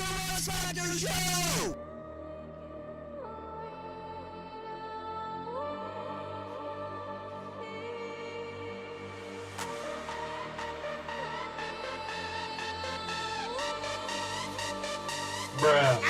RussFactorShow! Bruh.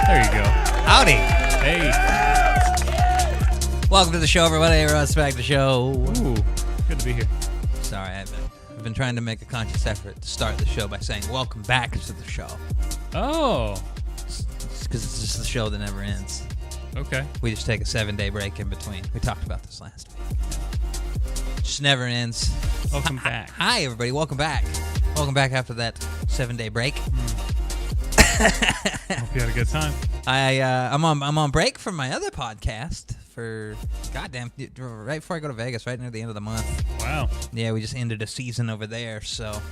There you go. Howdy. Hey. Welcome to the show, everybody. RussFactor Show. Ooh, good to be here. Sorry, I've been trying to make a conscious effort to start the show by saying welcome back to the show. Oh. Because it's just the show that never ends. Okay. We just take a 7-day break in between. We talked about this last week. Just never ends. Welcome back. Hi, everybody. Welcome back. Welcome back after that 7-day break. Hope you had a good time. I'm on break from my other podcast for goddamn right before I go to Vegas, right near the end of the month. Wow. Yeah, we just ended a season over there, so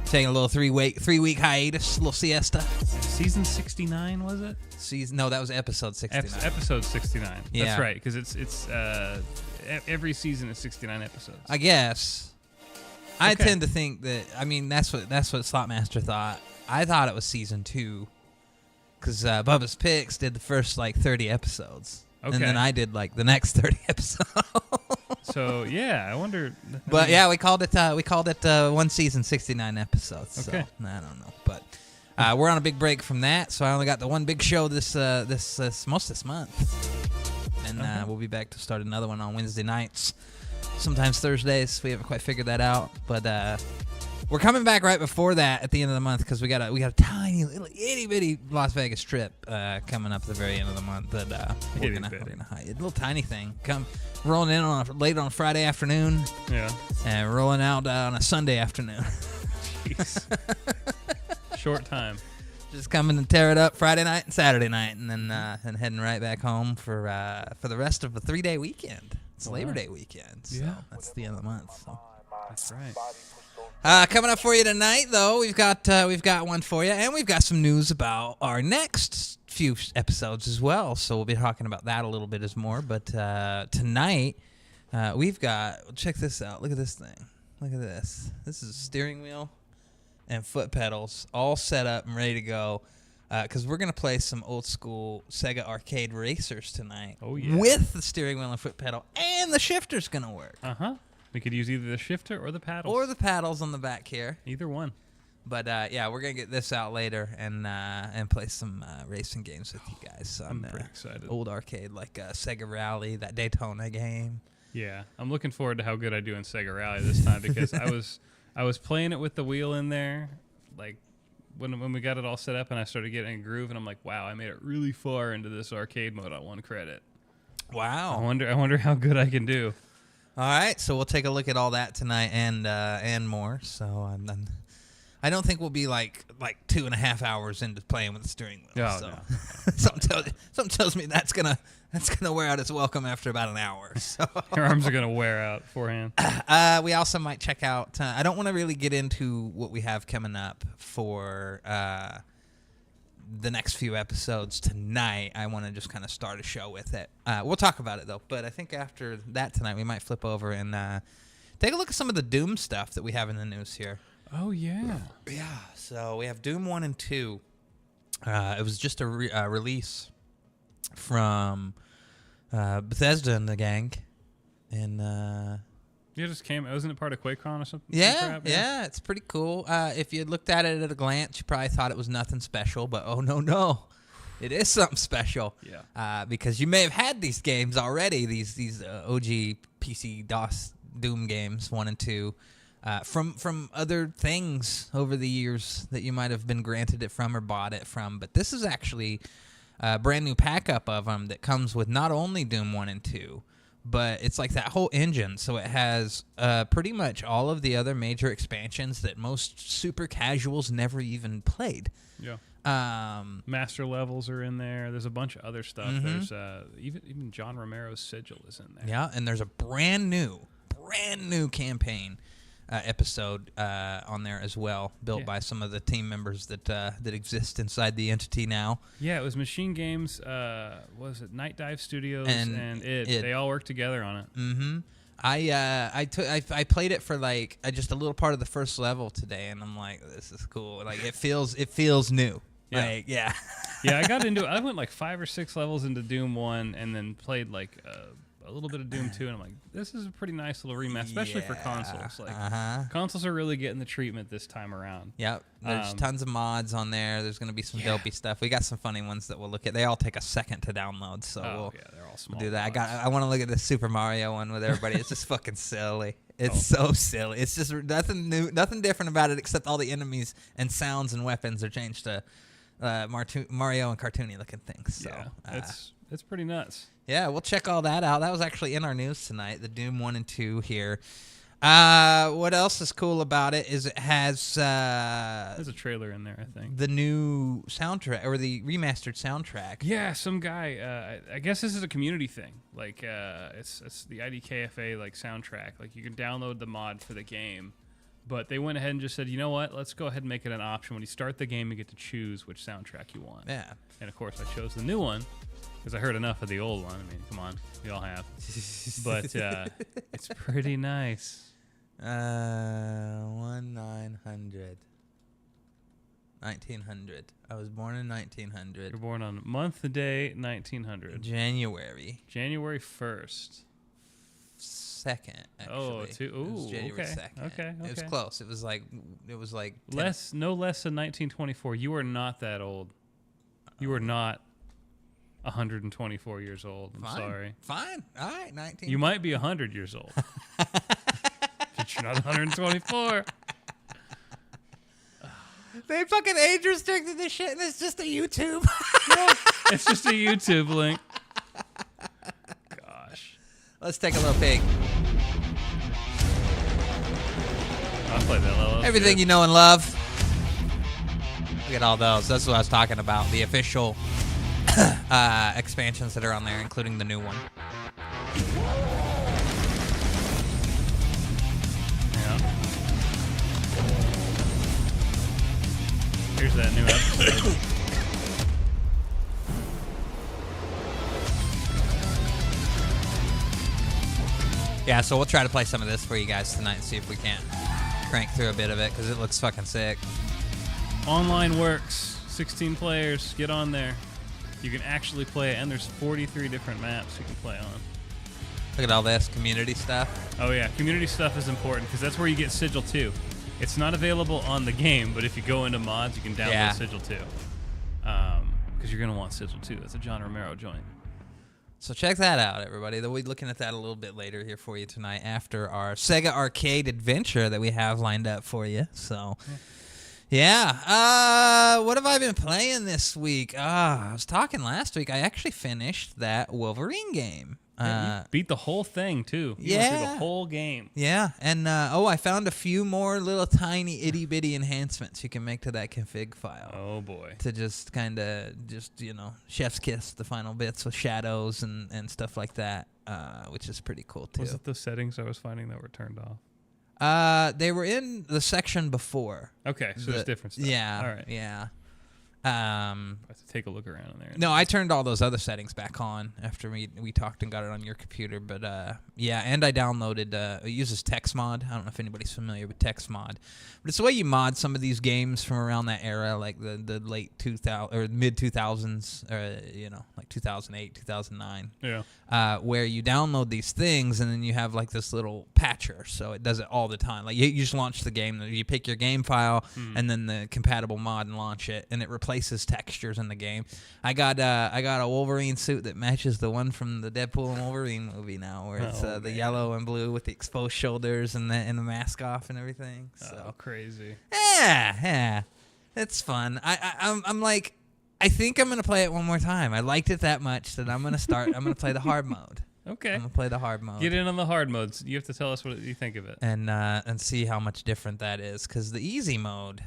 taking a little three-week hiatus, a little siesta. Season 69 was it? No, that was episode 69. Episode 69. Yeah. That's right, because it's every season is 69 episodes. I guess. I Okay. tend to think that. I mean, that's what Slotmaster thought. I thought it was season 2, because Bubba's Picks did the first 30 episodes, Okay. and then I did the next 30 episodes. So yeah, I wonder. But yeah, we called it one season, 69 episodes. Okay. So, I don't know, but we're on a big break from that, so I only got the one big show this month, and we'll be back to start another one on Wednesday nights, sometimes Thursdays. We haven't quite figured that out, but we're coming back right before that at the end of the month because we got a tiny little itty bitty Las Vegas trip coming up at the very end of the month that we're gonna a little tiny thing come rolling in late on a Friday afternoon. Yeah. And rolling out on a Sunday afternoon. Jeez. Short time. Just coming to tear it up Friday night and Saturday night, and then and heading right back home for the rest of a 3-day weekend. It's Labor Day weekend. So that's the end of the month. So. That's right. Coming up for you tonight, though, we've got one for you, and we've got some news about our next few episodes as well. So we'll be talking about that a little bit as more. But tonight, we've got, check this out. Look at this thing. Look at this. This is steering wheel and foot pedals all set up and ready to go. Because we're going to play some old school Sega arcade racers tonight. Oh, yeah. With the steering wheel and foot pedal, and the shifter's going to work. Uh-huh. We could use either the shifter or the paddles. Or the paddles on the back here. Either one. But, yeah, we're going to get this out later and play some racing games with you guys. I'm pretty excited. Old arcade, like Sega Rally, that Daytona game. Yeah. I'm looking forward to how good I do in Sega Rally this time because I was playing it with the wheel in there, like, when we got it all set up and I started getting a groove, and I'm like, wow, I made it really far into this arcade mode on one credit. Wow. I wonder how good I can do. All right, so we'll take a look at all that tonight and more. So I don't think we'll be like 2.5 hours into playing with the steering wheel. Oh, so. No. something tells me that's gonna wear out its welcome after about an hour. So Your arms are gonna wear out beforehand. We also might check out. I don't want to really get into what we have coming up for the next few episodes tonight. I want to just kind of start a show with it. We'll talk about it though. But I think after that tonight, we might flip over and take a look at some of the Doom stuff that we have in the news here. Oh yeah. Yeah. So we have Doom 1 and 2. It was just a release from Bethesda and the gang, and You just came. Wasn't it part of QuakeCon or something? yeah, it's pretty cool. If you looked at it at a glance, you probably thought it was nothing special, but oh no, it is something special. Yeah. Because you may have had these games already, these OG PC DOS Doom games 1 and 2. From other things over the years that you might have been granted it from or bought it from. But this is actually a brand new pack-up of them that comes with not only Doom 1 and 2, but it's like that whole engine. So it has pretty much all of the other major expansions that most super casuals never even played. Yeah. Master levels are in there. There's a bunch of other stuff. Mm-hmm. There's even John Romero's sigil is in there. Yeah, and there's a brand new campaign episode on there as well, built by some of the team members that exist inside the entity now. Yeah, it was Machine Games. Was it Night Dive Studios and id. They all worked together on it. Mm-hmm. I played it for like just a little part of the first level today, and I'm like, this is cool. Like it feels new. Yeah. Like, yeah. Yeah, I got into it. I went like 5 or 6 levels into Doom 1 and then played like a little bit of Doom 2, and I'm like, this is a pretty nice little remaster, especially for consoles. Like, consoles are really getting the treatment this time around. Yep. There's tons of mods on there. There's going to be some dopey stuff. We got some funny ones that we'll look at. They all take a second to download, so they're all small. We'll do that. I want to look at the Super Mario one with everybody. It's just fucking silly. It's so silly. It's just nothing new, nothing different about it except all the enemies and sounds and weapons are changed to Mario and cartoony looking things. So it's pretty nuts. Yeah, we'll check all that out. That was actually in our news tonight, the Doom 1 and 2 here. What else is cool about it is it has... There's a trailer in there, I think. The new soundtrack, or the remastered soundtrack. Yeah, some guy... I guess this is a community thing. Like, it's the IDKFA like soundtrack. Like, you can download the mod for the game. But they went ahead and just said, you know what? Let's go ahead and make it an option. When you start the game, you get to choose which soundtrack you want. Yeah. And, of course, I chose the new one. Because I heard enough of the old one. I mean, come on. We all have. But it's pretty nice. 1900. I was born in 1900. You're born on month, the day, 1900. January 1st. 2nd, actually. Oh, it was January 2nd. Okay. It was close. It was like no less than 1924. You are not that old. You are not 124 years old. I'm sorry. Fine. All right, 19. You might be 100 years old. But you're not 124. They fucking age restricted this shit, and it's just a YouTube. It's just a YouTube link. Gosh. Let's take a little peek. I'll play that level. Everything you know and love. Look at all those. That's what I was talking about. The official expansions that are on there, including the new one. Here's that new episode. Yeah, so we'll try to play some of this for you guys tonight and see if we can't crank through a bit of it because it looks fucking sick. Online works. 16 players. Get on there. You can actually play it, and there's 43 different maps you can play on. Look at all this community stuff. Oh, yeah. Community stuff is important because that's where you get Sigil 2. It's not available on the game, but if you go into mods, you can download Sigil 2. Because you're going to want Sigil 2. That's a John Romero joint. So check that out, everybody. We'll be looking at that a little bit later here for you tonight after our Sega Arcade adventure that we have lined up for you. So, yeah. What have I been playing this week? I was talking last week. I actually finished that Wolverine game. You beat the whole thing, too. You went through the whole game. Yeah, and I found a few more little tiny itty-bitty enhancements you can make to that config file. Oh, boy. To just kind of, chef's kiss the final bits with shadows and stuff like that, which is pretty cool, too. Was it the settings I was finding that were turned off? They were in the section before. Okay, so there's different stuff. Yeah, all right. Yeah. I have to take a look around in there. No, I turned all those other settings back on after we talked and got it on your computer. But and I downloaded. It uses TextMod. I don't know if anybody's familiar with TextMod, but it's the way you mod some of these games from around that era, like the late 2000 or mid 2000s, like 2008, 2009. Yeah. Where you download these things and then you have like this little patcher, so it does it all the time. Like you just launch the game, you pick your game file and then the compatible mod and launch it, and it replaces textures in the game. I got a Wolverine suit that matches the one from the Deadpool and Wolverine movie now, where it's the yellow and blue with the exposed shoulders and the mask off and everything. So crazy. Yeah, it's fun. I'm like, I think I'm gonna play it one more time. I liked it that much that I'm gonna play the hard mode. Okay. I'm gonna play the hard mode. Get in on the hard modes. You have to tell us what you think of it. And see how much different that is, because the easy mode,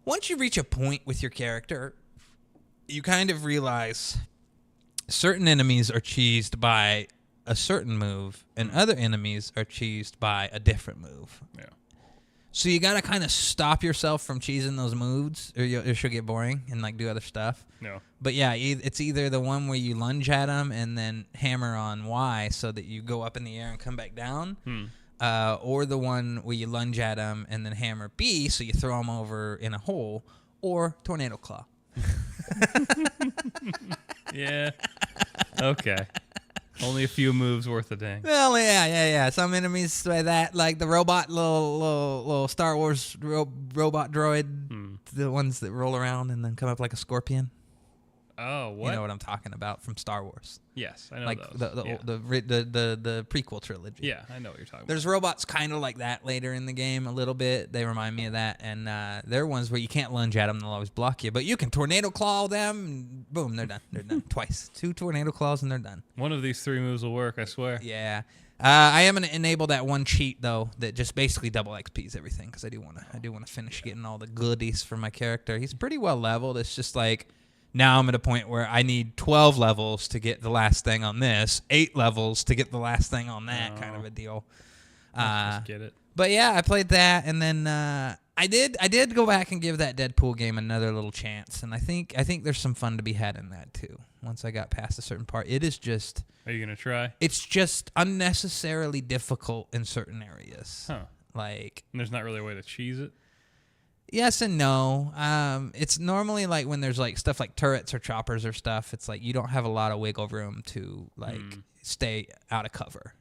once you reach a point with your character, you kind of realize certain enemies are cheesed by a certain move, and other enemies are cheesed by a different move. Yeah. So you gotta kind of stop yourself from cheesing those moves, or she'll get boring and like do other stuff. No. But yeah, it's either the one where you lunge at them and then hammer on Y so that you go up in the air and come back down, or the one where you lunge at them and then hammer B so you throw them over in a hole, or Tornado Claw. Yeah. Okay. Only a few moves worth a dang. Well, yeah. Some enemies by that, like the robot, little Star Wars robot droid, the ones that roll around and then come up like a scorpion. Oh, what? You know what I'm talking about from Star Wars. Yes, I know like those. the prequel trilogy. Yeah, I know what you're talking There's robots kind of like that later in the game a little bit. They remind me of that, and they're ones where you can't lunge at them; they'll always block you. But you can tornado claw them, and boom, they're done. They're done twice. 2 tornado claws, and they're done. One of these 3 moves will work, I swear. Yeah. I am gonna enable that one cheat though that just basically double XPs everything, because I do wanna finish getting all the goodies for my character. He's pretty well leveled. It's just like, now I'm at a point where I need 12 levels to get the last thing on this, 8 levels to get the last thing on that, kind of a deal. Just get it. But yeah, I played that, and then I did go back and give that Deadpool game another little chance, and I think there's some fun to be had in that too. Once I got past a certain part, it is just. Are you gonna try? It's just unnecessarily difficult in certain areas. Huh. Like. And there's not really a way to cheese it. Yes and no. It's normally like when there's like stuff like turrets or choppers or stuff, it's like you don't have a lot of wiggle room to like stay out of cover.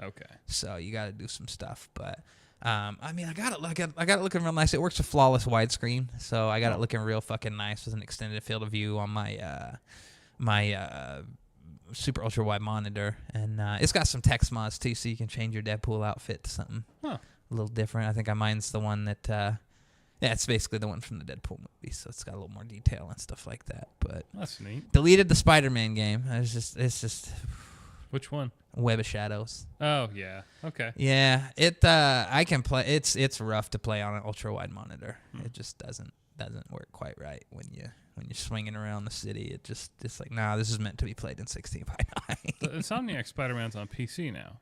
Okay. So you got to do some stuff, but I got it looking real nice. It works with flawless widescreen, so I got it looking real fucking nice with an extended field of view on my super ultra wide monitor, and it's got some text mods too, so you can change your Deadpool outfit to something a little different. I think mine's the one that. Yeah, it's basically the one from the Deadpool movie, so it's got a little more detail and stuff like that. But that's neat. Deleted the Spider-Man game. It's just. Which one? Web of Shadows. Oh yeah. Okay. Yeah, I can play. It's rough to play on an ultra wide monitor. It just doesn't work quite right when you're swinging around the city. It's like, nah, this is meant to be played in 16:9. The Insomniac Spider-Man's on PC now.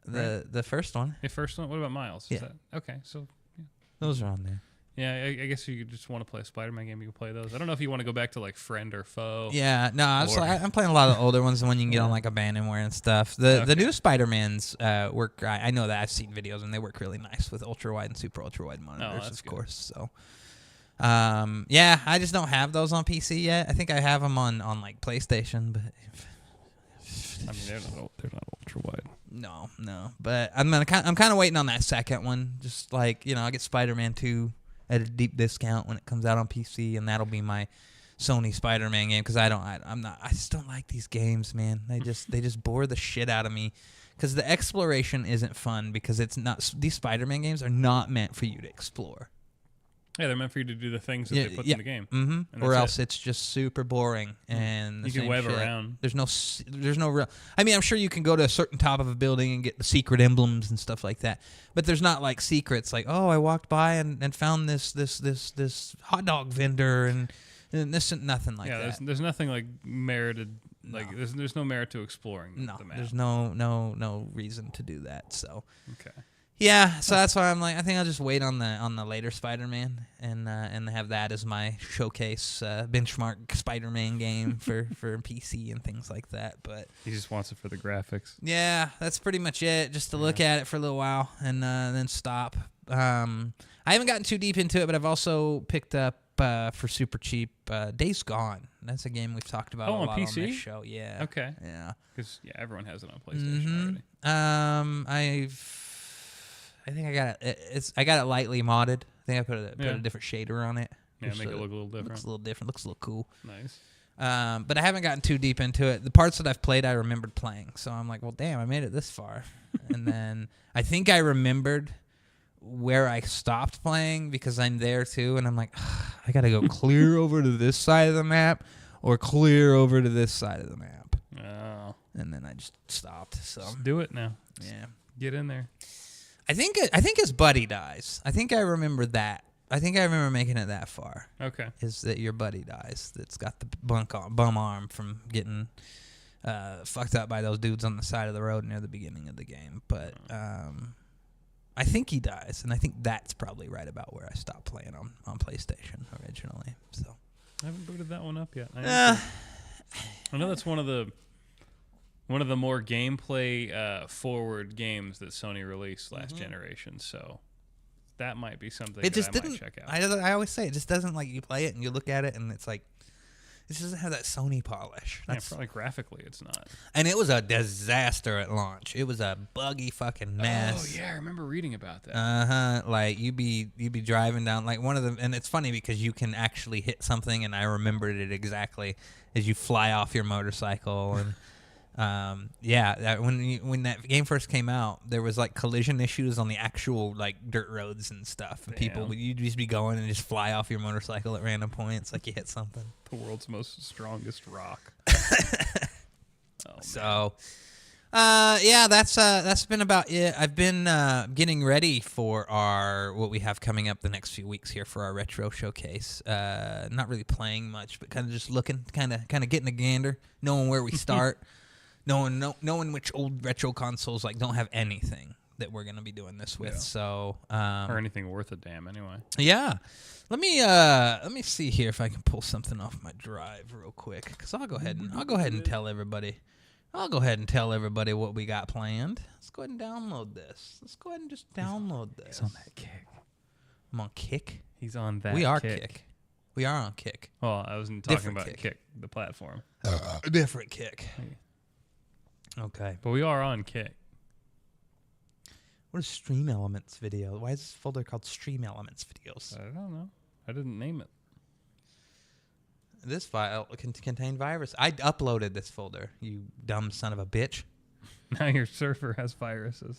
The first one. The first one. What about Miles? Yeah. Is that, okay, so. Yeah. Those are on there. Yeah, I guess you just want to play a Spider-Man game, you can play those. I don't know if you want to go back to like Friend or Foe. Yeah, no, I'm playing a lot of the older ones, the one you can get on like Abandonware and stuff. The new Spider-Mans work. I know that I've seen videos and they work really nice with ultra wide and super ultra wide monitors, of course. So, yeah, I just don't have those on PC yet. I think I have them on like PlayStation, but I mean they're not ultra wide. No, but I'm kind of waiting on that second one. Just like I get Spider-Man 2 at a deep discount when it comes out on PC, and that'll be my Sony Spider-Man game because I just don't like these games, man. They just bore the shit out of me because the exploration isn't fun because it's not. These Spider-Man games are not meant for you to explore. Yeah, they're meant for you to do the things that they put in the game. Mm-hmm. Or else it's just super boring and you can web around. There's no real. I mean, I'm sure you can go to a certain top of a building and get the secret emblems and stuff like that, but there's not like secrets like, oh, I walked by and found this hot dog vendor and this and nothing like that. Yeah, there's nothing like merited. Like there's no merit to exploring. No, the map. There's no reason to do that. So okay. Yeah, so that's why I'm like, I think I'll just wait on the later Spider-Man and have that as my showcase benchmark Spider-Man game for PC and things like that. But he just wants it for the graphics. Yeah, that's pretty much it. Just to look at it for a little while and then stop. I haven't gotten too deep into it, but I've also picked up for super cheap Days Gone. That's a game we've talked about a lot PC? on this show. Yeah. Okay. Yeah. Because everyone has it on PlayStation already. I think I got it. I got it lightly modded. I think I put a different shader on it. Yeah, make it look a little different. Looks a little different. Looks a little cool. Nice. But I haven't gotten too deep into it. The parts that I've played, I remembered playing. So I'm like, well, damn, I made it this far. And then I think I remembered where I stopped playing because I'm there too. And I'm like, I got to go clear over to this side of the map or clear over to this side of the map. Oh. And then I just stopped. So just do it now. Yeah. Get in there. I think his buddy dies. I think I remember that. I think I remember making it that far. Okay. Is that your buddy dies? That's got the bum arm from getting fucked up by those dudes on the side of the road near the beginning of the game. But I think he dies, and I think that's probably right about where I stopped playing on PlayStation originally. So I haven't booted that one up yet. I know that's one of the more gameplay forward games that Sony released last generation. So that might be something that I might check out. I always say it just doesn't, like, you play it and you look at it and it's like, it just doesn't have that Sony polish. Yeah, probably graphically it's not. And it was a disaster at launch. It was a buggy fucking mess. Oh yeah, I remember reading about that. Like you'd be driving down like one of them, and it's funny because you can actually hit something, and I remembered it exactly as you fly off your motorcycle and. When that game first came out, there was like collision issues on the actual like dirt roads and stuff. And you'd just be going and just fly off your motorcycle at random points like you hit something. The world's most strongest rock. That's been about it. I've been getting ready for what we have coming up the next few weeks here for our retro showcase. Not really playing much, but kind of just looking, kind of getting a gander, knowing where we start. Knowing which old retro consoles like don't have anything that we're gonna be doing this with, so or anything worth a damn anyway. Yeah, let me see here if I can pull something off my drive real quick, because I'll go ahead and tell everybody. I'll go ahead and tell everybody what we got planned. Let's go ahead and download this. Let's go ahead and just download this. He's on that Kick. I'm on Kick. He's on that. We are Kick. We are on Kick. Well, I wasn't talking about Kick, the platform. Different Kick. Okay. But we are on Kick. What is Stream Elements video? Why is this folder called Stream Elements videos? I don't know. I didn't name it. This file can contain virus. I uploaded this folder, you dumb son of a bitch. Now your server has viruses.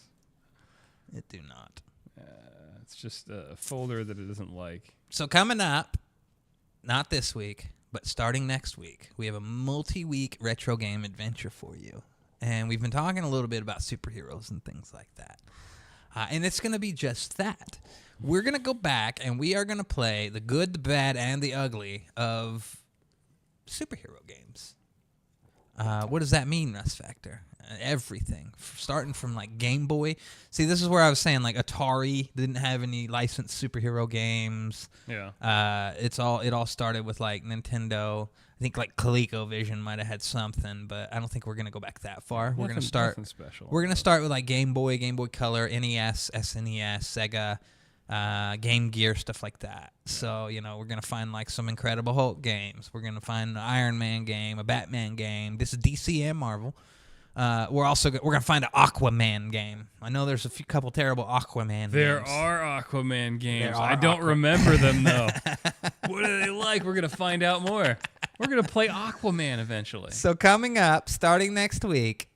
It do not. It's just a folder that it doesn't like. So coming up, not this week, but starting next week, we have a multi-week retro game adventure for you. And we've been talking a little bit about superheroes and things like that. And it's going to be just that. We're going to go back and we are going to play the good, the bad, and the ugly of superhero games. What does that mean, RussFactor? Everything, starting from like Game Boy. See, this is where I was saying like Atari didn't have any licensed superhero games. Yeah. It all started with like Nintendo. I think like ColecoVision might have had something, but I don't think we're gonna go back that far. We're gonna start. Special. We're gonna start with like Game Boy, Game Boy Color, NES, SNES, Sega, Game Gear, stuff like that. So we're gonna find like some Incredible Hulk games. We're gonna find an Iron Man game, a Batman game. This is DC and Marvel. We're gonna find an Aquaman game. I know there's a couple terrible Aquaman games. There are Aquaman games. I don't remember them though. What are they like? We're gonna find out more. We're gonna play Aquaman eventually. So coming up, starting next week,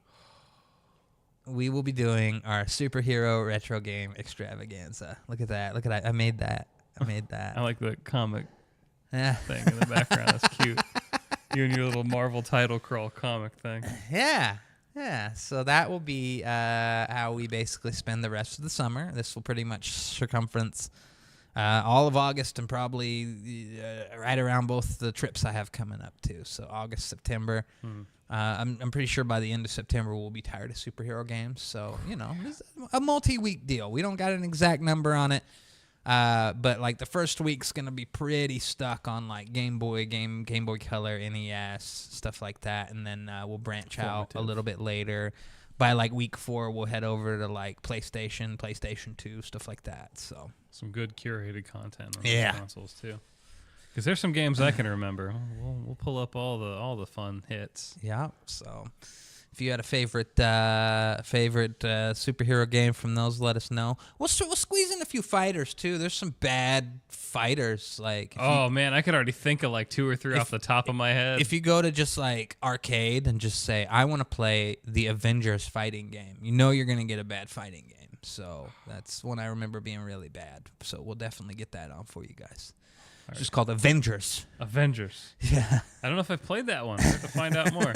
we will be doing our superhero retro game extravaganza. Look at that. I made that. I like the comic Yeah. thing in the background. That's cute. You and your little Marvel title crawl comic thing. Yeah. So that will be how we basically spend the rest of the summer. This will pretty much circumference all of August and probably right around both the trips I have coming up too. So August, September. I'm pretty sure by the end of September we'll be tired of superhero games. So it's a multi-week deal. We don't got an exact number on it, but like the first week's gonna be pretty stuck on like Game Boy, Game Boy Color, NES, stuff like that, and then we'll branch out a little bit later. By like week 4, we'll head over to like PlayStation 2, stuff like that. So some good curated content on those consoles too. Because there's some games I can remember. We'll pull up all the fun hits. Yeah. So if you had a favorite superhero game from those, let us know. We'll squeeze in a few fighters too. There's some bad fighters. Like man, I could already think of like 2 or 3 off the top of my head. If you go to just like arcade and just say, I want to play the Avengers fighting game, you're gonna get a bad fighting game. So that's one I remember being really bad. So we'll definitely get that on for you guys. It's just called Avengers. Yeah. I don't know if I've played that one. I have to find out more.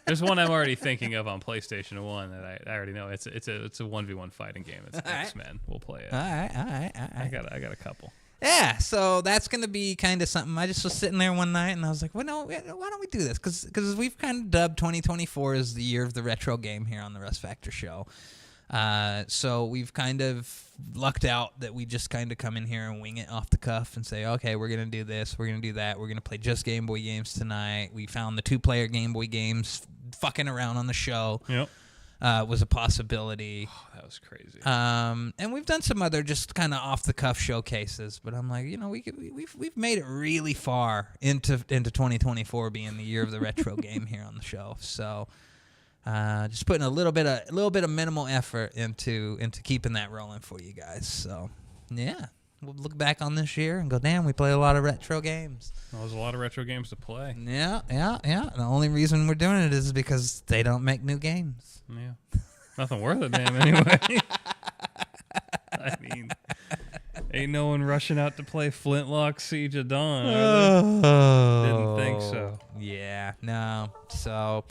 There's one I'm already thinking of on PlayStation 1 that I already know. It's a 1v1 fighting game. It's X-Men. We'll play it. All right. I got a couple. Yeah, so that's going to be kind of something. I just was sitting there one night and I was like, well, no, why don't we do this? Because we've kind of dubbed 2024 as the year of the retro game here on the RussFactor Show. So we've kind of lucked out that we just kind of come in here and wing it off the cuff and say, okay, we're going to do this, we're going to do that, we're going to play just Game Boy games tonight. We found the 2-player Game Boy games fucking around on the show. Yep. Was a possibility. Oh, that was crazy. And we've done some other just kind of off the cuff showcases, but I'm like, we've made it really far into 2024 being the year of the retro game here on the show. So just putting a little bit of minimal effort into keeping that rolling for you guys. So yeah, we'll look back on this year and go, damn, we played a lot of retro games. Well, there's a lot of retro games to play. Yeah. The only reason we're doing it is because they don't make new games. Yeah. Nothing worth it, damn, anyway. I mean, ain't no one rushing out to play Flintlock Siege of Dawn. Didn't think so. Yeah, no. So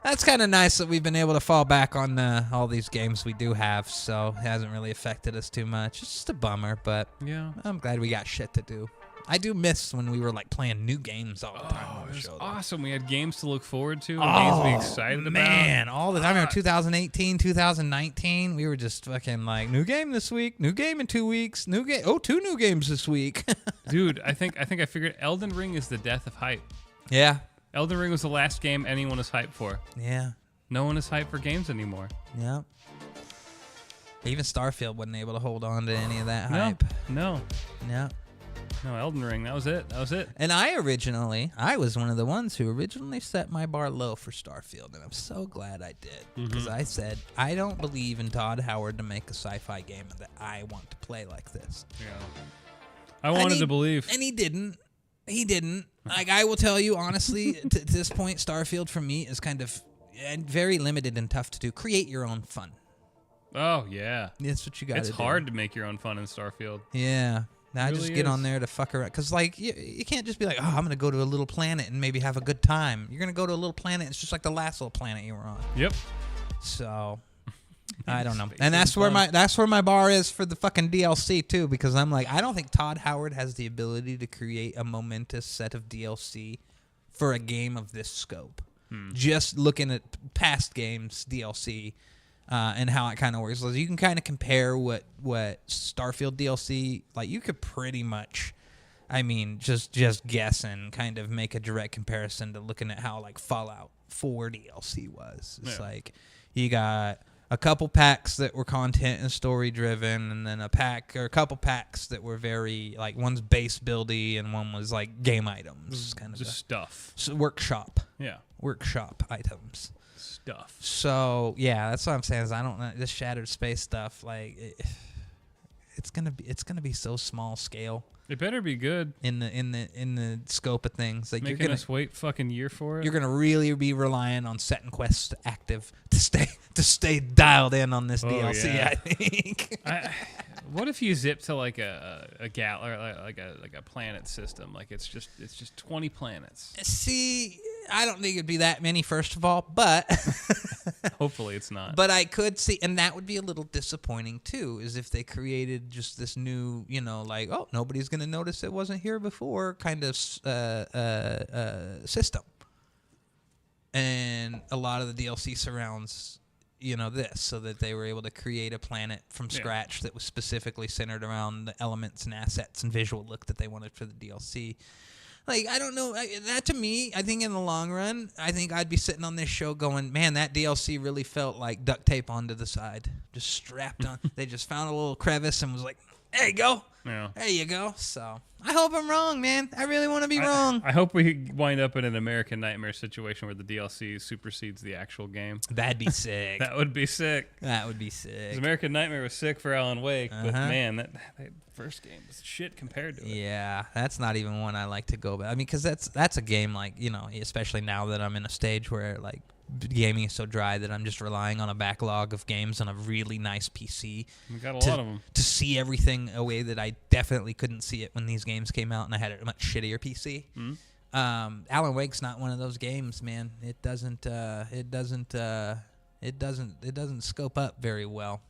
that's kind of nice that we've been able to fall back on all these games we do have, so it hasn't really affected us too much. It's just a bummer, but yeah, I'm glad we got shit to do. I do miss when we were like playing new games all the time. Oh, on it the was show, awesome. We had games to look forward to, games to be excited about. Man, all the time. I remember 2018, 2019, we were just fucking like, new game this week, new game in 2 weeks, new game. Oh, 2 new games this week. Dude, I think I figured Elden Ring is the death of hype. Yeah. Elden Ring was the last game anyone is hyped for. Yeah. No one is hyped for games anymore. Yeah. Even Starfield wasn't able to hold on to any of that hype. No, Elden Ring, that was it. And I was one of the ones who originally set my bar low for Starfield, and I'm so glad I did. Because I said, I don't believe in Todd Howard to make a sci-fi game that I want to play like this. Yeah. I wanted to believe. And he didn't. Like, I will tell you, honestly, to this point, Starfield for me is kind of very limited and tough to do. Create your own fun. Oh, yeah. That's what you got to do. It's hard to make your own fun in Starfield. Yeah. Now I really just get on there to fuck around. Because, like, you can't just be like, oh, I'm going to go to a little planet and maybe have a good time. You're going to go to a little planet. It's just like the last little planet you were on. Yep. So, I don't know. And that's where my bar is for the fucking DLC, too. Because I'm like, I don't think Todd Howard has the ability to create a momentous set of DLC for a game of this scope. Just looking at past games DLC and how it kind of works. So you can kind of compare what Starfield DLC, like you could pretty much, I mean, just guessing, kind of make a direct comparison to looking at how like Fallout 4 DLC was. It's like you got a couple packs that were content and story driven, and then a couple packs that were very like one's base buildy and one was like game items, kind of just stuff. So workshop items. Stuff. So yeah, that's what I'm saying. Is I don't know this Shattered Space stuff. Like it's gonna be so small scale. It better be good in the scope of things. Like making us wait fucking year for it. You're gonna really be relying on setting quests active to stay dialed in on this DLC. Yeah. I think. What if you zip to like a like a planet system? Like it's just 20 planets. See, I don't think it'd be that many, first of all, but hopefully it's not. But I could see, and that would be a little disappointing too, is if they created just this new, like, oh, nobody's gonna notice it wasn't here before kind of system. And a lot of the DLC surrounds this, so that they were able to create a planet from scratch that was specifically centered around the elements and assets and visual look that they wanted for the DLC. Like, I don't know. That to me, I think in the long run, I think I'd be sitting on this show going, man, that DLC really felt like duct tape onto the side. Just strapped on. They just found a little crevice and was like, there you go. Yeah. There you go. So I hope I'm wrong, man. I really want to be wrong. I hope we wind up in an American Nightmare situation where the DLC supersedes the actual game. That'd be sick. That would be sick. That would be sick. American Nightmare was sick for Alan Wake, but man, that first game was shit compared to it. Yeah, that's not even one I like to go back. I mean, because that's a game like, especially now that I'm in a stage where like gaming is so dry that I'm just relying on a backlog of games on a really nice PC. We got a lot of them. To see everything a way that I definitely couldn't see it when these games came out and I had a much shittier PC. Mm-hmm. Alan Wake's not one of those games, man. It doesn't scope up very well.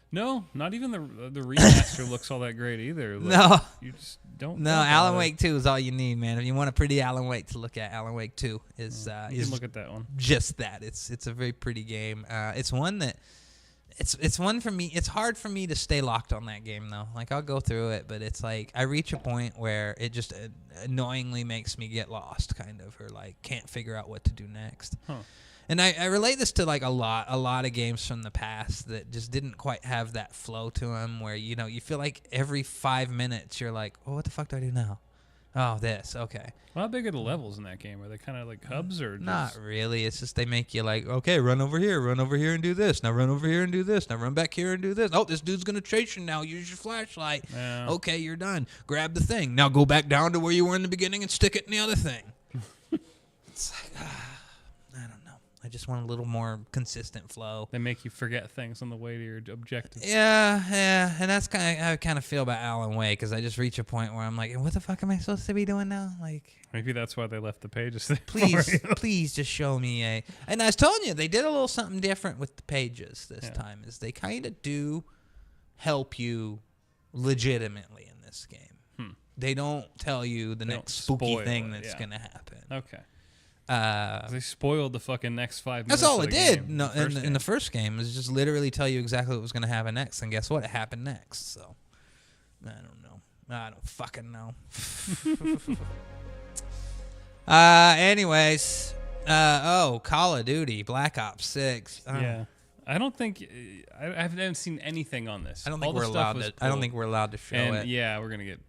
No, not even the remaster looks all that great either. Like, no. You just don't. No, Alan Wake 2 is all you need, man. If you want a pretty Alan Wake to look at, Alan Wake 2 is you can look at that one. Just that. It's a very pretty game. It's one that it's one for me. It's hard for me to stay locked on that game though. Like I'll go through it, but it's like I reach a point where it just annoyingly makes me get lost, kind of, or like can't figure out what to do next. Huh. And I relate this to like a lot of games from the past that just didn't quite have that flow to them, where you feel like every 5 minutes you're like, oh, what the fuck do I do now? Oh, this, okay. Well, how big are the levels in that game? Are they kind of like hubs or just... Not really. It's just they make you like, okay, run over here and do this. Now run over here and do this. Now run back here and do this. Oh, this dude's gonna chase you now. Use your flashlight. Yeah. Okay, you're done. Grab the thing. Now go back down to where you were in the beginning and stick it in the other thing. It's like, I don't know. I just want a little more consistent flow. They make you forget things on the way to your objectives. Yeah, and that's kind of how I kind of feel about Alan Wake, because I just reach a point where I'm like, what the fuck am I supposed to be doing now? Like, maybe that's why they left the pages there. Please just show me a. And I was telling you, they did a little something different with the pages this time. Is they kind of do help you legitimately in this game. They don't tell you the next spooky thing that's gonna happen. Okay. They spoiled the fucking next 5 minutes. That's all it did. Game, no, in the first game, was just literally tell you exactly what was going to happen next, and guess what? It happened next. So, I don't know. I don't fucking know. Anyways, Call of Duty, Black Ops 6. Yeah, I don't think I haven't seen anything on this. I don't think we're allowed to. I don't think we're allowed to show it. Yeah, we're gonna get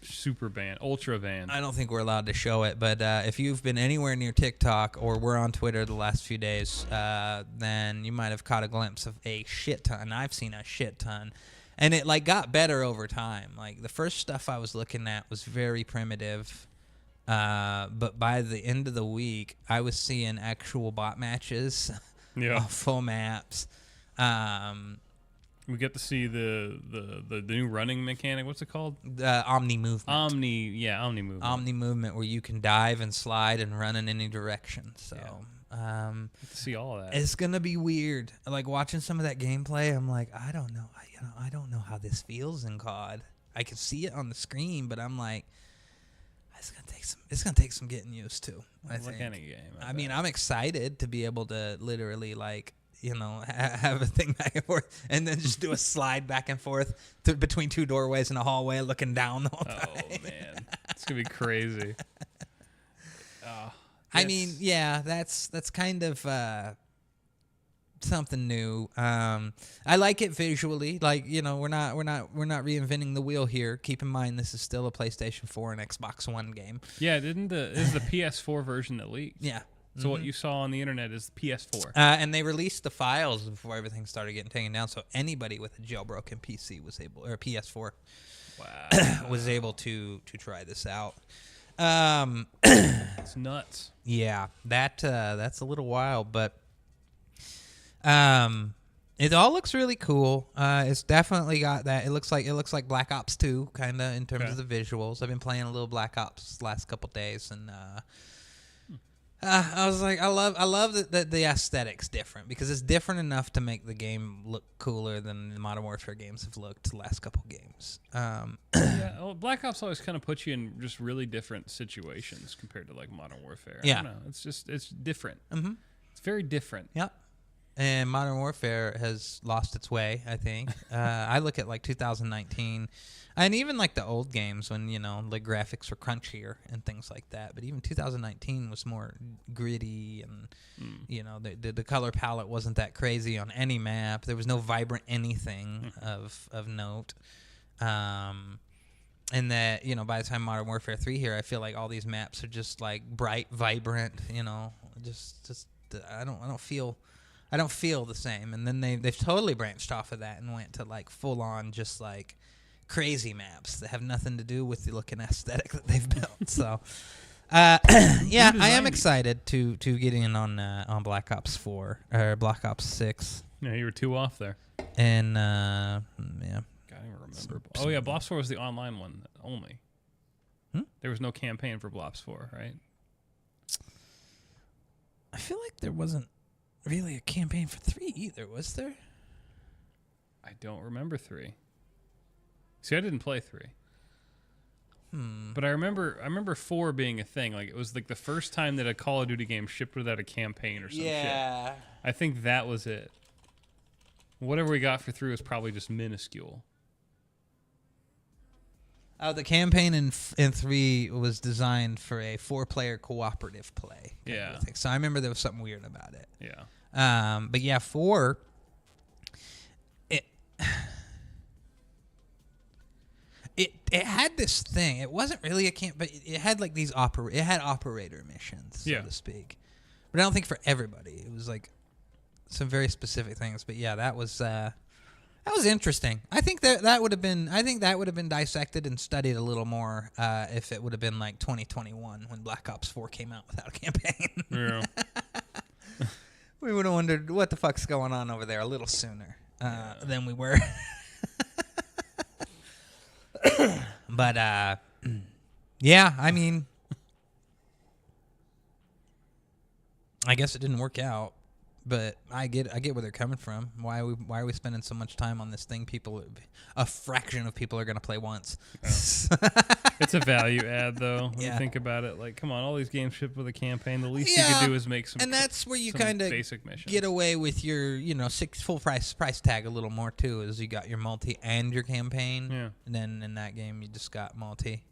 super banned, ultra banned. I don't think we're allowed to show it, but if you've been anywhere near TikTok or we're on Twitter the last few days, then you might have caught a glimpse of a shit ton. I've seen a shit ton, and it like got better over time. Like the first stuff I was looking at was very primitive, but by the end of the week, I was seeing actual bot matches, full maps. We get to see the new running mechanic. What's it called? Omni movement. Omni movement. Omni movement, where you can dive and slide and run in any direction. So, get to see all of that. It's gonna be weird. Like watching some of that gameplay, I'm like, I don't know. I don't know how this feels in COD. I can see it on the screen, but I'm like, It's gonna take some getting used to. I Like think. any game. I mean, I'm excited to be able to literally like have a thing back and forth, and then just do a slide back and forth between two doorways in a hallway, looking down the whole time. Oh man, it's gonna be crazy. I mean, yeah, that's kind of something new. I like it visually. Like, we're not reinventing the wheel here. Keep in mind this is still a PlayStation 4 and Xbox One game. Yeah, this is the PS4 version that leaked. Yeah. So what you saw on the internet is the PS4. And they released the files before everything started getting taken down, so anybody with a jailbroken PC or PS4 was able to try this out. It's nuts. Yeah, that's a little wild, but it all looks really cool. It's definitely got that. It looks like Black Ops 2 kind of in terms of the visuals. I've been playing a little Black Ops last couple days, and I was like, I love that the aesthetic's different, because it's different enough to make the game look cooler than the Modern Warfare games have looked the last couple games. Yeah, well, Black Ops always kind of puts you in just really different situations compared to like Modern Warfare. Yeah. I don't know. It's different. Mm-hmm. It's very different. Yep. And Modern Warfare has lost its way, I think. I look at like 2019, and even like the old games when, the graphics were crunchier and things like that. But even 2019 was more gritty, and, the color palette wasn't that crazy on any map. There was no vibrant anything of note. And that, by the time Modern Warfare 3 here, I feel like all these maps are just like bright, vibrant, just I don't feel the same. And then they've totally branched off of that and went to like full on just like crazy maps that have nothing to do with the looking aesthetic that they've built. So yeah, I am excited to get in on Black Ops 4 or Black Ops 6. Yeah, you were 2 off there. And yeah. God, I don't remember. Oh yeah, Blops 4 was the online one only. There was no campaign for Blops 4, right? I feel like there wasn't really a campaign for 3 either, was there? I don't remember 3. See, I didn't play 3. But I remember 4 being a thing. Like, it was like the first time that a Call of Duty game shipped without a campaign or some shit. I think that was it. Whatever we got for 3 was probably just minuscule. The campaign in 3 was designed for a 4-player cooperative play. Yeah. So I remember there was something weird about it. Yeah. But yeah, 4. It had this thing. It wasn't really a camp, but it had like these it had operator missions, so to speak. But I don't think for everybody. It was like some very specific things. But yeah, that was interesting. I think that would have been dissected and studied a little more if it would have been like 2021 when Black Ops 4 came out without a campaign. Yeah. We would have wondered what the fuck's going on over there a little sooner than we were. But yeah, I mean, I guess it didn't work out. But I get where they're coming from. Why are we spending so much time on this thing? A fraction of people are going to play once. Yeah. It's a value add, though. When you think about it, like, come on, all these games ship with a campaign. The least you could do is make some. And that's where you kind of get away with your, full price tag a little more too. Is you got your multi and your campaign. Yeah. And then in that game, you just got multi.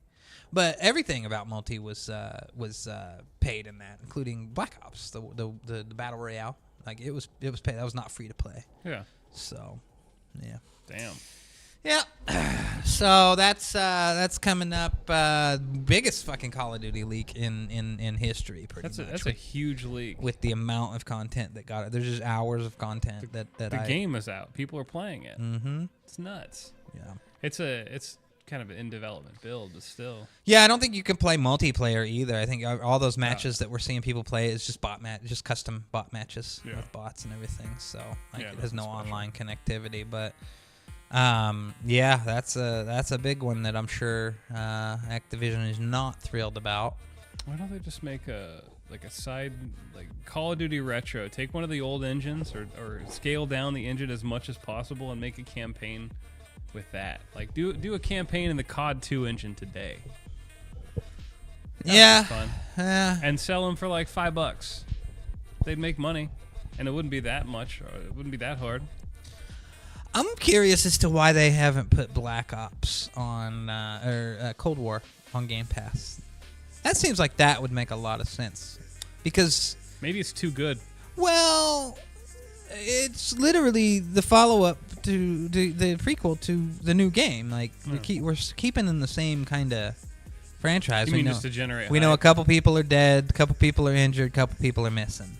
But everything about multi was paid in that, including Black Ops, the battle royale. Like it was paid. That was not free to play. Yeah. So, yeah. Damn. Yeah. So that's coming up. Biggest fucking Call of Duty leak in history. Pretty much. That's a huge leak. With the amount of content that got it, there's just hours of content that the game is out. People are playing it. Mm-hmm. It's nuts. Yeah. It's kind of an in development build, but still. Yeah, I don't think you can play multiplayer either. I think all those matches that we're seeing people play is just just custom bot matches with bots and everything. So it has no online connectivity. But yeah, that's a big one that I'm sure Activision is not thrilled about. Why don't they just make a side like Call of Duty Retro? Take one of the old engines or scale down the engine as much as possible and make a campaign with that. Like do a campaign in the COD 2 engine today. That would be fun. Yeah. And sell them for like $5. They'd make money, and it wouldn't be that much. Or it wouldn't be that hard. I'm curious as to why they haven't put Black Ops on or Cold War on Game Pass. That seems like that would make a lot of sense, because maybe it's too good. Well, it's literally the follow-up to the prequel to the new game. Like we're keeping in the same kind of franchise. You mean just to generate? We know a couple people are dead, a couple people are injured, a couple people are missing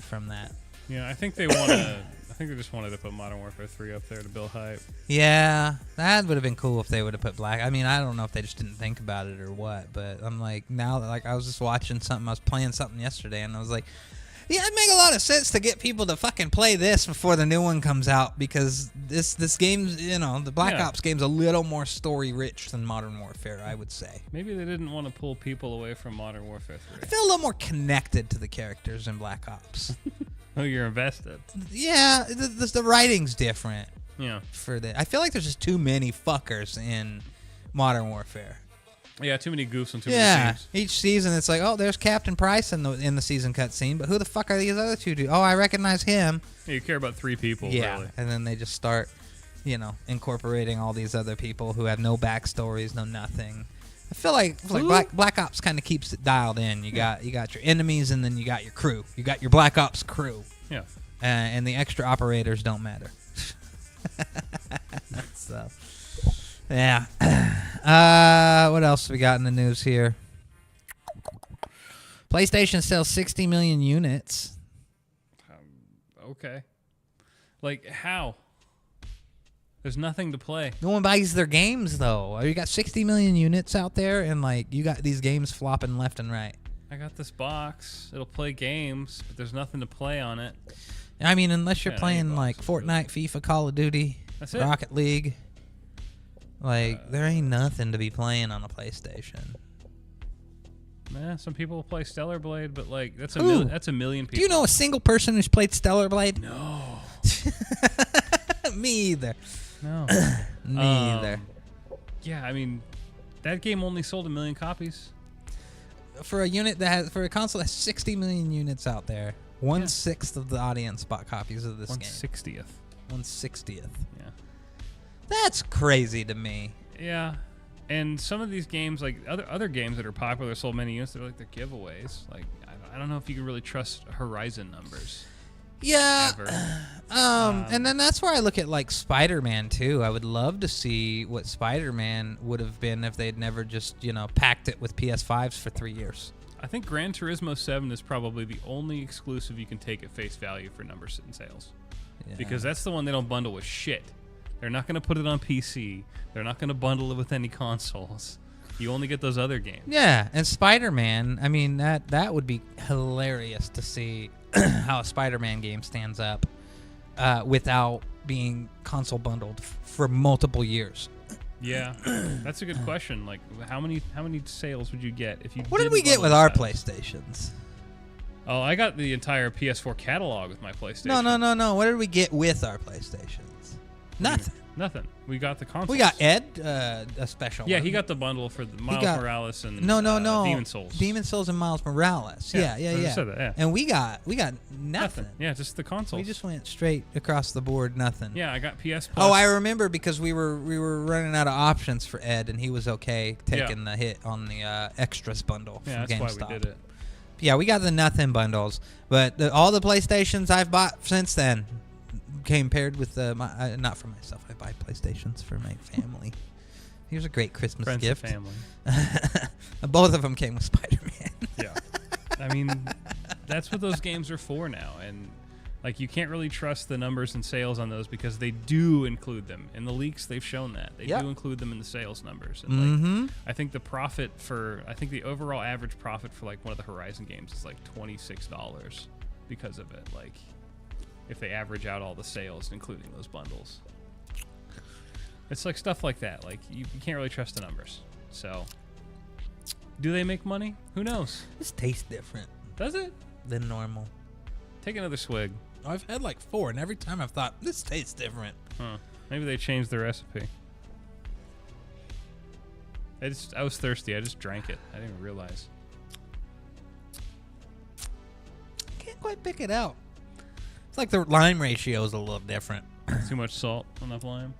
from that. Yeah, I think they want to. I think they just wanted to put Modern Warfare 3 up there to build hype. Yeah, that would have been cool if they would have put Black. I mean, I don't know if they just didn't think about it or what, but I'm like, now that I was just watching something, I was playing something yesterday, and I was like, yeah, it'd make a lot of sense to get people to fucking play this before the new one comes out, because this game's, the Black Ops game's a little more story rich than Modern Warfare, I would say. Maybe they didn't want to pull people away from Modern Warfare 3. I feel a little more connected to the characters in Black Ops. Oh, you're invested. Yeah, the writing's different. Yeah. I feel like there's just too many fuckers in Modern Warfare. Yeah, too many goofs and too many teams. Each season it's like, oh, there's Captain Price in the season cutscene, but who the fuck are these other two dudes? Oh, I recognize him. Yeah, you care about 3 people, yeah, really. And then they just start, incorporating all these other people who have no backstories, no nothing. I feel like Black Ops kind of keeps it dialed in. You got your enemies, and then you got your crew. You got your Black Ops crew. Yeah. And the extra operators don't matter. So, yeah. What else we got in the news here? PlayStation sells 60 million units. Okay. Like, how? There's nothing to play. No one buys their games, though. You got 60 million units out there, and you got these games flopping left and right. I got this box. It'll play games, but there's nothing to play on it. I mean, unless you're playing Fortnite, FIFA, Call of Duty, Rocket League. There ain't nothing to be playing on a PlayStation. Yeah, some people will play Stellar Blade, but that's a million people. Do you know a single person who's played Stellar Blade? No. Me either. No. Me either. Yeah, I mean, that game only sold 1 million copies. For a console that has 60 million units out there, 1/6 of the audience bought copies of this game. 1/60th. 1/60th. Yeah. That's crazy to me. Yeah. And some of these games, like other games that are popular, sold many units. They're they're giveaways. I don't know if you can really trust Horizon numbers. Yeah. And then that's where I look at Spider-Man too. I would love to see what Spider-Man would have been if they'd never just packed it with PS5s for 3 years. I think Gran Turismo 7 is probably the only exclusive you can take at face value for numbers and sales, because that's the one they don't bundle with shit. They're not going to put it on PC. They're not going to bundle it with any consoles. You only get those other games. Yeah, and Spider-Man, I mean, that would be hilarious to see how a Spider-Man game stands up without being console bundled for multiple years. Yeah, that's a good question. How many sales would you get if you? What did we get with our PlayStations? Oh, I got the entire PS4 catalog with my PlayStation. No. What did we get with our PlayStations? Nothing. Nothing. We got the console. We got Ed, a special. Yeah, one. he got the bundle for the Miles Morales and no, Demon Souls. Demon Souls and Miles Morales. Yeah. I said that, yeah. And we got nothing. Yeah, just the consoles. We just went straight across the board, nothing. Yeah, I got PS Plus. Oh, I remember because we were running out of options for Ed, and he was okay taking the hit on the extras bundle from GameStop. That's why we did it. Yeah, we got the nothing bundles, but all the PlayStations I've bought since then came paired with not for myself. I buy PlayStations for my family. Here's a great Christmas Friends gift. And family. Both of them came with Spider-Man. Yeah, I mean, that's what those games are for now, and you can't really trust the numbers and sales on those because they do include them in the leaks. They've shown that they do include them in the sales numbers. And I think the overall average profit for one of the Horizon games is $26 because of it. If they average out all the sales, including those bundles. It's stuff like that. You can't really trust the numbers. So, do they make money? Who knows? This tastes different. Does it? Than normal. Take another swig. I've had 4, and every time I've thought, this tastes different. Huh. Maybe they changed the recipe. I was thirsty. I just drank it. I didn't even realize. quite pick it out. It's like the lime ratio is a little different. Too much salt, enough lime.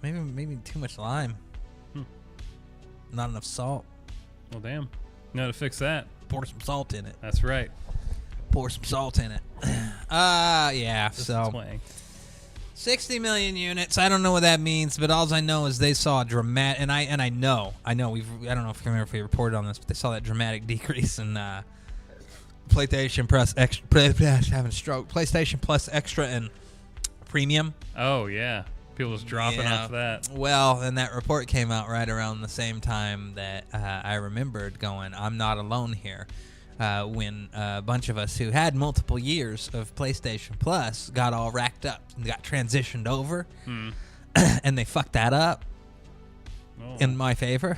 Maybe too much lime. Not enough salt. Well, damn. Know how to fix that. Pour some salt in it. That's right. Pour some salt in it. Yeah. Just So twang. 60 million units. I don't know what that means, but all I know is they saw a dramatic, and I know. I don't know if you remember if we reported on this, but they saw that dramatic decrease in PlayStation Plus Extra. Having a stroke. PlayStation Plus Extra and Premium. Oh yeah, people just dropping off that. Well, and that report came out right around the same time that I remembered going, I'm not alone here. When a bunch of us who had multiple years of PlayStation Plus got all racked up and got transitioned over, and they fucked that up in my favor.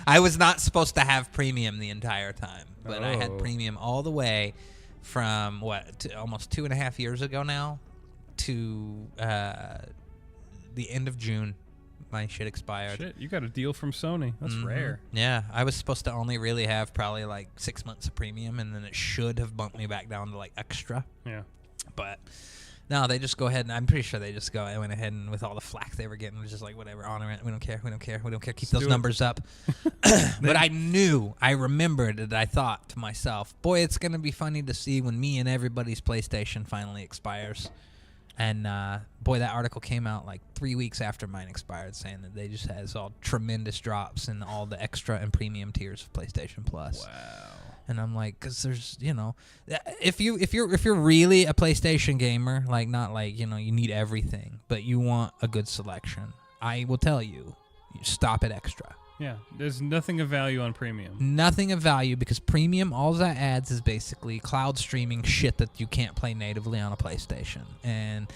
I was not supposed to have Premium the entire time, but I had Premium all the way from, almost 2.5 years ago now to the end of June. My shit expired. Shit, you got a deal from Sony. That's rare. Yeah, I was supposed to only really have probably like 6 months of Premium, and then it should have bumped me back down to like Extra. Yeah. But no, they just go ahead, and I'm pretty sure they just went ahead and with all the flack they were getting, it was just like, whatever, honor it. We don't care. Keep those numbers up. But I remembered that I thought to myself, boy, it's going to be funny to see when me and everybody's PlayStation finally expires. And, boy, that article came out like 3 weeks after mine expired, saying that they just had all tremendous drops in all the Extra and Premium tiers of PlayStation Plus. Wow. And I'm like, because there's, if you're really a PlayStation gamer, like not like, you need everything, but you want a good selection, I will tell you stop at Extra. Yeah, there's nothing of value on Premium. Nothing of value, because Premium, all that adds is basically cloud streaming shit that you can't play natively on a PlayStation. And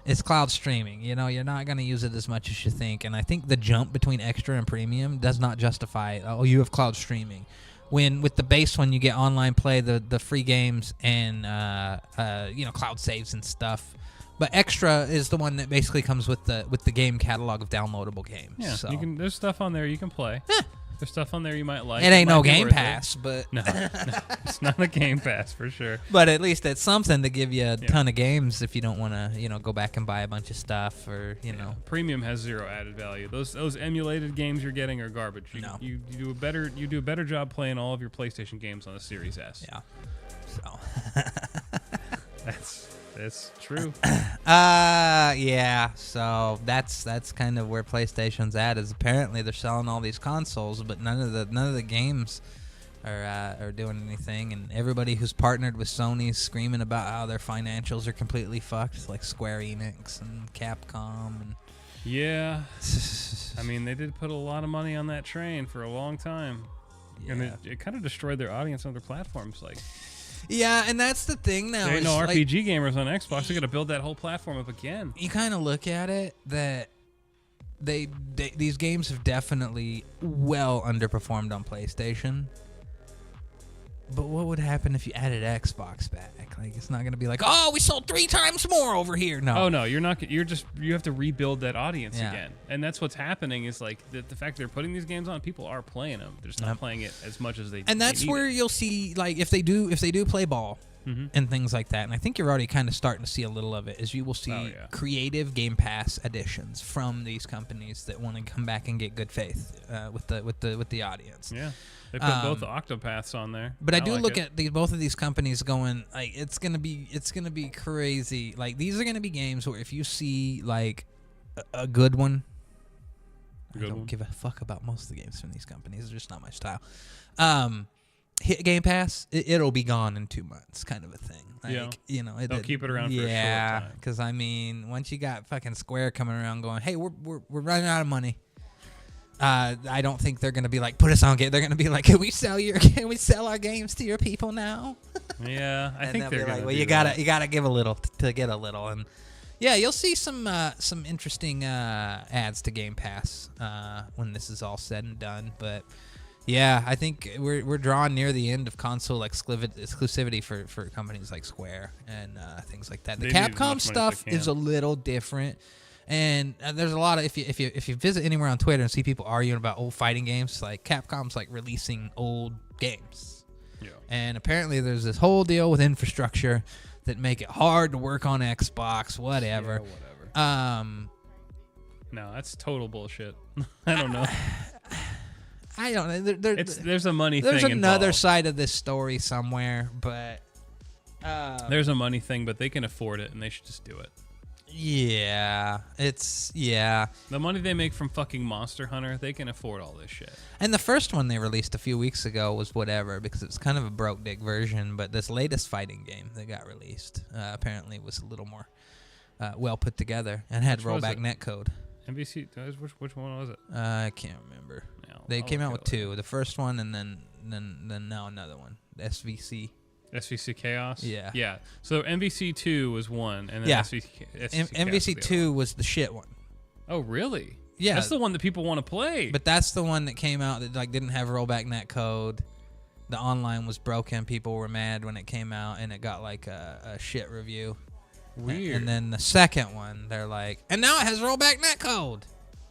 it's cloud streaming. You're not going to use it as much as you think. And I think the jump between Extra and Premium does not justify, you have cloud streaming. When with the base one, you get online play, the free games, and cloud saves and stuff. But Extra is the one that basically comes with the game catalog of downloadable games. Yeah, so. There's stuff on there you can play. There's stuff on there you might like. It ain't no Game Pass, but no, it's not a Game Pass for sure. But at least it's something to give you a ton of games if you don't want to, go back and buy a bunch of stuff or Premium has zero added value. Those emulated games you're getting are garbage. You do a better job playing all of your PlayStation games on the Series S. Yeah. So. That's true. Yeah. So that's kind of where PlayStation's at. Is apparently they're selling all these consoles, but none of the games are doing anything. And everybody who's partnered with Sony's screaming about how their financials are completely fucked, like Square Enix and Capcom. And yeah, I mean they did put a lot of money on that train for a long time, and it kind of destroyed their audience on their platforms, like. Yeah, and that's the thing now. There ain't no RPG gamers on Xbox. They're going to build that whole platform up again. You kind of look at it that these games have definitely well underperformed on PlayStation. But what would happen if you added Xbox back? Like, it's not going to be like, oh, we sold 3 times more over here. No. Oh, no, you're not. You have to rebuild that audience again. And that's what's happening is like the fact they're putting these games on, people are playing them. They're just not playing it as much as they And that's where you'll see, like, if they do play ball and things like that, and I think you're already kind of starting to see a little of it, is you will see creative Game Pass additions from these companies that want to come back and get good faith with the audience. Yeah. They put both the Octopaths on there. But I do look at both of these companies going, like, it's gonna be crazy. Like, these are gonna be games where if you see like a good one, I don't give a fuck about most of the games from these companies. It's just not my style. Hit Game Pass, it'll be gone in 2 months, kind of a thing. Like, they'll keep it around for a short time. Because I mean, once you got fucking Square coming around going, hey, we're running out of money. I don't think they're gonna be like, put us on game. They're gonna be like, can we sell our games to your people now? Yeah, I think they're like, well, you gotta give a little to get a little, and yeah, you'll see some interesting ads to Game Pass when this is all said and done. But yeah, I think we're drawing near the end of console exclusivity for companies like Square and things like that. The Capcom stuff is a little different. And there's a lot of if you visit anywhere on Twitter and see people arguing about old fighting games, like Capcom's like releasing old games. Yeah. And apparently there's this whole deal with infrastructure that make it hard to work on Xbox, whatever. Yeah, whatever. No, that's total bullshit. I don't know. I don't know. There's a money thing There's another involved. side of this story somewhere, but There's a money thing, but they can afford it, and they should just do it. yeah, The money they make from fucking Monster Hunter, they can afford all this shit. And the first one they released a few weeks ago was whatever, because it was kind of a broke dick version. But this latest fighting game that got released apparently was a little more well put together and had rollback netcode. NBC, which one was it? I can't remember. Yeah, They I'll came out look with it two. The first one and then now another one. SVC. SVC Chaos? Yeah. Yeah. So MVC 2 was one, and then Yeah. SVC Chaos MVC was the other 2 one. was the shit one. Oh, really? Yeah. That's the one that people want to play. But that's the one that came out that like didn't have rollback netcode. The online was broken. People were mad when it came out, and it got like a shit review. Weird. And then the second one, they're like, and now it has rollback netcode.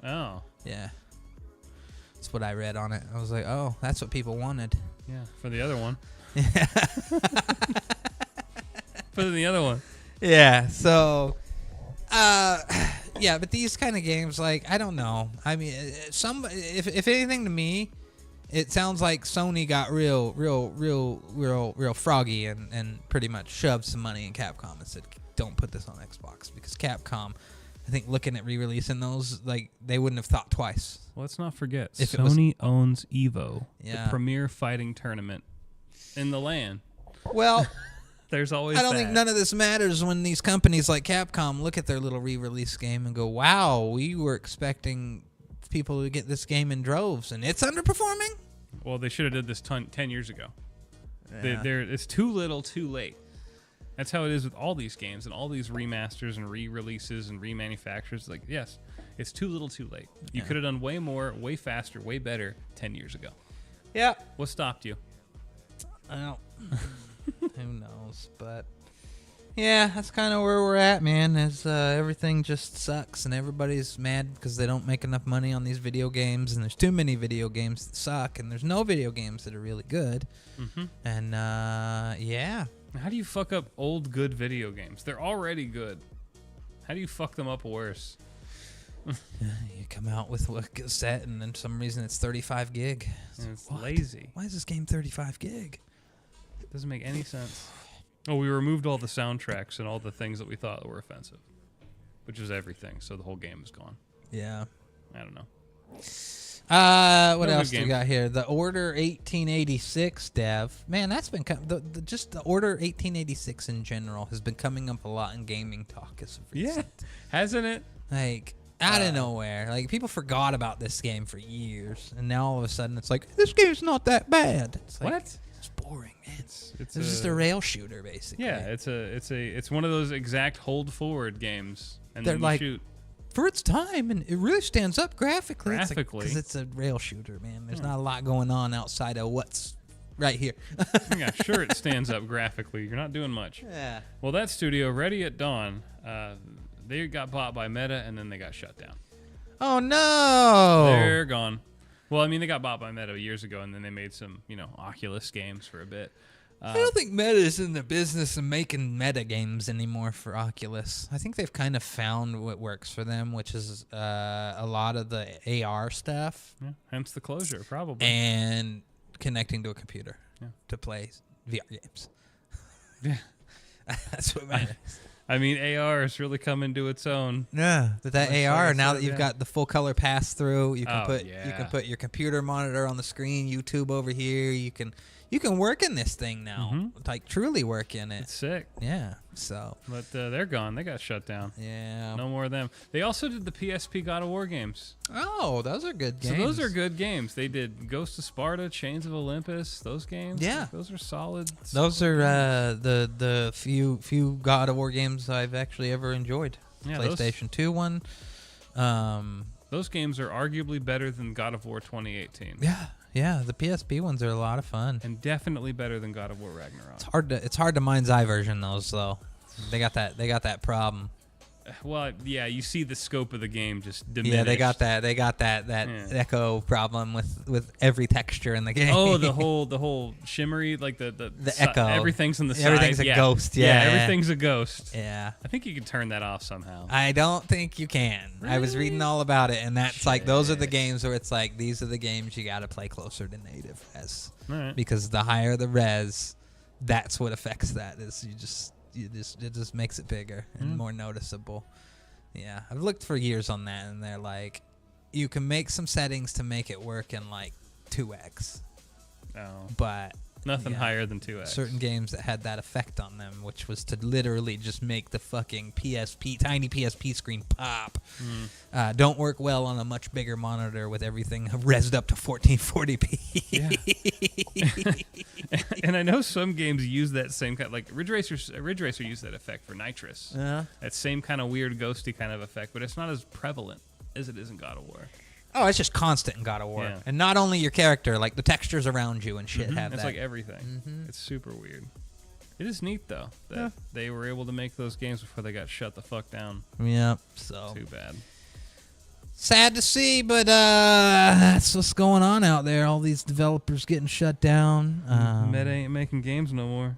Oh. Yeah. That's what I read on it. I was like, oh, that's what people wanted. Yeah, for the other one. Yeah. For the other one. Yeah. So, yeah, but these kind of games, like, I don't know. I mean, if anything to me, it sounds like Sony got real froggy and pretty much shoved some money in Capcom and said, don't put this on Xbox, because Capcom, I think, looking at re-releasing those, like, they wouldn't have thought twice. Well, let's not forget, If it Sony owns EVO, Yeah. the premier fighting tournament in the land. Well, There's always I don't that. think none of this matters when these companies like Capcom look at their little re-release game and go, wow, we were expecting people to get this game in droves, and it's underperforming? Well, they should have did this 10 years ago. Yeah. It's too little, too late. That's how it is with all these games and all these remasters and re-releases and remanufactures. Like, yes, it's too little, too late. You could have done way more, way faster, way better 10 years ago. Yeah. What stopped you? Well, who knows? But yeah, that's kind of where we're at, man. Is everything just sucks, and everybody's mad because they don't make enough money on these video games, and there's too many video games that suck, and there's no video games that are really good. Mm-hmm. And yeah. How do you fuck up old, good video games? They're already good. How do you fuck them up worse? You come out with a cassette, and then for some reason it's 35 gig. And it's What? lazy. Why is this game 35 gig? It doesn't make any sense. Oh, we removed all the soundtracks and all the things that we thought were offensive, which is everything. So the whole game is gone. Yeah. I don't know. What No else good do we games. got here? The Order 1886 dev. Man, that's been just the Order 1886 in general has been coming up a lot in gaming talk as of recent. Hasn't it? Like out of nowhere. Like people forgot about this game for years, and now all of a sudden it's like this game's not that bad. It's like, What? It's boring, man. It's just a rail shooter, basically. Yeah, it's one of those exact hold forward games, and They're then you like- shoot. For its time, and it really stands up graphically. Graphically. Because it's a rail shooter, man. There's not a lot going on outside of what's right here. Yeah, sure, it stands up graphically. You're not doing much. Yeah. Well, that studio, Ready at Dawn, they got bought by Meta, and then they got shut down. Oh no! They're gone. Well, I mean, they got bought by Meta years ago, and then they made some, Oculus games for a bit. I don't think Meta's in the business of making meta games anymore for Oculus. I think they've kind of found what works for them, which is a lot of the AR stuff Yeah, hence the closure, probably. and connecting to a computer Yeah. to play VR games. Yeah. That's what matters. I mean, AR is really coming to its own. Yeah, but that Like AR, I now said, that you've yeah. got the full color pass through, you can Oh, you yeah. can put your computer monitor on the screen, YouTube over here. You can work in this thing now, Mhm. like truly work in It's it. sick. Yeah. So But they're gone. They got shut down. yeah. No more of them. They also did the PSP God of War games. Oh, those are good games. So those are good games. They did Ghost of Sparta, Chains of Olympus, those games. Yeah. Like, those are solid. Those are the few God of War games I've actually ever enjoyed. Yeah, PlayStation 2 one. Those games are arguably better than God of War 2018. Yeah, the PSP ones are a lot of fun. And definitely better than God of War Ragnarok. It's hard to mind's eye version those though. They got that problem. Well, yeah, you see the scope of the game just diminish. Yeah, they got that echo problem with every texture in the game. Oh, the whole shimmery, like the echo. Everything's in the side. Everything's a ghost. Yeah, everything's a ghost. Yeah. I think you can turn that off somehow. I don't think you can. Really? I was reading all about it, and that's like those are the games where it's like these are the games you got to play closer to native res, because the higher the res, that's what affects that. Is it just makes it bigger and more noticeable. Yeah, I've looked for years on that, and they're like, you can make some settings to make it work in like 2x. Oh. But nothing higher than 2x. Certain games that had that effect on them, which was to literally just make the fucking tiny PSP screen pop, don't work well on a much bigger monitor with everything rezzed up to 1440p. Yeah. And I know some games use that same kind, like Ridge Racer used that effect for Nitrous. That same kind of weird ghosty kind of effect, but it's not as prevalent as it is in God of War. Oh, it's just constant in God of War. Yeah. And not only your character, like the textures around you and shit have that. It's like everything. It's super weird. It is neat, though, that they were able to make those games before they got shut the fuck down. Yep. So too bad. Sad to see, but that's what's going on out there. All these developers getting shut down. Meta ain't making games no more.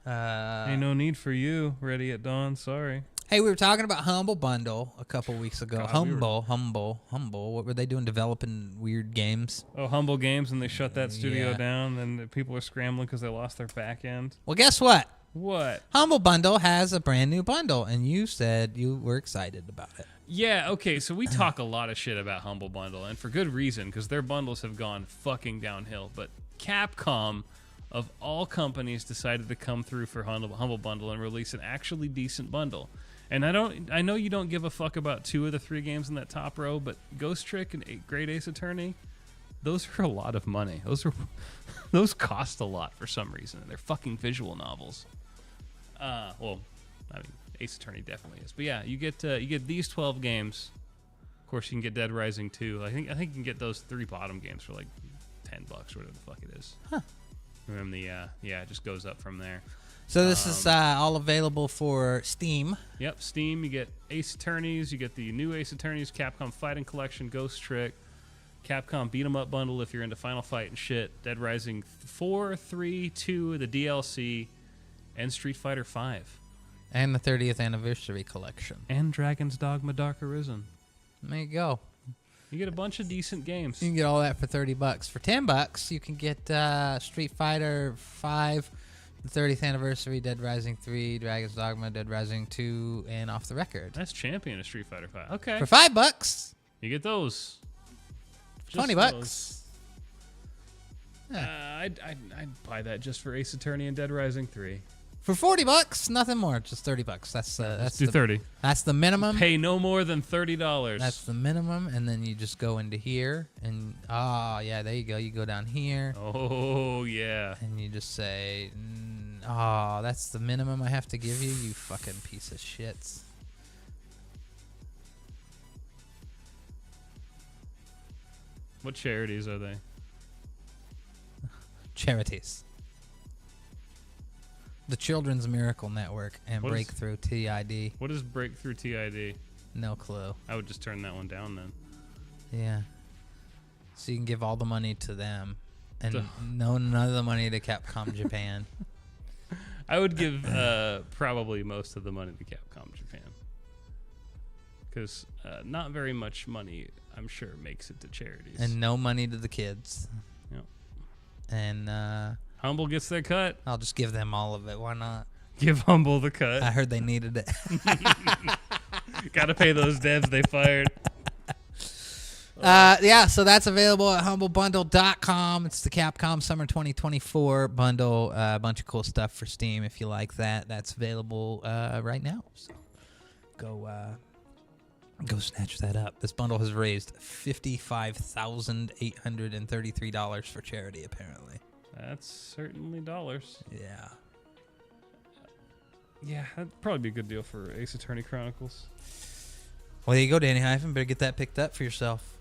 Ain't no need for you, Ready at Dawn. Sorry. Hey, we were talking about Humble Bundle a couple weeks ago. God, Humble. What were they doing? Developing weird games? Oh, Humble Games, and they shut that studio down, and people are scrambling because they lost their back end. Well, guess what? What? Humble Bundle has a brand new bundle, and you said you were excited about it. Yeah, okay, so we talk a lot of shit about Humble Bundle, and for good reason, because their bundles have gone fucking downhill. But Capcom, of all companies, decided to come through for Humble Bundle and release an actually decent bundle. And I know you don't give a fuck about 2 of the 3 games in that top row, but Ghost Trick and Great Ace Attorney, those are a lot of money. Those cost a lot for some reason. They're fucking visual novels. Well, I mean, Ace Attorney definitely is. But yeah, you get these 12 games. Of course, you can get Dead Rising 2. I think you can get those 3 bottom games for like $10 or whatever the fuck it is. Huh. And then it just goes up from there. So this is all available for Steam. Yep, Steam. You get Ace Attorneys. You get the new Ace Attorneys, Capcom Fighting Collection, Ghost Trick, Capcom Beat 'em Up Bundle if you're into Final Fight and shit, Dead Rising 4, 3, 2, the DLC, and Street Fighter 5. And the 30th Anniversary Collection. And Dragon's Dogma Dark Arisen. There you go. You get a bunch of decent games. You can get all that for $30. For $10, you can get Street Fighter 5, the 30th Anniversary, Dead Rising 3, Dragon's Dogma, Dead Rising 2, and Off the Record. That's Champion of Street Fighter 5. Okay. For $5, you get those. $20. I'd buy that just for Ace Attorney and Dead Rising 3. For $40, nothing more, just $30. That's do 30. That's the minimum. Pay no more than $30. That's the minimum, and then you just go into here, and there you go. You go down here. Oh yeah. And you just say, that's the minimum I have to give you. You fucking piece of shit. What charities are they? Charities. The Children's Miracle Network and Breakthrough TID. What is Breakthrough TID? No clue. I would just turn that one down then. Yeah. So you can give all the money to them and none of the money to Capcom Japan. I would give probably most of the money to Capcom Japan. Because not very much money, I'm sure, makes it to charities. And no money to the kids. Yep. And Humble gets their cut. I'll just give them all of it. Why not? Give Humble the cut. I heard they needed it. Got to pay those devs they fired. So that's available at humblebundle.com. It's the Capcom Summer 2024 bundle. A bunch of cool stuff for Steam if you like that. That's available right now. So go snatch that up. This bundle has raised $55,833 for charity, apparently. That's certainly dollars. Yeah. Yeah, that'd probably be a good deal for Ace Attorney Chronicles. Well, there you go, DannyHyphen. Better get that picked up for yourself.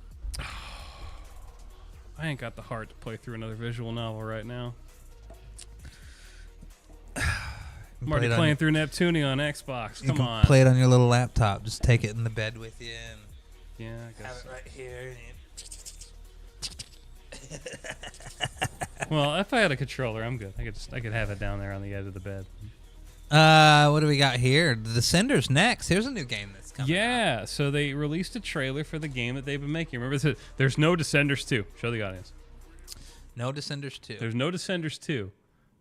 I ain't got the heart to play through another visual novel right now. I'm already playing through Neptunia on Xbox. Come on. Play it on your little laptop. Just take it in the bed with you. And yeah, I guess. Have it right here. Well, if I had a controller, I'm good. I could have it down there on the edge of the bed. What do we got here? The Descenders next. Here's a new game that's coming out. So they released a trailer for the game that they've been making. Remember, there's no Descenders 2. Show the audience. No Descenders 2. There's no Descenders 2.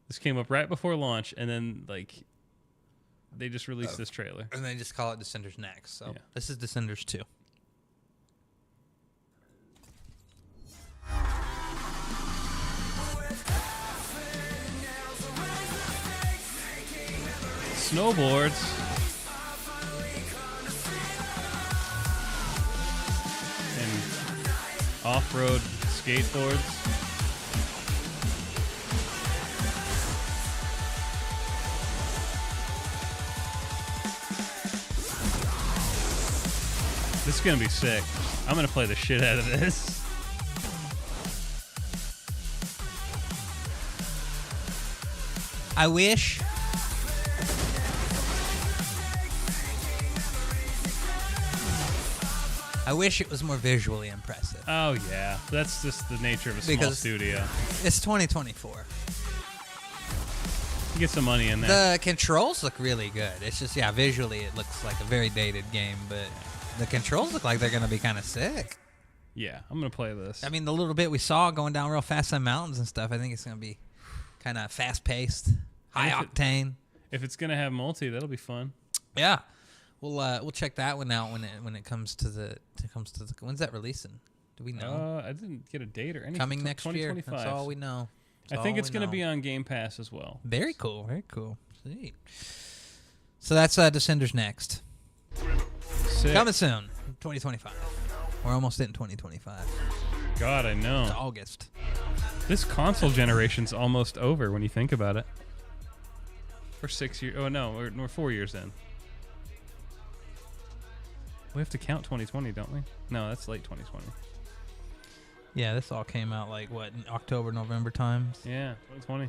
This came up right before launch, and then they just released this trailer. And they just call it Descenders next. So this is Descenders 2. Snowboards. And off-road skateboards. This is going to be sick. I'm going to play the shit out of this. I wish it was more visually impressive. Oh, yeah. That's just the nature of a small studio. It's 2024. You get some money in there. The controls look really good. It's just, visually it looks like a very dated game, but the controls look like they're going to be kind of sick. Yeah, I'm going to play this. I mean, the little bit we saw going down real fast on mountains and stuff, I think it's going to be kind of fast-paced, high-octane. If it's going to have multi, that'll be fun. Yeah. We'll check that one out when it comes to the when's that releasing? Do we know? I didn't get a date or anything. Coming next year. That's all we know. I think it's going to be on Game Pass as well. Very cool. Very cool. Sweet. So that's Descenders next. Sick. Coming soon, 2025. We're almost in 2025. God, I know. It's August. This console generation's almost over when you think about it. We're 6 years. Oh no, we're 4 years in. We have to count 2020, don't we? No, that's late 2020. Yeah, this all came out in October, November times. Yeah, 2020.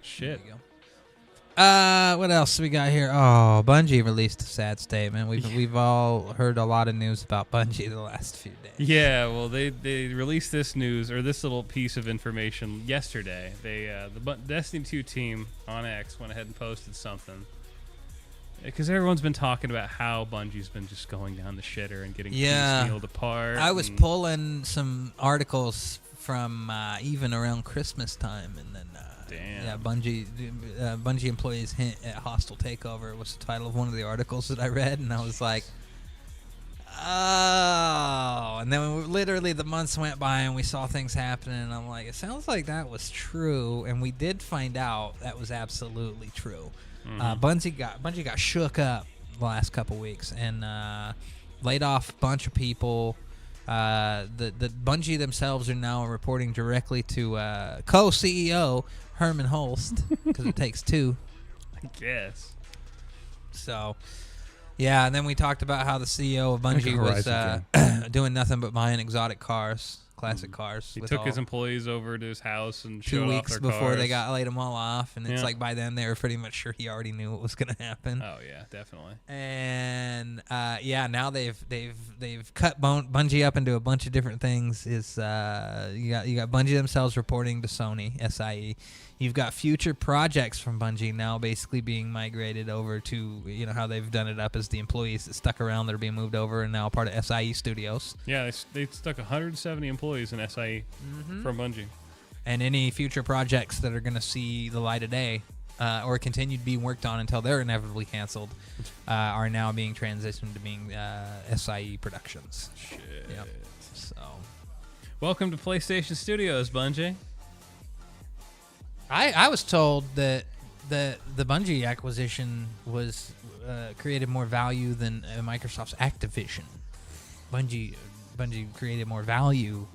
Shit. There you go. What else we got here? Oh, Bungie released a sad statement. We've all heard a lot of news about Bungie the last few days. Yeah, well, they released this news or this little piece of information yesterday. The Destiny 2 team on X went ahead and posted something. Because everyone's been talking about how Bungie's been just going down the shitter and getting piecemealed apart. I was pulling some articles from even around Christmas time, and then Bungie employees hint at hostile takeover was the title of one of the articles that I read, and I was like, oh. And then literally the months went by and we saw things happening, and I'm like, it sounds like that was true, and we did find out that was absolutely true. Mm-hmm. Bungie got shook up the last couple weeks and laid off a bunch of people. The Bungie themselves are now reporting directly to co-CEO Herman Holst because it takes two. I guess. So, yeah, and then we talked about how the CEO of Bungie was doing nothing but buying exotic cars. Classic cars. He took his employees over to his house and showed 2 off weeks their before cars. they laid them all off, and it's like by then they were pretty much sure he already knew what was going to happen. Oh yeah, definitely. And now they've cut Bungie up into a bunch of different things. You got Bungie themselves reporting to Sony SIE. You've got future projects from Bungie now basically being migrated over to, how they've done it up as the employees that stuck around that are being moved over and now part of SIE Studios. Yeah, they stuck 170 employees in SIE from Bungie. And any future projects that are going to see the light of day or continue to be worked on until they're inevitably canceled are now being transitioned to being SIE Productions. Shit. Yep. So, welcome to PlayStation Studios, Bungie. I was told that the Bungie acquisition was created more value than Microsoft's Activision. Bungie created more value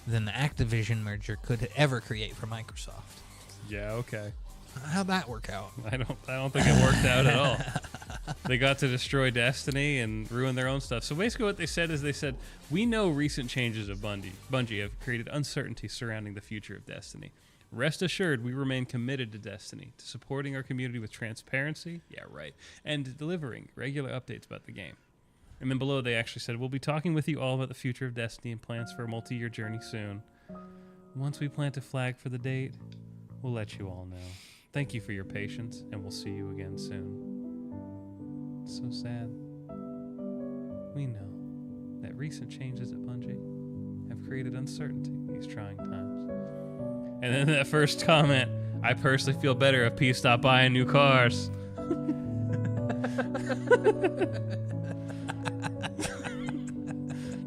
than the Activision merger could ever create for Microsoft. Yeah, okay. How'd that work out? I don't think it worked out at all. They got to destroy Destiny and ruin their own stuff. So basically what they said is we know recent changes of Bungie have created uncertainty surrounding the future of Destiny. Rest assured, we remain committed to Destiny, to supporting our community with transparency, and delivering regular updates about the game. And then below they actually said, we'll be talking with you all about the future of Destiny and plans for a multi-year journey soon. Once we plant a flag for the date, we'll let you all know. Thank you for your patience, and we'll see you again soon. It's so sad. We know that recent changes at Bungie have created uncertainty in these trying times. And then that first comment, I personally feel better if P stopped buying new cars.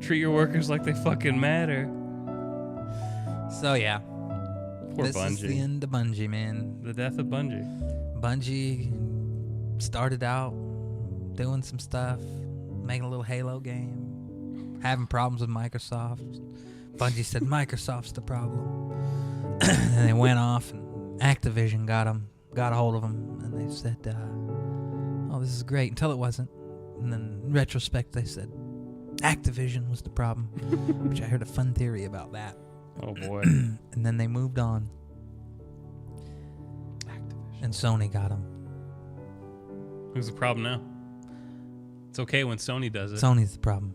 Treat your workers like they fucking matter. So yeah, Poor this Bungie. is the end of Bungie, man. The death of Bungie. Bungie started out doing some stuff, making a little Halo game, having problems with Microsoft. Bungie said Microsoft's the problem. And they went off, and Activision got a hold of them, and they said, oh, this is great, until it wasn't. And then in retrospect, they said Activision was the problem, which I heard a fun theory about that. Oh, boy. And then they moved on. Activision. And Sony got them. Who's the problem now? It's okay when Sony does it. Sony's the problem.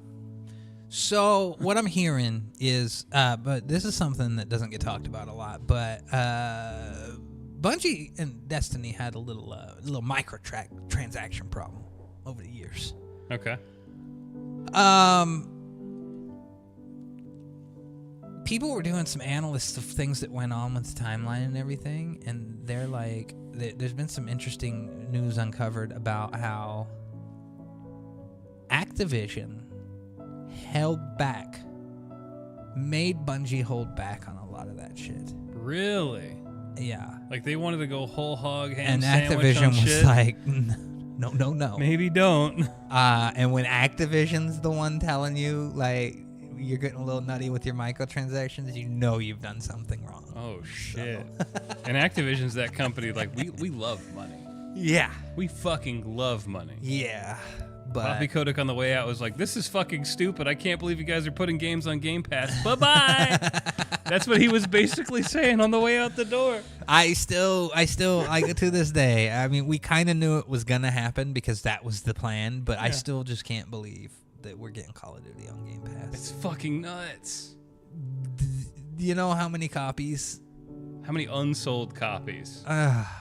So what I'm hearing is, but this is something that doesn't get talked about a lot, but Bungie and Destiny had a little microtransaction problem over the years. Okay. People were doing some analysts of things that went on with the timeline and everything, and they're like, there's been some interesting news uncovered about how Activision held back, made Bungie hold back on a lot of that shit. Really? Yeah. Like they wanted to go whole hog ham And sandwich Activision on was shit? like, no. Maybe don't. And when Activision's the one telling you, like, you're getting a little nutty with your microtransactions, you know you've done something wrong. Oh, shit. And Activision's that company, like, we love money. Yeah. We fucking love money. Yeah. But Bobby Kotick on the way out was like, this is fucking stupid. I can't believe you guys are putting games on Game Pass. Bye-bye. That's what he was basically saying on the way out the door. I still, like, to this day, I mean, we kind of knew it was going to happen because that was the plan, but I still just can't believe that we're getting Call of Duty on Game Pass. It's fucking nuts. Do you know how many copies? How many unsold copies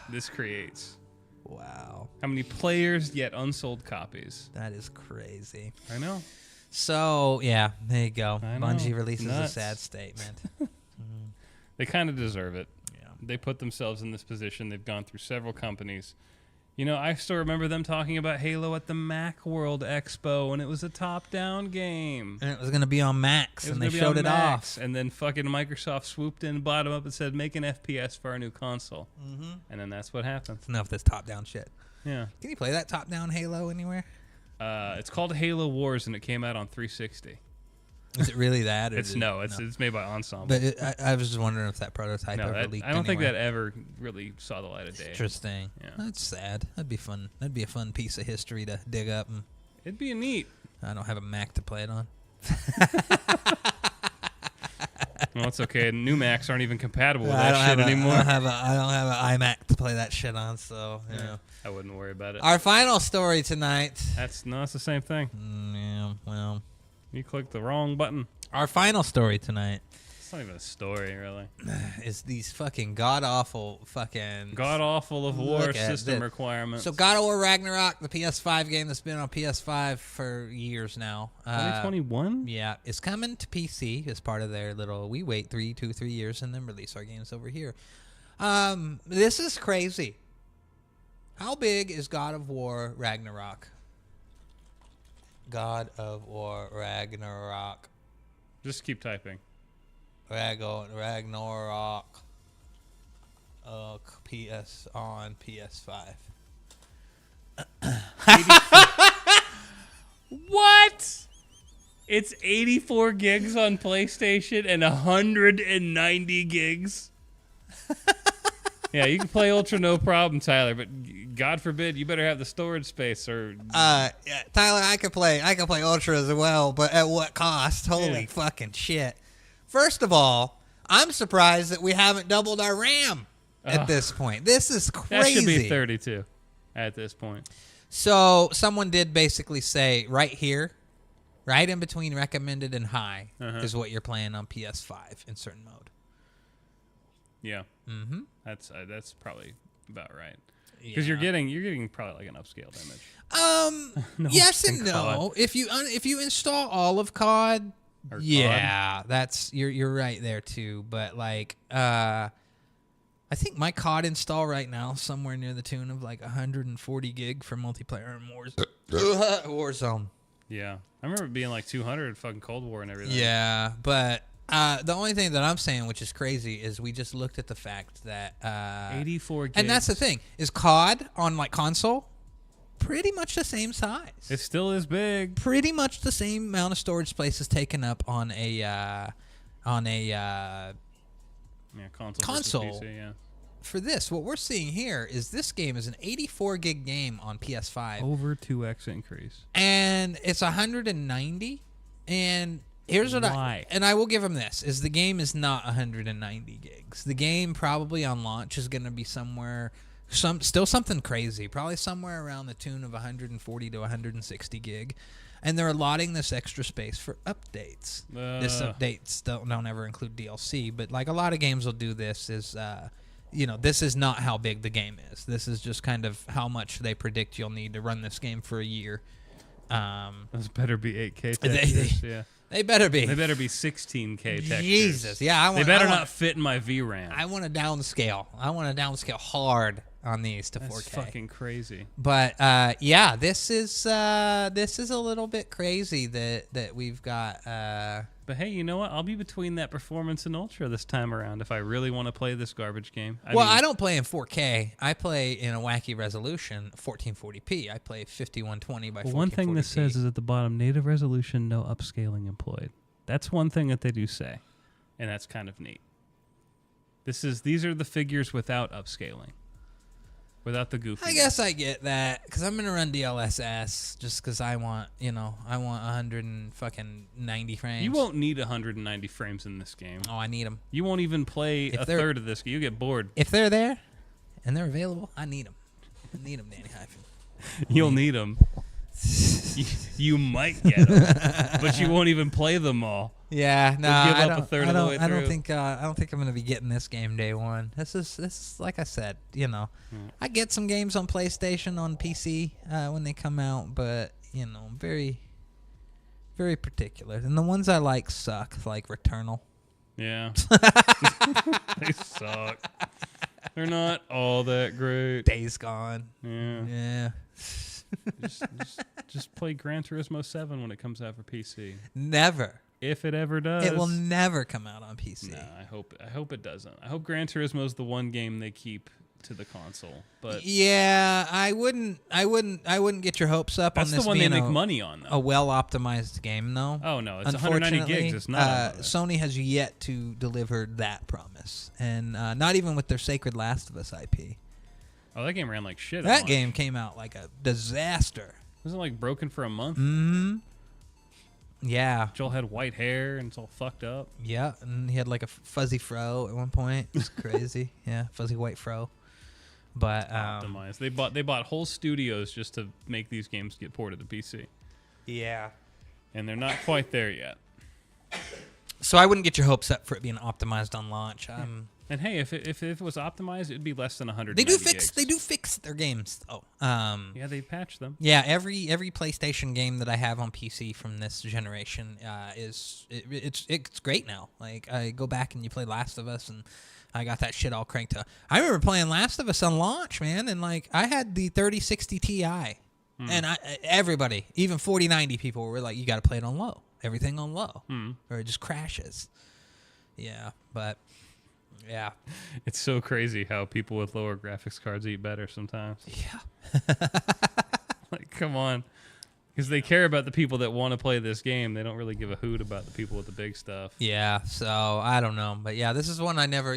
this creates? Wow. How many players yet unsold copies? That is crazy. I know. So, yeah, there you go. I know. Bungie releases Nuts. a sad statement. They kind of deserve it. Yeah. They put themselves in this position. They've gone through several companies. You know, I still remember them talking about Halo at the Macworld Expo, and it was a top-down game. And it was going to be on Max, and they showed it off. And then fucking Microsoft swooped in, bought them up, and said, make an FPS for our new console. Mm-hmm. And then that's what happened. Enough of this top-down shit. Yeah. Can you play that top-down Halo anywhere? It's called Halo Wars, and it came out on 360. Is it really that? It's made by Ensemble. But I was just wondering if that prototype ever leaked. I don't think anywhere. that ever really saw the light of day. Interesting. Yeah. That's sad. That'd be fun. That'd be a fun piece of history to dig up. And It'd be neat. I don't have a Mac to play it on. Well, it's okay. New Macs aren't even compatible with that shit anymore. I don't have an iMac to play that shit on, so you know. I wouldn't worry about it. Our final story tonight. It's the same thing. Yeah, well. You clicked the wrong button. Our final story tonight It's not even a story, really. is these fucking god-awful fucking... God-awful of war Look at system this. requirements. So God of War Ragnarok, the PS5 game that's been on PS5 for years now. 2021? Yeah, it's coming to PC as part of their little, we wait 3 years and then release our games over here. This is crazy. How big is God of War Ragnarok? God of War Ragnarok. Just keep typing. Ragnarok. PS on PS5. What? It's 84 gigs on PlayStation and 190 gigs. Yeah, you can play Ultra no problem, Tyler, but God forbid you better have the storage space or Yeah, Tyler, I could play Ultra as well, but at what cost? Holy fucking shit. First of all, I'm surprised that we haven't doubled our RAM at this point. This is crazy. That should be 32 at this point. So someone did basically say right here, right in between recommended and high is what you're playing on PS5 in certain mode. Yeah. Mm-hmm. That's probably about right. Because you're getting probably like an upscaled image. No, yes and no. COD. If you install all of COD, COD? That's you're right there too. But like, I think my COD install right now is somewhere near the tune of like 140 gig for multiplayer and Warzone. Yeah, I remember it being like 200 fucking Cold War and everything. Yeah, but the only thing that I'm saying, which is crazy, is we just looked at the fact that 84 gigs. And that's the thing, is COD on like console pretty much the same size. It still is big. Pretty much the same amount of storage space is taken up on a console. PC, yeah. For this, what we're seeing here is this game is an 84 gig game on PS5. Over 2x increase. And it's 190. And here's what I will give them this, is the game is not 190 gigs. The game probably on launch is going to be still something crazy, probably somewhere around the tune of 140 to 160 gig. And they're allotting this extra space for updates. This updates don't ever include DLC, but like a lot of games will do this is this is not how big the game is. This is just kind of how much they predict you'll need to run this game for a year. Those better be 8K textures. Yeah. They better be. They better be 16K textures. Jesus, yeah. They better not fit in my VRAM. I want to downscale. I want to downscale hard on these to 4K. That's fucking crazy. But this is a little bit crazy that we've got. But hey, you know what? I'll be between that performance and Ultra this time around if I really want to play this garbage game. I don't play in 4K. I play in a wacky resolution, 1440p. I play 5120 by 1440p. One thing this says is at the bottom, native resolution, no upscaling employed. That's one thing that they do say, and that's kind of neat. These are the figures without upscaling. Without the goofy. I guess I get that because I'm gonna run DLSS just because I want 190 frames. You won't need 190 frames in this game. Oh, I need them. You won't even play a third of this. You get bored. If they're there and they're available, I need them. I need them, DannyHyphen. You'll need them. You might get them, but you won't even play them all. Yeah, no, I don't think I'm gonna be getting this game day one. This is like I said, I get some games on PlayStation, on PC when they come out, but very, very particular. And the ones I like suck, like Returnal. Yeah, they suck. They're not all that great. Days Gone. Yeah. Just play Gran Turismo 7 when it comes out for PC. Never. If it ever does. It will never come out on PC. No, I hope it doesn't. I hope Gran Turismo is the one game they keep to the console. But yeah, I wouldn't get your hopes up on this. That's the one they make money on, though. A well-optimized game, though. Oh no, it's 190 gigs. It's not. Sony has yet to deliver that promise, and not even with their Sacred Last of Us IP. Oh, that game ran like shit. That game came out like a disaster. Wasn't it like broken for a month? Mm-hmm. Yeah. Joel had white hair and it's all fucked up. Yeah, and he had like a fuzzy fro at one point. It was crazy. Yeah, fuzzy white fro. But optimized. They bought whole studios just to make these games get ported to PC. Yeah. And they're not quite there yet. So I wouldn't get your hopes up for it being optimized on launch. And hey, if it was optimized, it'd be less than 100. They do fix their games though. Yeah, they patch them. Yeah, every PlayStation game that I have on PC from this generation it's great now. Like I go back and you play Last of Us, and I got that shit all cranked up. I remember playing Last of Us on launch, man, and like I had the 3060 Ti, and everybody, even 4090 people, were like, "You got to play it on low, everything on low, or it just crashes." Yeah, but. Yeah. It's so crazy how people with lower graphics cards eat better sometimes. Yeah. Like, come on. Because they care about the people that want to play this game. They don't really give a hoot about the people with the big stuff. Yeah, so I don't know. But yeah, this is one I never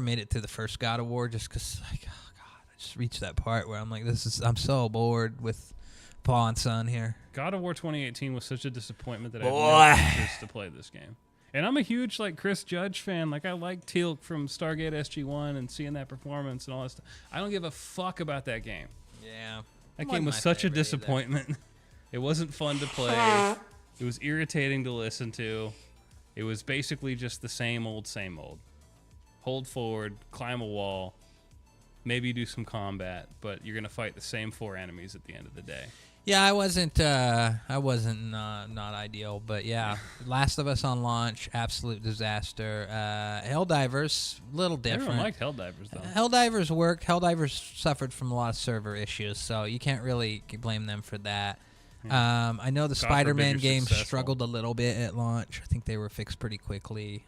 made it through the first God of War just because, like, oh, God, I just reached that part where I'm like, I'm so bored with Pa and Son here. God of War 2018 was such a disappointment that I have no interest to play this game. And I'm a huge, like, Chris Judge fan. Like, I like Teal'c from Stargate SG-1 and seeing that performance and all that stuff. I don't give a fuck about that game. Yeah. That game was such a disappointment. It wasn't fun to play. It was irritating to listen to. It was basically just the same old, same old. Hold forward, climb a wall, maybe do some combat, but you're going to fight the same 4 enemies at the end of the day. Yeah, I wasn't not ideal, but yeah, Last of Us on launch, absolute disaster. Helldivers, little different. Everyone liked Helldivers, though. Helldivers worked. Helldivers suffered from a lot of server issues, so you can't really blame them for that. Yeah. I know the Spider-Man game struggled a little bit at launch. I think they were fixed pretty quickly.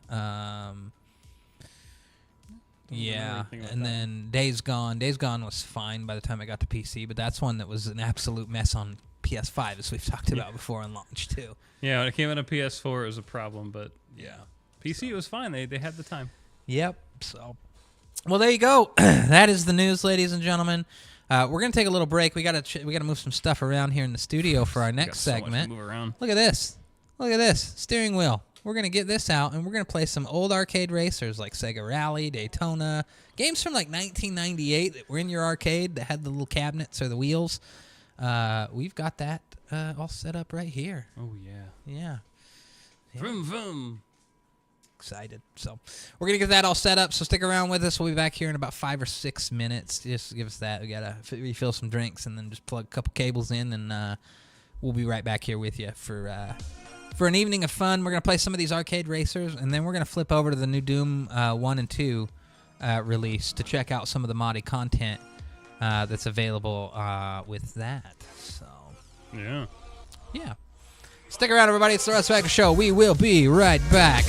Yeah, and then Days Gone. Days Gone was fine by the time I got to PC, but that's one that was an absolute mess on PS5, as we've talked about before on launch, too. Yeah, when it came out on PS4, it was a problem, but yeah. PC, it was fine. They had the time. Yep, so. Well, there you go. That is the news, ladies and gentlemen. We're gonna take a little break. We gotta move some stuff around here in the studio for our next segment. Move around. Look at this. Look at this steering wheel. We're gonna get this out and we're gonna play some old arcade racers like Sega Rally, Daytona, games from like 1998 that were in your arcade that had the little cabinets or the wheels. We've got that all set up right here. Oh yeah. Yeah. Vroom vroom. Excited. So we're gonna get that all set up, so stick around with us. We'll be back here in about 5 or 6 minutes. Just give us that. We gotta refill some drinks and then just plug a couple cables in, and we'll be right back here with you for an evening of fun. We're gonna play some of these arcade racers, and then we're gonna flip over to the new Doom 1 and 2 release to check out some of the modded content that's available with that. So yeah. Stick around, everybody. It's the Russ Factor Show. We will be right back.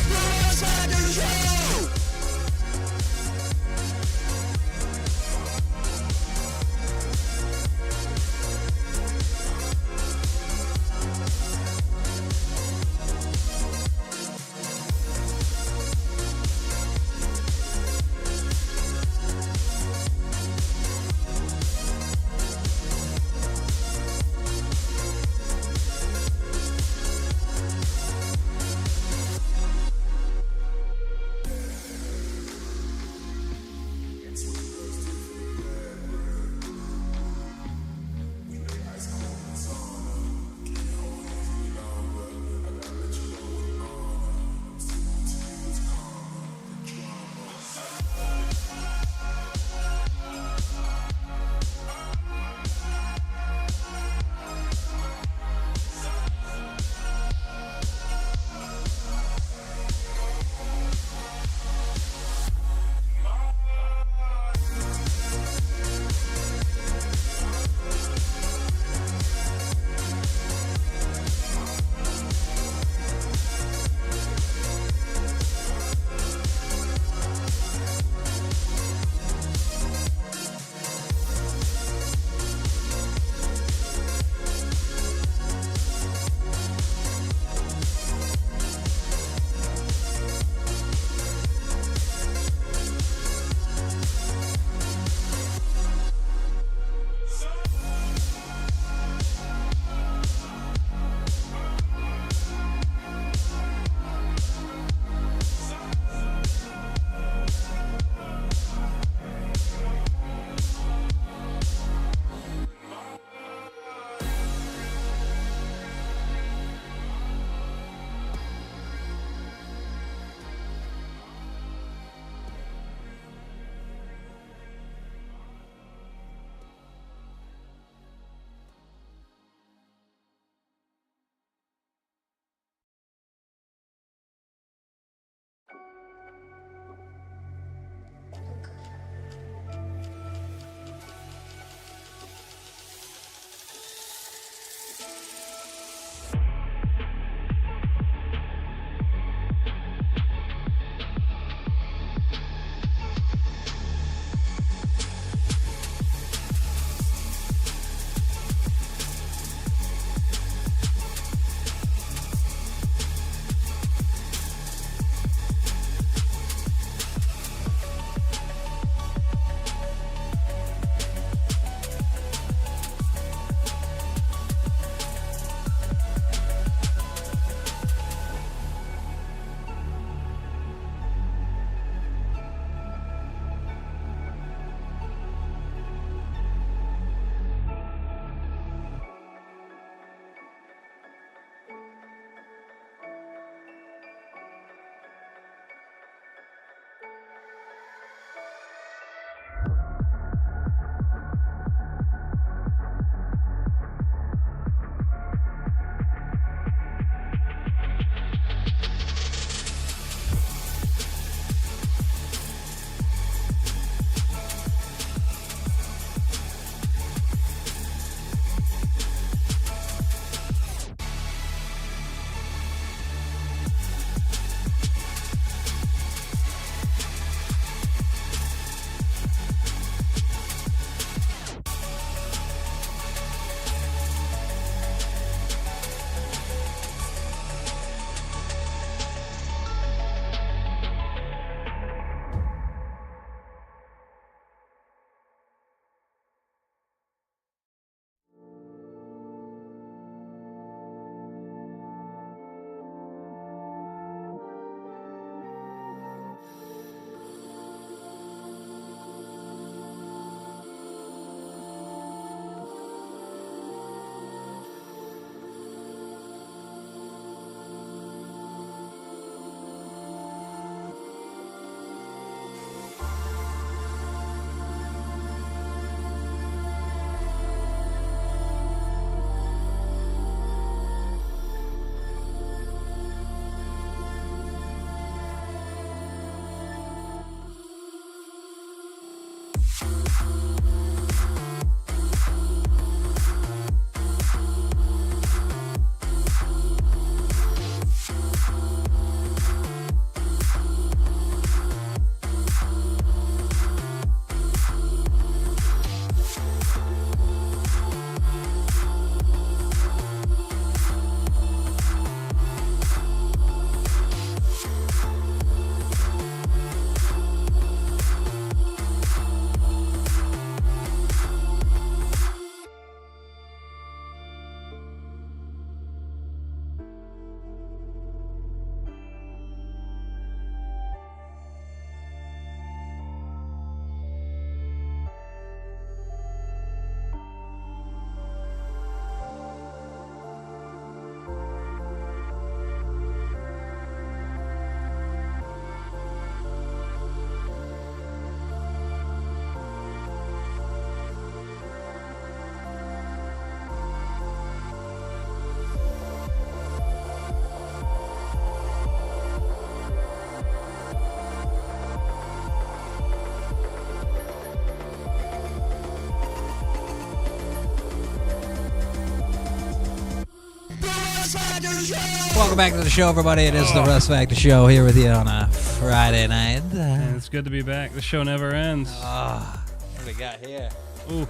Welcome back to the show, everybody. It is the Russ Factor Show here with you on a Friday night. And it's good to be back. The show never ends. What do we got here? Ooh.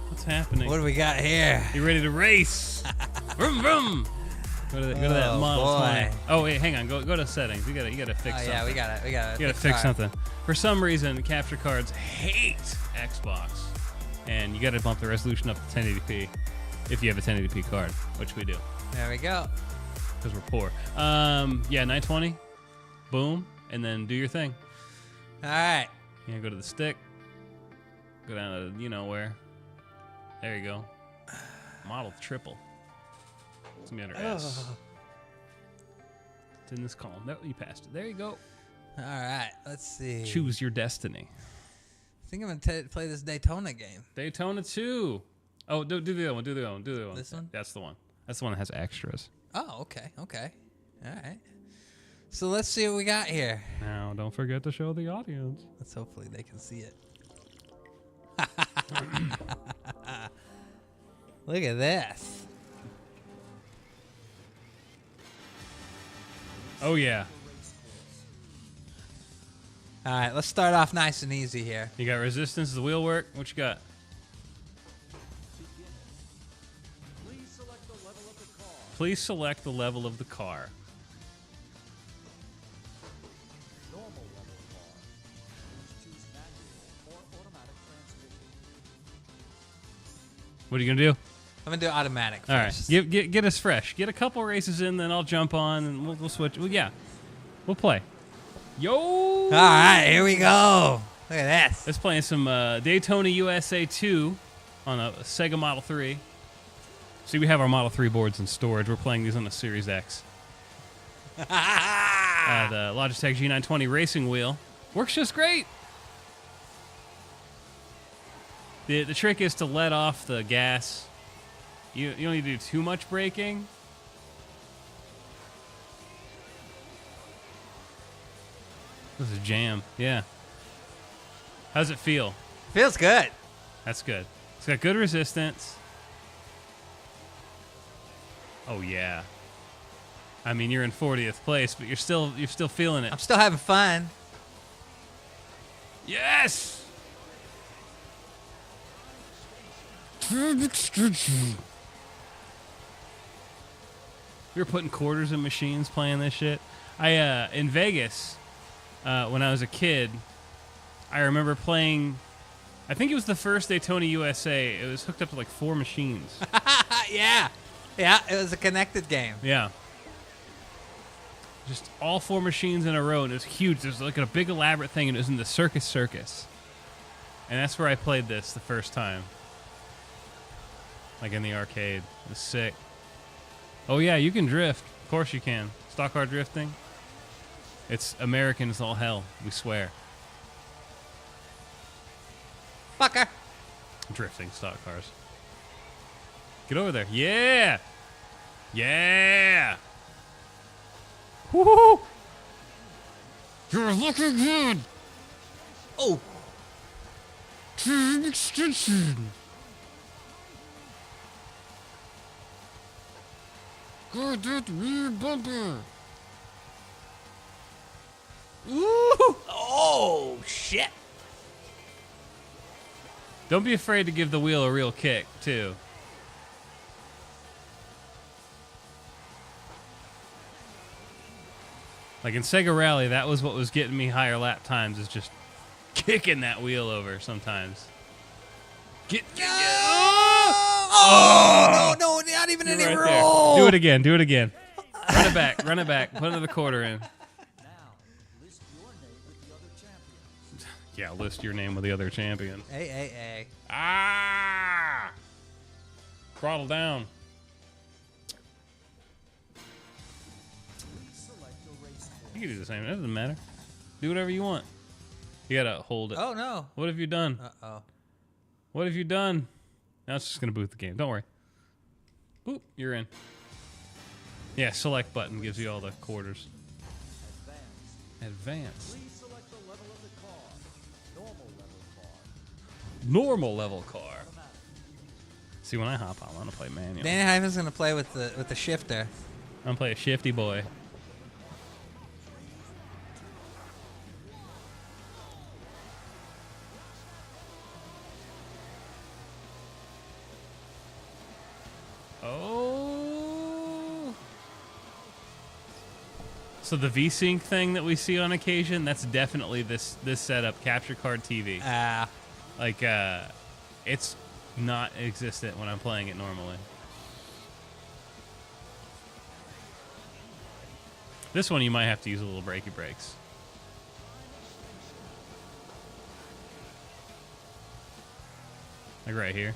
What's happening? What do we got here? You ready to race? Vroom, vroom. Go to that Model 20. Oh, wait, hang on. Go to settings. You gotta fix something. Yeah, we gotta fix something. For some reason, capture cards hate Xbox. And you gotta bump the resolution up to 1080p if you have a 1080p card, which we do. There we go. Because we're poor. Yeah, 920. Boom. And then do your thing. All right. Yeah, go to the stick. Go down to you know where. There you go. Model triple. It's gonna be under S. It's in this column. No, you passed it. There you go. All right. Let's see. Choose your destiny. I think I'm gonna play this Daytona game. Daytona 2. Oh, do the other one. Do the other one. Do the other one. This one? That's the one. That's the one that has extras. Oh, okay. All right. So let's see what we got here. Now, don't forget to show the audience. Let's hopefully they can see it. Look at this. Oh, yeah. All right, let's start off nice and easy here. You got resistance. Does the wheel work? What you got? Please select the level of the car. What are you going to do? I'm going to do automatic first. All right. Get us fresh. Get a couple races in, then I'll jump on, and we'll switch. Well, yeah. We'll play. Yo! All right, here we go. Look at this. Let's play some Daytona USA 2 on a Sega Model 3. See, we have our Model 3 boards in storage. We're playing these on the Series X. The Logitech G920 racing wheel. Works just great. The trick is to let off the gas. You don't need to do too much braking. This is jam. Yeah. How's it feel? Feels good. That's good. It's got good resistance. Oh yeah. I mean, you're in 40th place, but you're still feeling it. I'm still having fun. Yes. We were putting quarters in machines playing this shit. In Vegas, when I was a kid, I remember playing. I think it was the first Daytona USA. It was hooked up to like 4 machines. Yeah, it was a connected game. Yeah. Just all 4 machines in a row, and it was huge. It was like a big elaborate thing, and it was in the Circus. And that's where I played this the first time. Like in the arcade. It was sick. Oh yeah, you can drift. Of course you can. Stock car drifting. It's Americans all hell, we swear. Fucker. Drifting stock cars. Get over there. Yeah! Yeah! Woo-hoo! You're looking good! Oh! Extension! God, that rear bumper! Ooh! Oh, shit! Don't be afraid to give the wheel a real kick, too. Like in Sega Rally, that was what was getting me higher lap times, is just kicking that wheel over sometimes. Oh, no, not even any roll. Do it again. Run it back. Put another quarter in. Yeah, list your name with the other champion. Hey. Ah! Throttle down. You can do the same. It doesn't matter. Do whatever you want. You gotta hold it. Oh, no. What have you done? Uh-oh. What have you done? Now it's just gonna boot the game. Don't worry. Boop, you're in. Yeah, select button gives you all the quarters. Advance. Please select the level of the car. Normal level car. See, when I hop on, I want to play manual. DannyHyphen's gonna play with the shifter. I'm gonna play a shifty boy. Oh. So the V-Sync thing that we see on occasion, that's definitely this setup, capture card TV. Like, it's not existent when I'm playing it normally. This one you might have to use a little brakey brakes. Like right here.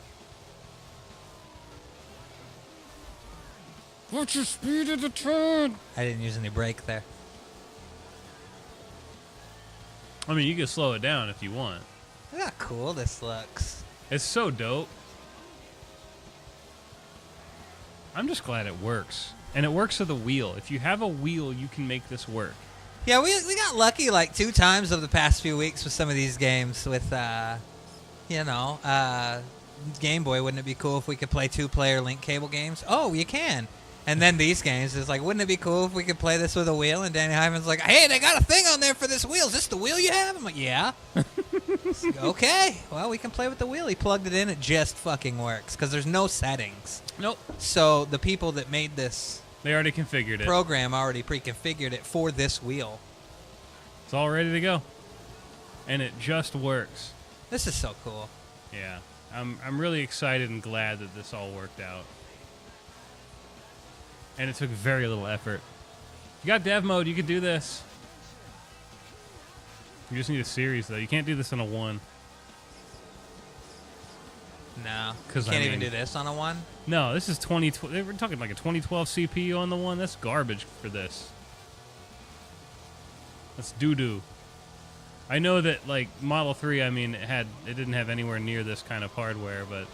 What's your speed of the turn? I didn't use any brake there. I mean, you can slow it down if you want. Look how cool this looks. It's so dope. I'm just glad it works. And it works with a wheel. If you have a wheel, you can make this work. Yeah, we got lucky like 2 times over the past few weeks with some of these games with, Game Boy. Wouldn't it be cool if we could play 2-player link cable games? Oh, you can. And then these games is like, wouldn't it be cool if we could play this with a wheel? And DannyHyphen's like, hey, they got a thing on there for this wheel. Is this the wheel you have? I'm like, yeah. Okay, well, we can play with the wheel. He plugged it in. It just fucking works because there's no settings. Nope. So the people that made this They already configured it. program already pre-configured it for this wheel. It's all ready to go. And it just works. This is so cool. Yeah. I'm really excited and glad that this all worked out. And it took very little effort. You got dev mode, you could do this. You just need a series, though. You can't do this on a 1. No. 'Cause, You can't I even mean- do this on a 1? No, this is 2012. We're talking like a 2012 CPU on the 1. That's garbage for this. That's doo-doo. I know that, like, Model 3, I mean, it didn't have anywhere near this kind of hardware, but,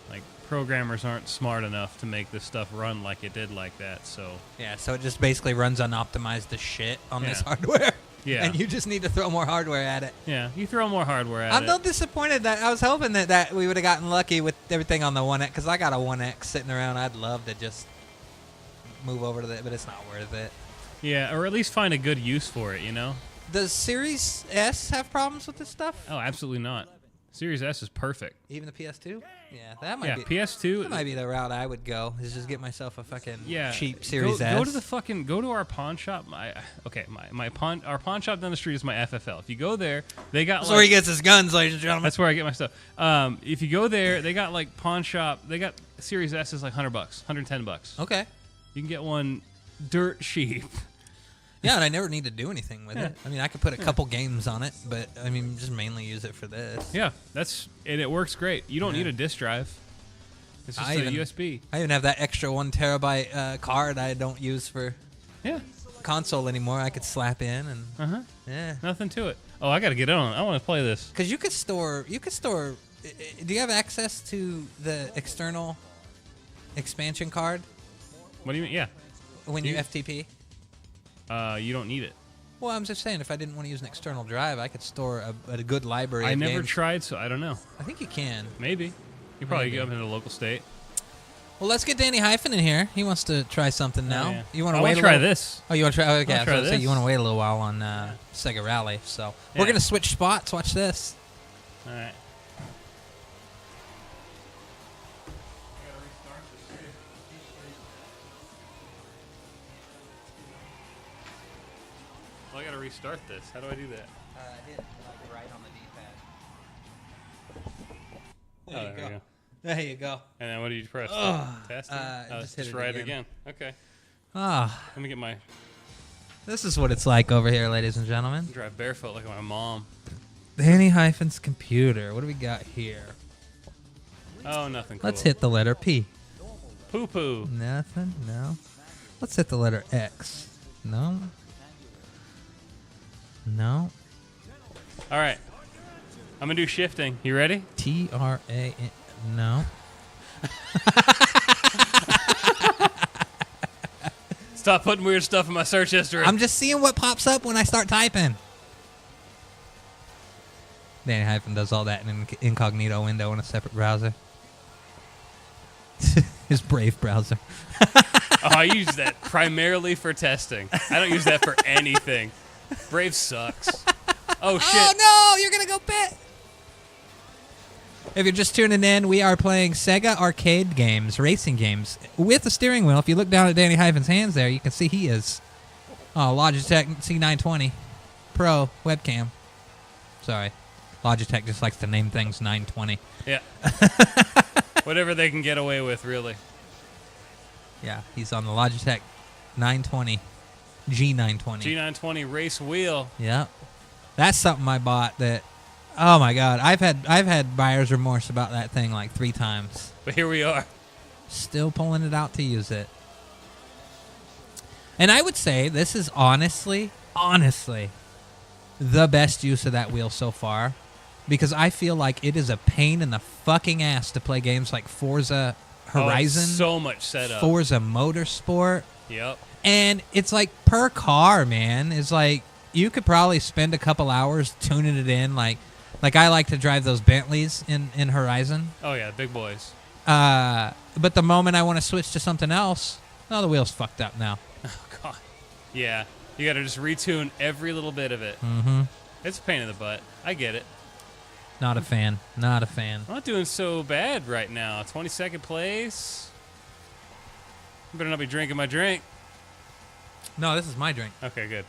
like, programmers aren't smart enough to make this stuff run like it did like that, so... Yeah, so it just basically runs unoptimized as shit on this Yeah. hardware. Yeah. And you just need to throw more hardware at it. Yeah, you throw more hardware at I'm it. not disappointed that I was hoping that we would have gotten lucky with everything on the 1X, because I got a 1X sitting around. I'd love to just move over to that, but it's not worth it. Yeah, or at least find a good use for it, you know? Does Series S have problems with this stuff? Oh, absolutely not. Series S is perfect. Even the PS2? Yeah, that might Yeah, be. PS2... That might be the route I would go. Is just get myself a fucking Yeah, cheap Series S. Go to our pawn shop. Our pawn shop down the street is my FFL. If you go there, they got That's where he gets his guns, ladies and gentlemen. That's where I get my stuff. If you go there, they got like pawn shop. They got Series S is like $100, $110. Okay. You can get one dirt cheap. Yeah, and I never need to do anything with it. I mean, I could put a couple games on it, but I mean, just mainly use it for this. Yeah, and it works great. You don't need a disk drive. It's just a USB. I even have that extra 1 terabyte card I don't use for console anymore. I could slap in and Nothing to it. Oh, I got to get on. I want to play this. because you could store. Do you have access to the external expansion card What do you mean? Yeah. when you FTP? You don't need it. Well, I'm just saying, if I didn't want to use an external drive, I could store a good library. I of never games. tried, so I don't know. I think you can. Maybe. You probably Maybe. get up in a local state. Well, let's get DannyHyphen in here. He wants to try something now. Yeah. You want I to wait? wanna try little? this. Oh, you want to try? Okay, I wanna try I was gonna say this. you want to wait a little while on Sega Rally. So we're Yeah. gonna switch spots. Watch this. All right. I gotta restart this. How do I do that? Hit right on the D-pad. There we go. There you go. And then what do you press? Test? just hit it try it again. again. Okay. Ah, Let me get my this is what it's like over here, ladies and gentlemen. drive barefoot like my mom. DannyHyphen's computer. What do we got here? Oh, nothing cool. Let's hit the letter P. Poo poo. Nothing. No. Let's hit the letter X. No. No. All right. I'm gonna do shifting. You ready? TRA. No. Stop putting weird stuff in my search history. I'm just seeing what pops up when I start typing. DannyHyphen does all that in an incognito window in a separate browser. His Brave browser. Oh, I use that primarily for testing. I don't use that for anything. Brave sucks. Oh, shit. Oh, no, you're going to go pit. If you're just tuning in, we are playing Sega arcade games, racing games, with a steering wheel. If you look down at DannyHyphen's hands there, you can see he is Logitech C920 Pro webcam. Sorry. Logitech just likes to name things 920. Yeah. Whatever they can get away with, really. Yeah, he's on the Logitech 920, G920. G920 race wheel. Yep. That's something I bought that, oh my God, I've had buyer's remorse about that thing like 3 times. But here we are. Still pulling it out to use it. And I would say this is honestly, the best use of that wheel so far, because I feel like it is a pain in the fucking ass to play games like Forza Horizon. So much setup. Forza Motorsport. Yep. And it's like per car, man. It's like you could probably spend a couple hours tuning it in. Like I like to drive those Bentleys in Horizon. Oh, yeah, big boys. But the moment I want to switch to something else, the wheel's fucked up now. Oh, God. Yeah. You got to just retune every little bit of it. Mm-hmm. It's a pain in the butt. I get it. Not a fan. Not a fan. I'm not doing so bad right now. 22nd place. I better not be drinking my drink. No, this is my drink. Okay, good.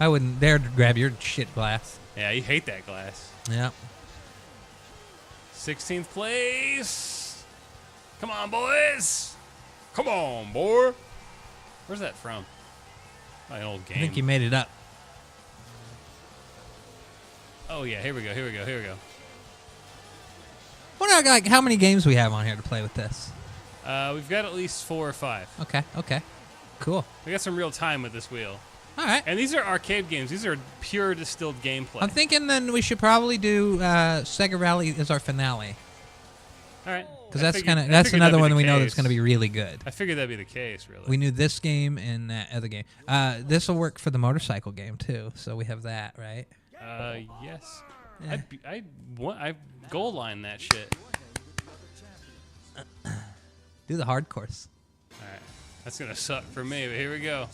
I wouldn't dare to grab your shit glass. Yeah, you hate that glass. Yep. 16th place. Come on, boys. Come on, boy. Where's that from? Oh, an old game. I think you made it up. Oh, yeah. Here we go. Wonder like how many games we have on here to play with this. We've got at least 4 or 5. Okay. Cool. We got some real time with this wheel. All right. And these are arcade games. These are pure distilled gameplay. I'm thinking then we should probably do Sega Rally as our finale. All right. Because that's another one we know that's going to be really good. I figured that'd be the case, really. We knew this game and that other game. This will work for the motorcycle game, too. So we have that, right? Yes. Yeah. I goal line that shit. Do the hard course. All right. That's going to suck for me, but here we go.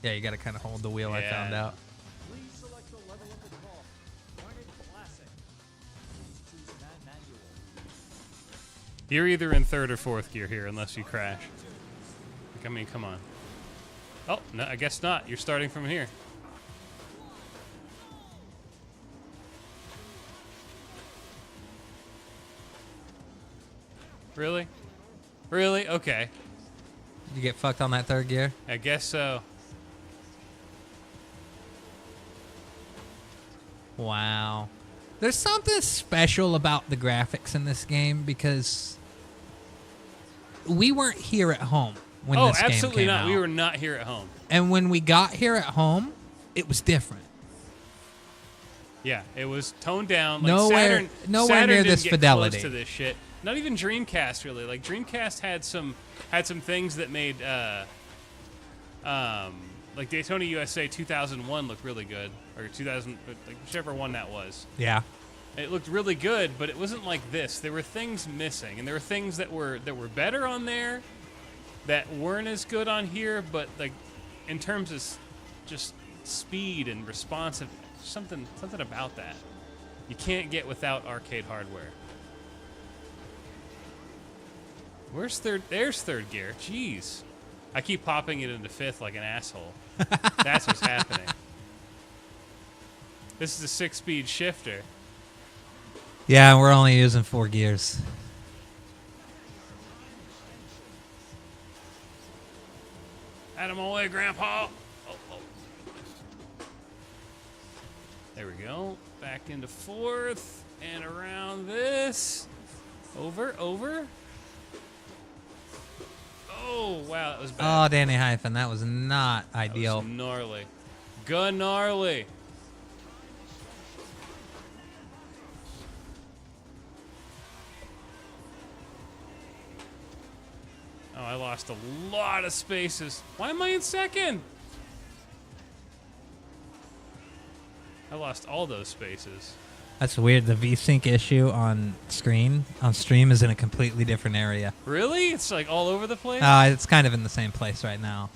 Yeah, you got to kind of hold the wheel, I found out. You're either in 3rd or 4th gear here, unless you crash. I mean, come on. Oh, no, I guess not. You're starting from here. Really? Really? Okay. You get fucked on that 3rd gear? I guess so. Wow. There's something special about the graphics in this game because we weren't here at home when this game came out. Oh, absolutely not. We were not here at home. And when we got here at home, it was different. Yeah, it was toned down. Like nowhere Saturn near didn't this get fidelity close to this shit. Not even Dreamcast really. Like Dreamcast had some things that made like Daytona USA 2001 looked really good, or 2000, like whichever one that was. Yeah. It looked really good, but it wasn't like this. There were things missing, and there were things that were better on there, that weren't as good on here. But like, in terms of just speed and responsive, something about that you can't get without arcade hardware. Where's third? There's 3rd gear. Jeez, I keep popping it into 5th like an asshole. That's what's happening. This is a 6-speed shifter. Yeah, we're only using 4 gears. Out of my way, Grandpa. Oh. There we go. Back into 4th and around this. Over. Oh, wow, that was bad. Oh, DannyHyphen, that was not ideal. That was gnarly. Gnarly. Oh, I lost a lot of spaces. Why am I in 2nd? I lost all those spaces. That's weird. The VSync issue on stream is in a completely different area. Really? It's like all over the place? It's kind of in the same place right now.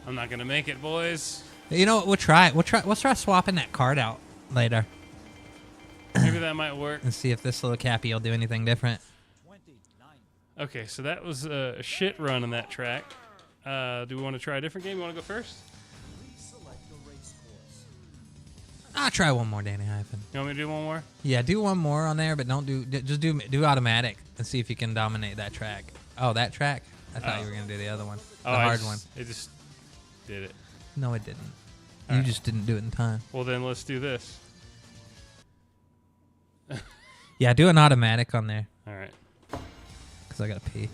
I'm not going to make it, boys. You know what? We'll try it. We'll try swapping that card out later. Maybe that might work. And see if this little cappy will do anything different. Okay, so that was a shit run on that track. Do we want to try a different game? You want to go first? I'll try one more, DannyHyphen. You want me to do one more? Yeah, do one more on there, but don't just do automatic and see if you can dominate that track. Oh, that track? I thought you were gonna do the other one, the hard one. It just did it. No, it didn't. All You right. just didn't do it in time. Well, then let's do this. Yeah, do an automatic on there, All right. because I gotta pee.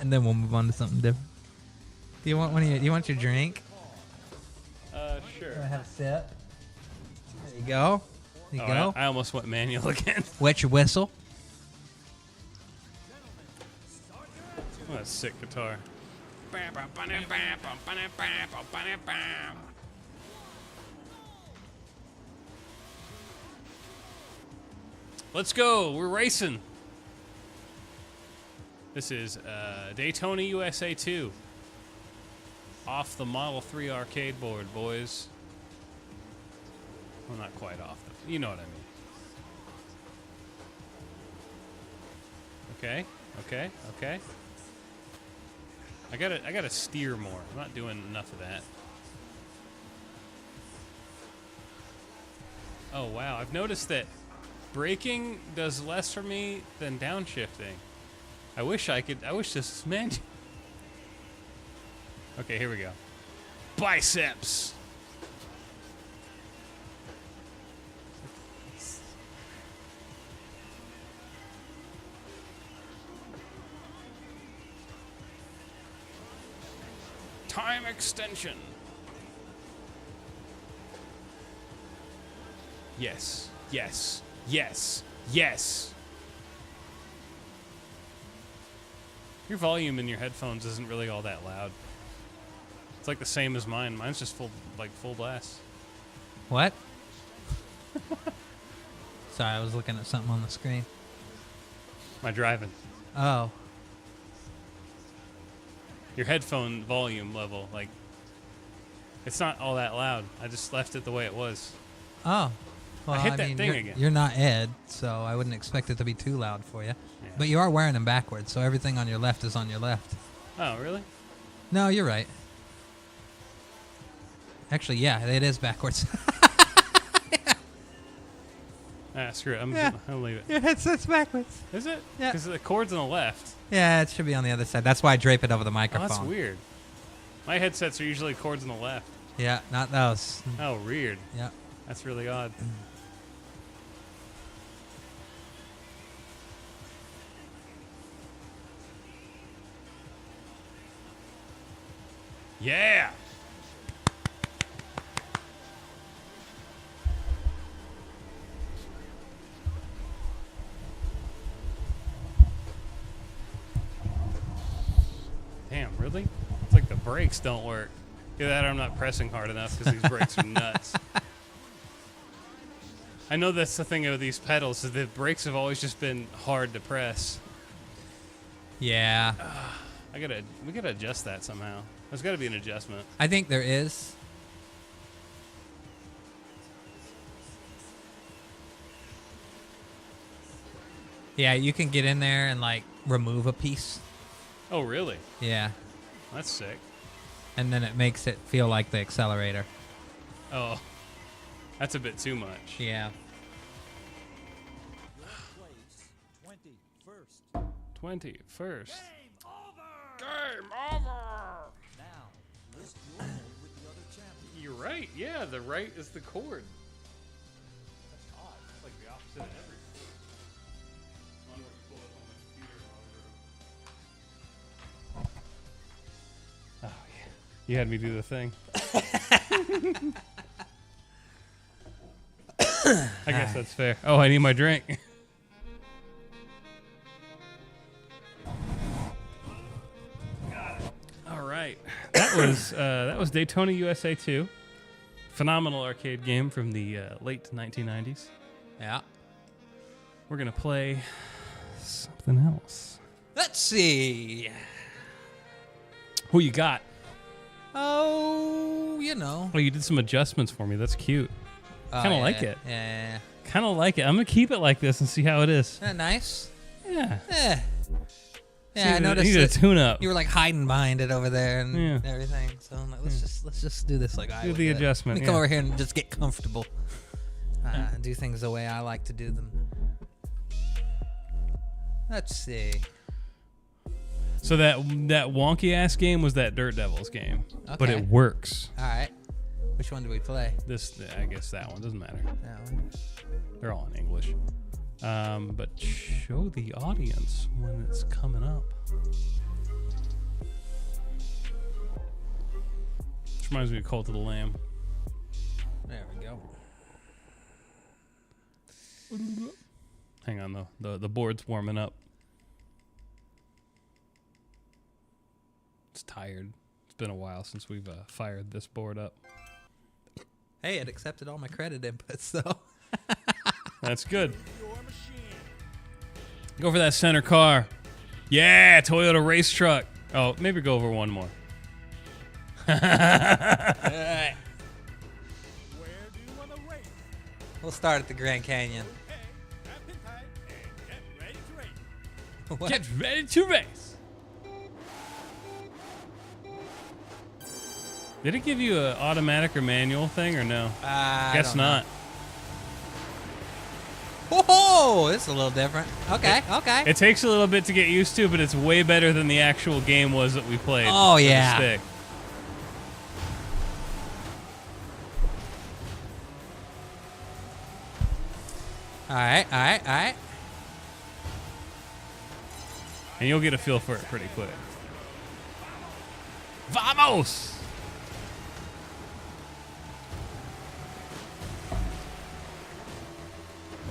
And then we'll move on to something different. Do you want do you want your drink? Sure. Have a sip. There you go. There you go. I almost went manual again. Wet your whistle. Oh, that's a sick guitar. Let's go. We're racing. This is Daytona USA 2. Off the Model 3 arcade board, boys. Well, not quite off. You know what I mean. Okay. I gotta steer more. I'm not doing enough of that. Oh wow, I've noticed that braking does less for me than downshifting. I wish this was manual. Okay, here we go. Biceps. Time extension. Yes. Your volume in your headphones isn't really all that loud. It's like the same as mine. Mine's just full blast. What? Sorry, I was looking at something on the screen. My driving. Oh. Your headphone volume level, like, it's not all that loud. I just left it the way it was. Oh. Well, I hit that mean, thing again. You're not Ed, so I wouldn't expect it to be too loud for you. Yeah. But you are wearing them backwards, so everything on your left is on your left. Oh, really? No, you're right. Actually, yeah, it is backwards. Screw it. I'll leave it. Your headset's backwards. Is it? Yeah. Because the cord's on the left. Yeah, it should be on the other side. That's why I drape it over the Oh, microphone. that's weird. My headsets are usually cords on the left. Yeah, not those. Oh, weird. Yeah. That's really odd. Yeah. Damn, really? It's like the brakes don't work. Either that or I'm not pressing hard enough because these brakes are nuts. I know that's the thing with these pedals, is the brakes have always just been hard to press. Yeah. We gotta adjust that somehow. There's gotta be an adjustment. I think there is. Yeah, you can get in there and like remove a piece. Oh, really? Yeah. That's sick. And then it makes it feel like the accelerator. Oh, that's a bit too much. Yeah. 21st. Game over! You're right. Yeah, the right is the chord. That's odd. It's like the opposite of everything. Oh, yeah. You had me do the thing. I guess that's fair. Oh, I need my drink. All right. That was Daytona USA 2 Phenomenal arcade game from the late 1990s. Yeah. We're going to play something else. Let's see. Who you got? Oh, you know. Oh, you did some adjustments for me. That's cute. Kind of like it. Yeah. Kind of like it. I'm going to keep it like this and see how it is. Nice. Yeah. Yeah, I noticed you need a tune up. You were like hiding behind it over there and Yeah. everything. So I'm like, let's just do this like I Do would the do it. adjustment, Let me come yeah. over here and just get comfortable. Do things the way I like to do them. Let's see. So that wonky ass game was that Dirt Devils game, but Okay. it works. All right. Which one do we play? I guess that one doesn't matter. That one. They're all in English. But show the audience when it's coming up. Which reminds me of Cult of the Lamb. There we go. Hang on though, the board's warming up. It's tired. It's been a while since we've fired this board up. Hey, it accepted all my credit inputs though. That's good. Go for that center car. Yeah, Toyota race truck. Oh, maybe go over one more. All right. We'll start at the Grand Canyon. What? Get ready to race. Did it give you an automatic or manual thing or no? Guess not. Oh, this is a little different. Okay, okay. It takes a little bit to get used to, but it's way better than the actual game was that we played. Oh, with the yeah. stick. All right, all right, all right. And you'll get a feel for it pretty quick. Vamos!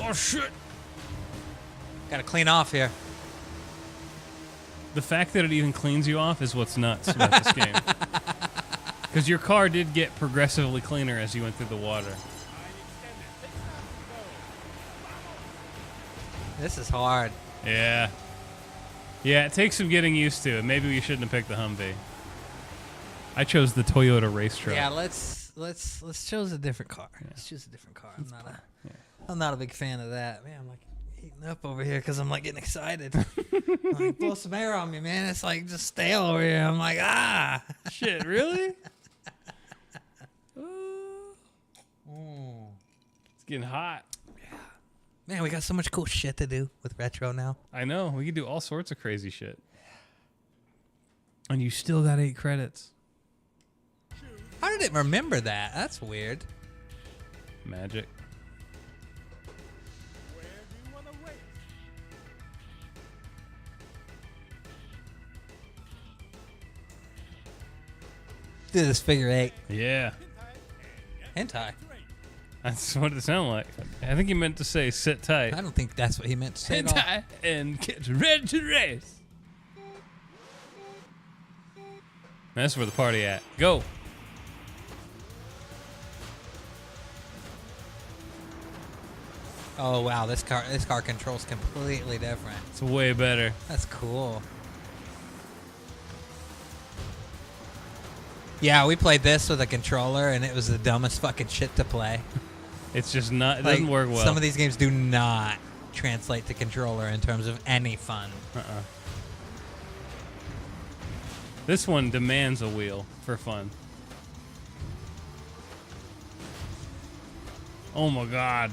Oh, shit. Got to clean off here. The fact that it even cleans you off is what's nuts about this game. Because your car did get progressively cleaner as you went through the water. This is hard. Yeah. Yeah, it takes some getting used to. Maybe we shouldn't have picked the Humvee. I chose the Toyota race truck. Yeah, let's choose a different car. Yeah. Let's choose a different car. I'm not a big fan of that. Man, I'm like heating up over here because I'm like getting excited. I'm like, blow some air on me, man. It's like just stale over here. I'm like, ah. Shit, really? It's getting hot. Man, we got so much cool shit to do with retro now. I know. We can do all sorts of crazy shit. And you still got 8 credits. How did it remember that? That's weird. Magic. Do this figure 8. Yeah. Hentai. That's what it sounded like. I think he meant to say sit tight. I don't think that's what he meant to say at all. Tight and get ready to race. That's where the party at. Go. Oh wow, this car controls completely different. It's way better. That's cool. Yeah, we played this with a controller, and it was the dumbest fucking shit to play. It's just not. It Like, doesn't work well. Some of these games do not translate to controller in terms of any fun. This one demands a wheel for fun. Oh my god.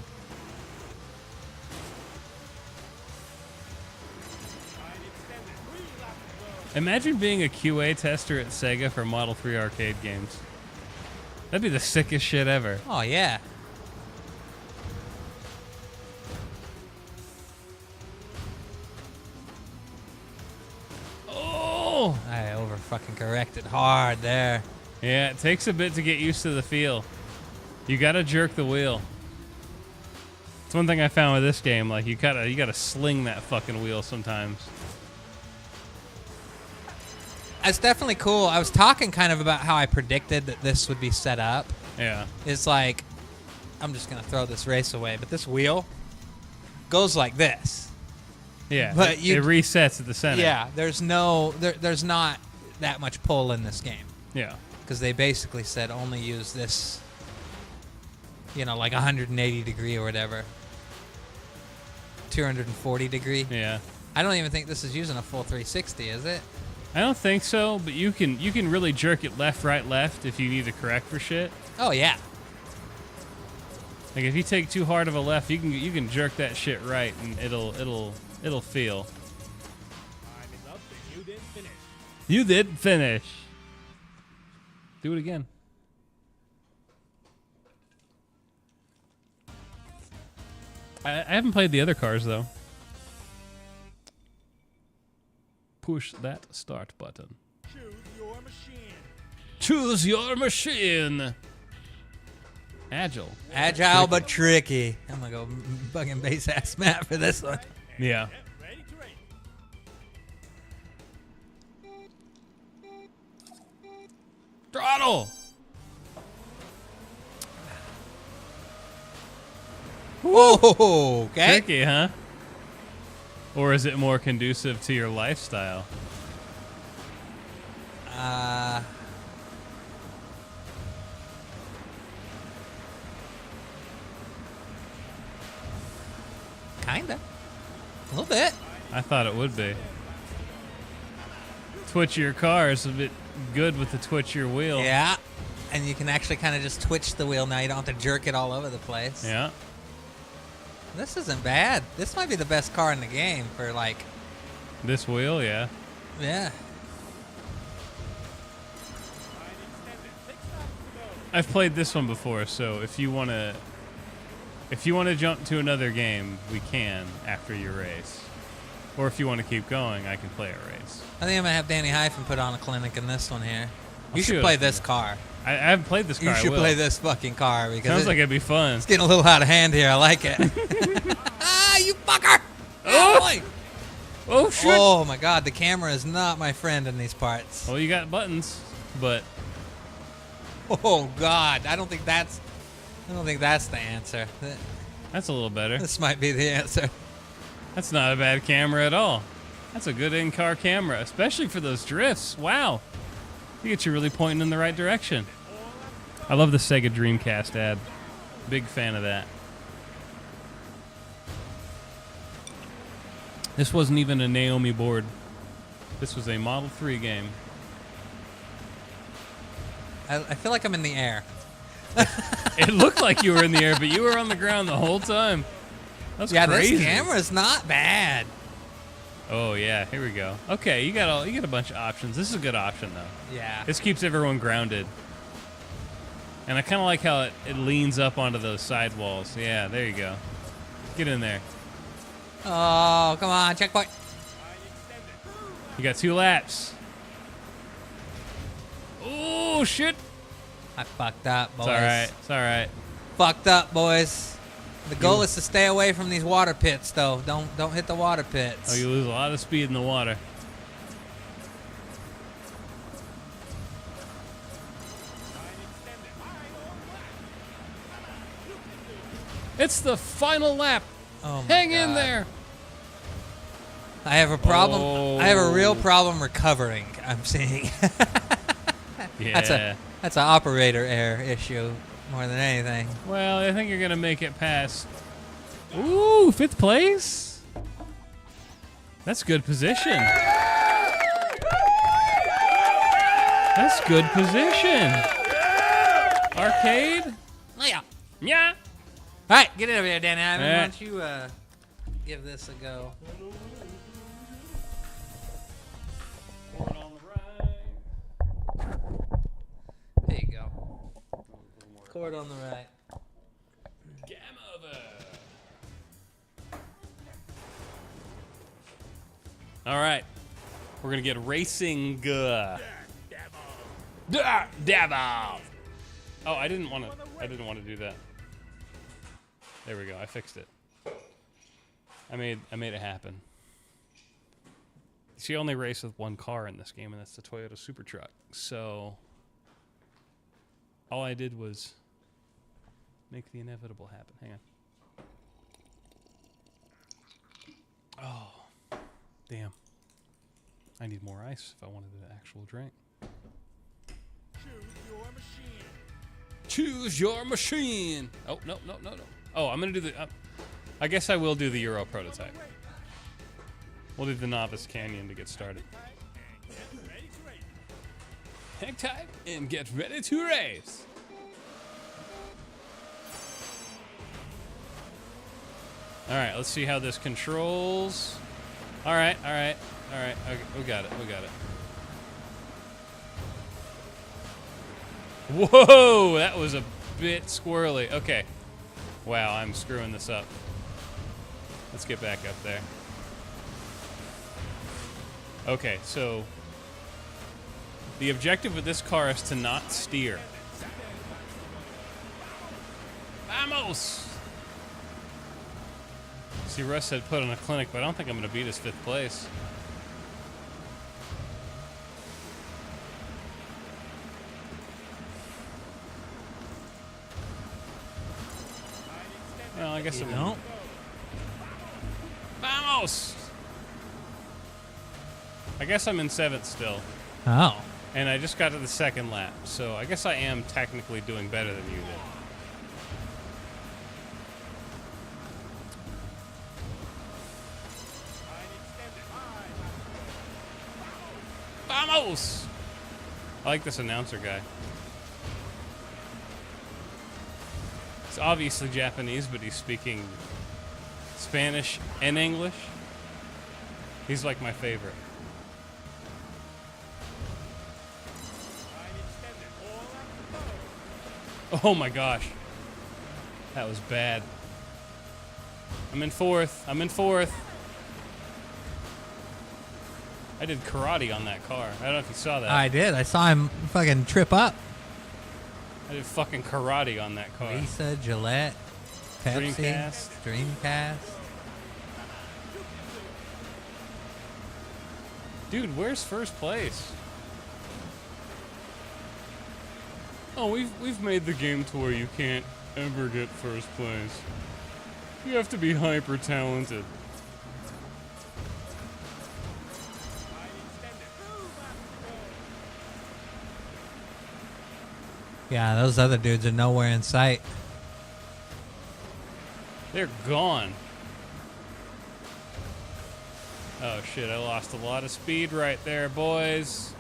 Imagine being a QA tester at Sega for Model 3 arcade games. That'd be the sickest shit ever. Oh yeah. Oh! I over fucking corrected hard there. Yeah, it takes a bit to get used to the feel. You gotta jerk the wheel. It's one thing I found with this game. Like you gotta sling that fucking wheel sometimes. It's definitely cool. I was talking kind of about how I predicted that this would be set up. Yeah. It's like, I'm just going to throw this race away, but this wheel goes like this. Yeah. But it resets at the center. Yeah, there's not that much pull in this game. Yeah. Because they basically said only use this, like 180 degree or whatever. 240 degree. Yeah. I don't even think this is using a full 360, is it? I don't think so, but you can really jerk it left, right, left if you need to correct for shit. Oh yeah. Like if you take too hard of a left, you can jerk that shit right, and it'll feel. Time is up and you didn't finish. You didn't finish. Do it again. I haven't played the other cars though. Push that start button. Choose your machine. Choose your machine. Agile. Agile but tricky. I'm gonna go fucking base ass map for this one. Yeah. Get ready to race. Throttle. Whoa, okay. Tricky, huh? Or is it more conducive to your lifestyle? Kinda. A little bit. I thought it would be. Twitch your car is a bit good with the twitch your wheel. Yeah. And you can actually kind of just twitch the wheel now. You don't have to jerk it all over the place. Yeah. This isn't bad. This might be the best car in the game for like... This wheel, yeah. Yeah. I've played this one before, so if you wanna jump to another game, we can after your race. Or if you want to keep going, I can play a race. I think I'm going to have DannyHyphen put on a clinic in this one here. You see should what play I can this do. car. I haven't played this car. You should I will. play this fucking car because Sounds like it'd be fun. it's getting a little out of hand here. I like it. Ah, you fucker! Oh! Boy. Oh shit! Oh my god, the camera is not my friend in these parts. Well, you got buttons, but Oh god, I don't think that's the answer. that's a little better. This might be the answer. That's not a bad camera at all. That's a good in-car camera, especially for those drifts. Wow. You get you really pointing in the right direction. I love the Sega Dreamcast ad. Big fan of that. This wasn't even a Naomi board. This was a Model 3 game. I feel like I'm in the air. It looked like you were in the air, but you were on the ground the whole time. That's crazy. This camera's not bad. Oh yeah, here we go. Okay, you got a bunch of options. This is a good option though. Yeah. This keeps everyone grounded. And I kind of like how it leans up onto those side walls. Yeah, there you go. Get in there. Oh, come on, checkpoint. You got 2 laps. Oh shit! I fucked up, boys. It's all right. It's all right. Fucked up, boys. The goal is to stay away from these water pits, though. Don't hit the water pits. Oh, you lose a lot of speed in the water. It's the final lap. Oh my Hang in God. there. I have a problem. Oh. I have a real problem recovering. I'm seeing. Yeah. That's an operator error issue more than anything. Well, I think you're gonna make it past. Ooh, 5th place. That's good position. That's good position. Arcade. Yeah. Yeah. All right, get over here, Danny. Why Yeah. don't you give this a go? There you go. Cord on the right. Game over. All right, we're gonna get racing. Dab off. Oh, I didn't want to do that. There we go. I fixed it. I made it happen. She only raced with one car in this game, and that's the Toyota Super Truck. So all I did was Make the inevitable happen. Hang on. Oh, damn. I need more ice if I wanted an actual drink. Choose your machine. Choose your machine. Oh, no. Oh, I'm going to do the... I guess I will do the Euro prototype. We'll do the Novice Canyon to get started. Hang tight and get ready to race. All right, let's see how this controls. All right. Okay, we got it. Whoa, that was a bit squirrely. Okay. Wow, I'm screwing this up. Let's get back up there. Okay, so the objective with this car is to not steer. Vamos! See, Russ said put on a clinic, but I don't think I'm going to beat his 5th place. Well, I guess it won't. Vamos! I guess I'm in 7th still. Oh. And I just got to the 2nd lap, so I guess I am technically doing better than you did. Vamos! I like this announcer guy. He's obviously Japanese, but he's speaking Spanish and English. He's like my favorite. Oh my gosh. That was bad. I'm in 4th. I did karate on that car. I don't know if you saw that. I did. I saw him fucking trip up. I did fucking karate on that car. Visa, Gillette, Pepsi, Dreamcast. Dude, where's 1st place? Oh, we've made the game to where you can't ever get 1st place. You have to be hyper talented. Yeah, those other dudes are nowhere in sight. They're gone. Oh shit, I lost a lot of speed right there, boys.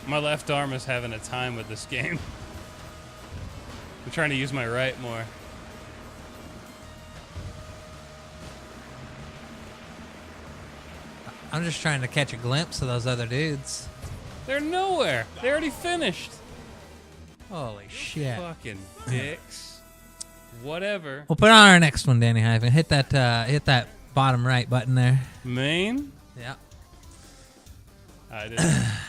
My left arm is having a time with this game. I'm trying to use my right more. I'm just trying to catch a glimpse of those other dudes. They're nowhere. They already finished. Holy shit. Fucking dicks. Whatever. We'll put on our next one, DannyHyphen. Hit that bottom right button there. Main? Yeah. I did.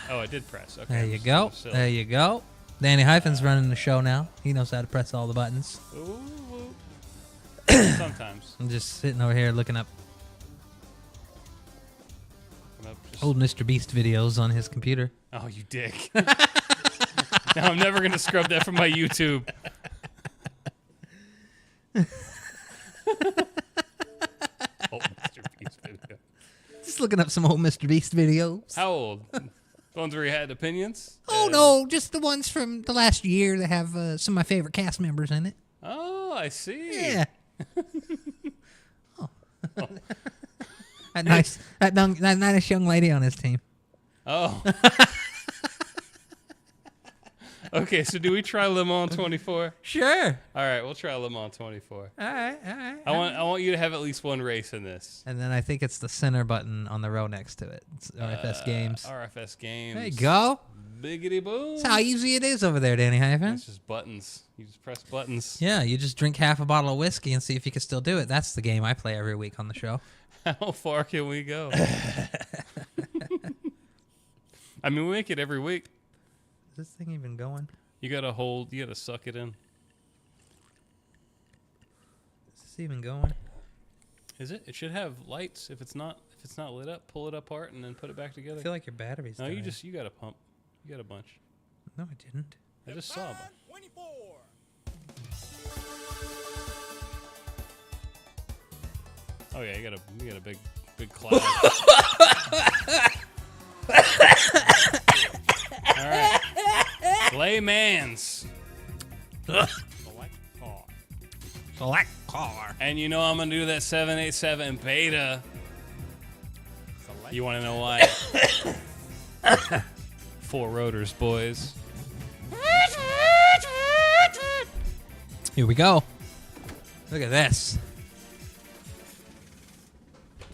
Oh, I did press. Okay. There you go. There you go. DannyHyphen's running the show now. He knows how to press all the buttons. Ooh. Sometimes. I'm just sitting over here looking up Just... old Mr. Beast videos on his computer. Oh, you dick. Now I'm never going to scrub that from my YouTube. Old Mr. Beast video. Just looking up some old Mr. Beast videos. How old? Ones where he had opinions? Oh, no, just the ones from the last year that have some of my favorite cast members in it. Oh, I see. Yeah. Oh. That nice young lady on his team. Oh. Okay, so do we try Le Mans 24? Sure. All right, we'll try Le Mans 24. All right. I want you to have at least one race in this. And then I think it's the center button on the row next to it. It's RFS Games. RFS Games. There you go. Biggity boom. That's how easy it is over there, DannyHyphen. It's just buttons. You just press buttons. Yeah, you just drink half a bottle of whiskey and see if you can still do it. That's the game I play every week on the show. How far can we go? I mean, we make it every week. Is this thing even going? You gotta hold. You gotta suck it in. Is this even going? Is it? It should have lights. If it's not If it's not lit up, pull it apart and then put it back together. I feel like your battery's No, dying. you got a pump. You got a bunch. No, I didn't. I just saw a bunch. 24. Oh yeah, you got a big cloud. All right. Laymans. Select car. And you know I'm gonna do that 787 beta. You want to know why? 4 rotors, boys. Here we go. Look at this.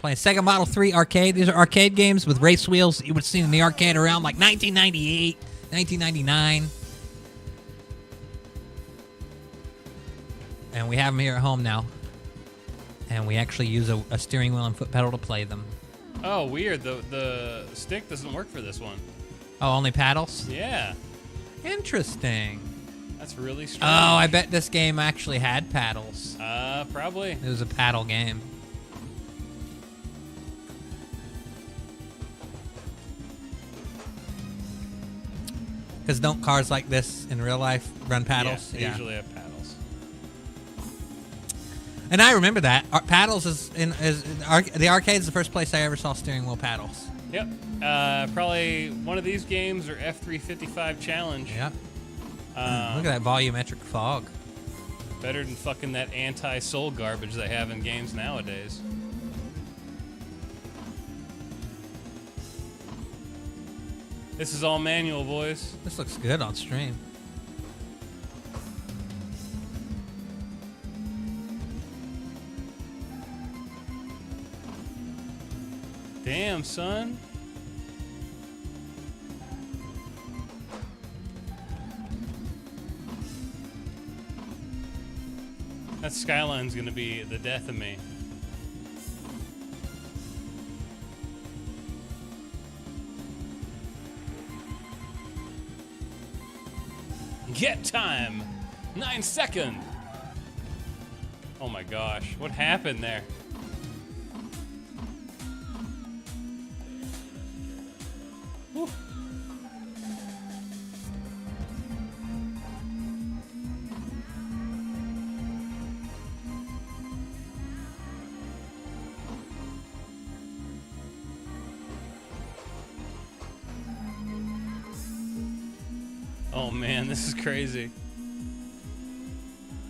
Playing Sega Model 3 arcade. These are arcade games with race wheels that you would have seen in the arcade around like 1998, 1999. And we have them here at home now. And we actually use a steering wheel and foot pedal to play them. Oh, weird. The stick doesn't work for this one. Oh, only paddles? Yeah. Interesting. That's really strange. Oh, I bet this game actually had paddles. Probably. It was a paddle game. Because don't cars like this in real life run paddles? Yeah, they usually have paddles. And I remember that. Paddles the arcade's the first place I ever saw steering wheel paddles. Yep. Probably one of these games or F355 Challenge. Yep. Look at that volumetric fog. Better than fucking that anti-soul garbage they have in games nowadays. This is all manual, boys. This looks good on stream. Damn, son. That skyline's gonna be the death of me. Get time! 9 seconds! Oh my gosh, what happened there? Whew. Oh man, this is crazy.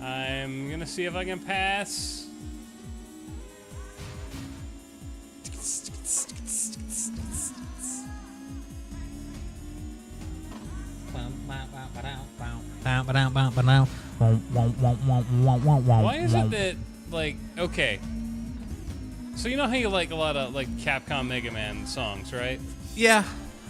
I'm gonna see if I can pass. Why is it that, like, okay. So you know how you like a lot of, like, Capcom Mega Man songs, right? Yeah.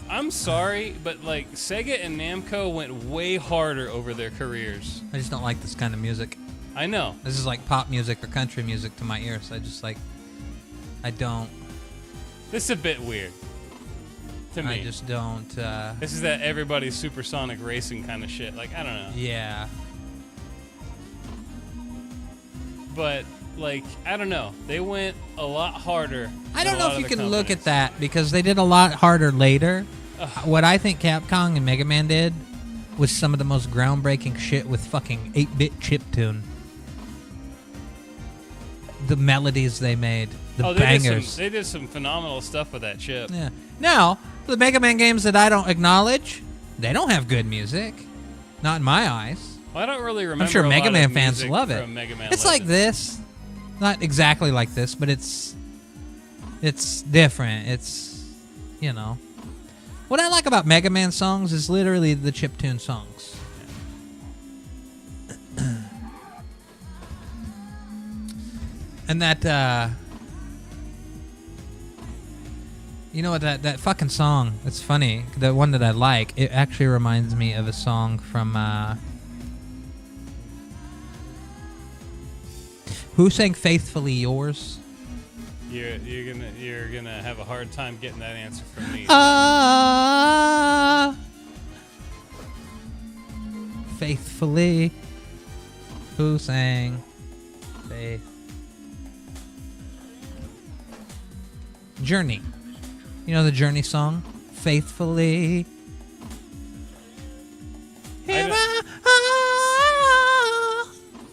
I'm sorry, but, like, Sega and Namco went way harder over their careers. I just don't like this kind of music. I know. This is like pop music or country music to my ears. I don't. This is a bit weird. To me. I just don't. This is that everybody's supersonic racing kind of shit. Like, I don't know. Yeah. But, like, I don't know. They went a lot harder. I than don't a know lot if of you the can look at companies. that because they did a lot harder later. What I think Capcom and Mega Man did was some of the most groundbreaking shit with fucking 8-bit chiptune. The melodies they made, the bangers. They did some phenomenal stuff with that chip. Yeah. Now, the Mega Man games that I don't acknowledge, they don't have good music. Not in my eyes. Well, I don't really remember. I'm sure a Mega lot Man of fans music love it. from Mega Man It's like Legends. this. Not exactly like this, but it's different. It's, you know. What I like about Mega Man songs is literally the chiptune songs. And that, you know what, that fucking song, it's funny, the one that I like, it actually reminds me of a song from, who sang Faithfully Yours? You're gonna have a hard time getting that answer from me. Faithfully. Who sang Faith? Journey. You know the Journey song? Faithfully.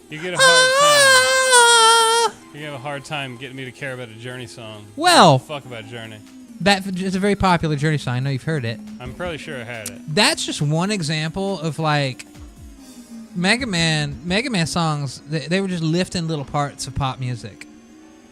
You get a hard time. You have a hard time getting me to care about a Journey song. Well, Fuck about Journey. that is a very popular Journey song. I know you've heard it. I'm probably sure I had it. That's just one example of like Mega Man songs. They were just lifting little parts of pop music,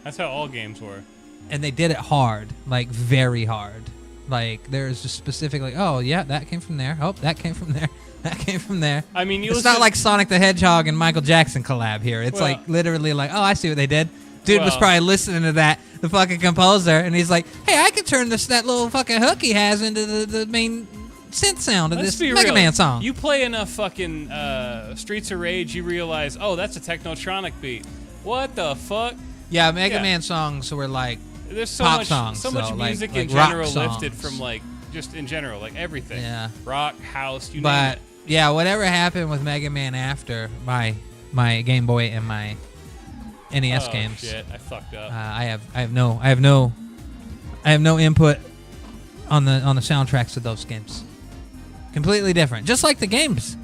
That's how all games were. and they did it hard, like very hard. Like there's just specific, like, oh yeah, that came from there. Oh, that came from there. That came from there. I mean, It's not like Sonic the Hedgehog and Michael Jackson collab here. It's Well- like literally like, oh, I see what they did. Dude was Well- probably listening to that, the fucking composer, and he's like, hey, I could turn that little fucking hook he has into the main synth sound of Let's this be Mega real. Man song. You play enough fucking Streets of Rage, you realize, oh, that's a Technotronic beat. What the fuck? Yeah, Mega Yeah. Man songs were like, There's so Pop much, songs, so much though, like- music like in rock general lifted songs. from like just in general, like everything. Yeah. Rock, house, you name but it. yeah, whatever happened with Mega Man after my Game Boy and my NES Oh, games. shit, I fucked up. I have no input on the soundtracks of those games. Completely different, just like the games.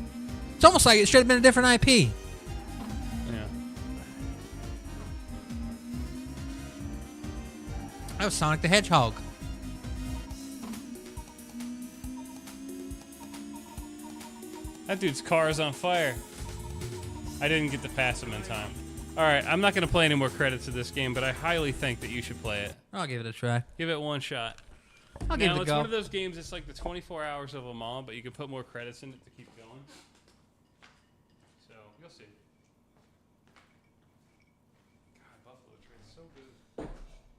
It's almost like it should have been a different IP. Yeah. That was Sonic the Hedgehog. That dude's car is on fire. I didn't get to pass him in time. All right, I'm not going to play any more credits of this game, but I highly think that you should play it. I'll give it a try. Give it one shot. I'll give Now, it a it's go. one of those games, it's like the 24 hours of them all, but you can put more credits in it to keep going. So, you'll see. God, Buffalo Trace, so good.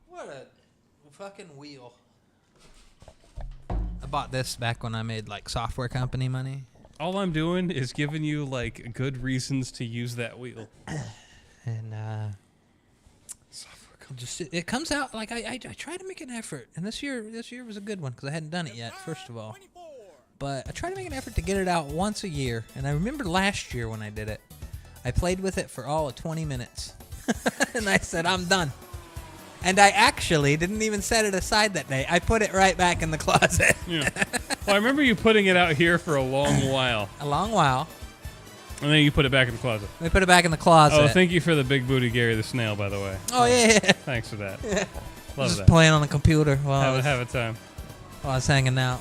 What a fucking wheel. I bought this back when I made like software company money. All I'm doing is giving you, like, good reasons to use that wheel. And it comes out like I try to make an effort, and this year was a good one because I hadn't done it yet. First of all, but I try to make an effort to get it out once a year. And I remember last year when I did it, I played with it for all of 20 minutes, and I said I'm done. And I actually didn't even set it aside that day. I put it right back in the closet. Yeah. Well, I remember you putting it out here for a long while, A long while. and then you put it back in the closet. We put it back in the closet. Oh, thank you for the big booty Gary the Snail, by the way. Oh yeah. Thanks for that. Love Just that. playing on the computer while Have a time. I was hanging out.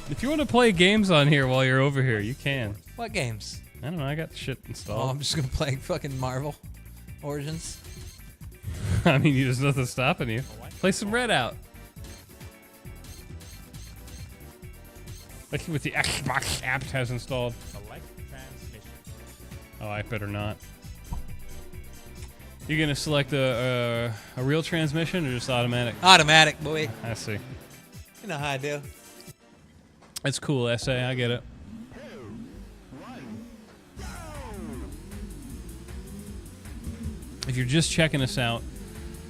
If you want to play games on here while you're over here, you can. What games? I don't know. I got the shit Oh, installed. I'm just gonna play fucking Marvel Origins. I mean, there's nothing stopping you. Play some Red Out. Like with the Xbox app has installed. Select transmission. Oh, I better not. You're gonna select a real transmission or just automatic? Automatic, boy. I see. You know how I do. It's cool, SA. I get it. If you're just checking us out,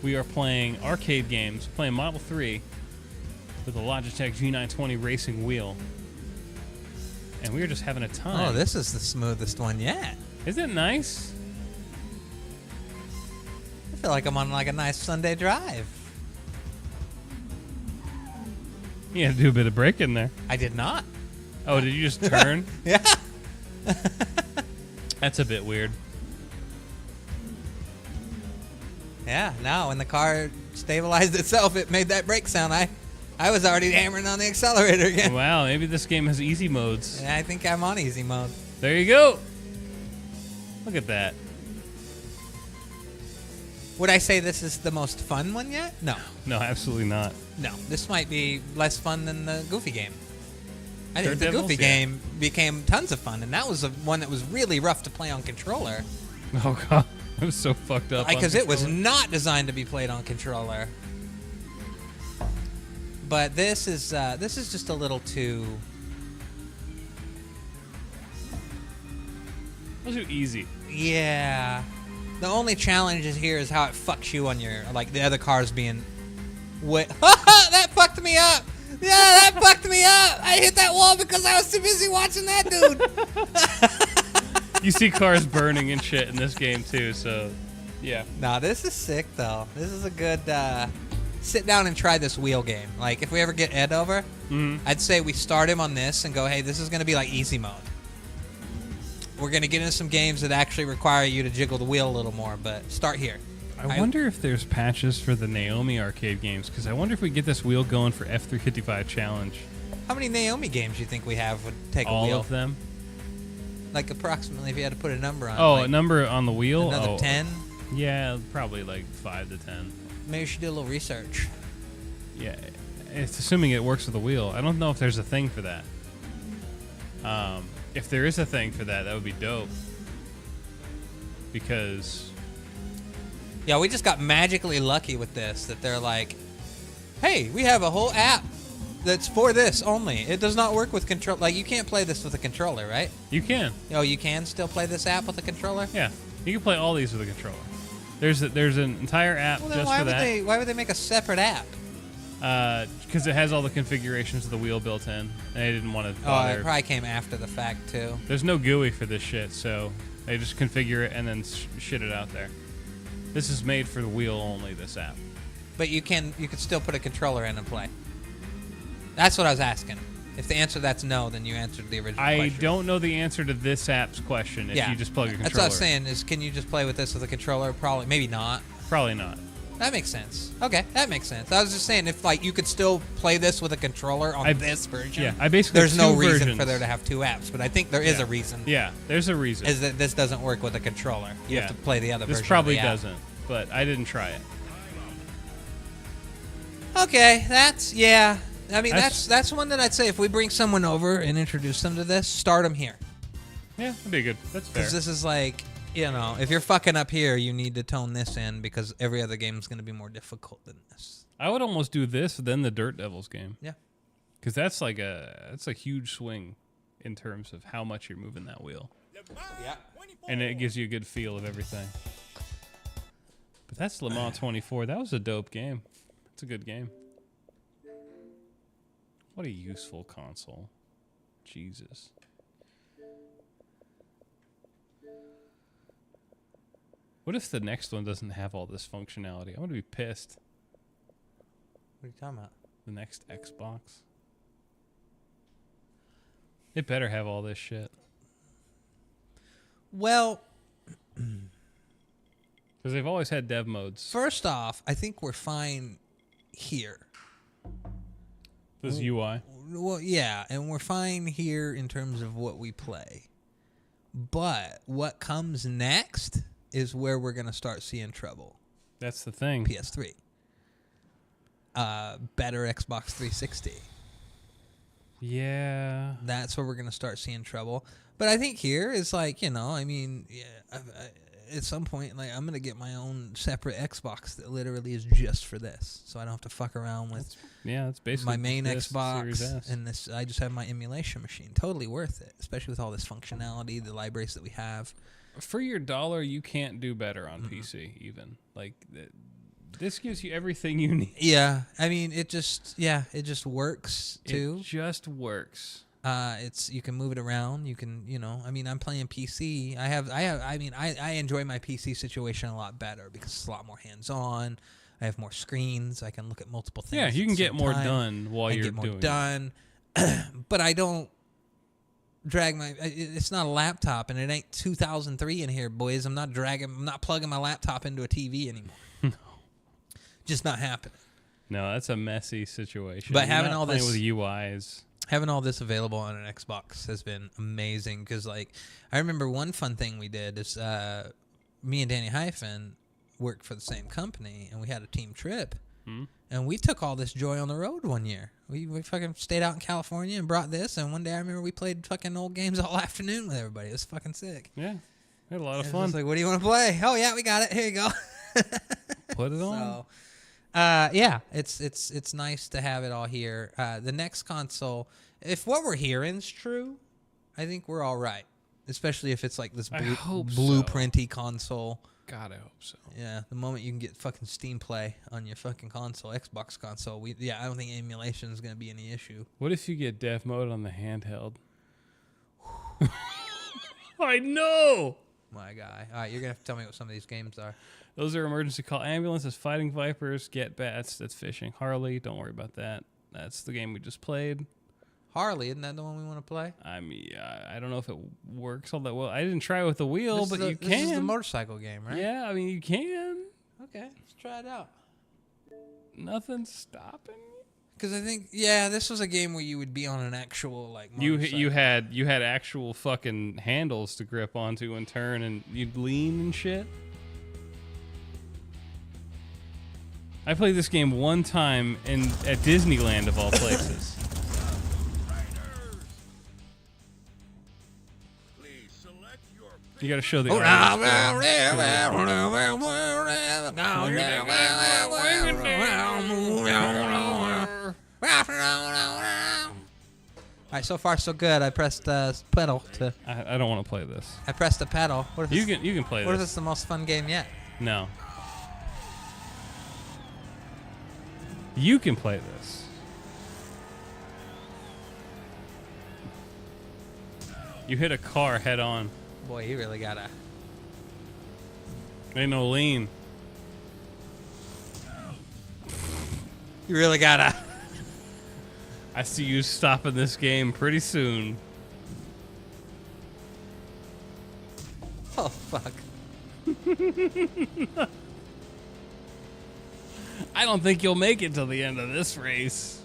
we are playing arcade games, playing Model 3 with a Logitech G920 racing wheel. And we are just having a time. Oh, this is the smoothest one yet. Isn't it nice? I feel like I'm on like a nice Sunday drive. You had to do a bit of braking there. I did not. Oh, did you just turn? Yeah. That's a bit weird. Yeah. Now, when the car stabilized itself, it made that brake sound. I was already hammering on the accelerator again. Wow, maybe this game has easy modes. And I think I'm on easy mode. There you go. Look at that. Would I say this is the most fun one yet? No. No, absolutely not. No. This might be less fun than the Goofy game. I think the Daredevils? Goofy Yeah. game became tons of fun, and that was the one that was really rough to play on controller. Oh god, I was so fucked up. on Because it was controller. not designed to be played on controller. But this is just a little too. Those are easy. Yeah. The only challenge is here is how it fucks you on your like the other cars being. That fucked me up. Yeah, that fucked me up. I hit that wall because I was too busy watching that dude. You see cars burning and shit in this game too, so yeah. Nah, this is sick though. This is a good. sit down and try this wheel game. Like, if we ever get Ed over, I'd say we start him on this and go, hey, this is going to be like easy mode. We're going to get into some games that actually require you to jiggle the wheel a little more, but start here. I wonder if there's patches for the Naomi arcade games, because I wonder if we get this wheel going for F355 Challenge. How many Naomi games do you think we have would take a All wheel? of them? Like, approximately, if you had to put a number on it. Oh, like a number on the wheel? another 10? Yeah, probably like 5 to 10. Maybe we should do a little research. Yeah, it's assuming it works with the wheel. I don't know if there's a thing for that. If there is a thing for that, that would be dope. Because... Yeah, we just got magically lucky with this, that they're like, hey, we have a whole app that's for this only. It does not work with control. Like, you can't play this with a controller, right? You can. Oh, you can still play this app with a controller? Yeah, you can play all these with a controller. There's an entire app Well, then just why for would that. why would they make a separate app? Because it has all the configurations of the wheel built in. And they didn't want to Oh, bother. it probably came after the fact, too. There's no GUI for this shit, so they just configure it and then shit it out there. This is made for the wheel only, this app. But you could still put a controller in and play. That's what I was asking. If the answer to that's no, then you answered the original I question. don't know the answer to this app's question if you just plug a controller. That's what I was saying, is can you just play with this with a controller? Probably, maybe not. Probably not. That makes sense. Okay, that makes sense. I was just saying, if like you could still play this with a controller on this version. Yeah, I basically there's no two reason versions. for there to have two apps, but I think there is a reason. Yeah, there's a reason. Is that this doesn't work with a controller? You have to play the other version. This probably of the app. doesn't, but I didn't try it. Okay, yeah. I mean, that's one that I'd say if we bring someone over and introduce them to this, start them here. Yeah, that'd be good. That's fair. Because this is like, if you're fucking up here, you need to tone this in because every other game is going to be more difficult than this. I would almost do this then the Dirt Devils game. Yeah. Because that's a huge swing in terms of how much you're moving that wheel. Yeah. And it gives you a good feel of everything. But that's Le Mans 24. That was a dope game. It's a good game. What a useful console. Jesus. What if the next one doesn't have all this functionality? I'm going to be pissed. What are you talking about? The next Xbox. It better have all this shit. Well, because they've always had dev modes. first off, I think we're fine here. This UI. Well, yeah, and we're fine here in terms of what we play. But what comes next is where we're going to start seeing trouble. That's the thing. PS3. Better Xbox 360. Yeah. That's where we're going to start seeing trouble. But I think here is like, at some point, like, I'm going to get my own separate Xbox that literally is just for this. So I don't have to fuck around with that's basically my main this Series Xbox S. and this. I just have my emulation machine. Totally worth it, especially with all this functionality, the libraries that we have. For your $1, you can't do better on PC even. Like, this gives you everything you need. Yeah, I mean, it just works too. It just works. You can move it around. You can, I'm playing PC. I enjoy my PC situation a lot better because it's a lot more hands-on. I have more screens. I can look at multiple things. Yeah, you can get more time. done while you're get more doing done. But I don't drag it's not a laptop, and it ain't 2003 in here, boys. I'm not plugging my laptop into a TV anymore. No. Just not happening. No, that's a messy situation. But You're having not all playing this with UIs. Having all this available on an Xbox has been amazing because, like, I remember one fun thing we did is me and DannyHyphen worked for the same company, and we had a team trip, and we took all this joy on the road one year. We fucking stayed out in California and brought this, and one day I remember we played fucking old games all afternoon with everybody. It was fucking sick. Yeah, we had a lot of It fun. was like, what do you want to play? Oh, yeah, we got it. Here you go. Put it on. So, yeah, it's nice to have it all here. The next console, if what we're hearing is true, I think we're all right. Especially if it's like this I hope blueprinty console. God, I hope so. Yeah, the moment you can get fucking Steam Play on your fucking console, Xbox console, I don't think emulation is going to be any issue. What if you get dev mode on the handheld? I know. My guy. All right, you're going to have to tell me what some of these games are. Those are emergency call ambulances, fighting vipers, get bats. That's fishing. Harley, don't worry about that. That's the game we just played. Harley, isn't that the one we want to play? I mean, I don't know if it works all that well. I didn't try with the wheel, but you can. This is the motorcycle game, right? Yeah, I mean, you can. Okay, let's try it out. Nothing's stopping you. Because I think, yeah, this was a game where you would be on an actual, like, motorcycle. You had actual fucking handles to grip onto and turn, and you'd lean and shit. I played this game one time at Disneyland, of all places. You got to show the All right, so far so good. I pressed pedal to. I don't want to play this. I pressed the pedal. What if You can play What if this. it's the most fun game yet? No. You can play this. You hit a car head on. Boy, you really gotta. Ain't no lean. You really gotta. I see you stopping this game pretty soon. Oh fuck. I don't think you'll make it till the end of this race.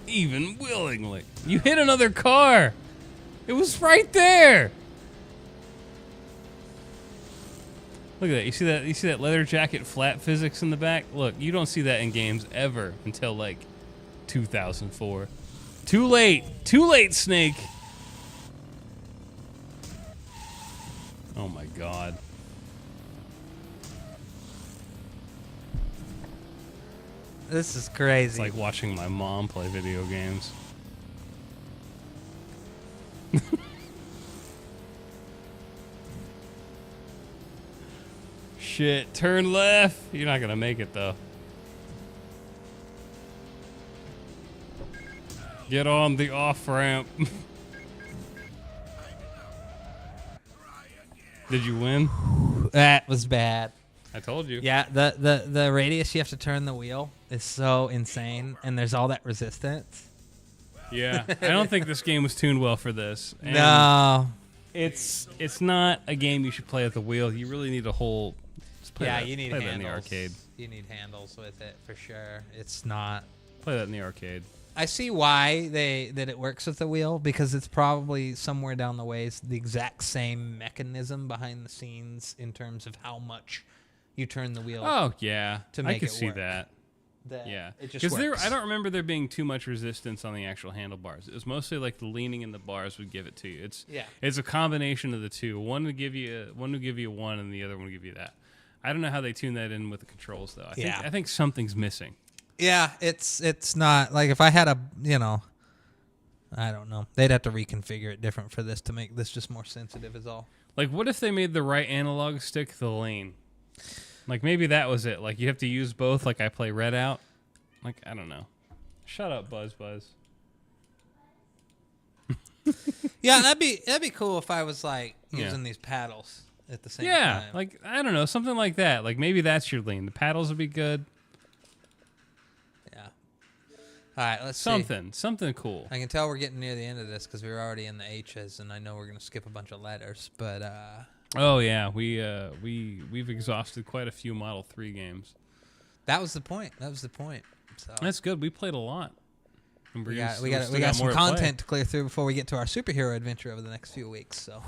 Even willingly. You hit another car. It was right there. Look at that. You see that leather jacket flat physics in the back? Look, you don't see that in games ever until like 2004. Too late. Too late, Snake. Oh my god. This is crazy. It's like watching my mom play video games. Shit, turn left. You're not gonna make it though. Get on the off ramp. Did you win? That was bad. I told you. Yeah, the radius you have to turn the wheel is so insane, and there's all that resistance. Yeah, I don't think this game was tuned well for this. And No. it's not a game you should play at the wheel. You really need a whole. Play Yeah, that, you need play handles. that in the arcade. You need handles with it for sure. It's not. Play that in the arcade. I see why that it works with the wheel, because it's probably somewhere down the ways the exact same mechanism behind the scenes in terms of how much you turn the wheel. Oh yeah, To I make could it see work. that. That Yeah, it just because works. I don't remember there being too much resistance on the actual handlebars. It was mostly like the leaning in the bars would give it to you. It's a combination of the two. One would give you one, and the other one would give you that. I don't know how they tune that in with the controls though. I think something's missing. Yeah, it's not like if I had a I don't know. They'd have to reconfigure it different for this to make this just more sensitive is all. Like, what if they made the right analog stick the lane? Like, maybe that was it. Like, you have to use both. Like, I play Red Out. Like, I don't know. Shut up, Buzz. Yeah, that'd be cool if I was like using these paddles at the same time. Yeah, like I don't know, something like that. Like maybe that's your lean. The paddles would be good. Yeah. All right, let's see. Something cool. I can tell we're getting near the end of this because we're already in the H's, and I know we're gonna skip a bunch of letters. But oh yeah, we've exhausted quite a few Model 3 games. that was the point. So That's good. We played a lot. And we got some content to clear through before we get to our superhero adventure over the next few weeks. So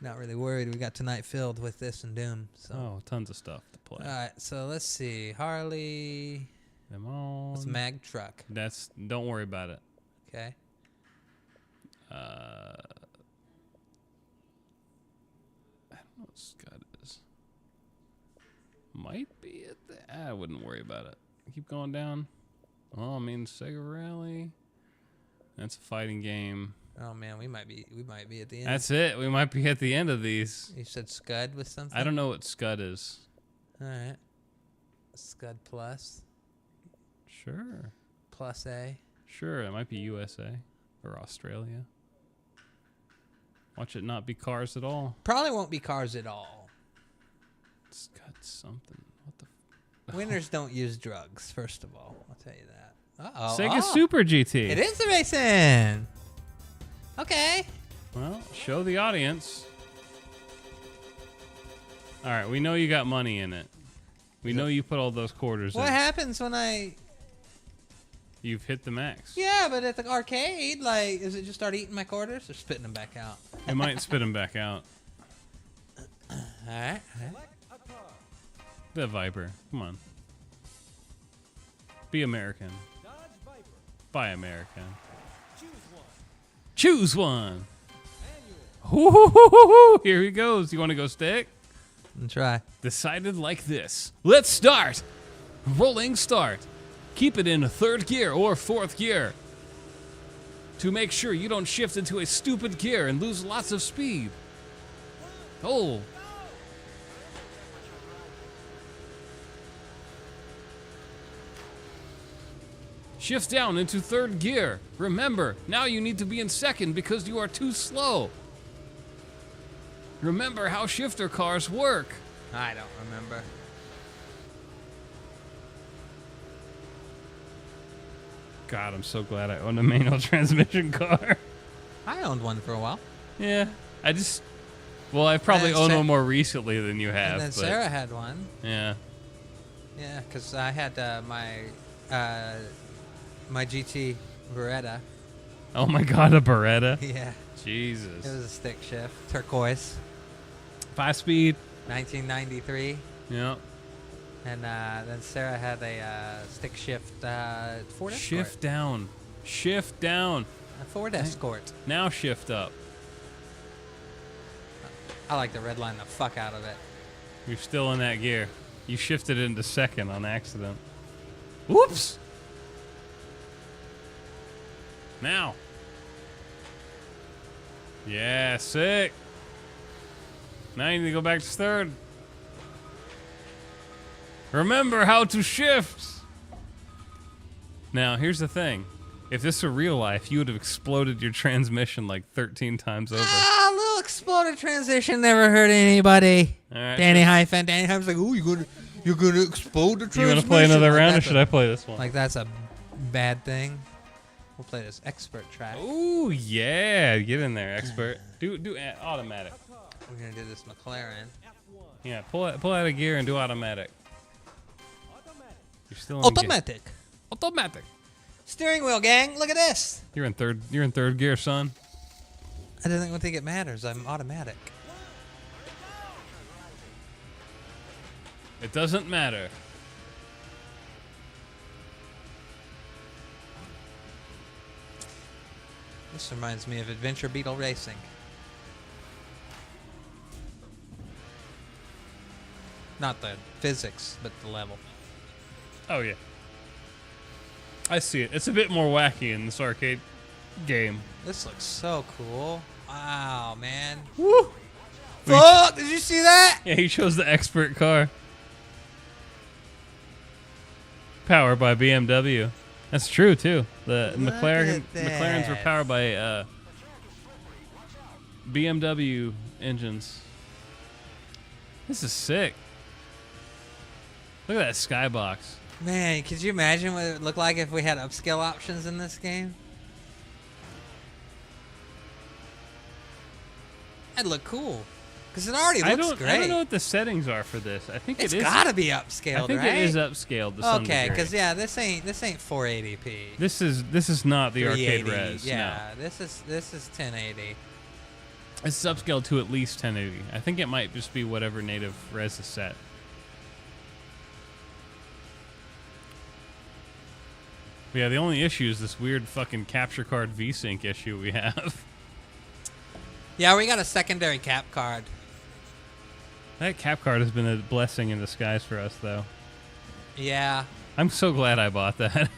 not really worried. We got tonight filled with this and Doom. So tons of stuff to play. all right, so let's see. Harley. Come on. It's Mag Truck. Don't worry about it. Okay. I don't know what Scud is. Might be at the. I wouldn't worry about it. Keep going down. Oh, I mean Sega Rally. That's a fighting game. Oh man, we might be at the end. That's it. We might be at the end of these. You said Scud with something? I don't know what Scud is. All right. Scud Plus. Sure. Plus A. Sure, it might be USA or Australia. Watch it not be cars at all. Probably won't be cars at all. It's got something. What the? Winners don't use drugs. First of all, I'll tell you that. Uh-oh. Sega Super GT. It is the racing. Okay. Well, show the audience. All right, we know you got money in it. We know you put all those quarters What in. happens when I? You've hit the max. Yeah, but at the arcade, like, does it just start eating my quarters or spitting them back out? It might spit them back out. All right. The Viper. Come on. Be American. Buy American. Choose one. Ooh, here he goes. You want to go stick? Try. Decided like this. Let's start. Rolling start. Keep it in 3rd gear or 4th gear to make sure you don't shift into a stupid gear and lose lots of speed. Oh. Shift down into 3rd gear. Remember, now you need to be in 2nd because you are too slow. Remember how shifter cars work. I don't remember. God, I'm so glad I own a manual transmission car. I owned one for a while. Yeah, well, I've probably And owned Sa- one more recently than you have. And then but Sarah had one. Yeah. Yeah, because I had my GT Beretta. Oh my God, a Beretta. Yeah, Jesus. it was a stick shift, turquoise, 5-speed. 1993. Yeah. And then Sarah had a stick shift Ford Escort. Shift down. Shift down. A Ford Escort. Now shift up. I like to redline the fuck out of it. You're still in that gear. You shifted into 2nd on accident. Whoops. Now. Yeah, sick. Now you need to go back to 3rd. Remember how to shift. Now, here's the thing. If this were real life, you would have exploded your transmission like 13 times over. Ah, a little exploder transition never hurt anybody. All right, DannyHyphen. DannyHyphen's like, oh, you're gonna explode the transmission. You want to play another Like, round, or that's should I play this one? Like that's a bad thing. We'll play this expert track. Ooh, yeah. Get in there, expert. Do automatic. We're gonna do this McLaren. Yeah, pull out of gear and do automatic. You're still in gear. Automatic. Automatic. Steering wheel, gang. Look at this. You're in third gear, son. I don't think it matters. I'm automatic. It doesn't matter. This reminds me of Adventure Beetle Racing. Not the physics, but the level. Oh yeah. I see it. It's a bit more wacky in this arcade game. This looks so cool. Wow, man. Woo! Fuck! Did you see that? Yeah, he chose the expert car. Powered by BMW. That's true too. The Look McLarens at were that. powered by BMW engines. This is sick. Look at that skybox. Man, could you imagine what it would look like if we had upscale options in this game? That'd look cool. Because it already looks great. I don't know what the settings are for this. I think It's it is. gotta be upscaled, I think right? it is upscaled to some Okay, degree. because yeah, this ain't 480p. This is not the arcade 380, res. Yeah, this is 1080. No. This is upscaled to at least 1080. I think it might just be whatever native res is set. But yeah, the only issue is this weird fucking capture card V-Sync issue we have. Yeah, we got a secondary cap card. That cap card has been a blessing in disguise for us, though. Yeah. I'm so glad I bought that.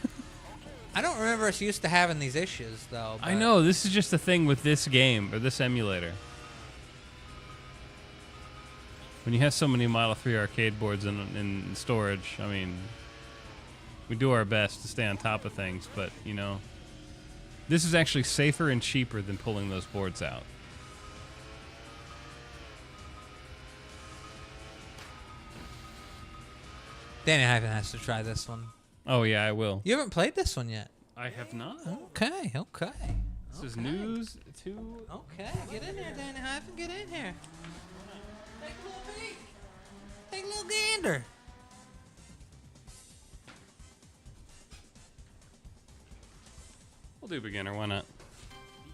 I don't remember us used to having these issues, though. I but- know, this is just the thing with this game, or this emulator. When you have so many Model 3 arcade boards in storage, I mean, we do our best to stay on top of things, but, you know, this is actually safer and cheaper than pulling those boards out. DannyHyphen has to try this one. Oh yeah, I will. You haven't played this one yet. I have not. Okay. This is news to. Okay, get in there, DannyHyphen. Get in here. Take a little peek. Take a little gander. We'll do beginner. Why not?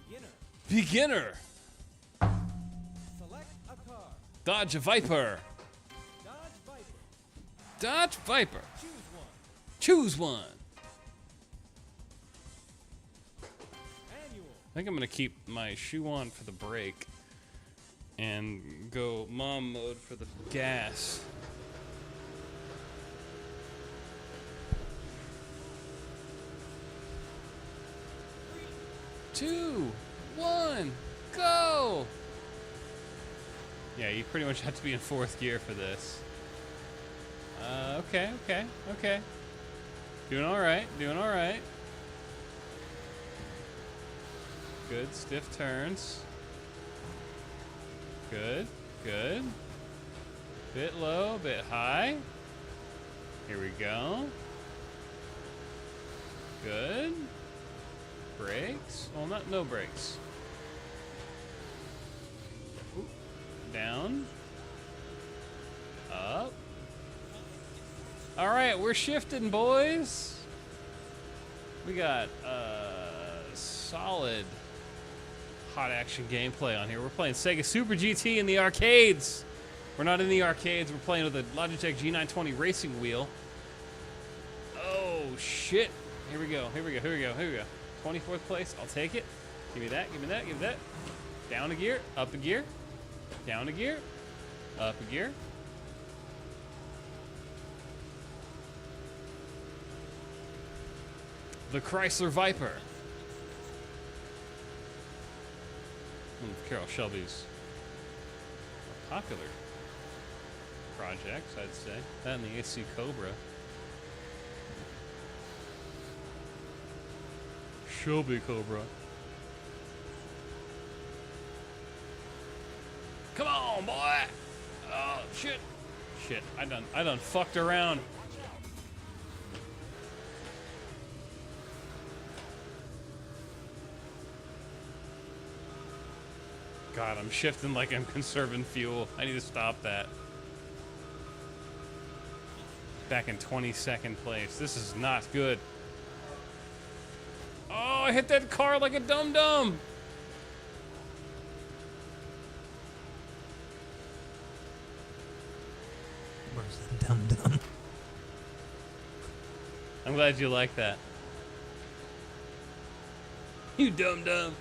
Beginner. Beginner. Select a car. Dodge Viper. Dodge Viper. Dodge Viper. Choose one. Choose one. Annual. I think I'm gonna keep my shoe on for the brake and go mom mode for the gas. Two, one, go! Yeah, you pretty much have to be in fourth gear for this. Okay. Doing all right. Good, stiff turns. Good. Bit low, bit high. Here we go. Good. Brakes. Well, no brakes. Oop. Down. Up. All right, we're shifting, boys. We got solid hot action gameplay on here. We're playing Sega Super GT in the arcades. We're not in the arcades. We're playing with a Logitech G920 racing wheel. Oh, shit. Here we go. 24th place. I'll take it. Give me that. Down a gear. Up a gear. Down a gear. Up a gear. The Chrysler Viper. One of Carol Shelby's popular projects, I'd say. That and the AC Cobra. Shelby Cobra. Come on, boy! Oh, shit. I done fucked around. God, I'm shifting like I'm conserving fuel. I need to stop that. Back in 22nd place. This is not good. Oh, I hit that car like a dum-dum. Where's the dum-dum? I'm glad you like that. You dum-dum.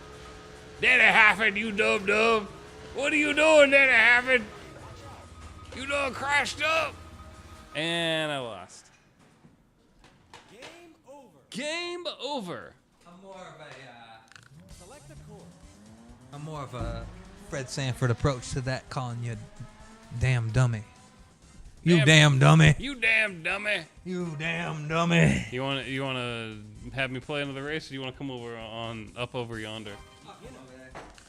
DannyHyphen, you dum-dum. What are you doing, DannyHyphen? You done crashed up. And I lost. Game over. I'm more of a Fred Sanford approach to that, calling you damn dummy. You damn dummy. You damn dummy. You damn dummy. You want to have me play another race, or do you want to come over up over yonder?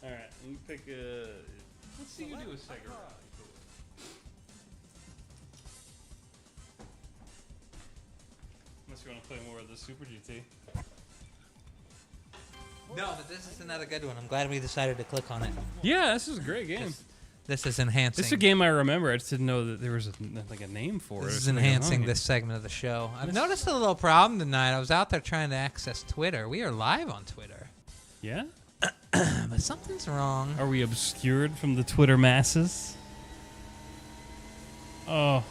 All right, you pick a. Let's see you do a Sega rally. Unless you want to play more of the Super GT. No, but this is another good one. I'm glad we decided to click on it. Yeah, this is a great game. This is enhancing. This is a game I remember. I just didn't know that there was a name for it. This is enhancing this segment of the show. I've noticed a little problem tonight. I was out there trying to access Twitter. We are live on Twitter. Yeah? But something's wrong. Are we obscured from the Twitter masses? Oh.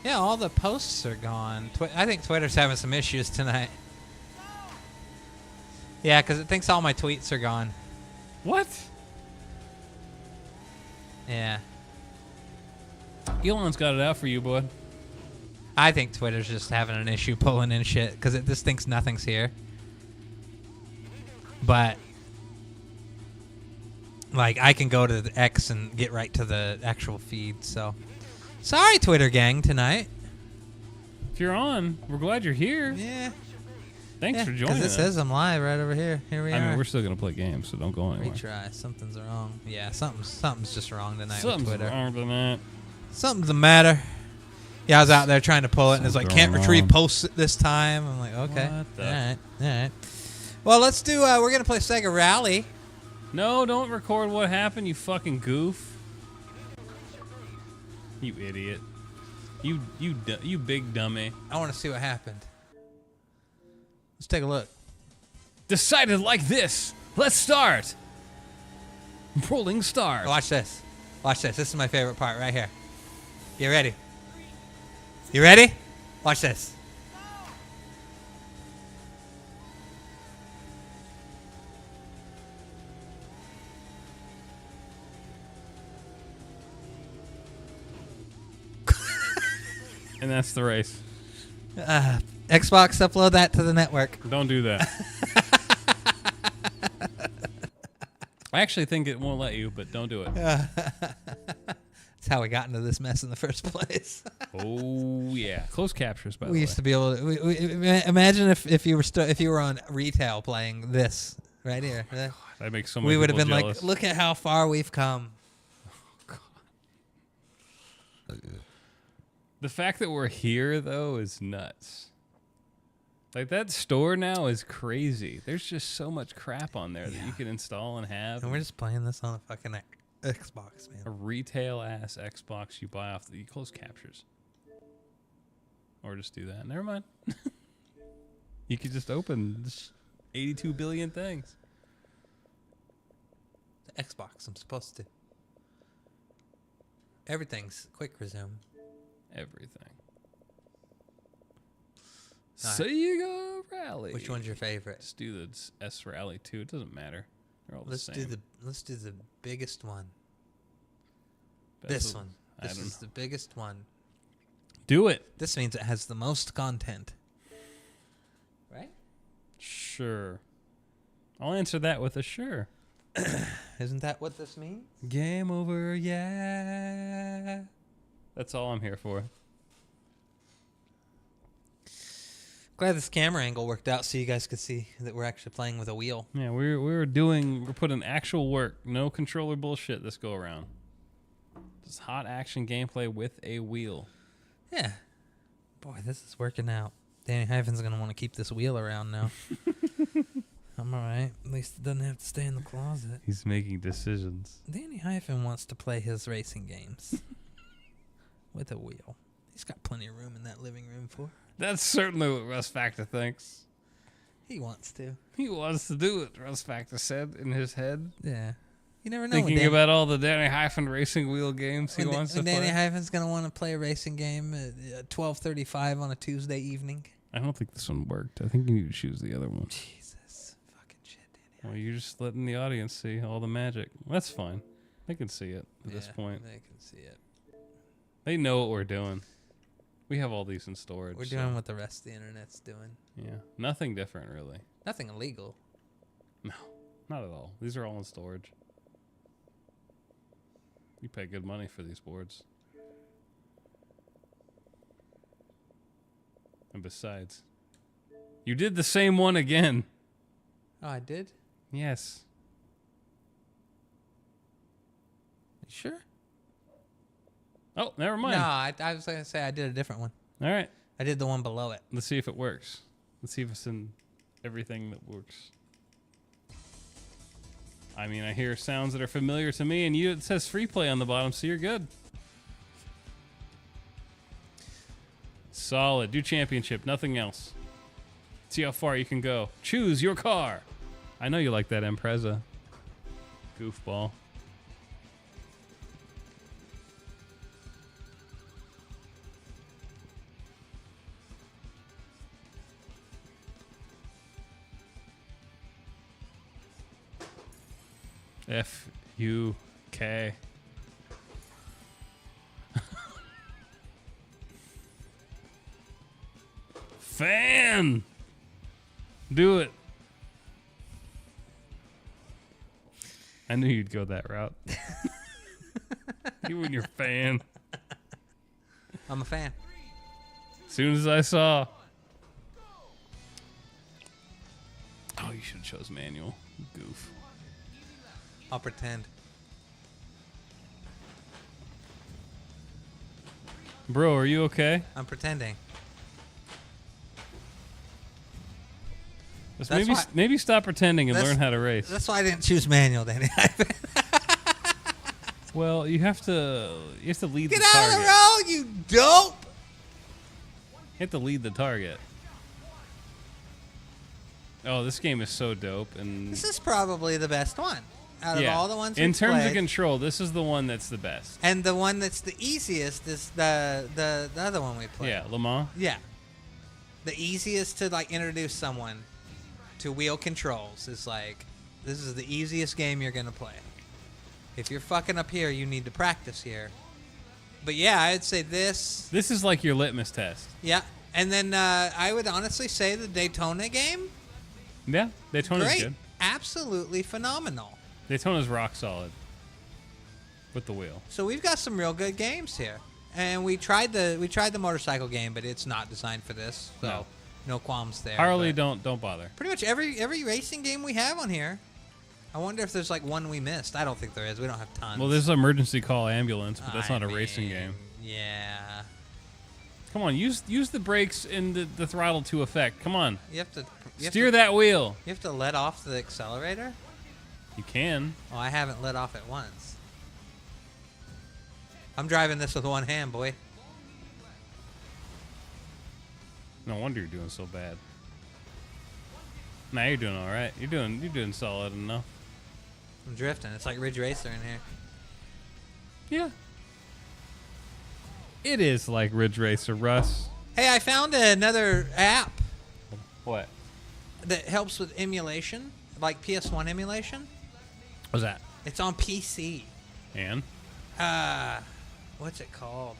Yeah, all the posts are gone. I think Twitter's having some issues tonight. Yeah, because it thinks all my tweets are gone. What? Yeah. Elon's got it out for you, bud. I think Twitter's just having an issue pulling in shit because it just thinks nothing's here. But, like, I can go to the X and get right to the actual feed, so. Sorry, Twitter gang, tonight. If you're on, we're glad you're here. Yeah. Thanks for joining us. Because it says I'm live right over here. Here we are. I mean, we're still going to play games, so don't go anywhere. Retry. Something's wrong. Yeah, something's just wrong tonight Something's with Twitter. wrong tonight. Something's the matter. Yeah, I was out there trying to pull it, and it's like, can't Something retrieve wrong. posts at this time. I'm like, okay. What the- All right. Well, let's do, we're going to play Sega Rally. No, don't record what happened, you fucking goof. You idiot. You big dummy. I want to see what happened. Let's take a look. Decided like this. Let's start. Rolling start. Watch this. Watch this. This is my favorite part right here. You ready? You ready? Watch this. And that's the race. Xbox, upload that to the network. Don't do that. I actually think it won't let you, but don't do it. That's how we got into this mess in the first place. Oh yeah, close captures by the We way. used to be able to. Imagine if you were on retail playing this right here. That makes so many We would have people been jealous. like, look at how far we've come. The fact that we're here though is nuts. Like that store now is crazy. There's just so much crap on there that you can install and have. And we're just playing this on a fucking Xbox, A man. retail ass Xbox you buy off the close captures. Or just do that. Never mind. You could just open 82 billion things. The Xbox, I'm supposed to. Everything's quick resume. Everything. All right. Sega Rally. Which one's your favorite? Let's do the S Rally too. It doesn't matter. They're all the same. Let's do the biggest one. That's This what- one. I This don't is know. the biggest one. Do it. This means it has the most content. Right? Sure. I'll answer that with a sure. Isn't that what this means? Game over, yeah. That's all I'm here for. Glad this camera angle worked out so you guys could see that we're actually playing with a wheel. Yeah, we're putting actual work. No controller bullshit this go around. Just hot action gameplay with a wheel. Yeah. Boy, this is working out. DannyHyphen's going to want to keep this wheel around now. I'm all right. At least it doesn't have to stay in the closet. He's making decisions. DannyHyphen wants to play his racing games with a wheel. He's got plenty of room in that living room for. That's certainly what RussFactor thinks. He wants to. He wants to do it, RussFactor said in his head. Yeah. You never know. Thinking about all the DannyHyphen racing wheel games he wants to play. DannyHyphen's going to want to play a racing game at 12:35 on a Tuesday evening. I don't think this one worked. I think you need to choose the other one. Jesus. Fucking shit, Danny. Well, you're just letting the audience see all the magic. That's fine. They can see it at this point. They can see it. They know what we're doing. We have all these in storage. We're so- doing what the rest of the internet's doing. Yeah. Nothing different, really. Nothing illegal. No, not at all. These are all in storage. You pay good money for these boards. And besides, you did the same one again. Oh, I did? Yes. You sure? Oh, never mind. No, I was going to say I did a different one. All right. I did the one below it. Let's see if it works. Let's see if it's in everything that works. I mean, I hear sounds that are familiar to me, and it says free play on the bottom, so you're good. Solid. Do championship, nothing else. See how far you can go. Choose your car. I know you like that Impreza. Goofball. F-U-K. Fan! Do it. I knew you'd go that route. You and your fan. I'm a fan. As soon as I saw. Oh, you should have chose manual. Goof. I'll pretend. Bro, are you okay? I'm pretending. Just That's why- maybe stop pretending and That's- learn how to race. That's why I didn't choose manual, Danny. Well, you have to lead Get the out target. of the road, you dope! You have to lead the target. Oh, this game is so dope, and This is probably the best one out of yeah, all the ones in we've terms played. of control, this is the one that's the best. And the one that's the easiest is the other one we played. Yeah, Le Mans. Yeah. The easiest to like introduce someone to wheel controls is like, this is the easiest game you're gonna play. If you're fucking up here, you need to practice here. But yeah, I'd say this. This is like your litmus test. Yeah. And then I would honestly say the Daytona game. Yeah, Daytona's Great. good. Absolutely phenomenal. Daytona's rock solid with the wheel. So we've got some real good games here. And we tried the motorcycle game, but it's not designed for this. So no qualms there. Harley, but don't bother. pretty much every racing game we have on here. I wonder if there's like one we missed. I don't think there is. We don't have tons. Well, there's emergency call ambulance, but that's I not a racing mean, game. Yeah. Come on, use the brakes and the throttle to effect. Come on, You have to steer that wheel. You have to let off the accelerator? You can. Oh, I haven't let off it once. I'm driving this with one hand, boy. No wonder you're doing so bad. Nah, you're doing all right. You're doing solid enough. I'm drifting. It's like Ridge Racer in here. Yeah. It is like Ridge Racer, Russ. Hey, I found another app What? that helps with emulation, like PS1 emulation. What's that? It's on PC. And? What's it called?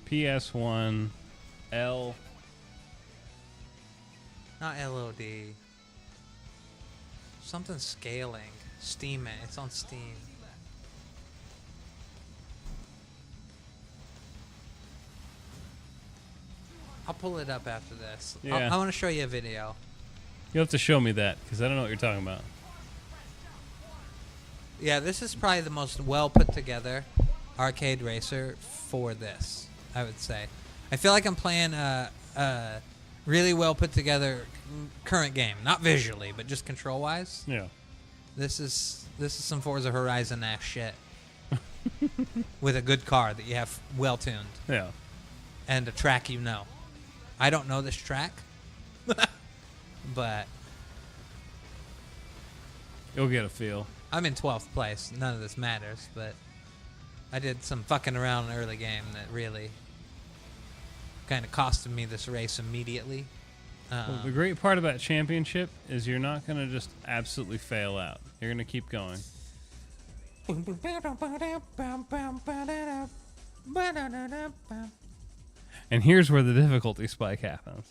PS1 L. Not LOD. Something scaling. Steam. It's on Steam. I'll pull it up after this. Yeah. I want to show you a video. You'll have to show me that because I don't know what you're talking about. Yeah, this is probably the most well put together arcade racer for this, I would say. I feel like I'm playing a really well put together current game, not visually, but just control wise. Yeah. This is some Forza Horizon ass shit with a good car that you have well tuned Yeah. and a track you know. I don't know this track, but You'll get a feel. I'm in 12th place. None of this matters, but I did some fucking around in the early game that really kind of costed me this race immediately. Well, the great part about championship is you're not going to just absolutely fail out. You're going to keep going. And here's where the difficulty spike happens.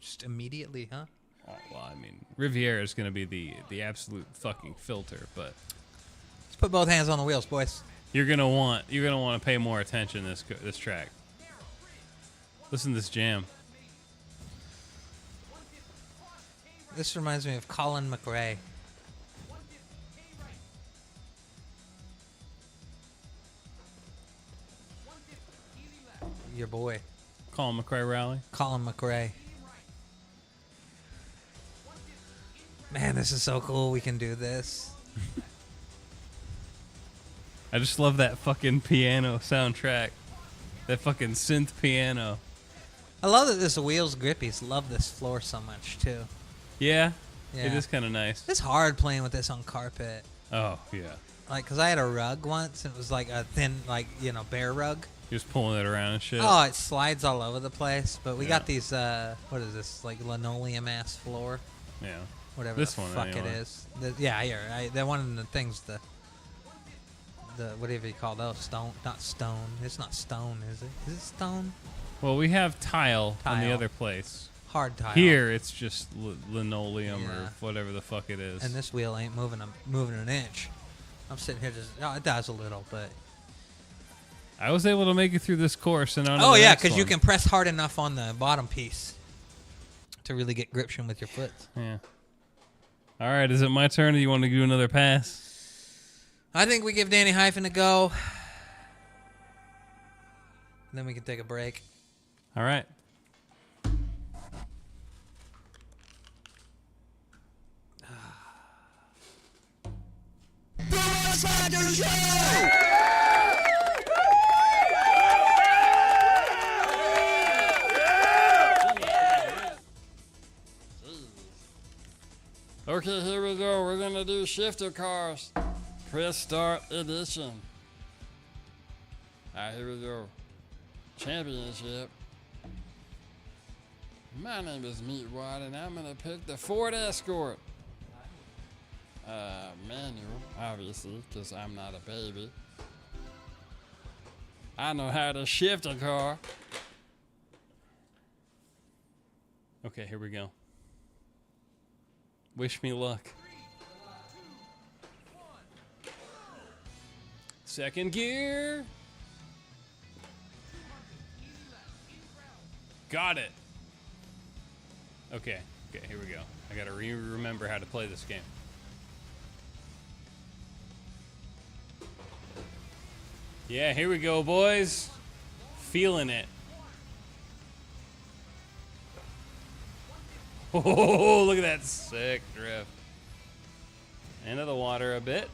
Just immediately, huh? Oh, well, I mean, Riviera is going to be the absolute fucking filter, but Let's put both hands on the wheels, boys. you're going to want to pay more attention this track. Listen to this jam. This reminds me of Colin McRae. Your boy, Colin McRae Rally. Colin McRae. Man, this is so cool. We can do this. I just love that fucking piano soundtrack. That fucking synth piano. I love that this wheel's grippies. Love this floor so much too. Yeah, it Yeah. is kind of nice. It's hard playing with this on carpet. Oh, yeah. Like, cause I had a rug once, and it was like a thin, like, bear rug. Just pulling it around and shit. Oh, it slides all over the place. But we got Yeah. these, what is this, like linoleum ass floor, Yeah. whatever This the one, fuck anyway. it is. Yeah, here, they're one of the things. The whatever you call those, stone, not stone. It's not stone, is it? Is it stone? Well, we have tile on the Tile. other place. Hard tile. Here, it's just linoleum Yeah. or whatever the fuck it is. And this wheel ain't moving an inch. I'm sitting here just, it does a little, but. I was able to make it through this course and on. Oh the yeah, next because you one. can press hard enough on the bottom piece to really get gription with your foot. Yeah. All right, is it my turn or you want to do another pass? I think we give DannyHyphen a go. then we can take a break. All right. Okay, here we go. We're gonna do shifter cars. Press start edition. Alright, here we go. Championship. My name is Meatwad, and I'm gonna pick the Ford Escort. Manual, obviously, because I'm not a baby. I know how to shift a car. Okay, here we go. Wish me luck. Second gear. Got it. Okay, here we go. I gotta remember how to play this game. Yeah, here we go, boys. Feeling it. Oh, look at that sick drift. Into the water a bit.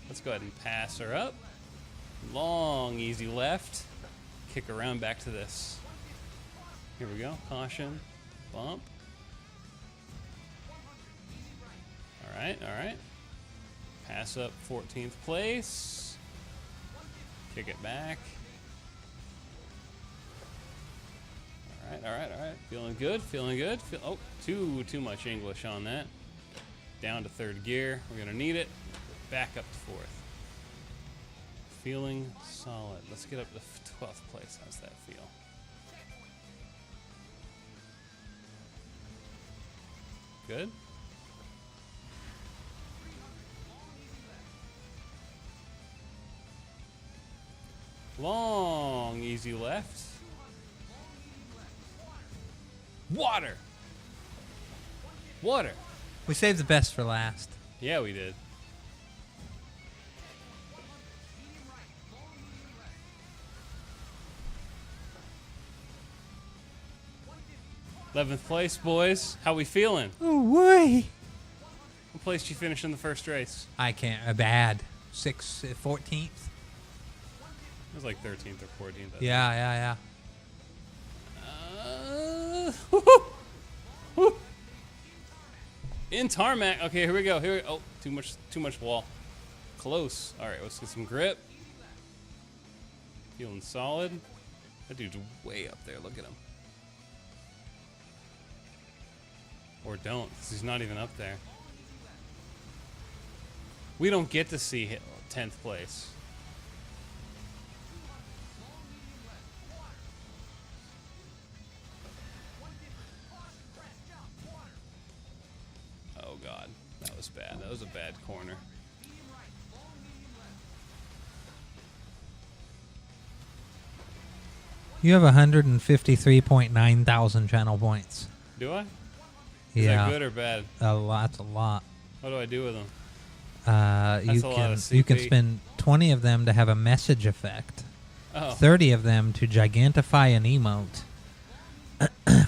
Let's go ahead and pass her up. Long, easy left. Kick around back to this. Here we go. Caution. Bump. All right. Pass up 14th place. Kick it back. All right. Feeling good. Oh, too much English on that. Down to third gear. We're gonna need it. Back up to fourth. Feeling solid. Let's get up to 12th place. How's that feel? Good. Long, easy left. Water. We saved the best for last. Yeah, we did. '11th place, boys. How we feeling? Oh, way. What place did you finish in the first race? I can't. Bad. 14th. It was like 13th or 14th. Yeah. In tarmac. Okay, here we go. Oh, too much wall. Close. All right, let's get some grip. Feeling solid. That dude's way up there. Look at him. Or don't, 'cause he's not even up there. We don't get to see 10th place. Oh God, that was bad. That was a bad corner. You have 153.9 thousand channel points. Do I? Yeah. Is that good or bad? A lot. That's a lot. What do I do with them? You can spend 20 of them to have a message effect. Oh. 30 of them to gigantify an emote.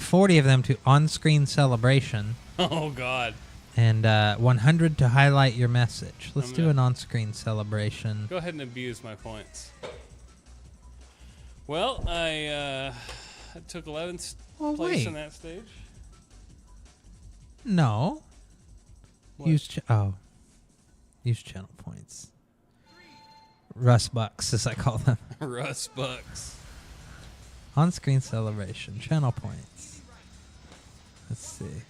40 of them to on-screen celebration. Oh God. And 100 to highlight your message. Let's do an on-screen celebration. Go ahead and abuse my points. Well, I took 11th place in that stage. No. What? Use channel points. Russ Bucks, as I call them. Russ Bucks. On-screen celebration. Channel points. Let's see.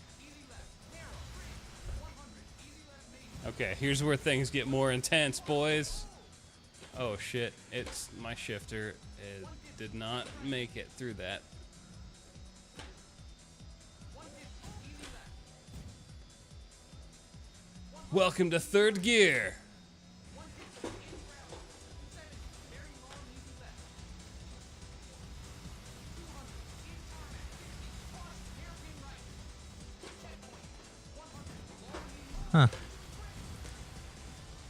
Okay, here's where things get more intense, boys. Oh shit! It's my shifter. It did not make it through that. Welcome to third gear. Huh.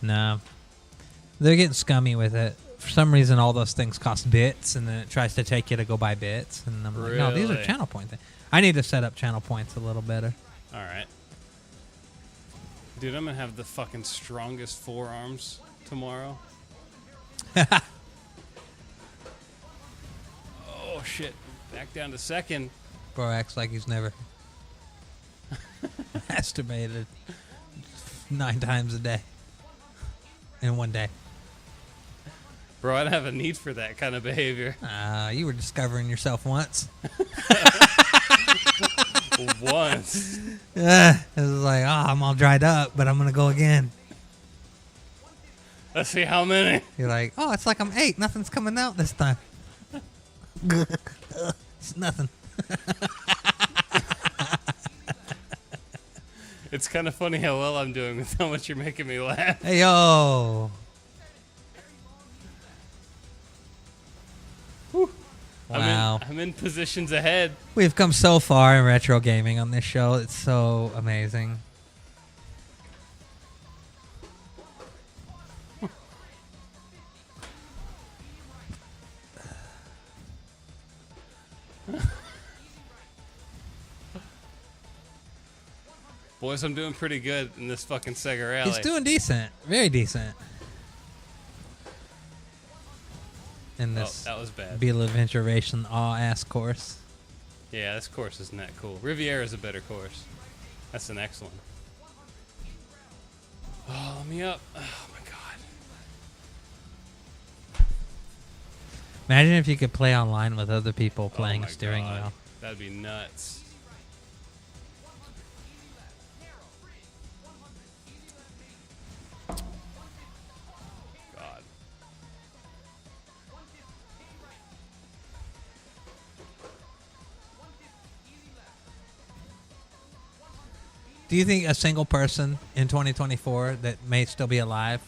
No. They're getting scummy with it. for some reason all those things cost bits, and then it tries to take you to go buy bits, and I'm like, no, these are Really? channel points. I need to set up channel points a little better. All right. Dude, I'm going to have the fucking strongest forearms tomorrow. Oh, shit. Back down to second. Bro acts like he's never masturbated 9 times a day in one day. Bro, I don't have a need for that kind of behavior. You were discovering yourself once. Once. It was like, I'm all dried up, but I'm going to go again. Let's see how many. You're like, it's like I'm 8. Nothing's coming out this time. It's nothing. It's kind of funny how well I'm doing with how much you're making me laugh. Hey, yo. Wow. I'm in positions ahead. We've come so far in retro gaming on this show. It's so amazing. Boys, I'm doing pretty good in this fucking Sega Rally. He's doing decent. Very decent. In this that was bad. Beetle Adventure Racing ass course. Yeah, this course isn't that cool. Riviera is a better course. That's the next one. Oh, let me up. Oh, my God. Imagine if you could play online with other people playing Oh my steering God. wheel. That'd be nuts. God. Do you think a single person in 2024 that may still be alive,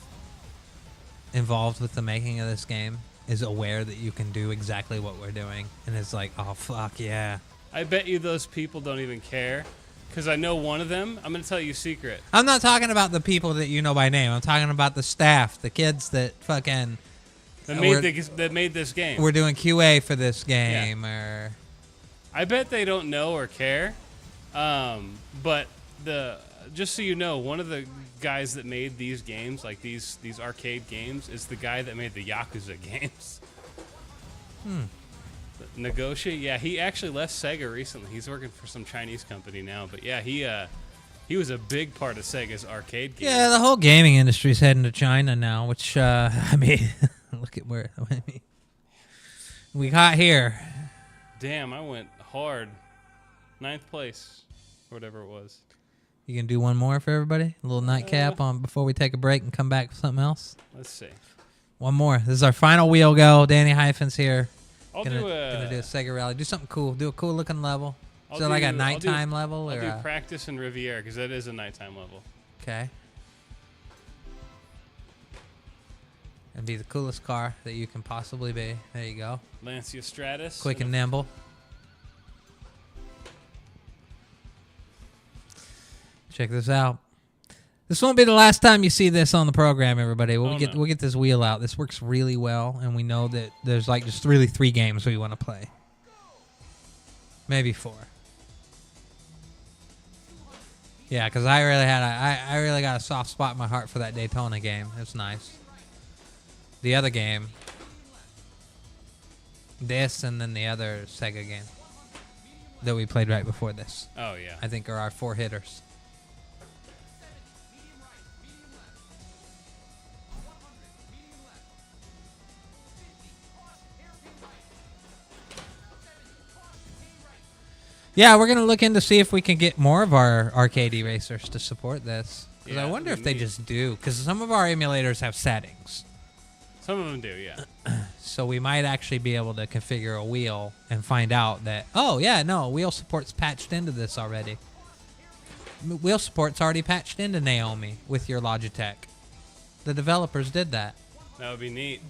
involved with the making of this game, is aware that you can do exactly what we're doing and is like, oh, fuck yeah. I bet you those people don't even care. Because I know one of them. I'm going to tell you a secret. I'm not talking about the people that you know by name. I'm talking about the staff, the kids that fucking... That made this game. We're doing QA for this game, or... I bet they don't know or care. But just so you know, one of the guys that made these games, like these arcade games, is the guy that made the Yakuza games. Nagoshi, yeah, he actually left Sega recently. He's working for some Chinese company now. But yeah, he was a big part of Sega's arcade games. Yeah, the whole gaming industry's heading to China now, which, I mean, look at where we got here. Damn, I went hard. 9th place, or whatever it was. You can do one more for everybody? A little nightcap on before we take a break and come back with something else? Let's see. One more. This is our final wheel go. DannyHyphen's here. I'll gonna do a Sega Rally. Do something cool. Do a cool looking level. I'll Is it like a do- nighttime level? I'll or do practice in Riviera because that is a nighttime level. Okay. And be the coolest car that you can possibly be. There you go. Lancia Stratus. Quick and nimble. Check this out. This won't be the last time you see this on the program, everybody. We'll get this wheel out. This works really well, and we know that there's like just really 3 games we want to play. Maybe 4. Yeah, because I really got a soft spot in my heart for that Daytona game. It was nice. The other game, this, and then the other Sega game that we played right before this, Oh, yeah. I think are our 4 hitters. Yeah, we're going to look in to see if we can get more of our arcade racers to support this. Because I wonder if they just do. Because some of our emulators have settings. Some of them do, yeah. So we might actually be able to configure a wheel and find out that, oh, yeah, no, wheel support's patched into this already. Wheel support's already patched into Naomi with your Logitech. The developers did that. That would be neat.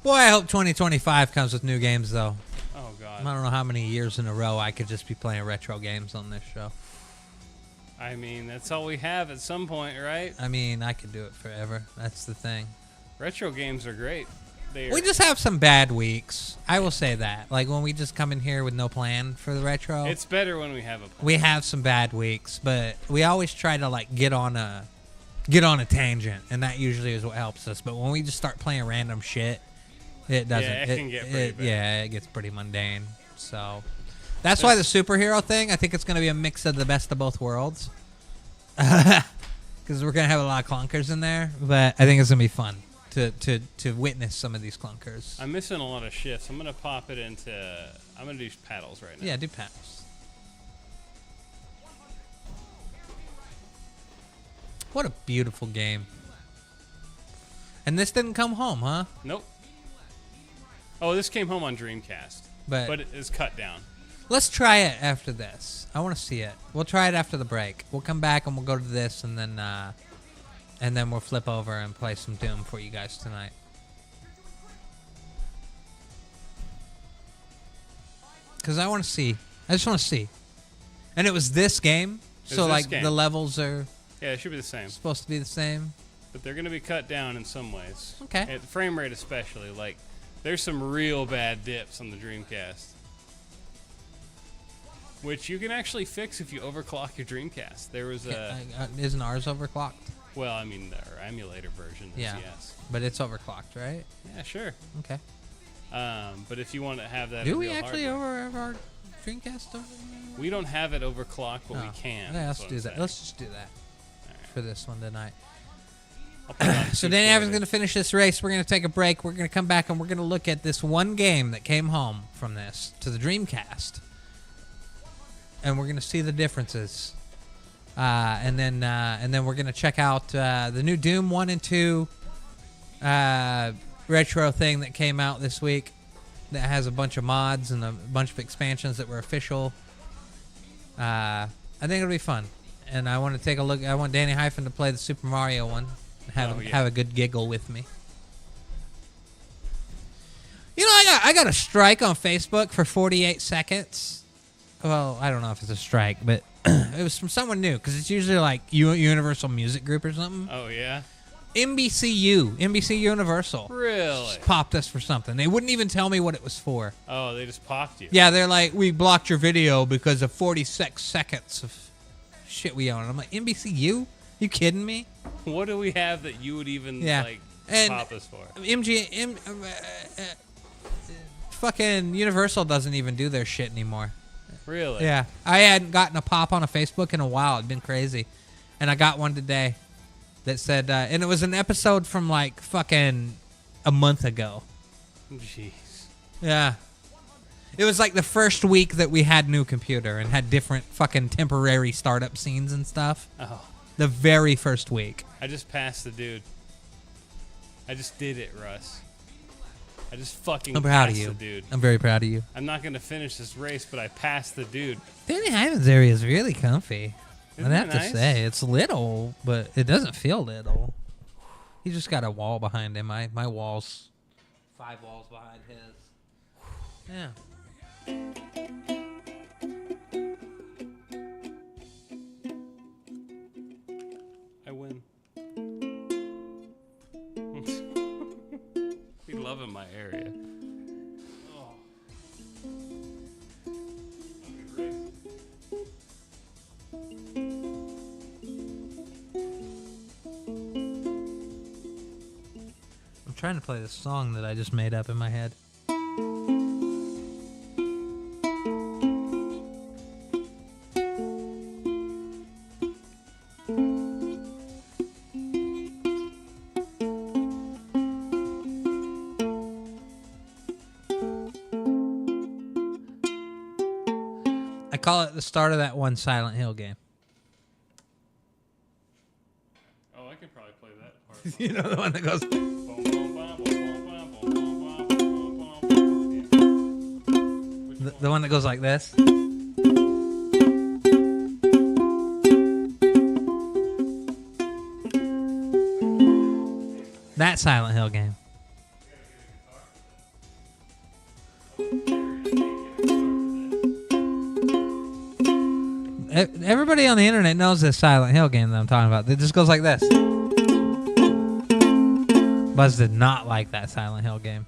Boy, I hope 2025 comes with new games, though. Oh God. I don't know how many years in a row I could just be playing retro games on this show. I mean, that's all we have at some point, right? I mean, I could do it forever. That's the thing. Retro games are great. We just have some bad weeks. I will say that. Like when we just come in here with no plan for the retro. It's better when we have a plan. We have some bad weeks, but we always try to like get on a tangent, and that usually is what helps us. But when we just start playing random shit, it doesn't. Yeah, it can get pretty bad. Yeah, it gets pretty mundane. So that's why the superhero thing, I think it's going to be a mix of the best of both worlds. Because we're going to have a lot of clunkers in there, but I think it's going to be fun to witness some of these clunkers. I'm missing a lot of shifts. I'm going to pop it into... I'm going to do paddles right now. Yeah, do paddles. What a beautiful game. And this didn't come home, huh? Nope. Oh, this came home on Dreamcast. But it is cut down. Let's try it after this. I want to see it. We'll try it after the break. We'll come back and we'll go to this, and then we'll flip over and play some Doom for you guys tonight. Because I want to see. I just want to see. And it was this game, so this like game. the levels are Yeah, it should be the same. supposed to be the same. But they're going to be cut down in some ways. Okay. At the frame rate especially. Like, there's some real bad dips on the Dreamcast. Which you can actually fix if you overclock your Dreamcast. There was a... Isn't ours overclocked? Well, I mean, our emulator version is Yeah. yes. But it's overclocked, right? Yeah, sure. Okay. But if you want to have that Do in we real actually hardware, have our Dreamcast over? we don't have it overclocked, but we Oh. can. Yeah, let's is what do I'm that. saying. Let's just do that for this one tonight. I'll put it on So Danny Hyphen's 240. going to finish this race. We're going to take a break. We're going to come back and we're going to look at this one game that came home from this to the Dreamcast. And we're going to see the differences. And then we're going to check out the new Doom 1 and 2 retro thing that came out this week that has a bunch of mods and a bunch of expansions that were official. I think it'll be fun. And I want to take a look. I want Danny Hyphen to play the Super Mario one. Have a good giggle with me. You know, I got a strike on Facebook for 48 seconds. Well, I don't know if it's a strike, but it was from someone new because it's usually like Universal Music Group or something. Oh, yeah? NBC Universal. Really? Just popped us for something. They wouldn't even tell me what it was for. Oh, they just popped you. Yeah, they're like, we blocked your video because of 46 seconds of shit we own. And I'm like, NBCU? You kidding me? What do we have that you would even, Yeah. like, And pop us for? Fucking Universal doesn't even do their shit anymore. Really? Yeah. I hadn't gotten a pop on a Facebook in a while. It'd been crazy. And I got one today that said, and it was an episode from like fucking a month ago. Jeez. Yeah. It was like the first week that we had new computer and had different fucking temporary startup scenes and stuff. Oh. The very first week. I just passed the dude. I just did it, Russ. I just fucking I'm proud of passed you. the dude. I'm very proud of you. I'm not going to finish this race, but I passed the dude. Danny Hyphen's area is really comfy. Isn't I'd have it to nice? say. It's little, but it doesn't feel little. He just got a wall behind him. My wall's 5 walls behind his. Yeah. I win. We love in my area. Oh. I'm trying to play this song that I just made up in my head. I call it the start of that one Silent Hill game. Oh, I could probably play that part. You know, the one that goes... The one that goes like this. That Silent Hill game. Everybody on the internet knows this Silent Hill game that I'm talking about. It just goes like this. Buzz did not like that Silent Hill game.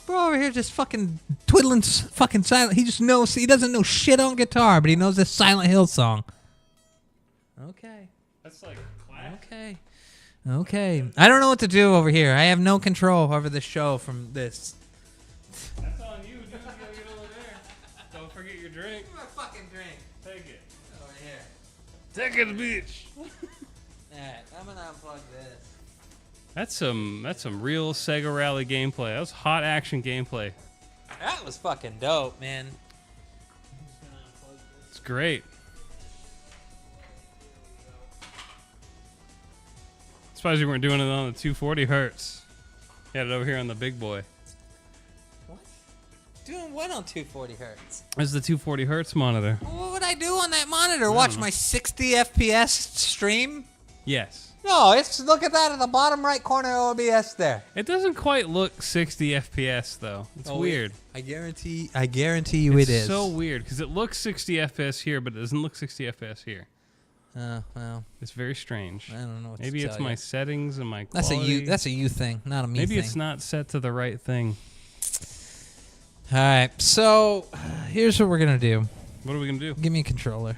Bro over here just fucking twiddling fucking silent. He just knows. He doesn't know shit on guitar, but he knows this Silent Hill song. Okay. That's like class. Okay. Okay. I don't know what to do over here. I have no control over the show from this. That's on you, dude. You gotta get over there. Don't forget your drink. My fucking drink. Take it. Over here. Take it, bitch. Alright, I'm gonna unplug this. That's some real Sega Rally gameplay. That was hot action gameplay. That was fucking dope, man. It's great. Surprised you weren't doing it on the 240 hertz. You had it over here on the big boy. What? Doing what on 240 hertz? This is the 240 hertz monitor. What would I do on that monitor? Watch my 60 FPS stream? Yes. No, it's look at that in the bottom right corner of OBS there. It doesn't quite look 60 FPS though. It's weird. I guarantee you it is. It's so weird because it looks 60 FPS here, but it doesn't look 60 FPS here. Well, It's very strange. I don't know what Maybe to it's tell my you. settings and my quality. That's a you thing, not a me thing. Maybe it's not set to the right thing. All right, so here's what we're gonna do. What are we gonna do? Give me a controller.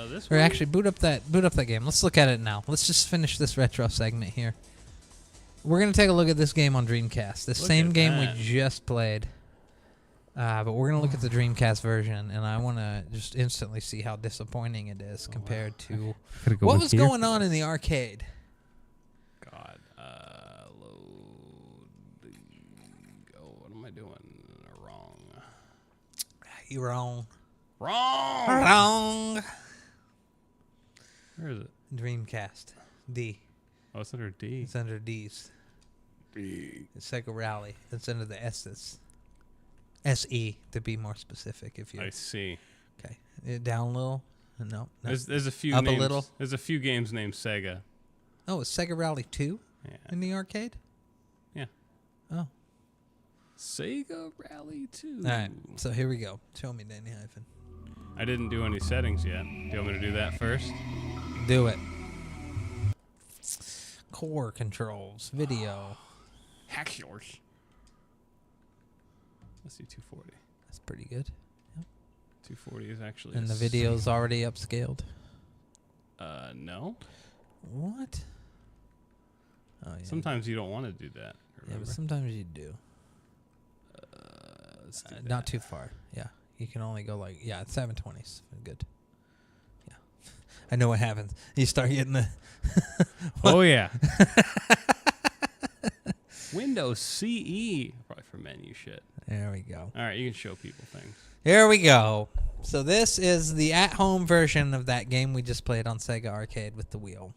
This Or one? actually, boot up that game. Let's look at it now. Let's just finish this retro segment here. We're gonna take a look at this game on Dreamcast. The same game we just played. But we're gonna look at the Dreamcast version, and I want to just instantly see how disappointing it is compared to what was going on in the arcade. God, load. Oh, what am I doing wrong? You're wrong. Wrong. Wrong. Where is it? Dreamcast. D. Oh, it's under D. It's under D's. D. It's Sega Rally. It's under the S's. SE to be more specific. If you. I see. Okay. Down a little. No. There's a few. Up names, a little. There's a few games named Sega. Oh, it's Sega Rally 2 Yeah. in the arcade? Yeah. Oh. Sega Rally 2. All right. So here we go. Show me, DannyHyphen. I didn't do any settings yet. Do you want me to do that first? Do it. Core controls. Video. Hack yours. Let's do 240. That's pretty good. 240 is actually. And the video's already upscaled. No. What? Oh, yeah. Sometimes you don't want to do that. Yeah, Remember? but sometimes you do. Let's do Not that. too far. Yeah. You can only go like, yeah, it's 720s. Good. Yeah. I know what happens. You start getting the. Oh, yeah. Windows CE. Probably for menu shit. There we go. All right, you can show people things. Here we go. So this is the at-home version of that game we just played on Sega Arcade with the wheel.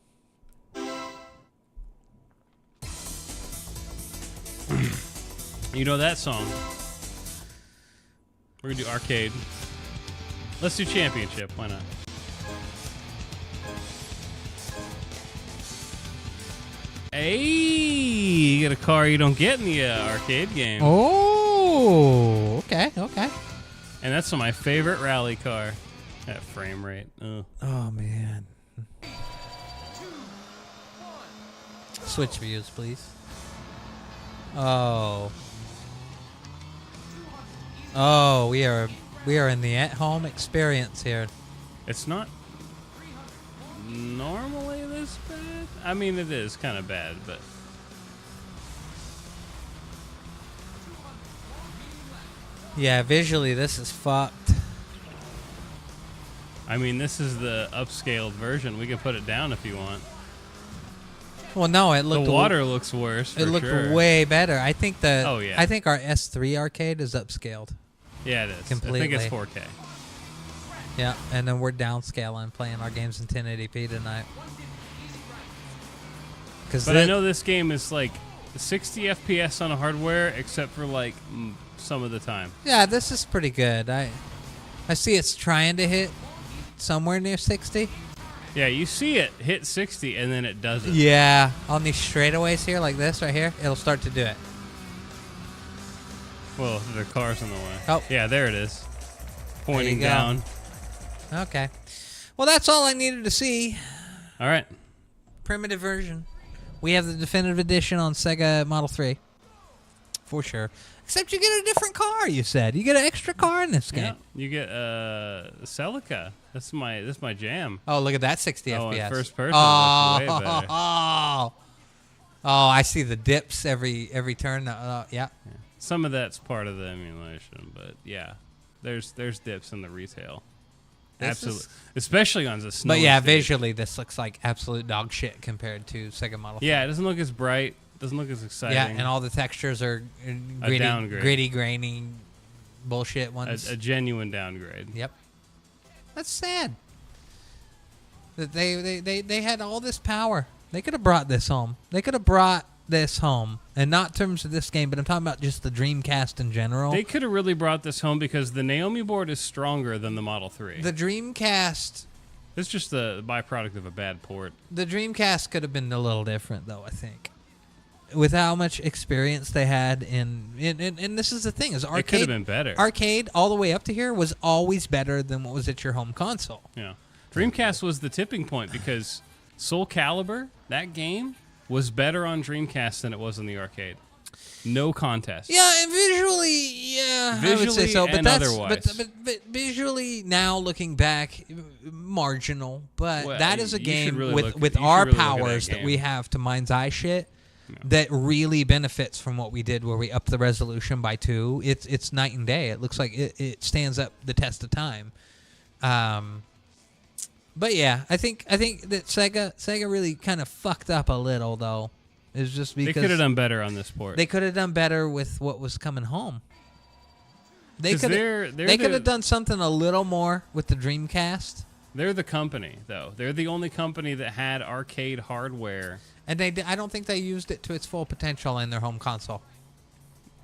You know that song. We're going to do arcade. Let's do championship. Why not? Hey, you get a car you don't get in the arcade game. Oh, okay, okay. And that's my favorite rally car. That frame rate. Ugh. Oh, man. Switch views, please. Oh. Oh, we are in the at-home experience here. It's not normally this bad. I mean, it is kind of bad, but Yeah, visually this is fucked. I mean, this is the upscaled version. We can put it down if you want. Well, no, it looked The water looks worse. it For looked sure. way better. I think Oh, yeah. I think our S3 arcade is upscaled. Yeah, it is. Completely. I think it's 4K. Yeah, and then we're downscaling, playing our games in 1080p tonight. But I know this game is like 60 FPS on a hardware, except for like some of the time. Yeah, this is pretty good. I see it's trying to hit somewhere near 60. Yeah, you see it hit 60 and then it doesn't. Yeah, on these straightaways here, like this right here, it'll start to do it. Well, the car's in the way. Oh. Yeah, there it is. Pointing go. down. Okay. Well, that's all I needed to see. All right. Primitive version. We have the definitive edition on Sega Model 3. For sure. Except you get a different car, you said. You get an extra car in this game. Yeah, you get Celica. That's my jam. Oh, look at that 60 Oh, in FPS. first person, Oh, it looks way better. I see the dips every turn. Yeah. Some of that's part of the emulation, but yeah, there's dips in the retail. Absolutely, especially on the snow. But yeah, stage. visually this looks like absolute dog shit compared to Sega Model 3. Yeah, it doesn't look as bright. Doesn't look as exciting. Yeah, and all the textures are downgrade. gritty, grainy, bullshit ones. A genuine downgrade. Yep. That's sad. That they had all this power. They could have brought this home. They could have brought this home, and not in terms of this game, but I'm talking about just the Dreamcast in general. They could have really brought this home because the Naomi board is stronger than the Model 3. The Dreamcast. It's just the byproduct of a bad port. The Dreamcast could have been a little different, though, I think. With how much experience they had in this is the thing, is arcade. It could have been better. Arcade, all the way up to here, was always better than what was at your home console. Yeah. Dreamcast was the tipping point because Soul Calibur, that game, was better on Dreamcast than it was in the arcade. No contest. Yeah, and visually, yeah, I would say so. But and that's otherwise. but visually, now looking back, marginal. But Well, that is a you game should really with look- with you should our really look at that powers that game. we have to mind's eye shit. That really benefits from what we did, where we upped the resolution by 2. It's night and day. It looks like it stands up the test of time. But yeah, I think that Sega really kind of fucked up a little, though. It's just because They could have done better on this port. they could have done better with what was coming home. They 'Cause could they're have done something a little more with the Dreamcast. They're the company, though. They're the only company that had arcade hardware. And I don't think they used it to its full potential in their home console.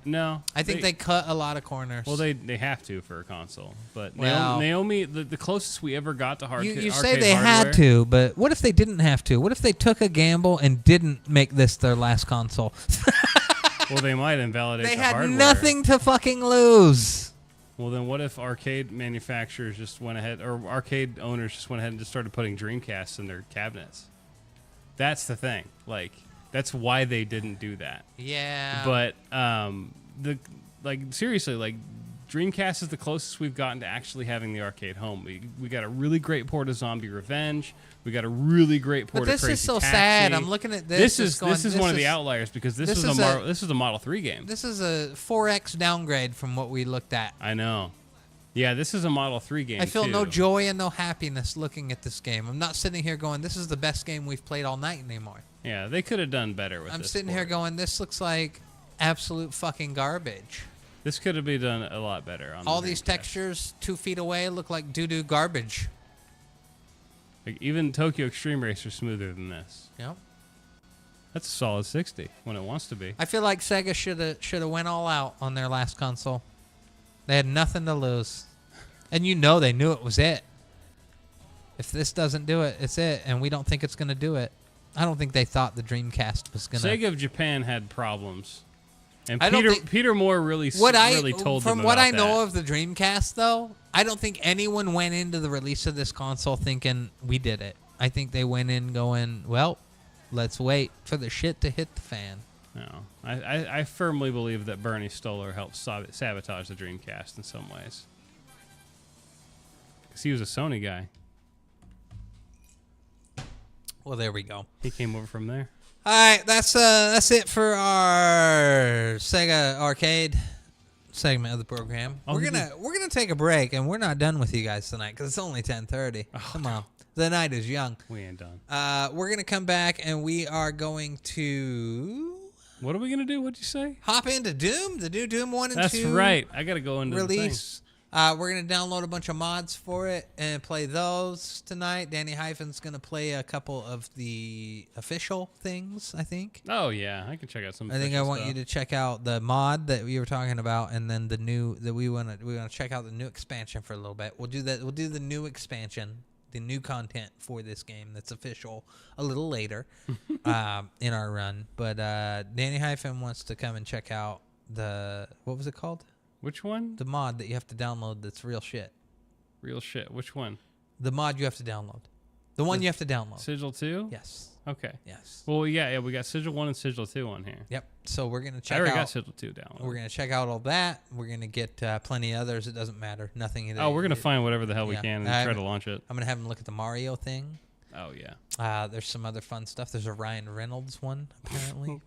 No. I think they cut a lot of corners. Well, they have to for a console. But Well- Naomi, the closest we ever got to arcade you say they hardware, had to, but what if they didn't have to? What if they took a gamble and didn't make this their last console? Well, they might invalidate They the had hardware. nothing to fucking lose. Well, then what if arcade manufacturers just went ahead, or arcade owners just went ahead and just started putting Dreamcasts in their cabinets? That's the thing. Like, that's why they didn't do that. Yeah. But seriously, Dreamcast is the closest we've gotten to actually having the arcade home. We got a really great port of Zombie Revenge. We got a really great port But of this Crazy is so Taxi. sad. I'm looking at this. This is one of the outliers because this was a Model 3 game. This is a 4X downgrade from what we looked at. I know. Yeah, this is a Model 3 game. I feel too. no joy and no happiness looking at this game. I'm not sitting here going, this is the best game we've played all night anymore. Yeah, they could have done better with I'm this. sitting here port. going, this looks like absolute fucking garbage. This could have been done a lot better. On All the these Dreamcast. textures 2 feet away look like doo-doo garbage. Like, even Tokyo Extreme Racer smoother than this. Yep. That's a solid 60 when it wants to be. I feel like Sega should have went all out on their last console. They had nothing to lose. And they knew it was it. If this doesn't do it, it's it, and we don't think it's going to do it. I don't think they thought the Dreamcast was going to. Sega of Japan had problems, and I don't think- Peter Moore really told them From what about I know that. of the Dreamcast, though, I don't think anyone went into the release of this console thinking we did it. I think they went in going, well, let's wait for the shit to hit the fan. No, I firmly believe that Bernie Stoller helped sabotage the Dreamcast in some ways, because he was a Sony guy. Well, there we go. He came over from there. All right, that's it for our Sega Arcade segment of the program. Oh, we're gonna take a break, and we're not done with you guys tonight because it's only 10:30. Come on, the night is young. We ain't done. We're gonna come back, and we are going to What are we gonna do? What'd you say? hop into Doom, the new Doom 1 and That's 2 right. I gotta go into release. We're going to download a bunch of mods for it and play those tonight. DannyHyphen's going to play a couple of the official things, I think. Oh, yeah. I can check out some I think I official want stuff. you to check out the mod that we were talking about, and then the new that we want to check out the new expansion for a little bit. We'll do that. We'll do the new expansion, the new content for this game that's official a little later in our run. But DannyHyphen wants to come and check out what was it called? Which one? The mod that you have to download that's real shit. Real shit. Which one? The mod you have to download. The one you have to download. Sigil 2? Yes. Okay. Yes. Well, yeah, we got Sigil 1 and Sigil 2 on here. Yep. So we're gonna I check already out. got Sigil 2 downloaded. We're gonna check out all that. We're gonna get plenty of others. It doesn't matter. Nothing. Oh, we're going to find whatever the hell we yeah. can and try to launch it. I'm gonna have him look at the Mario thing. Oh, yeah. There's some other fun stuff. There's a Ryan Reynolds one apparently.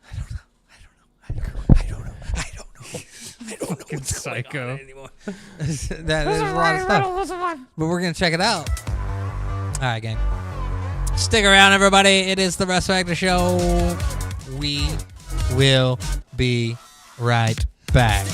I don't know. Fucking psycho. Anymore. There's a lot of stuff. But we're going to check it out. All right, gang. Stick around, everybody. It is the Russ Factor Show. We will be right back.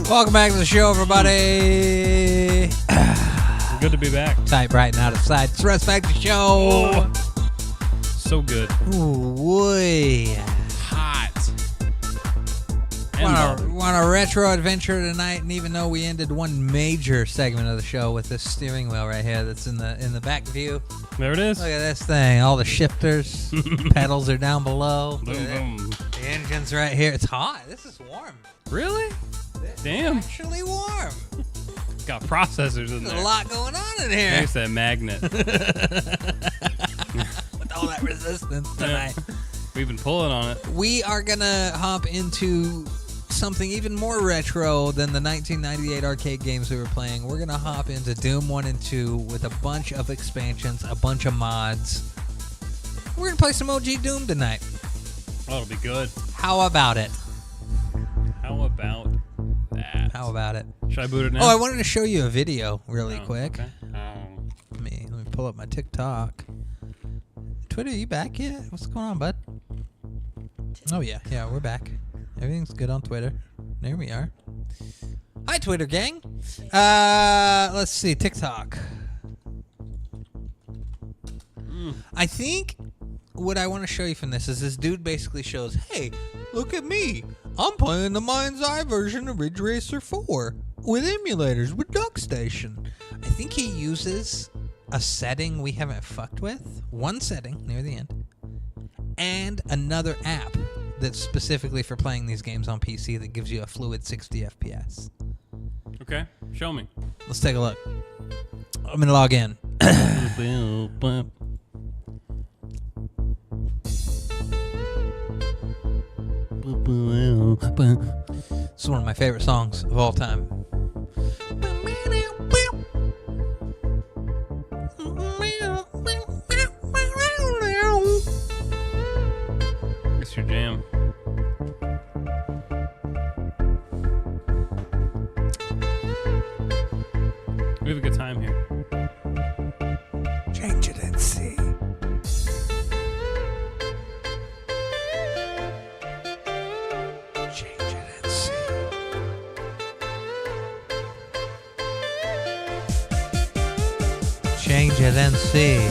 Welcome back to the show, everybody. Good to be back. Tight, bright, and out of sight. It's the RussFactor Show. So good. Ooh, boy. Hot. And bubbly. Want a retro adventure tonight, and even though we ended one major segment of the show with this steering wheel right here that's in the back view. There it is. Look at this thing. All the shifters. Pedals are down below. Boom, boom. The engine's right here. It's hot. This is warm. Really? Damn. It's actually warm. Got processors in There's there. a lot going on in here. There's that magnet. With all that resistance tonight. We've been pulling on it. We are going to hop into something even more retro than the 1998 arcade games we were playing. We're going to hop into Doom 1 and 2 with a bunch of expansions, a bunch of mods. We're going to play some OG Doom tonight. Oh, it'll be good. How about it? How about that? How about it? Should I boot it now? Oh, I wanted to show you a video really quick. Okay. Let me pull up my TikTok. Twitter, you back yet? What's going on, bud? Oh, yeah, we're back. Everything's good on Twitter. There we are. Hi, Twitter gang. Let's see, TikTok. I think what I want to show you from this is this dude basically shows, hey, look at me. I'm playing the Mind's Eye version of Ridge Racer 4 with emulators with DuckStation. I think he uses a setting we haven't fucked with, one setting near the end, and another app that's specifically for playing these games on PC that gives you a fluid 60 FPS. Okay. Show me. Let's take a look. I'm going to log in. This is one of my favorite songs of all time. It's your jam. We have a good time here. Change it and see. Change it and see. Change it and see.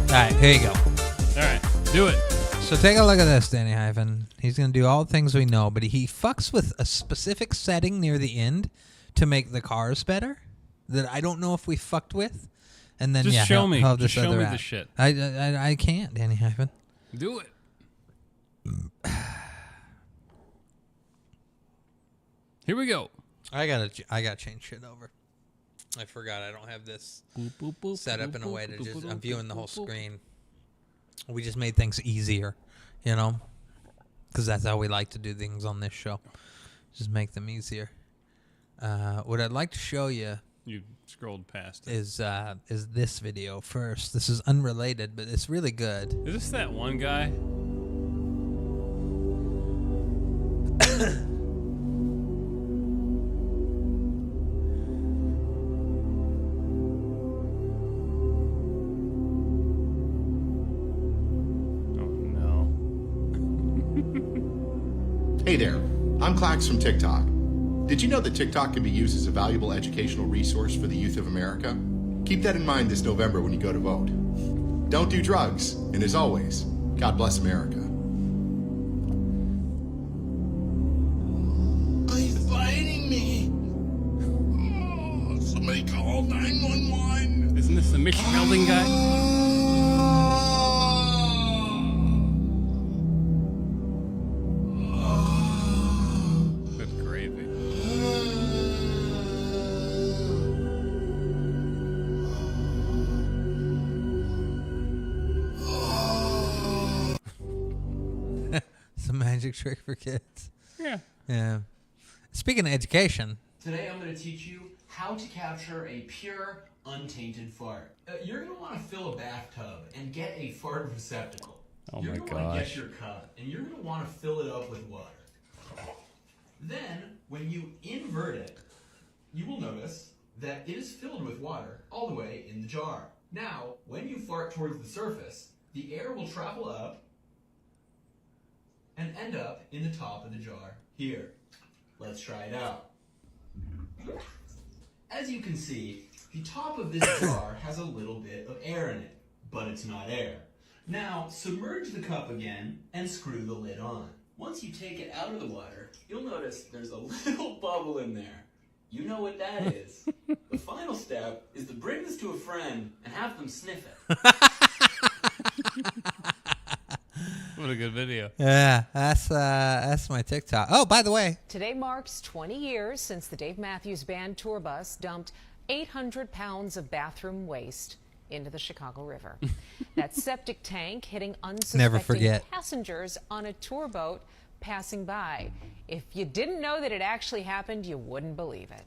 All right, here you go. All right. Do it. So take a look at this, DannyHyphen. He's going to do all the things we know, but he fucks with a specific setting near the end to make the cars better that I don't know if we fucked with. And then Just show me. he'll have Just this show other me app. the shit. I can't, DannyHyphen. Do it. Here we go. I gotta change shit over. I forgot I don't have this set up in a way to just I'm viewing the whole screen. We just made things easier, you know, because that's how we like to do things on this show. Just make them easier. What I'd like to show you You scrolled past it. is this video first. This is unrelated, but it's really good. Is this that one guy? Hey there, I'm Clax from TikTok. Did you know that TikTok can be used as a valuable educational resource for the youth of America? Keep that in mind this November when you go to vote. Don't do drugs, and as always, God bless America. He's biting me. Oh, somebody call 911. Isn't this the Mitch Melding guy? magic trick for kids. Yeah. Yeah. Speaking of education. Today I'm going to teach you how to capture a pure, untainted fart. You're going to want to fill a bathtub and get a fart receptacle. Oh you're my going to want to gosh. get your cup and you're going to want to fill it up with water. Then, when you invert it, you will notice that it is filled with water all the way in the jar. Now, when you fart towards the surface, the air will travel up and end up in the top of the jar here. Let's try it out. As you can see, the top of this jar has a little bit of air in it, but it's not air. Now, submerge the cup again and screw the lid on. Once you take it out of the water, you'll notice there's a little bubble in there. You know what that is. The final step is to bring this to a friend and have them sniff it. What a good video. Yeah, that's my TikTok. Oh, by the way. Today marks 20 years since the Dave Matthews Band tour bus dumped 800 pounds of bathroom waste into the Chicago River. That septic tank hitting unsuspecting passengers on a tour boat passing by. If you didn't know that it actually happened, you wouldn't believe it.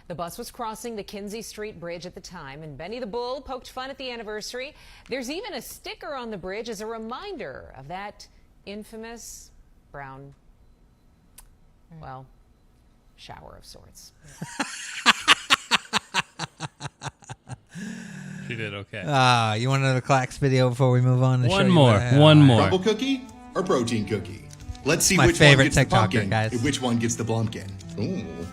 The bus was crossing the Kinsey Street Bridge at the time, and Benny the Bull poked fun at the anniversary. There's even a sticker on the bridge as a reminder of that infamous brown, well, shower of sorts. She did okay. You want another Clax video before we move on? To One show you more. what- One more. Crumble cookie or protein cookie? Let's see My which favorite one gets the TikToker, pumpkin guys. and which one gets the blumpkin. Ooh.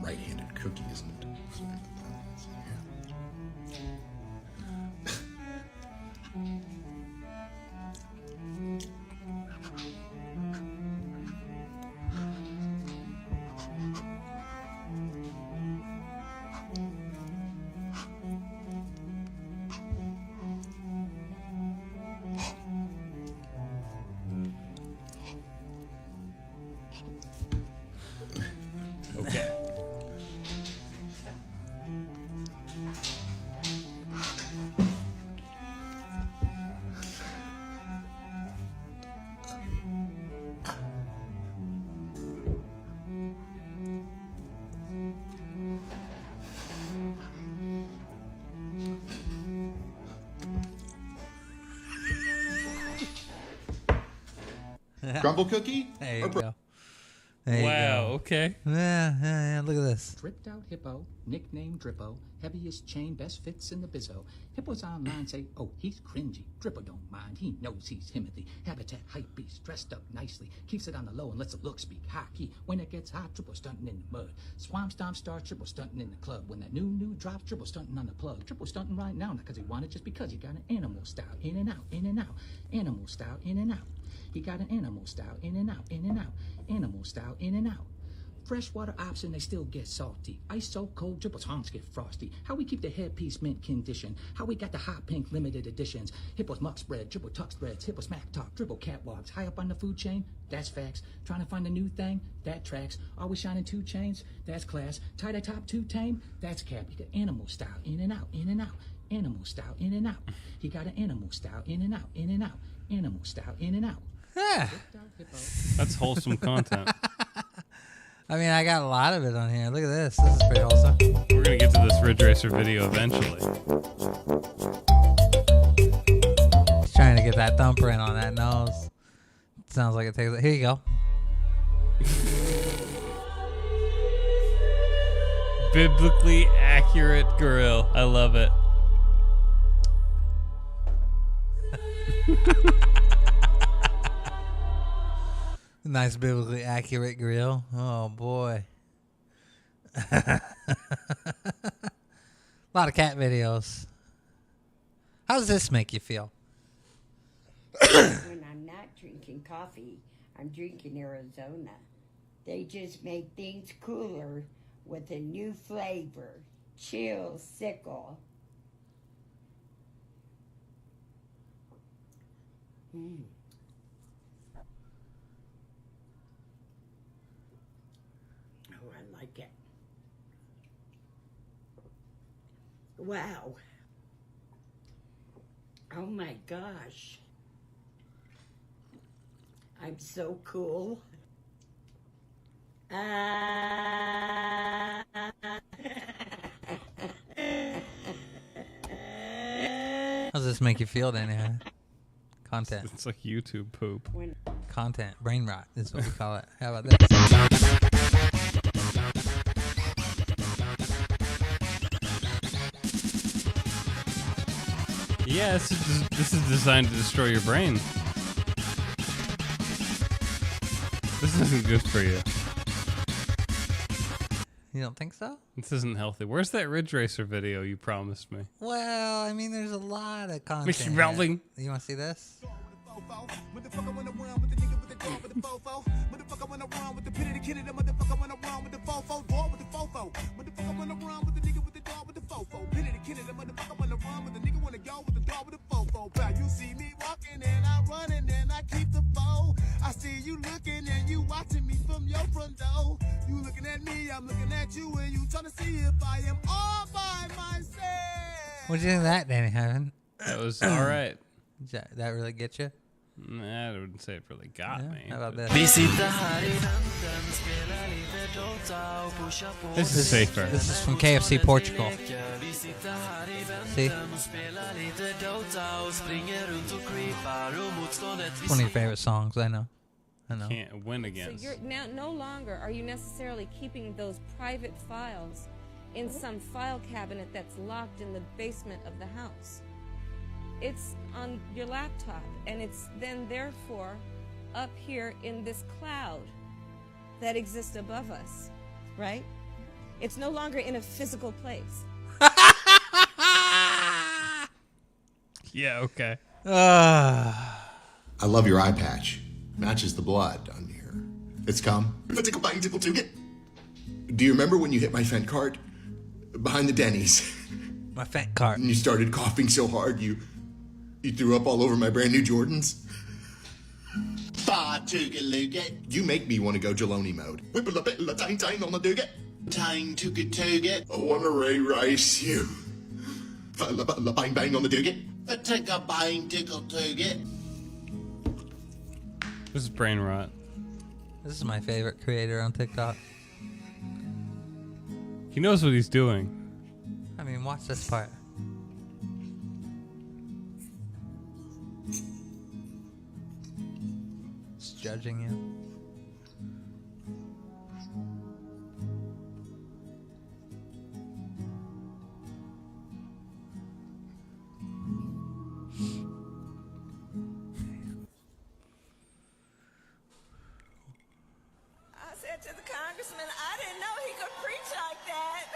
Right-handed cookie, isn't it? Okay. Crumble cookie There you or go. There you Wow. go. Okay. Yeah, look at this. Dripped out hippo, nicknamed Drippo, heaviest chain, best fits in the bizzo. Hippos online say, oh, he's cringy. Drippo don't mind, he knows he's Timothy. Habitat hype beast, dressed up nicely, keeps it on the low and lets the look speak. High key, when it gets hot, Drippo stunting in the mud. Swamp stomp starts, Drippo stunting in the club. When that new drops, Drippo stunting on the plug. Drippo stunting right now, not because he wanted, just because he got an animal style. In and out, in and out, animal style, in and out. He got an animal style, in and out, in and out, animal style, in and out. Freshwater option, they still get salty. Ice so cold, Dribbles honks get frosty. How we keep the headpiece mint condition. How we got the hot pink limited editions. Hippos muck spread, Dribble tuck spreads, Hippo smack talk, Dribble catwalks. High up on the food chain, that's facts. Trying to find a new thing, that tracks. Always shining 2 chains, that's class. Tie the top 2 tame, that's cap. You got animal style, in and out, in and out. Animal style, in and out. He got an animal style, in and out, in and out. Animal style, in and out. Yeah. That's wholesome content. I mean, I got a lot of it on here. Look at this. This is pretty wholesome. We're gonna get to this Ridge Racer video eventually. Just trying to get that thumbprint on that nose. Sounds like it takes. Here you go. Biblically accurate grill. I love it. Nice biblically accurate grill. Oh boy. A lot of cat videos. How does this make you feel? When I'm not drinking coffee, I'm drinking Arizona. They just make things cooler with a new flavor. Chill Sickle. Oh, I like it. Wow. Oh my gosh. I'm so cool. How does this make you feel, Danny? Content. It's like YouTube poop. Content. Brain rot is what we call it. How about this? Yeah, this is designed to destroy your brain. This isn't good for you. You don't think so? This isn't healthy. Where's that Ridge Racer video you promised me? Well, I mean, there's a lot of content. Miss here. Rowling. You want to see this? You see me walking and I running and I keep the foe. I see you looking and you watching me from your front door. You looking at me, I'm looking at you, and you trying to see if I am all by myself. What'd you think of that, DannyHyphen? That was all right. Did that really get you? Nah, I wouldn't say it really got me. How about this? This is safer. This is from KFC Portugal. See? It's one of your favorite songs, I know. I know. Can't win against. So you're now no longer are you necessarily keeping those private files in some file cabinet that's locked in the basement of the house. It's on your laptop, and it's then therefore up here in this cloud that exists above us, right? It's no longer in a physical place. Yeah, okay. I love your eye patch. Matches the blood on here. It's come. Tickle bang, tickle tooget. Do you remember when you hit my Fent cart? Behind the Denny's. My Fent cart. And you started coughing so hard you threw up all over my brand new Jordans? You make me want to go Jeloni mode. Whipple a bit la tang tang on the dooget. Tang tooget tooget. I want to Ray Rice you. La bang bang on the dooget. A tickle bang tickle tooget. This is brain rot. This is my favorite creator on TikTok. He knows what he's doing. I mean, watch this part. It's judging you. I said to the congressman, I didn't know he could preach like that.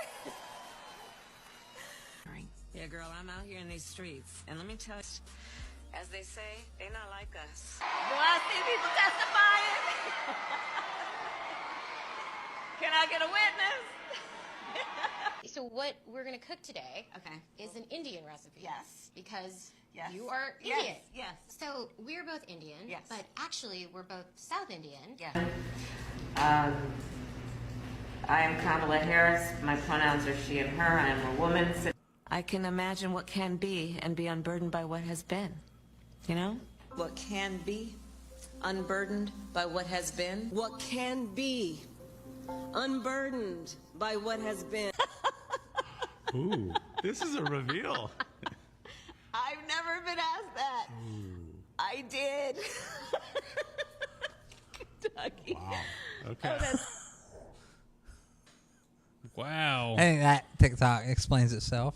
Yeah, girl, I'm out here in these streets, and let me tell you, as they say, they not like us. Do I see people testifying? Can I get a witness? So what we're going to cook today is an Indian recipe. Yes. Because Yes. you are Yes, Indian. yes. So we're both Indian, Yes. but actually we're both South Indian. Yeah. I am Kamala Harris. My pronouns are she and her. I am a woman. I can imagine what can be and be unburdened by what has been. You know? What can be unburdened by what has been. What can be unburdened by what has been. Ooh, this is a reveal. I've never been asked that. I did. Kentucky. Wow. Okay. Oh, that's Wow. I think that TikTok explains itself.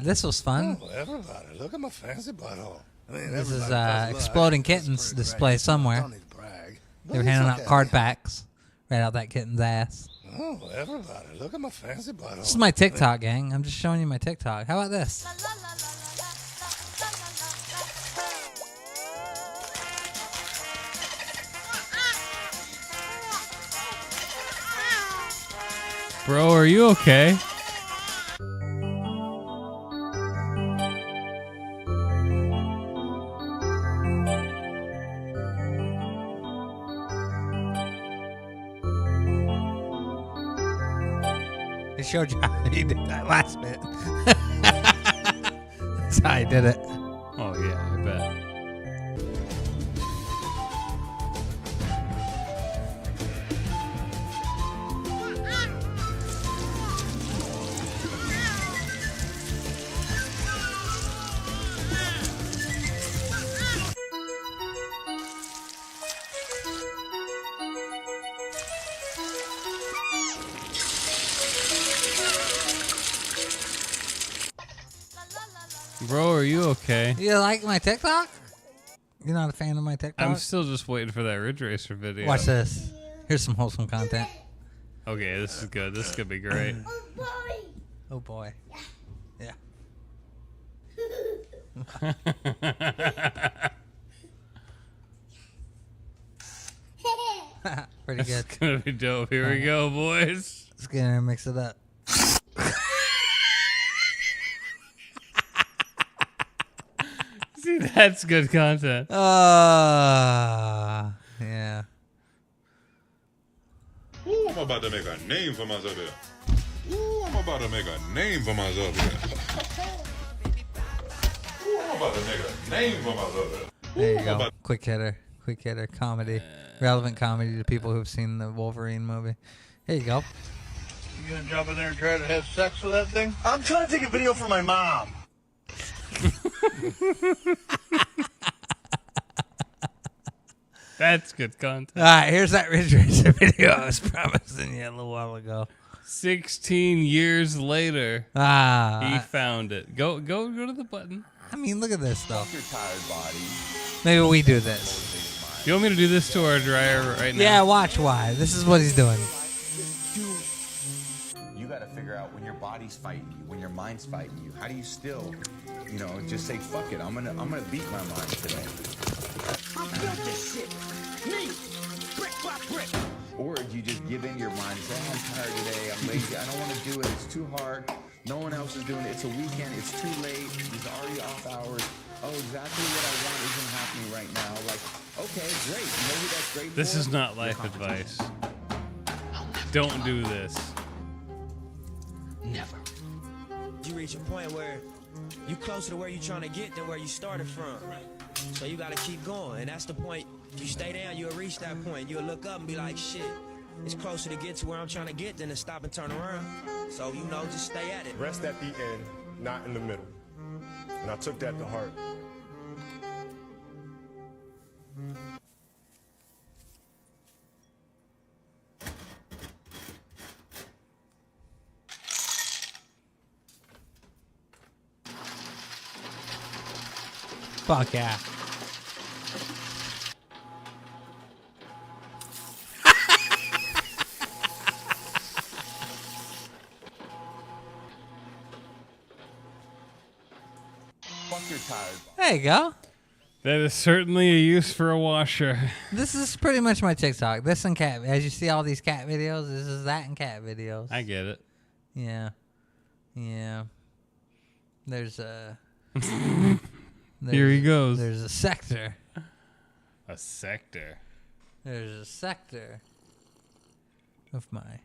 This was fun. Oh, everybody, look at my fancy butthole. I mean, This is everybody does look. Exploding That's Kittens pretty display great. somewhere. Don't need to brag. But They were it's handing out okay. card packs right out that kitten's ass. Oh, everybody, look at my fancy butthole. This is my TikTok, gang. I'm just showing you my TikTok. How about this? Bro, are you okay? It showed you how he did that last bit. That's how he did it. Oh, yeah, I bet. Bro, are you okay? You like my TikTok? You're not a fan of my TikTok? I'm still just waiting for that Ridge Racer video. Watch this. Here's some wholesome content. Okay, this is good. This could be great. Oh boy. Yeah. Pretty good. It's gonna be dope. Here we go, boys. Let's get in and mix it up. See, that's good content. Yeah. Ooh, I'm about to make a name for myself here. Ooh, I'm about to make a name for myself here. Ooh, I'm about to make a name for myself here. There you go. Quick hitter comedy. Relevant comedy to people who've seen the Wolverine movie. Here you go. You gonna jump in there and try to have sex with that thing? I'm trying to take a video for my mom. That's good content. All right, here's that Ridge Racer video I was promising you a little while ago. 16 years later, he found it. Go to the button. I mean, look at this though. Your tired body. Maybe we do this. You want me to do this to our dryer right now? Yeah, watch why. This is what he's doing. You got to figure out when your body's fighting you, when your mind's fighting you. How do you still, just say fuck it? I'm gonna beat my mind today. I built this shit. Me, brick by brick. Or do you just give in your mind and say, I'm tired today, I'm lazy, I don't want to do it, it's too hard, no one else is doing it, it's a weekend, it's too late, it's already off hours, oh, exactly what I want isn't happening right now. Like, okay, great, maybe that's great. This is not life advice. Don't do this. Never. You reach a point where you closer to where you're trying to get than where you started from. So you gotta keep going, and that's the point. If you stay down, you'll reach that point. You'll look up and be like, shit, it's closer to get to where I'm trying to get than to stop and turn around. So, just stay at it. Rest at the end, not in the middle. And I took that to heart. Fuck yeah. There you go. That is certainly a use for a washer. This is pretty much my TikTok. This and cat. As you see all these cat videos, this is that and cat videos. I get it. Yeah. There's a... Here he goes. There's a sector. A sector? There's a sector of my...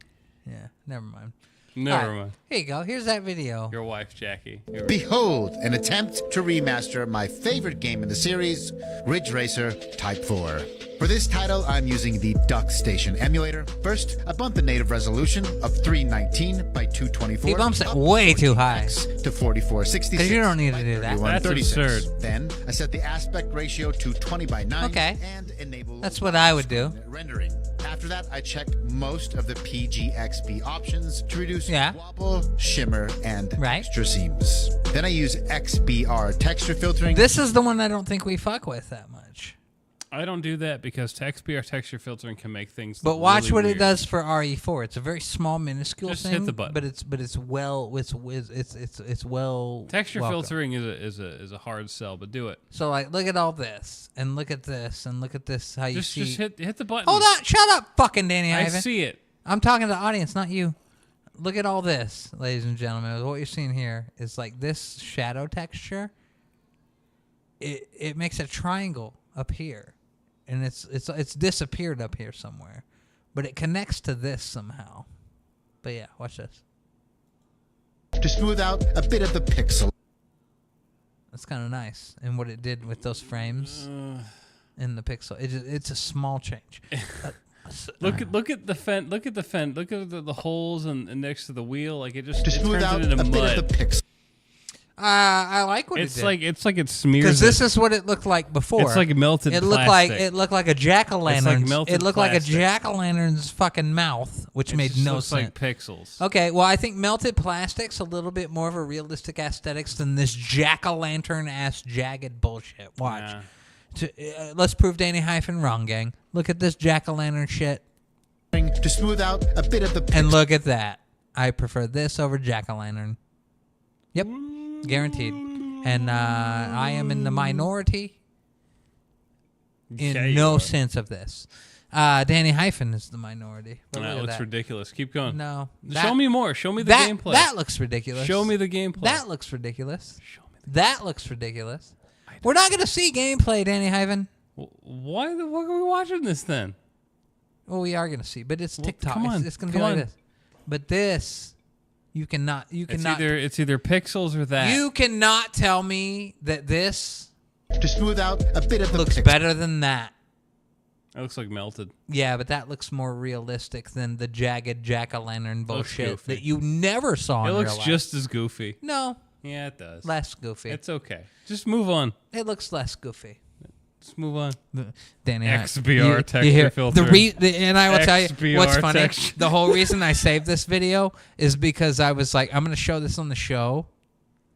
Yeah, never mind. Never mind. Here you go. Here's that video. Your wife, Jackie. Behold, an attempt to remaster my favorite game in the series, Ridge Racer Type 4. For this title, I'm using the Duck Station emulator. First, I bump the native resolution of 319 by 224. He bumps it way too high. To 4466. Because you don't need to do that. That's absurd. Then, I set the aspect ratio to 20 by 9. Okay. And enable... That's what I would do. Rendering. After that, I checked most of the PGXP options to reduce wobble, shimmer, and extra seams. Then I use XBR texture filtering. This is the one I don't think we fuck with that much. I don't do that because XBR texture filtering can make things. But watch really what weird. it does for RE4. It's a very small, minuscule Just thing. hit the button. But it's well Texture welcome. filtering is a hard sell, but do it. So like, look at all this, and look at this, and look at this. How you see? Just hit the button. Hold on, shut up, fucking Danny I Hyphen. see it. I'm talking to the audience, not you. Look at all this, ladies and gentlemen. What you're seeing here is like this shadow texture. It makes a triangle up here, and it's disappeared up here somewhere, but it connects to this somehow. But yeah, watch this. to smooth out a bit of the pixel. That's kind of nice. And what it did with those frames in the pixel, it's a small change. Look at the fence. Look at the holes and next to the wheel. Like it just To smooth turns out it into a bit mud. of the pixel. I like what It's it did. like it smears. Because this is what it looked like before. It's like melted It looked plastic. like a jack-o'-lantern. melted It looked like a plastic. jack-o'-lantern's fucking mouth, which It made just no looks sense. like pixels. Okay, well, I think melted plastic's a little bit more of a realistic aesthetics than this jack-o'-lantern ass jagged bullshit. Watch. Let's prove DannyHyphen wrong, gang. Look at this jack-o'-lantern shit. To smooth out a bit of the pixel. And look at that. I prefer this over jack-o'-lantern. Yep, guaranteed. And I am in the minority in Yeah, you no are. sense of this. DannyHyphen is the minority. But That look at looks that. ridiculous. Keep going. No. Show me more. Show me the that, gameplay. That looks ridiculous. Show me the gameplay. That looks ridiculous. That looks ridiculous. We're not going to see gameplay, DannyHyphen. Why the fuck are we watching this then? Well, we are going to see, but it's TikTok. come on, It's going to be come like on. this. But this, you cannot. It's either pixels or that. You cannot tell me that this to smooth out a bit of the looks pixel. better than that. That looks like melted. Yeah, but that looks more realistic than the jagged jack-o'-lantern bullshit goofy. that you never saw It in looks real life. just as goofy. No. Yeah, it does. Less goofy. It's okay. Just move on. It looks less goofy. Just move on. Danny, XBR texture hear, filter. And I will tell you XBR what's funny. texture. The whole reason I saved this video is because I was like, I'm going to show this on the show.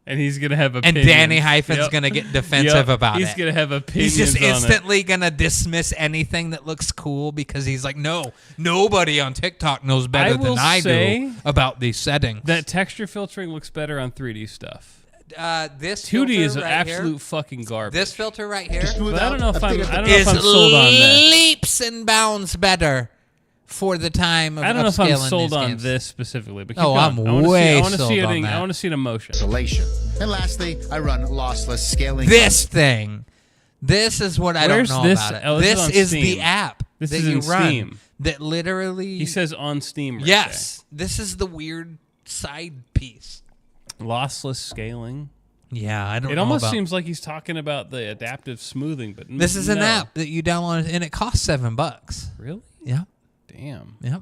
And he's going to have And opinions. DannyHyphen's going to get defensive about He's it. going to have opinions He's just on it. instantly going to dismiss anything that looks cool because he's like, no, nobody on TikTok knows better than I do about these settings. That texture filtering looks better on 3D stuff. This 2D is filter right absolute here, fucking garbage. This filter right here, But I don't know if I'm is sold on this. leaps and bounds better for the time of I don't know if I'm upscaling sold these on games. this specifically, but keep Oh, going. I'm way I want to sold see it. on that. I want to see it in motion. Isolation. And lastly, I run lossless scaling. This thing. This is what I Where's don't know this? about it. Oh, this this is is on the Steam. app This that is you in run. Steam. That literally. He says on Steam. Right yes. This is the weird side piece. there. Lossless scaling. Yeah, I don't know. It almost about- seems like he's talking about the adaptive smoothing, but This is an no. app that you download, and it costs $7. Really? Yeah. Damn. Yep.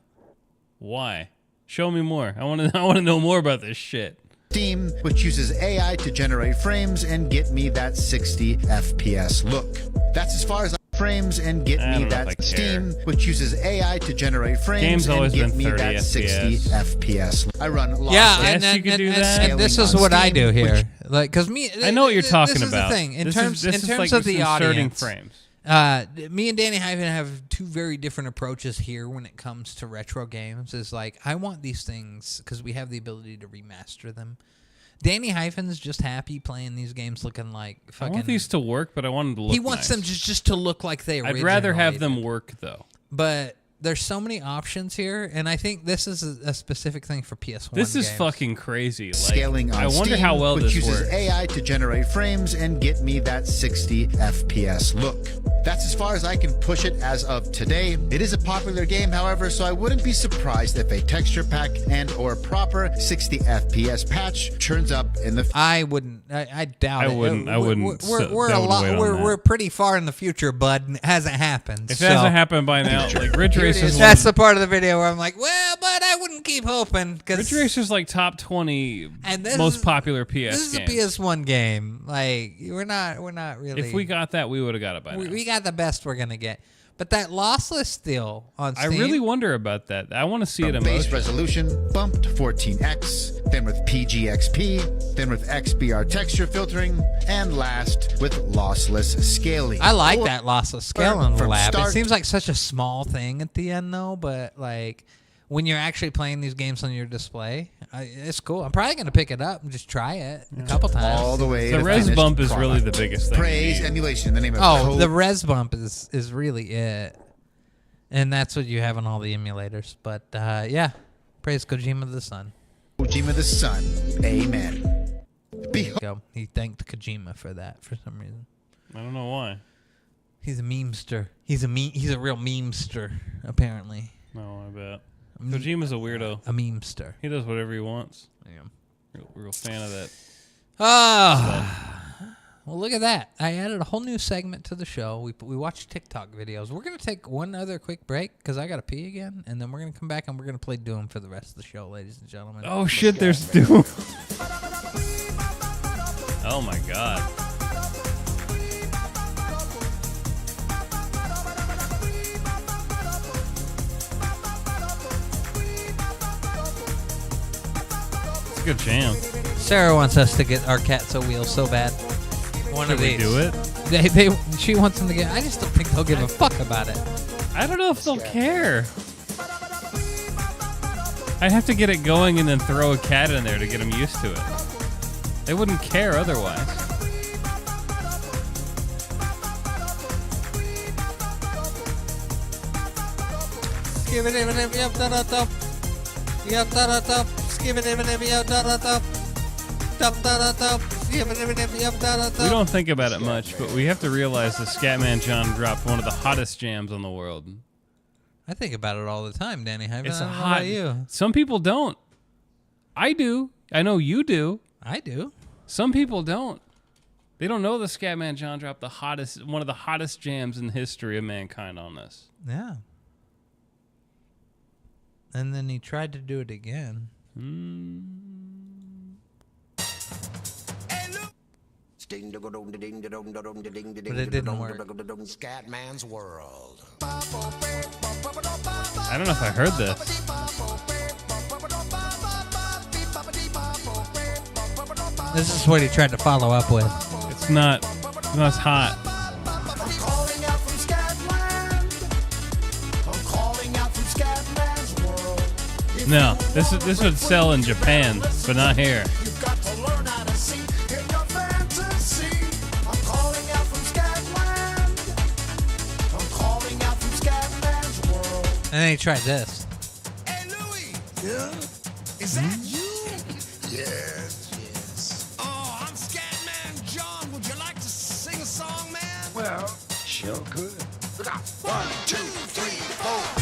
Why? Show me more. I want to know more about this shit. Steam, which uses AI to generate frames and get me that 60 FPS look. That's as far as frames and get I me don't know if I that care. Steam, which uses AI to generate frames Game's and always get been me 30 that 60 FPS. FPS. I run lossless. Yeah, Yes, and, you can do and that. this is Scaling what on I do Steam, here. which- Like, because me, I know what you're talking this is about. The thing. In This terms is of like the just inserting audience, frames. Me and DannyHyphen have two very different approaches here when it comes to retro games. Is like I want these things because we have the ability to remaster them. DannyHyphen's just happy playing these games looking like I fucking. want these to work, but I want them to look He wants nice. them just to look like they. I'd rather have originally them work though. But there's so many options here, and I think this is a specific thing for PS1. This is games. fucking crazy. Like, Scaling on I wonder Steam, how well which this uses works. AI to generate frames and get me that 60 FPS look. That's as far as I can push it as of today. It is a popular game, however, so I wouldn't be surprised if a texture pack and or proper 60 FPS patch turns up in the. I wouldn't. I doubt I it. wouldn't- I wouldn't We're I a would lot. wait on that. We're pretty far in the future, bud. And it hasn't happened. If so. it hasn't happened by now, like Ridge Here it Racer's is. That's the part of the video where I'm like, well, but I wouldn't keep hoping because Ridge Racer's like top 20 And this most is- popular PS this is games. a PS1 game. Like we're not really. If we got that, we would have got it by now. we got the best we're gonna get. But that lossless still on I Steam. really wonder about that. I want to see it in base motion. resolution bumped 14x, then with PGXP, then with XBR texture filtering, and last with lossless scaling. I like that lossless scaling From lab. It start- seems like such a small thing at the end, though. But like when you're actually playing these games on your display, it's cool. I'm probably gonna pick it up and just try it a couple times. all the way. The to res finished bump is product. really the biggest thing. Praise you need. emulation in the name of Oh, code. the res bump is really it, and that's what you have on all the emulators. But yeah, praise Kojima the Sun. Kojima the Sun. Amen. Go. He thanked Kojima for that for some reason. I don't know why. He's a memester. He's a real memester apparently. No, I bet. Kojima's a weirdo. A memester. He does whatever he wants. Yeah. Real fan of that. Well, look at that. I added a whole new segment to the show. We watch TikTok videos. We're going to take one other quick break because I got to pee again, and then we're going to come back and we're going to play Doom for the rest of the show, ladies and gentlemen. Oh, shit, there's Doom. Oh, my God. It's a good jam. Sarah wants us to get our cats a wheel so bad. One of these. Do it? She wants them to get. I just don't think they'll give a fuck about it. I don't know if they'll care. I'd have to get it going and then throw a cat in there to get them used to it. They wouldn't care otherwise. We don't think about it much, but we have to realize that Scatman John dropped one of the hottest jams on the world. I think about it all the time, DannyHyphen. It's I don't know hot. about you. Some people don't. I do. I know you do. I do. Some people don't. They don't know the Scatman John dropped one of the hottest jams in the history of mankind on this. Yeah. And then he tried to do it again. But it didn't work. Scatman's World. I don't know if I heard this. This is what he tried to follow up with. It's not as hot. No, this would sell in Japan, but not here. And then he tried this. Hey, Louie. Yeah? Is that you? Yes. Oh, I'm Scatman John. Would you like to sing a song, man? Well, sure could. Look out. 1, 2, 3, 4.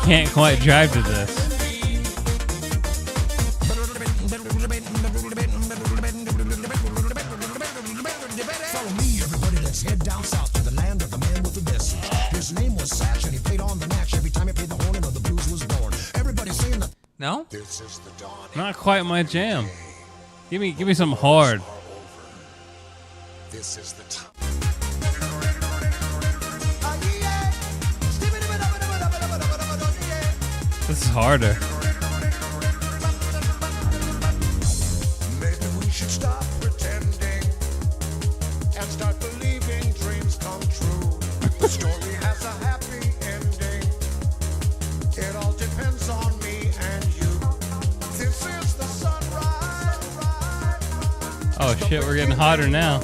Can't quite drive to this. Follow me, everybody. Let's head down south to the land of the man with the best. His name was Sash, and he played on the natch. Every time he played the horn, another blues was born. Everybody saying that. No? This is the dawn. Not quite my jam. Give me something hard. This is the time. This is harder. Maybe we should stop pretending and start believing dreams come true. The story has a happy ending. It all depends on me and you. This is the sunrise. Oh shit, we're getting hotter now.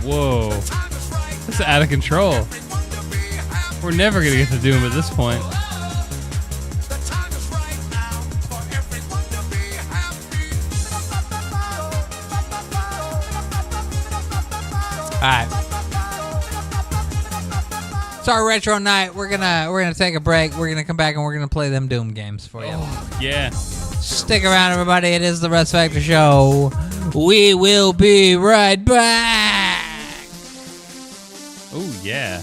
Whoa. This is out of control. We're never going to get to Doom at this point. Alright. It's our retro night. We're gonna take a break. We're gonna come back and we're gonna play them Doom games for you. Oh, yeah. Stick around, everybody. It is the Russ Factor Show. We will be right back. Oh, yeah.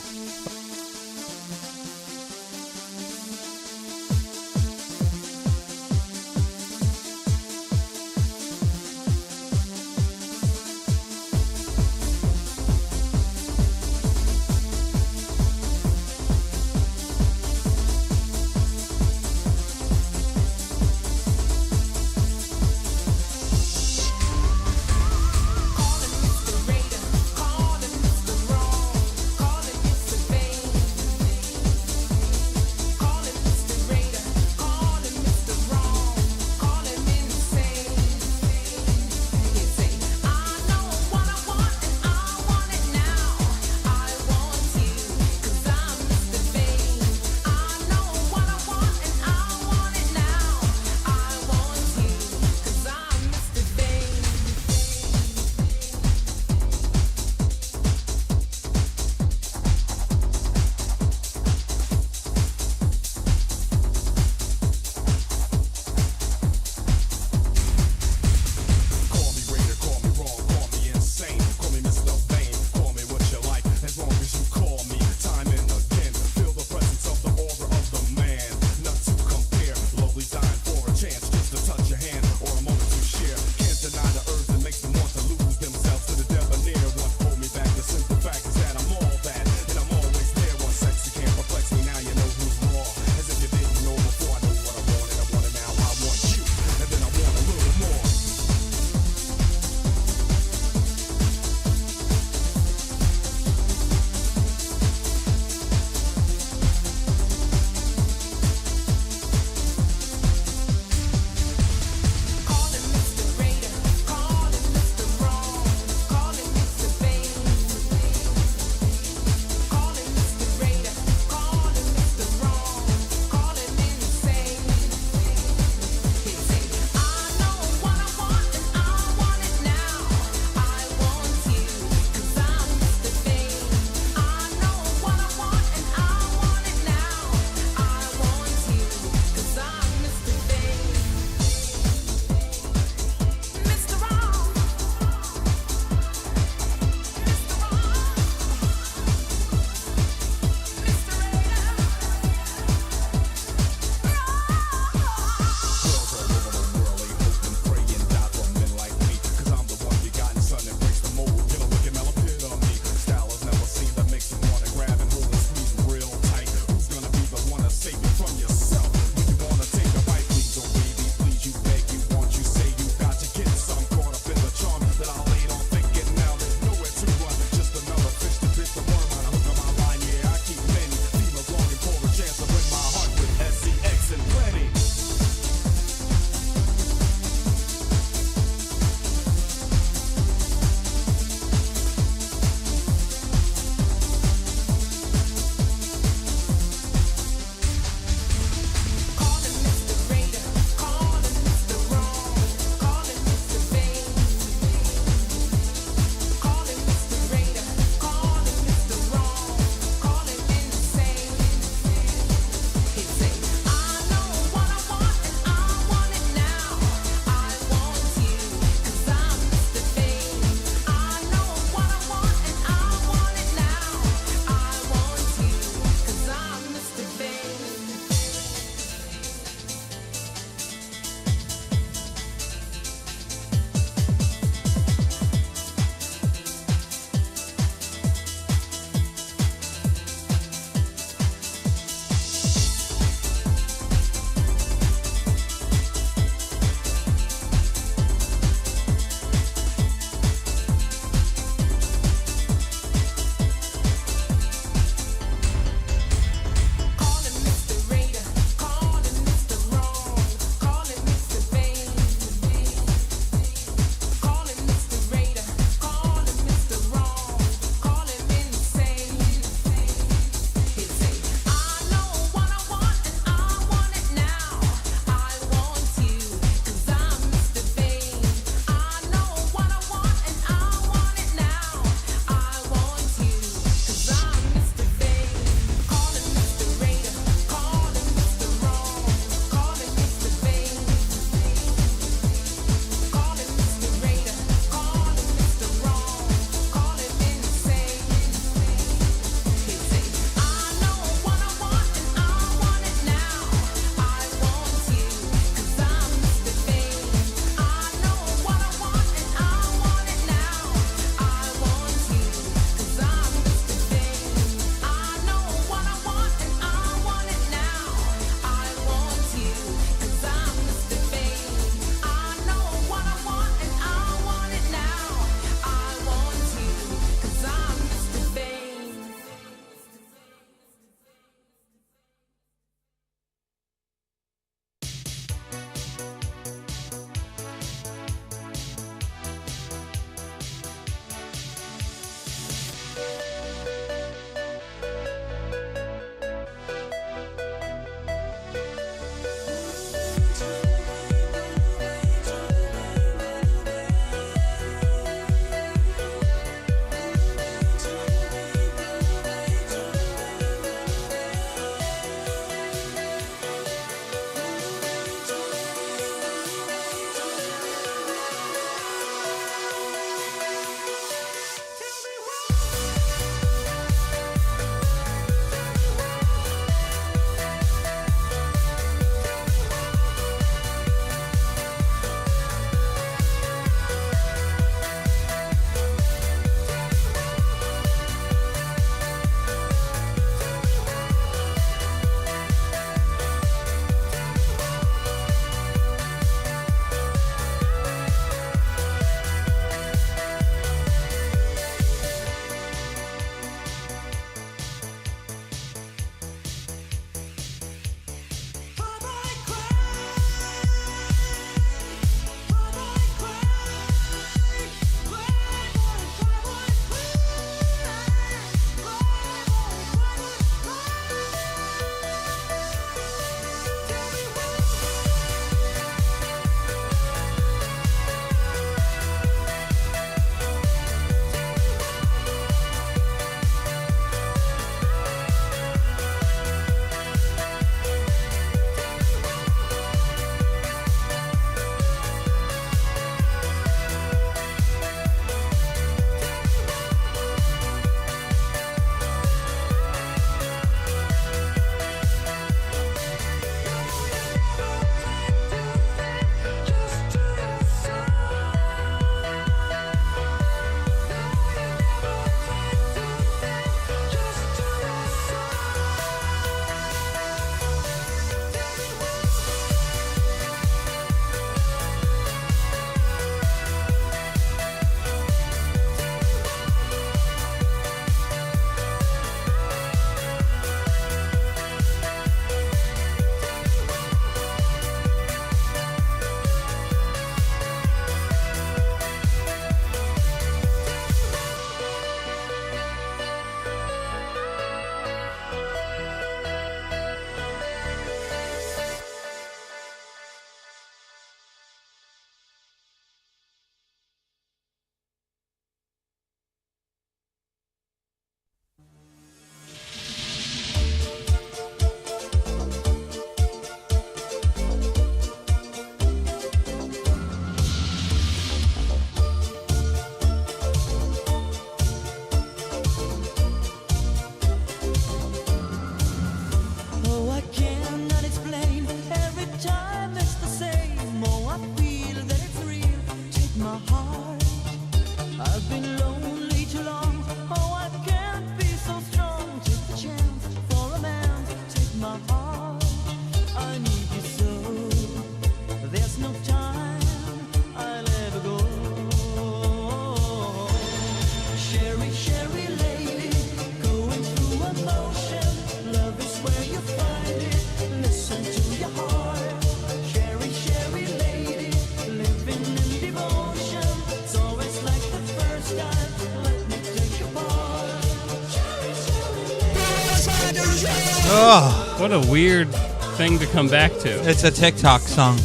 Oh, What a weird thing to come back to. it's a TikTok song.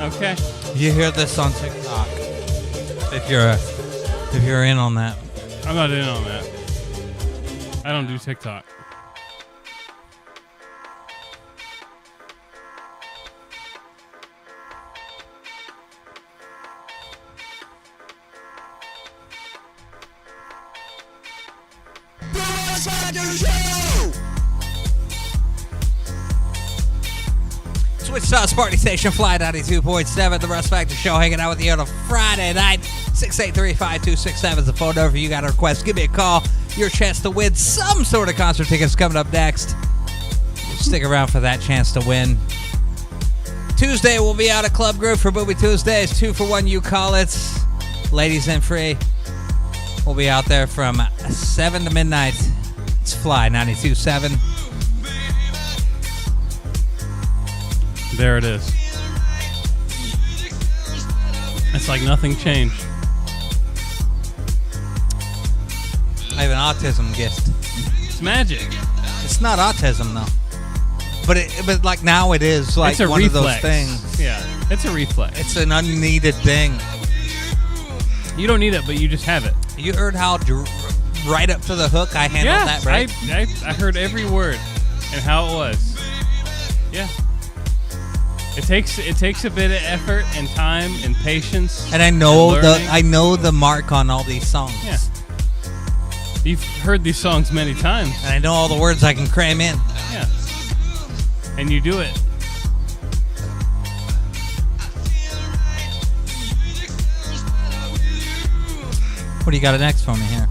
Okay. You hear this on TikTok if you're in on that. I'm not in on that. I don't do TikTok. Switch Sauce Party Station, Fly 92.7, The Russ Factor Show, hanging out with you on a Friday night. 683-5267 is the phone number. You got a request, give me a call. Your chance to win some sort of concert tickets coming up next. Stick around for that chance to win. Tuesday, we'll be out at Club Group for Booby Tuesdays. 2 for 1, you call it. Ladies in free. We'll be out there from 7 to midnight. It's Fly 92.7. There it is. It's like nothing changed. I have an autism gift. It's magic. It's not autism though, but like now it is like It's a one reflex. of those things. Yeah, it's a reflex. It's an unneeded thing. You don't need it, but you just have it. You heard how right up to the hook I handled that, right? I heard every word and how it was. Yeah. It takes a bit of effort and time and patience. And I know the mark on all these songs. Yeah. You've heard these songs many times. And I know all the words I can cram in. Yeah. And you do it. What do you got next for me here?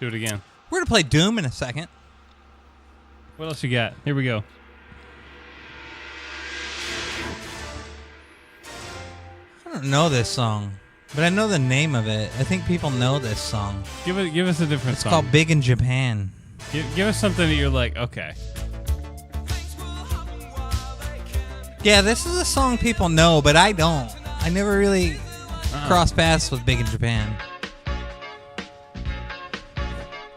Do it again. We're gonna play Doom in a second. What else you got? Here we go. I don't know this song, but I know the name of it. I think people know this song. Give us a different It's song. called Big in Japan. Give us something that you're like, okay. Yeah, this is a song people know, but I don't. I never really crossed paths with Big in Japan.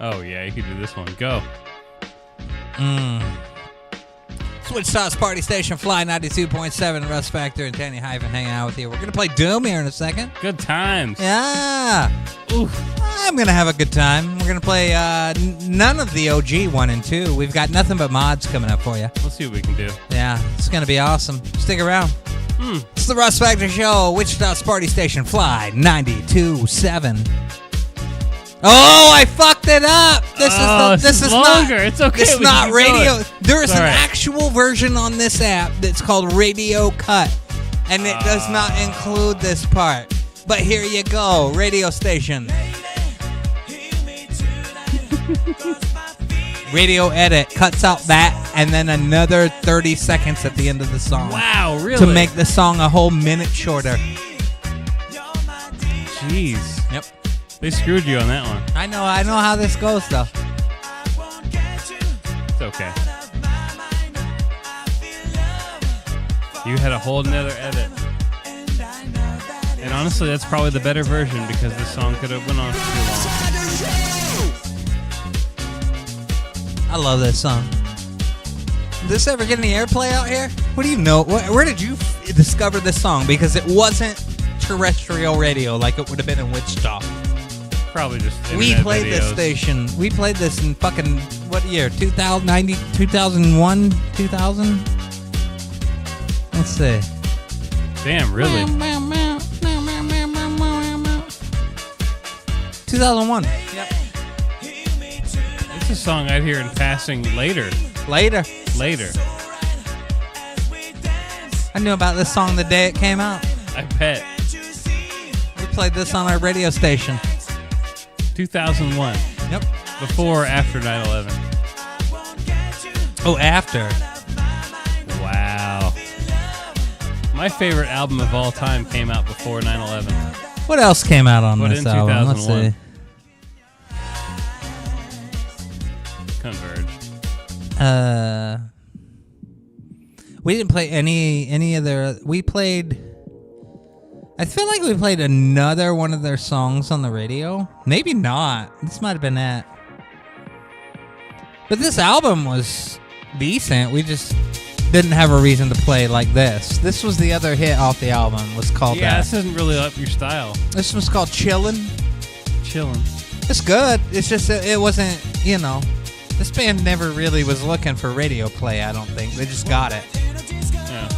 Oh yeah, you could do this one. Go. Switch Sauce Party Station, Fly 92.7, Russ Factor and DannyHyphen hanging out with you. We're going to play Doom here in a second. Good times. Yeah. Oof. I'm going to have a good time. We're going to play none of the OG 1 and 2. We've got nothing but mods coming up for you. Let's see what we can do. Yeah, it's going to be awesome. Stick around. It's the Russ Factor Show, Wichita's Party Station, Fly 92.7. Oh, I fucked it up. This is longer. Not, it's okay. It's We not can keep radio. going. There is It's an all right. actual version on this app that's called Radio Cut, and it does not include this part. But here you go, radio station. Radio edit cuts out that, and then another 30 seconds at the end of the song. Wow, really? To make the song a whole minute shorter. Jeez. Yep. They screwed you on that one. I know how this goes though. It's okay. You had a whole nother edit. And honestly, that's probably the better version because this song could have went on for too long. I love this song. Did this ever get any airplay out here? What do you know? Where did you discover this song? Because it wasn't terrestrial radio like it would have been in Wichita. Probably just We internet played this videos. station. We played this in fucking, what year? 2090, 2001, 2000? Let's see. Damn, really? 2001. Yep. It's a song I'd hear in passing later. Later. I knew about this song the day it came out. I bet. We played this on our radio station. 2001. Yep. Before or after 9/11? Oh, after. Wow. My favorite album of all time came out before 9/11. What else came out on What this in album? Let's 2001? see. Converge. We didn't play any of their. We played. I feel like we played another one of their songs on the radio. Maybe not. This might have been it. But this album was decent. We just didn't have a reason to play like this. This was the other hit off the album. Was called This isn't really up your style. This was called Chillin'. Chillin'. It's good. It's just it wasn't, this band never really was looking for radio play, I don't think. They just got it. Yeah.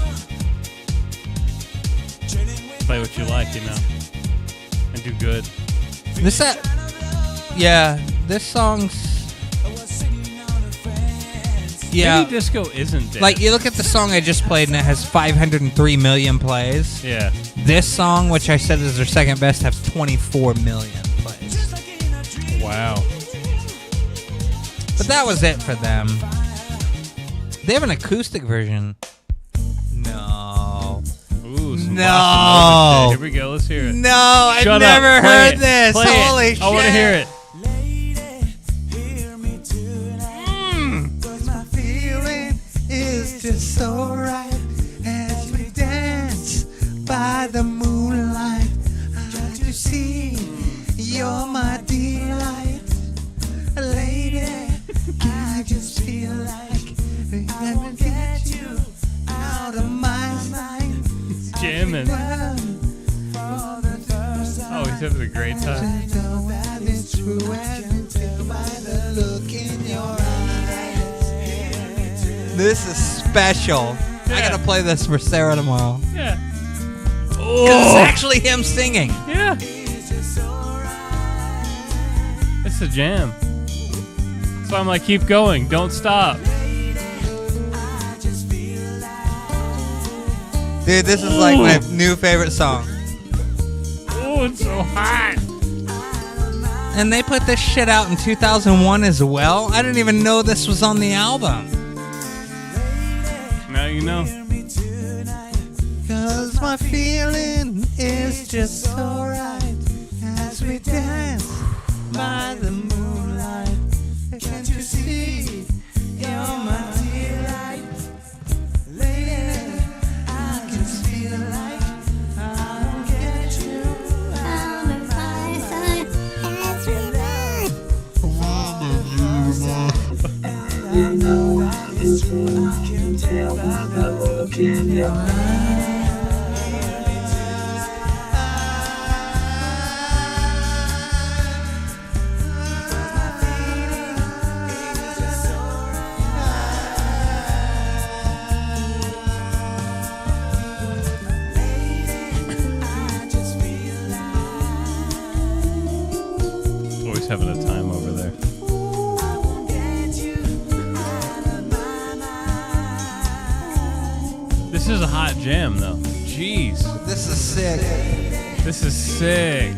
Play what you like, and do good. This song's... Yeah. Maybe disco isn't dead. Like, you look at the song I just played, and it has 503 million plays. Yeah. This song, which I said is their second best, has 24 million plays. Wow. But that was it for them. They have an acoustic version. No. Ooh, some no. bossa nova shit. Here we go. Let's hear it. No, I've Shut never up. heard Play this. Play Holy it. shit. I want to hear it. My feeling is just so right as we dance by the moonlight. I just see you're my delight, lady. I just feel like I will get you out of my mind. Jamming. Oh, he's having a great time. This is special. I gotta play this for Sarah tomorrow. Yeah. Oh. It's actually him singing. Yeah. It's a jam. That's why I'm like, keep going. Don't stop. Dude, this is like my new favorite song. Oh, it's so hot. And they put this shit out in 2001 as well. I didn't even know this was on the album. Now you know. 'Cause my feeling is just so right as we dance by the moonlight. Can't you see you're my delight, lady? I can feel like I'll get you out of my sight as we ride. I know that it's true. I can tell by the look in your eyes. Always having a time over there. This is a hot jam, though. Jeez. This is sick. This is sick.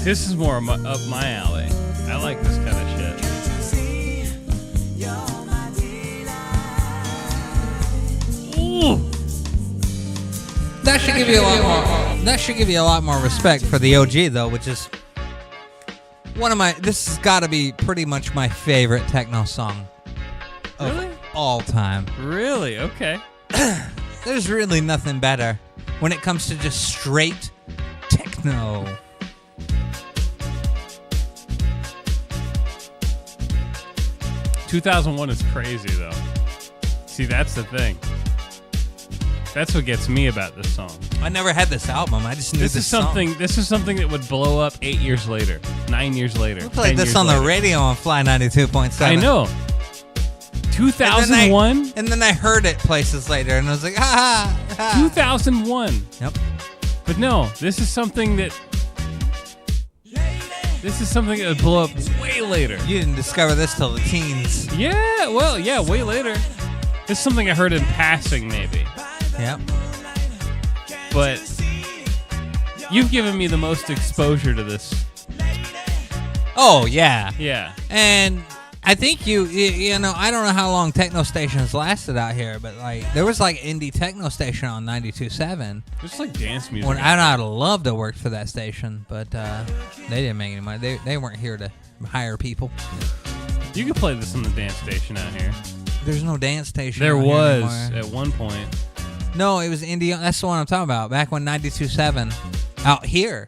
This is more up my alley. I like this kind of shit. Ooh. That should give you a lot more. That should give you a lot more respect for the OG, though, which is one of my. This has got to be pretty much my favorite techno song of all time. Really? Okay. There's really nothing better when it comes to just straight techno. "2001 is crazy, though. See, that's the thing. That's what gets me about this song. I never had this album. I just knew This this is something. song. This is something that would blow up 8 years later, 9 years later. We played 10 this years on the later. radio on Fly 92.7. I know. 2001. And then I heard it places later, and I was like, ha ha. ha. 2001. Yep. But no, this is something that. This is something that would blow up way later. You didn't discover this till the teens. Yeah, well, yeah, way later. It's something I heard in passing, maybe. Yep. But you've given me the most exposure to this. Oh, yeah. Yeah. And I think you know, I don't know how long techno stations lasted out here, but like there was like indie techno station on 92.7. It's like dance music. When I'd love to work for that station, but they didn't make any money. They weren't here to hire people. You could play this on the dance station out here. There's no dance station. There out here was anymore. at one point. No, it was indie. That's the one I'm talking about. Back when 92.7 out here.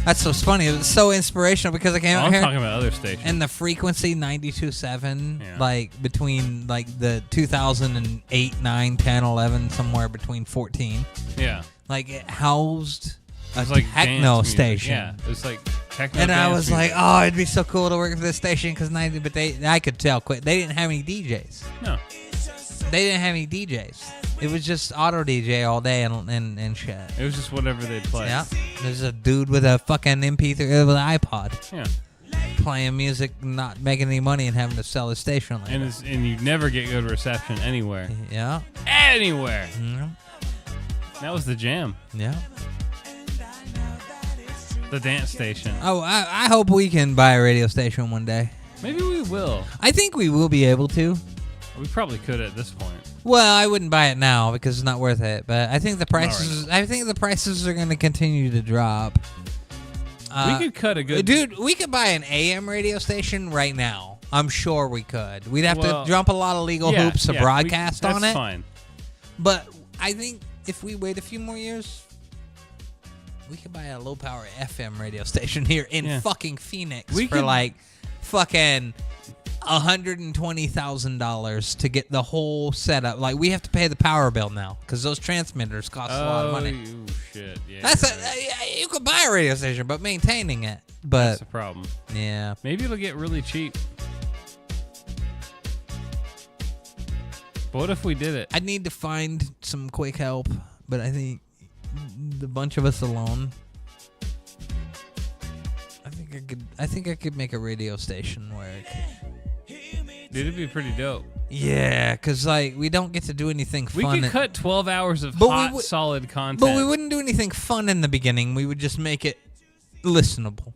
That's so funny. It was so inspirational because I came out I'm here. talking about other stations. And the frequency 92.7, Yeah. like between like the 2008, 9, 10, 11, somewhere between 14. Yeah. Like it housed It a was like techno dance music. station. Yeah, it was like techno. And I dance was music. like, oh, it'd be so cool to work for this station because I could tell quick. They didn't have any DJs. No. They didn't have any DJs. It was just auto DJ all day and shit. It was just whatever they'd play. Yeah. There's a dude with a fucking MP3 with an iPod. Yeah. Playing music, not making any money, and having to sell his station. Like And you never get good reception anywhere. Yeah. Anywhere. Yeah. That was the jam. Yeah. The dance station. Oh, I hope we can buy a radio station one day. Maybe we will. I think we will be able to. We probably could at this point. Well, I wouldn't buy it now because it's not worth it. But I think the prices. I think the prices are going to continue to drop. We could cut a good. Dude, we could buy an AM radio station right now. I'm sure we could. We'd have Well, to jump a lot of legal hoops to broadcast on it. That's fine. But I think if we wait a few more years, we could buy a low power FM radio station here in fucking Phoenix for like fucking $120,000 to get the whole setup. Like we have to pay the power bill now because those transmitters cost a lot of money. Oh shit! Yeah, That's you could buy a radio station, but maintaining it. But that's the problem. Yeah, maybe it'll get really cheap. But what if we did it? I'd need to find some quick help, but I think the bunch of us alone. I think I could make a radio station work. Dude, it'd be pretty dope. Yeah, because like we don't get to do anything We fun. could cut 12 hours of But hot, solid content. But we wouldn't do anything fun in the beginning. We would just make it listenable.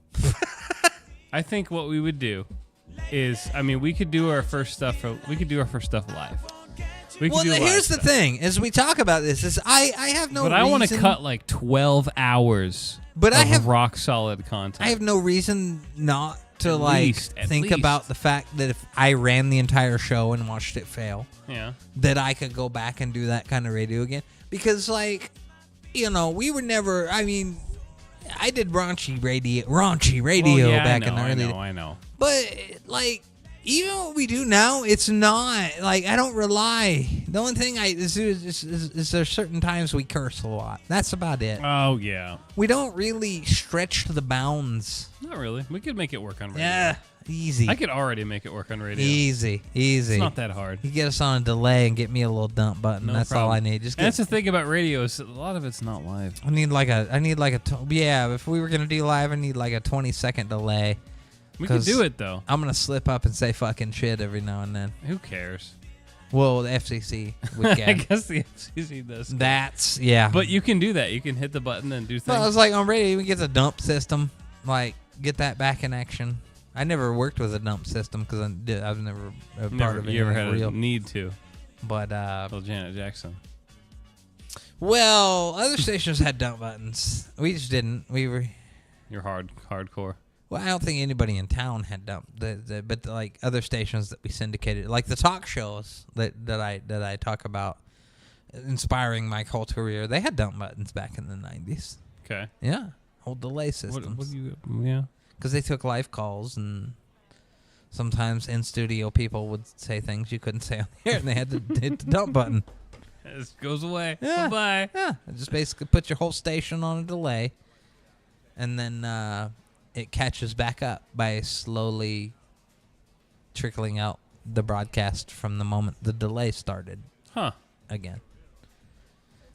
I think what we would do is, I mean, we could do our first stuff. We could do our first stuff live. We could Well, do live here's the stuff. thing: as we talk about this, is I have no. But I want to reason- cut like 12 hours. But of I have rock solid content. I have no reason not to At like least, at think least. about the fact that if I ran the entire show and watched it fail, Yeah. that I could go back and do that kind of radio again. Because like, we were never. I mean, I did raunchy radio Well, yeah, back I in the early. I know. But like, even what we do now, it's not like I don't rely. The only thing I do is there's certain times we curse a lot. That's about it. Oh yeah. We don't really stretch to the bounds. Not really. We could make it work on radio. Yeah, easy. I could already make it work on radio. Easy. It's not that hard. You get us on a delay and get me a little dump button. No That's problem. all I need. Just And that's the thing about radio is a lot of it's not live. I need like a if we were gonna do live, I need like a 20-second delay. We could 'Cause do it though. I'm gonna slip up and say fucking shit every now and then. Who cares? Well, the FCC would get. I guess the FCC does. That's yeah. But you can do that. You can hit the button and do things. Well, I was like on radio, we get the dump system, like get that back in action. I never worked with a dump system because I was never a part of it. You ever had real. a need to? But well, Janet Jackson. Well, other stations had dump buttons. We just didn't. We were. You're hardcore. Well, I don't think anybody in town had dump, but like other stations that we syndicated, like the talk shows that I talk about, inspiring my whole career, they had dump buttons back in the 90s. Okay. Yeah, old delay systems. Yeah. Because they took live calls, and sometimes in studio people would say things you couldn't say on the air, and they had to hit the dump button. It goes away. Yeah. Bye-bye. Yeah, just basically put your whole station on a delay, and then it catches back up by slowly trickling out the broadcast from the moment the delay started. Huh. Again.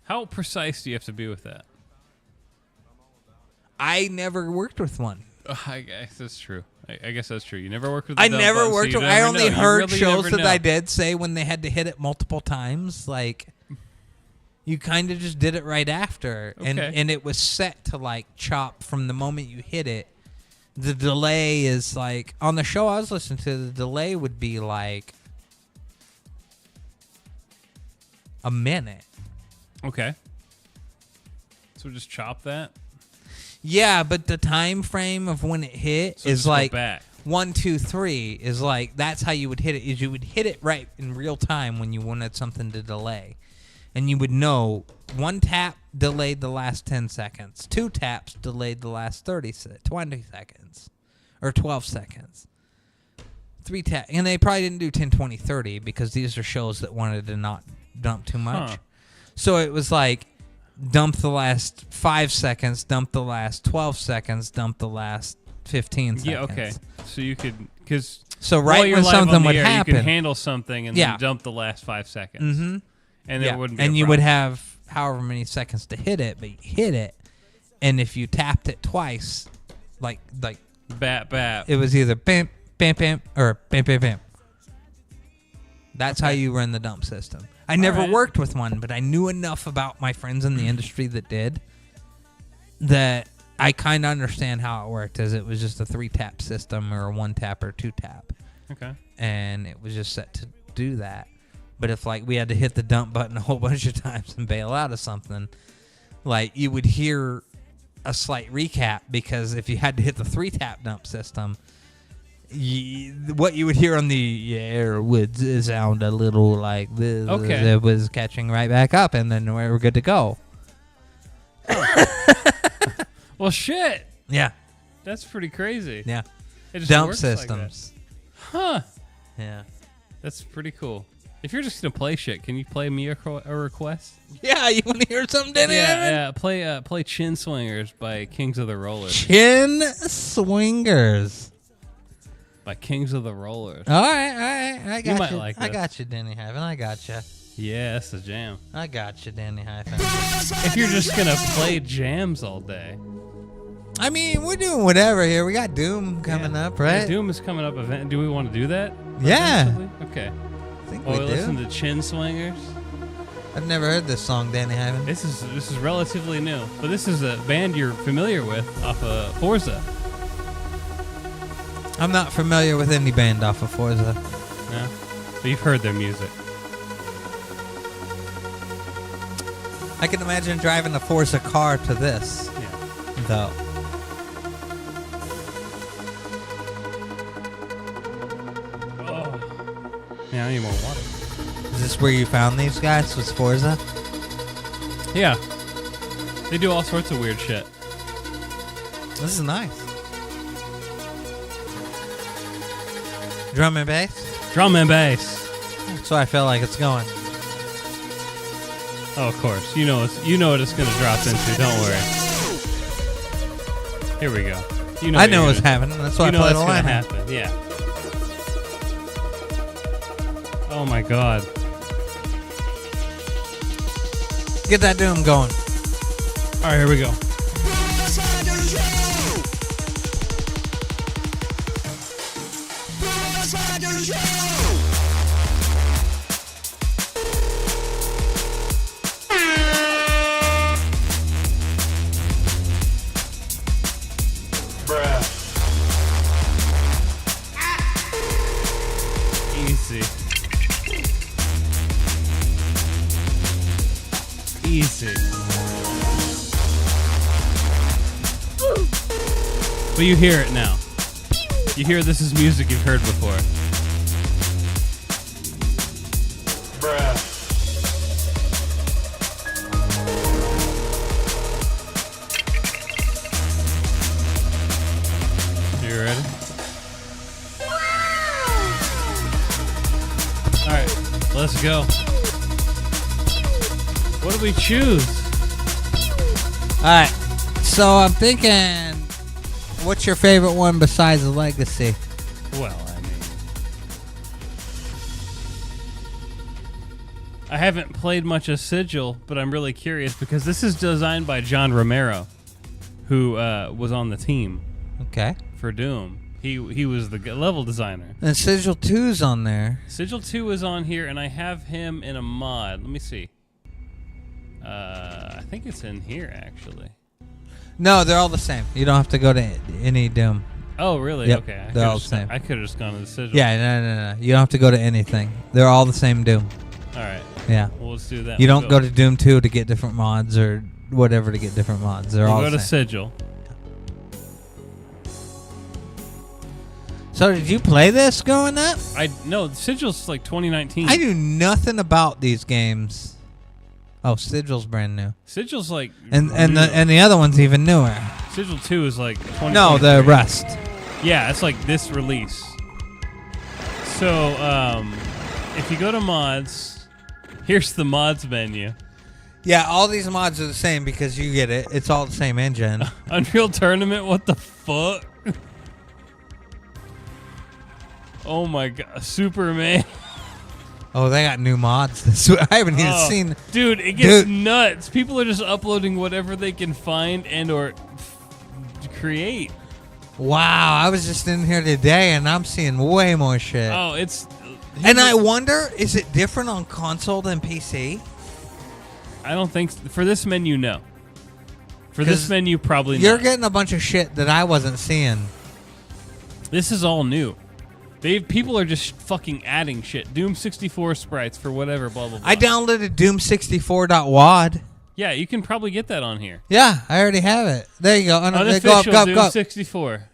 How precise do you have to be with that? I never worked with one. I guess that's true. I guess that's true. You never worked with. I the dump never button, so worked you with. never I only know. You heard really shows never that know. I did say when they had to hit it multiple times, like you kind of just did it right after, and it was set to like chop from the moment you hit it. The delay is like on the show I was listening to. The delay would be like a minute. Okay. So just chop that. Yeah, but the time frame of when it hit So is just go like back. 1, 2, 3 is like that's how you would hit it. Is you would hit it right in real time when you wanted something to delay, and you would know one tap delayed the last 10 seconds. 2 taps delayed the last 20 seconds. Or 12 seconds. 3 taps. And they probably didn't do 10, 20, 30 because these are shows that wanted to not dump too much. Huh. So it was like dump the last 5 seconds, dump the last 12 seconds, dump the last 15 seconds. Yeah, okay. So you could, because so right when something would happen, you can handle something and then dump the last 5 seconds. Mm-hmm. And there wouldn't be and a you problem. would have however many seconds to hit it, but you hit it, and if you tapped it twice, like bap bap, it was either bam bam bam or bam bam bam. That's how you run the dump system. I never worked with one, but I knew enough about my friends in the industry that did that I kind of understand how it worked. As it was just a 3-tap system or a 1-tap or 2-tap. Okay. And it was just set to do that. But if like we had to hit the dump button a whole bunch of times and bail out of something, like you would hear a slight recap because if you had to hit the 3-tap dump system, what you would hear on the air would sound a little like this. Okay. It was catching right back up, and then we were good to go. Well, shit. Yeah. That's pretty crazy. Yeah. It just Dump works like that. systems. Huh. Yeah. That's pretty cool. If you're just gonna play shit, can you play me a request? Yeah, you want to hear something, Danny? Yeah. Play Chin Swingers by Kings of the Rollers. Chin Swingers. By Kings of the Rollers. All right. I got you. You might like I this. got you, DannyHyphen. I got you. Yeah, that's the jam. I got you, DannyHyphen. If you're just gonna play jams all day. I mean, we're doing whatever here. We got Doom coming up, right? Yeah, Doom is coming up. Event. Do we want to do that? Yeah. eventually? Okay. I think we we do. listen to Chin Swingers. I've never heard this song, DannyHyphen. This is relatively new, but this is a band you're familiar with off of Forza. I'm not familiar with any band off of Forza. Yeah, but you've heard their music. I can imagine driving a Forza car to this. Yeah. Though. Yeah, I need more water. Is this where you found these guys? Was Forza? Yeah. They do all sorts of weird shit. This is nice. Drum and bass? Drum and bass. That's where I feel like it's going. Oh, of course. You know what it's gonna drop into. Don't worry. Here we go. You know I know what's happening. That's why I played the line. Happen. Yeah. Oh my god. Get that Doom going. All right, here we go. Easy. Easy. But you hear it now. You hear this is music you've heard before. You ready? Alright, let's go. What do we choose? Alright, so I'm thinking, what's your favorite one besides the Legacy? Well, I mean, I haven't played much of Sigil, but I'm really curious because this is designed by John Romero, who was on the team. Okay. For Doom. He was the level designer. And Sigil 2's on there. Sigil 2 is on here, and I have him in a mod. Let me see. I think it's in here, actually. No, they're all the same. You don't have to go to any Doom. Oh, really? Yep, Okay. they're all the same. I could have just gone to the Sigil. Yeah, no. You don't have to go to anything. They're all the same Doom. All right. Yeah. Well, let's do that. You We'll don't go to Doom 2 to get different mods or whatever to get different mods. They're all go the to same. Sigil. So did you play this growing up? No, Sigil's like 2019. I knew nothing about these games Oh, Sigil's brand new. Sigil's like and new. the other one's even newer. Sigil 2 is like 20. No, the Rust. Yeah, it's like this release. So, if you go to mods, here's the mods menu. Yeah, all these mods are the same because you get it. It's all the same engine. Unreal Tournament, what the fuck? Oh my god, Superman. Oh, they got new mods. This I haven't even seen. Dude, it gets nuts. People are just uploading whatever they can find and or create. Wow, I was just in here today and I'm seeing way more shit. Oh, it's... And I wonder, is it different on console than PC? I don't think... For this menu, no. For this menu, probably You're not. getting a bunch of shit that I wasn't seeing. This is all new. People are just fucking adding shit. Doom 64 sprites for whatever, blah, blah, blah. I downloaded Doom64.wad. Yeah, you can probably get that on here. Yeah, I already have it. There you go. Unofficial go up, Doom 64.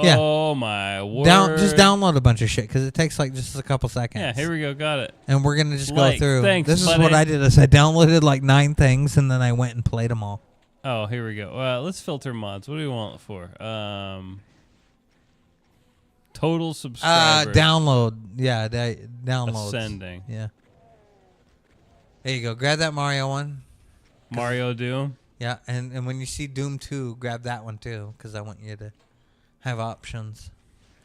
Yeah. Oh, my word. Just download a bunch of shit because it takes like just a couple seconds. Yeah, here we go. Got it. And we're going to just go through. Thanks, this is buddy. what I did is I downloaded like 9 things and then I went and played them all. Oh, here we go. Let's filter mods. What do we want it for? Total subscribers. Download. Yeah, downloads. Ascending. Yeah. There you go. Grab that Mario one. Mario Doom? Yeah, and when you see Doom 2, grab that one too because I want you to have options.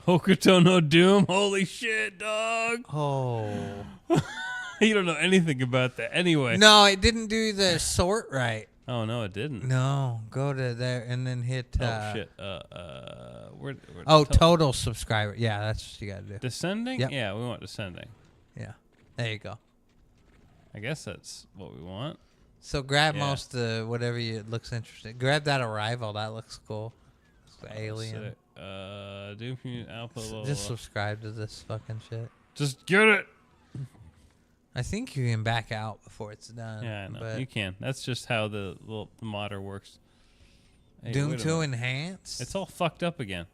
Hokuto no Doom? Holy shit, dog. Oh. You don't know anything about that. Anyway. No, it didn't do the sort right. Oh, no, it didn't. No, go to there and then hit. Oh, shit. Total subscriber. Yeah, that's what you got to do. Descending? Yep. Yeah, we want descending. Yeah. There you go. I guess that's what we want. So grab most of whatever looks interesting. Grab that Arrival. That looks cool. It's the alien. Doom community output. Just subscribe to this fucking shit. Just get it. I think you can back out before it's done. Yeah, I know. But You can. That's just how the modder works. Hey, Doom wait a 2 minute. Enhanced? It's all fucked up again.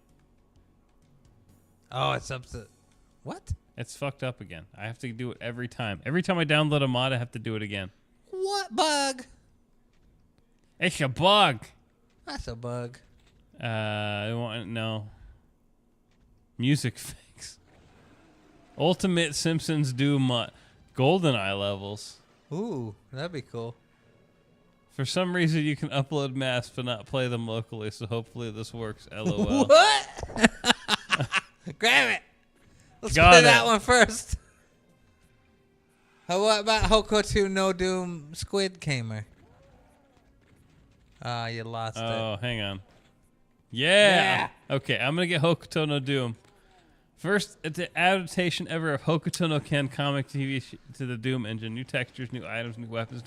Oh, it's up to... What? It's fucked up again. I have to do it every time. Every time I download a mod, I have to do it again. What bug? It's a bug. That's a bug. No. Music fix. Ultimate Simpsons Doom mod. GoldenEye levels. Ooh, that'd be cool. For some reason, you can upload maps but not play them locally, so hopefully this works. LOL. What? Grab it. Let's Got play it. that one first. What about Hokuto no Doom Squid Gamer? You lost it. Oh, hang on. Yeah. Okay, I'm going to get Hokuto no Doom. First adaptation ever of Hokuto no Ken comic TV to the Doom engine. New textures, new items, new weapons.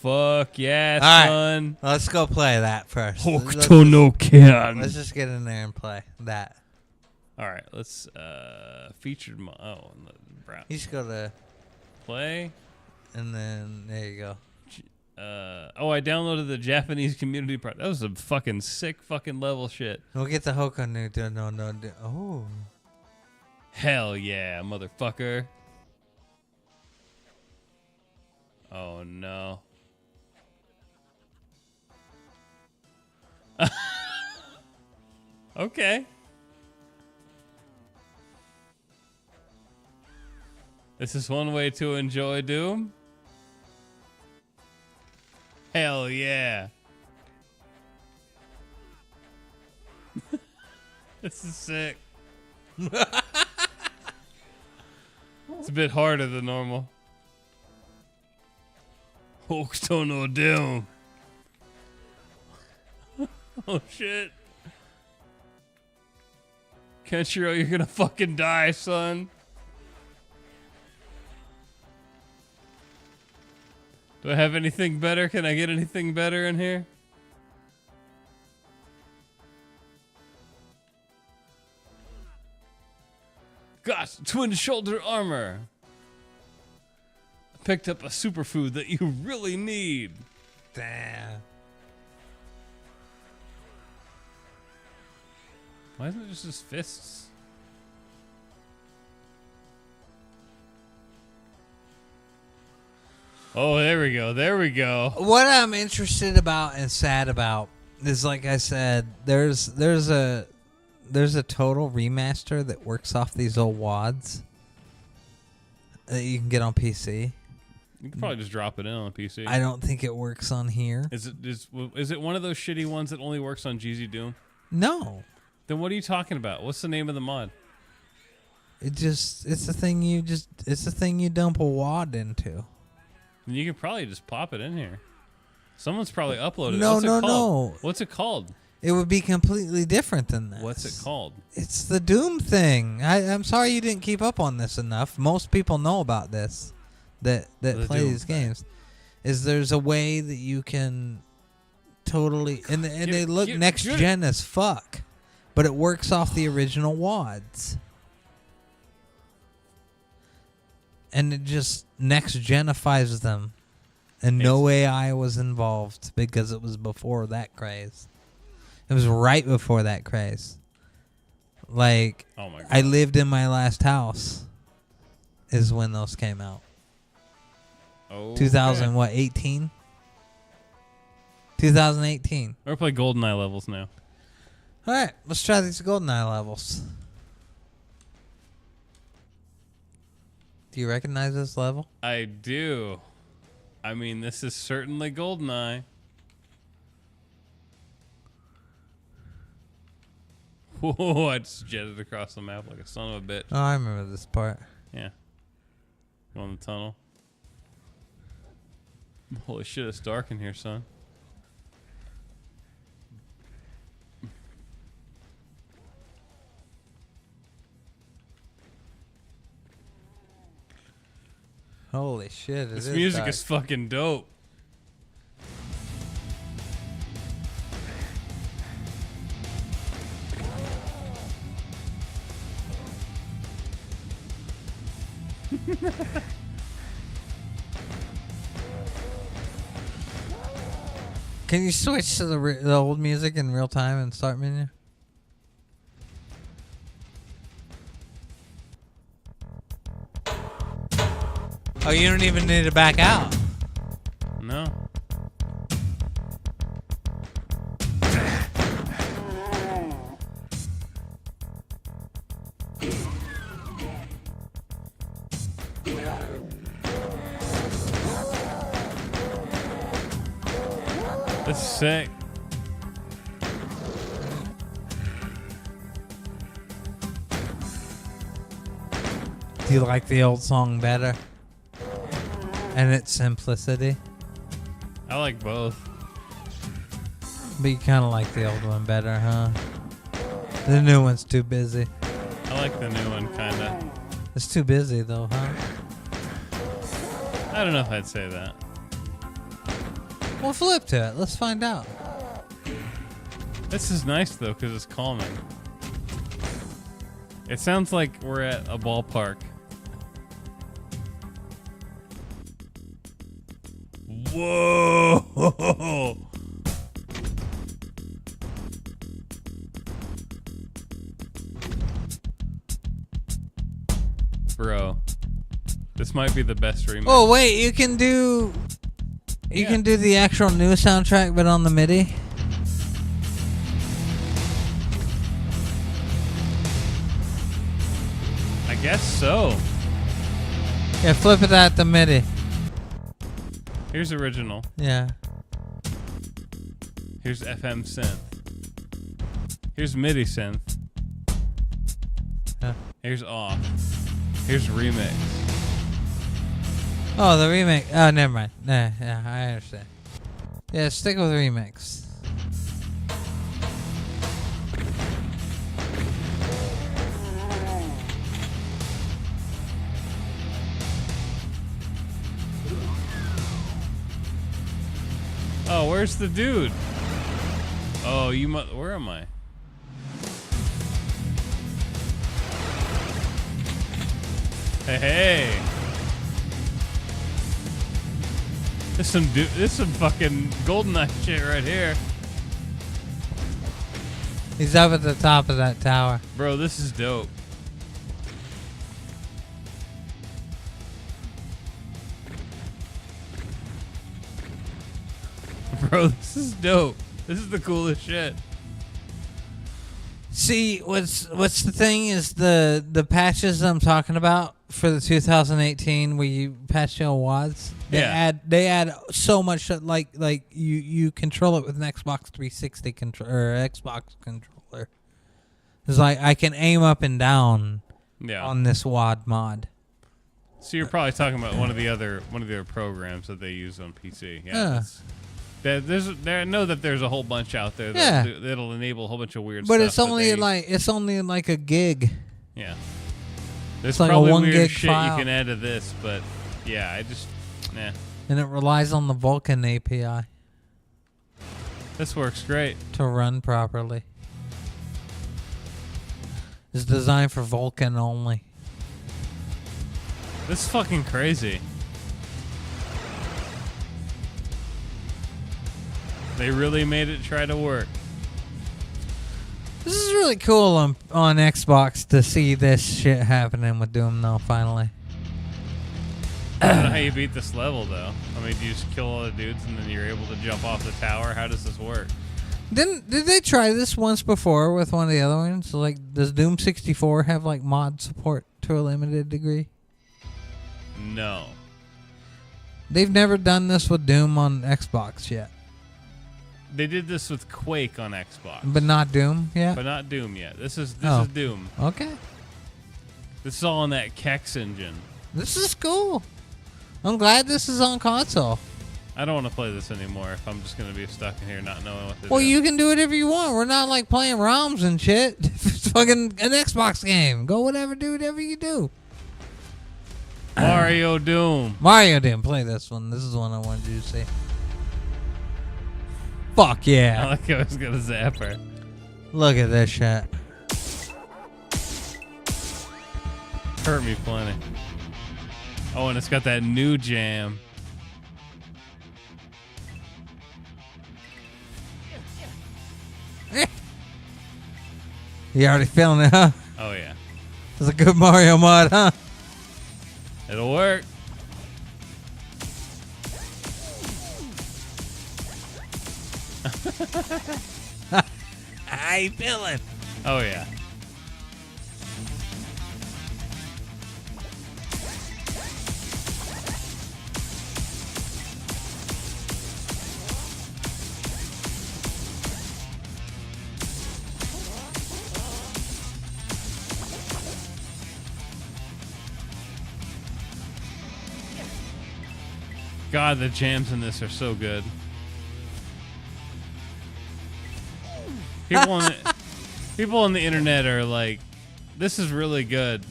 Fuck yeah, All son. right, let's go play that first. Hokuto no Ken. Let's just get in there and play that. All right, let's featured brown. You just go to play, and then there you go. I downloaded the Japanese community part. That was a fucking sick fucking level shit. We'll get the Hokuto no. Oh, hell yeah, motherfucker. Oh no. Okay. This is one way to enjoy Doom. Hell yeah. This is sick. It's a bit harder than normal. Hokuto no Doom. Oh shit. Kenshiro, you're gonna fucking die, son. Do I have anything better? Can I get anything better in here? Got twin shoulder armor. Picked up a superfood that you really need. damn. Why isn't it just his fists? Oh, there we go. There we go. What I'm interested about and sad about is, like I said, there's a total remaster that works off these old WADs that you can get on PC. You can probably just drop it in on the PC. I don't think it works on here. Is it one of those shitty ones that only works on GZ Doom? No. Then what are you talking about? What's the name of the mod? It's the thing you dump a WAD into. You can probably just pop it in here. Someone's probably uploaded No, it. What's it no, called? no. What's it called? It would be completely different than that. What's it called? It's the Doom thing. I'm sorry you didn't keep up on this enough. Most people know about this that play Doom these games. Is there's a way that you can totally and they look next gen as fuck, but it works off the original WADs. And it just next genifies them. And no AI was involved because it was before that craze. It was right before that craze. Like, oh my God. I lived in my last house is when those came out. Oh, 2018? 2018. We're playing GoldenEye levels now. All right, let's try these GoldenEye levels. Do you recognize this level? I do. I mean, this is certainly GoldenEye. Whoa, I just jetted across the map like a son of a bitch. Oh, I remember this part. Yeah. Go in the tunnel. Holy shit, it's dark in here, son. Holy shit. This music is fucking dope. Can you switch to the old music in real time and start menu? Oh, you don't even need to back out. No. That's sick. Do you like the old song better? And its simplicity? I like both. But you kind of like the old one better, huh? The new one's too busy. I like the new one, kind of. It's too busy, though, huh? I don't know if I'd say that. Well, flip to it. Let's find out. This is nice, though, because it's calming. It sounds like we're at a ballpark. Whoa! Bro, this might be the best remix. Oh, wait, you can do... You can do the actual new soundtrack, but on the MIDI? I guess so. Yeah, flip it at the MIDI. Here's original. Yeah. Here's FM synth. Here's MIDI synth. Huh. Here's off. Here's remix. Oh, the remix. Oh, never mind. Nah, yeah, I understand. Yeah, stick with remix. Oh, where's the dude? Oh, where am I? Hey. This is some fucking GoldenEye shit right here. He's up at the top of that tower. Bro, this is dope. Bro, this is dope. This is the coolest shit. See, what's the thing is the patches I'm talking about for the 2018 where you patch your wads. They add so much like you control it with an Xbox 360 or Xbox controller. It's like I can aim up and down on this wad mod. So you're probably talking about one of the other programs that they use on PC. Yeah. I know that there's a whole bunch out there that'll enable a whole bunch of weird stuff. But it's only like a gig. Yeah. There's like probably a 1 weird gig shit file. you can add to this, but yeah, I just And it relies on the Vulkan API. This works great to run properly. It's designed for Vulkan only. This is fucking crazy. They really made it try to work. This is really cool on Xbox to see this shit happening with Doom though, finally. I don't know how you beat this level though. I mean, do you just kill all the dudes and then you're able to jump off the tower? How does this work? Did they try this once before with one of the other ones? Like, does Doom 64 have like mod support to a limited degree? No. They've never done this with Doom on Xbox yet. They did this with Quake on Xbox. But not Doom yet? But not Doom yet. This is Doom. Okay. This is all on that Kex engine. This is cool. I'm glad this is on console. I don't want to play this anymore if I'm just going to be stuck in here not knowing what to do. Well, you can do whatever you want. We're not like playing ROMs and shit. It's fucking an Xbox game. Go do whatever you do. Mario Doom. Mario Doom. Play this one. This is the one I wanted you to see. Fuck yeah. I like how I was going to zap her. Look at this shit. Hurt me plenty. Oh, and it's got that new jam. You already feeling it, huh? Oh, yeah. It's a good Mario mod, huh? It'll work. How you feeling? Oh, yeah. God, the jams in this are so good. People on the internet are like, this is really good.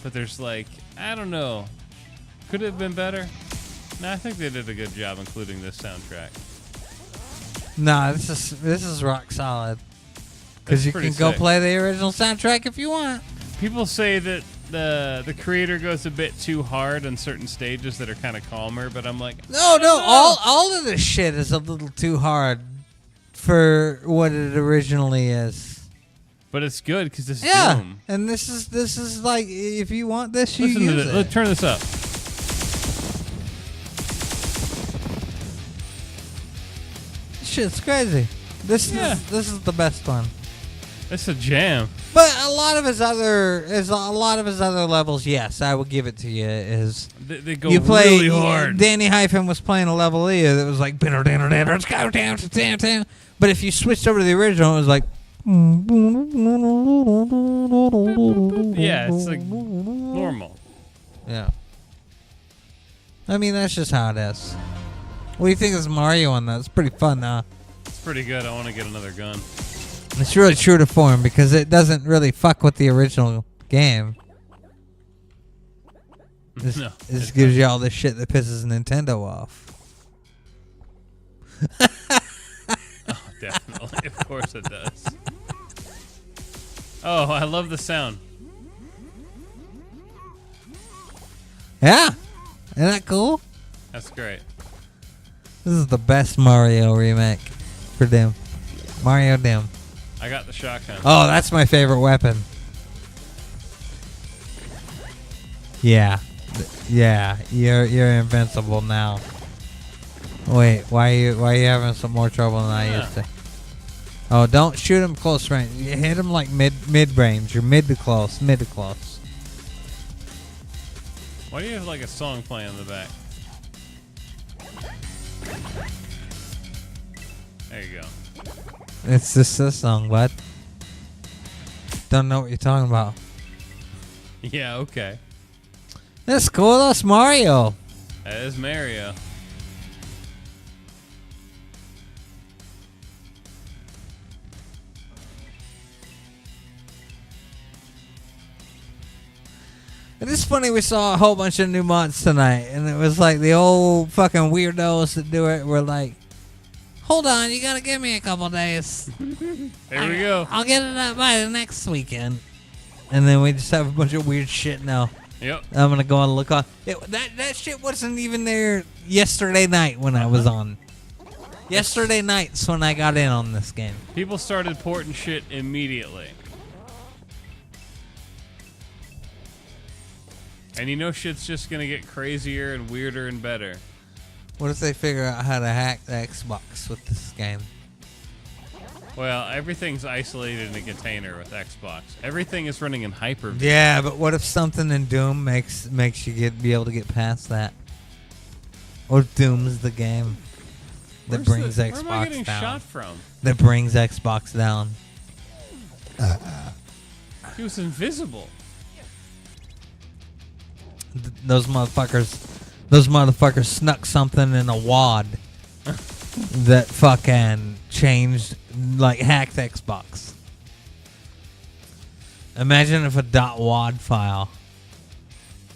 But there's like, I don't know. Could it have been better? No, I think they did a good job including this soundtrack. Nah, this is rock solid. Because you can go play the original soundtrack if you want. People say that the creator goes a bit too hard on certain stages that are kind of calmer, but I'm like, no, all of this shit is a little too hard for what it originally is. But it's good because this is Doom. And this is like, if you want this, you Listen use to it. this. Let's turn this up. Shit's crazy. This is the best one. It's a jam. But a lot of his other levels, yes, I will give it to you. Is they go you play, really hard. DannyHyphen was playing a level that was like, let's go down. But if you switched over to the original, it was like, yeah, it's like normal. Yeah. I mean, that's just how it is. What do you think of Mario on that? It's pretty fun, though. It's pretty good. I want to get another gun. It's really true to form because it doesn't really fuck with the original game. This gives you all this shit that pisses Nintendo off. Oh, definitely. Of course it does. Oh, I love the sound. Yeah. Isn't that cool? That's great. This is the best Mario remake for Doom. Mario Doom. I got the shotgun. Oh, that's my favorite weapon. Yeah. Yeah, you're invincible now. Wait, why are you having some more trouble than I used to? Oh, don't shoot him close range. You hit him like mid range. You're mid to close. Why do you have like a song playing in the back? There you go. It's just this song, bud. Don't know what you're talking about. Yeah, okay. That's cool. That's Mario. That is Mario. It is funny we saw a whole bunch of new mods tonight, and it was like the old fucking weirdos that do it were like, hold on, you gotta give me a couple days. There we go. I'll get it up by the next weekend. And then we just have a bunch of weird shit now. Yep. I'm gonna go and look on. That shit wasn't even there yesterday night when I was on. Yesterday night's when I got in on this game. People started porting shit immediately. And you know shit's just gonna get crazier and weirder and better. What if they figure out how to hack the Xbox with this game? Well, everything's isolated in a container with Xbox. Everything is running in Hyper-V. Yeah, but what if something in Doom makes you be able to get past that? Or Doom's the game that brings Xbox where am I getting down. shot from? That brings Xbox down. He was invisible. Those motherfuckers snuck something in a wad that fucking changed, like, hacked Xbox. Imagine if a .wad file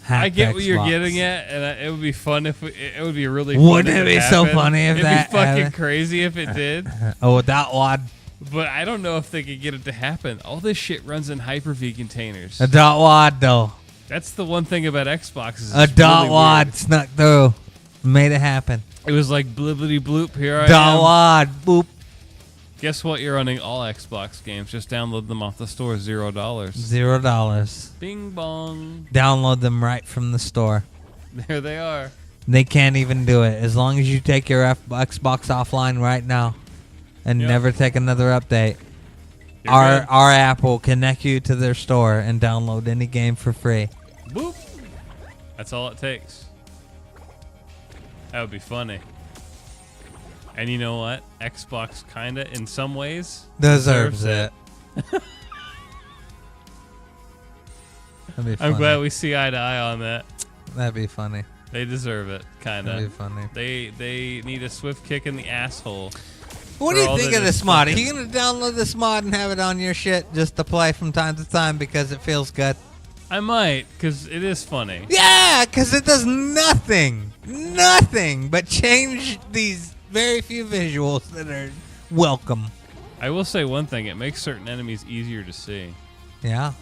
hacked I get what you're Xbox. getting at, and it would be fun if it would be really. Wouldn't fun if it be happened. so funny if It'd that be fucking happened? crazy if it did. Oh, a .wad. But I don't know if they could get it to happen. All this shit runs in Hyper-V containers. A .wad though. That's the one thing about Xbox. Is A it's really .wad weird. snuck through, made it happen. It was like blibbity bloop. Here I am. .wad boop. Guess what? You're running all Xbox games. Just download them off the store. $0. $0. Bing bong. Download them right from the store. There they are. They can't even do it as long as you take your Xbox offline right now and never take another update. You're Our good. app will connect you to their store and download any game for free. Boop. That's all it takes. That would be funny. And you know what? Xbox kinda, in some ways, Deserves it. That'd be I'm funny. glad we see eye to eye on that. That'd be funny. They deserve it, kinda. That'd be funny. They need a swift kick in the asshole. What do you think of this mod? Are you going to download this mod and have it on your shit just to play from time to time because it feels good? I might, because it is funny. Yeah, because it does nothing but change these very few visuals that are welcome. I will say one thing. It makes certain enemies easier to see. Yeah.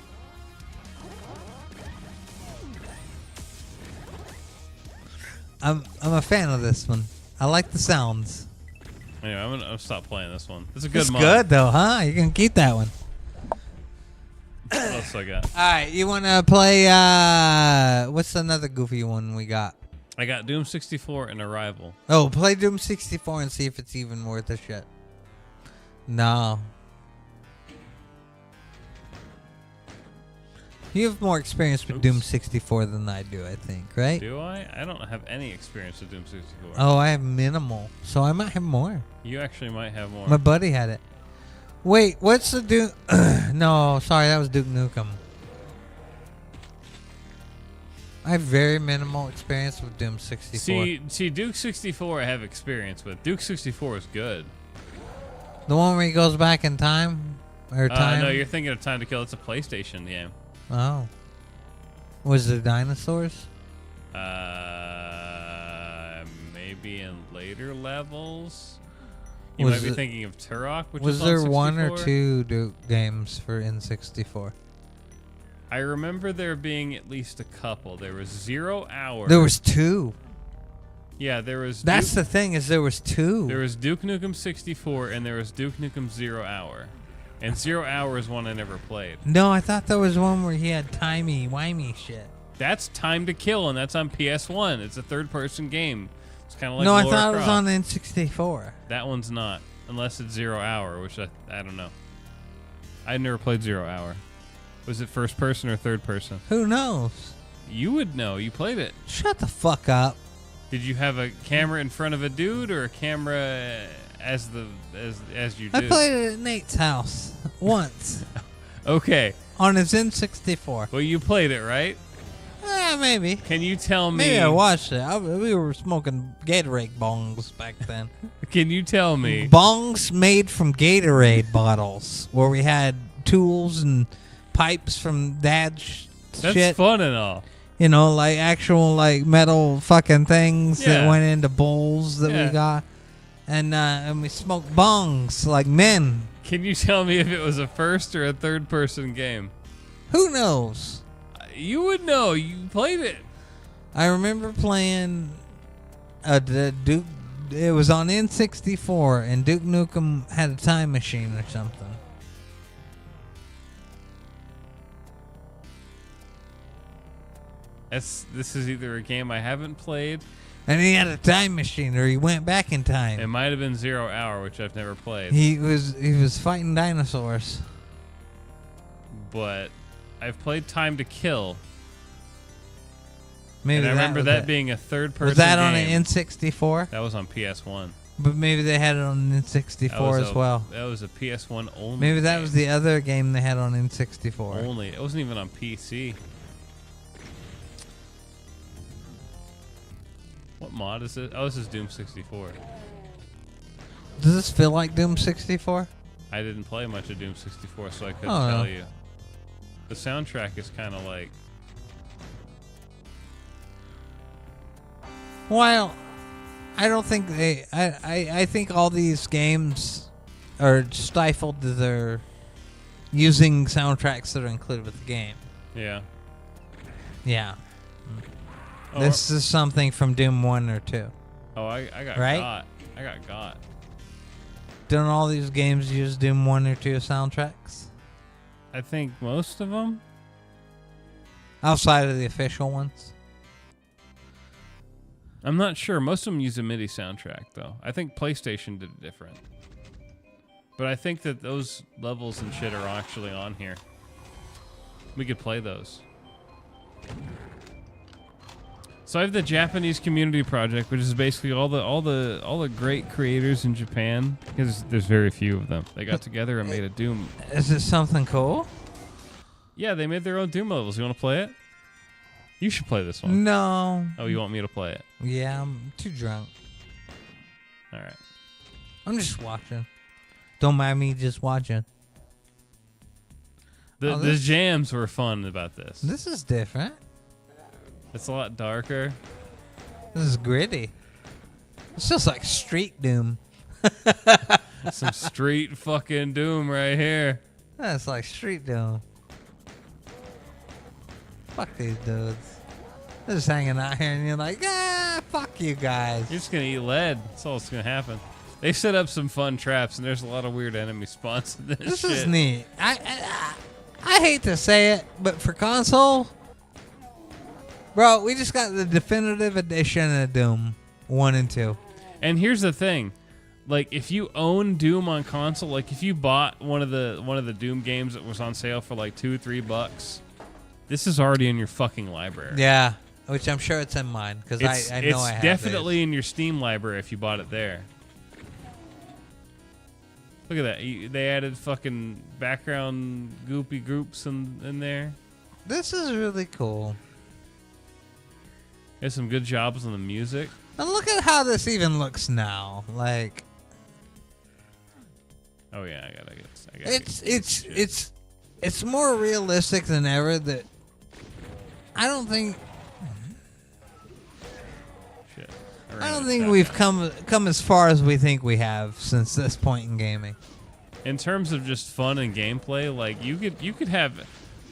I'm a fan of this one. I like the sounds. Anyway, I'm gonna stop playing this one. It's a good It's mod. good though, huh? You can keep that one. What else I got? All right, you want to play? What's another goofy one we got? I got Doom 64 and Arrival. Oh, play Doom 64 and see if it's even worth a shit. No. You have more experience with Doom 64 than I do, I think, right? Do I? I don't have any experience with Doom 64. Oh, I have minimal, so I might have more. You actually might have more. My buddy had it. Wait, what's the Doom? No, sorry, that was Duke Nukem. I have very minimal experience with Doom 64. See, Duke 64 I have experience with. Duke 64 is good. The one where he goes back in time? Or time? No, you're thinking of Time to Kill. It's a PlayStation game. Oh. Was there dinosaurs? Maybe in later levels. You might be thinking of Turok, which was was there on 64? one or two Duke games for N64? I remember there being at least a couple. There was 0 Hour. There was two. Yeah, there was. That's the thing, is there was two. There was Duke Nukem 64 and there was Duke Nukem 0 Hour. And 0 Hour is one I never played. No, I thought there was one where he had timey-wimey shit. That's Time to Kill, and that's on PS1. It's a third-person game. It's kind of like No, I Lara thought it was Croft. on N64. That one's not, unless it's 0 Hour, which I don't know. I never played 0 Hour. Was it first person or third person? Who knows? You would know. You played it. Shut the fuck up. Did you have a camera in front of a dude or a camera as you I do? played it at Nate's house once Okay. on his N64. Well, you played it, right? Maybe. Can you tell me? Maybe I watched it. We were smoking Gatorade bongs back then. Can you tell me? Bongs made from Gatorade bottles, where we had tools and pipes from Dad's That's shit. fun and all. You know, like actual like metal fucking things that Yeah. went into bowls that Yeah. we got, and we smoked bongs like men. Can you tell me if it was a first or a third person game? Who knows? You would know. You played it. I remember playing the Duke. It was on N64, and Duke Nukem had a time machine or something. This is either a game I haven't played. And he had a time machine, or he went back in time. It might have been 0 Hour, which I've never played. He was fighting dinosaurs. But I've played Time to Kill. Maybe and I that remember was that it. being a third person Was that on game. an N64? That was on PS1. But maybe they had it on N64 as well. That was a PS1 only. Maybe that game. was the other game they had on N64. Only. It wasn't even on PC. What mod is it? Oh, this is Doom 64. Does this feel like Doom 64? I didn't play much of Doom 64, so I couldn't Oh, tell no. you. The soundtrack is kind of like... Well, I don't think they. I think all these games are stifled to their using soundtracks that are included with the game. Yeah. Yeah. Oh, This is something from Doom 1 or 2. Oh, I got Right? got. I got. Don't all these games use Doom 1 or 2 soundtracks? I think most of them. Outside of the official ones? I'm not sure. Most of them use a MIDI soundtrack, though. I think PlayStation did it different. But I think that those levels and shit are actually on here. We could play those. So I have the Japanese Community Project, which is basically all the great creators in Japan, because there's very few of them. They got together and made a Doom. Is it something cool? Yeah, they made their own Doom levels. You want to play it? You should play this one. No. Oh, you want me to play it? Yeah, I'm too drunk. All right. I'm just watching. Don't mind me just watching. The jams were fun about this. This is different. It's a lot darker. This is gritty. It's just like Street Doom. Some street fucking Doom right here. That's like Street Doom. Fuck these dudes. They're just hanging out here and you're like, fuck you guys. You're just going to eat lead. That's all that's going to happen. They set up some fun traps, and there's a lot of weird enemy spawns in this This shit. is neat. I hate to say it, but for console, bro, we just got the definitive edition of Doom 1 and 2. And here's the thing. Like, if you own Doom on console, like if you bought one of the Doom games that was on sale for like $2-3, this is already in your fucking library. Yeah, which I'm sure it's in mine because I know I have It's definitely in your Steam library if you bought it there. Look at that. They added fucking background goopy groups in there. This is really cool. There's some good jobs on the music. And look at how this even looks now. Like, oh yeah, I gotta it's more realistic than ever. That I don't think. Shit. I don't think we've come as far as we think we have since this point in gaming. In terms of just fun and gameplay, like you could have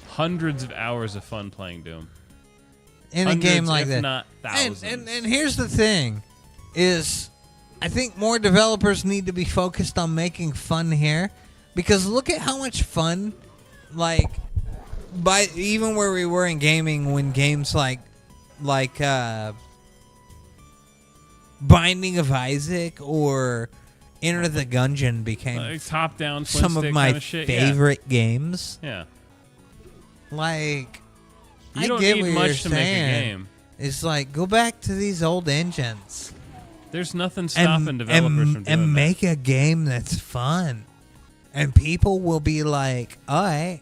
hundreds of hours of fun playing Doom. In Hundreds, a game like if that. not thousands. And here's the thing, is I think more developers need to be focused on making fun here, because look at how much fun, like, by even where we were in gaming when games like Binding of Isaac or Enter the Gungeon became Like top-down twin some of stick my kinda shit, yeah. favorite games. Yeah. Like, You I don't get need what much you're to make a saying. game. It's like, go back to these old engines. There's nothing stopping developers from doing and that. make a game that's fun. And people will be like, all right.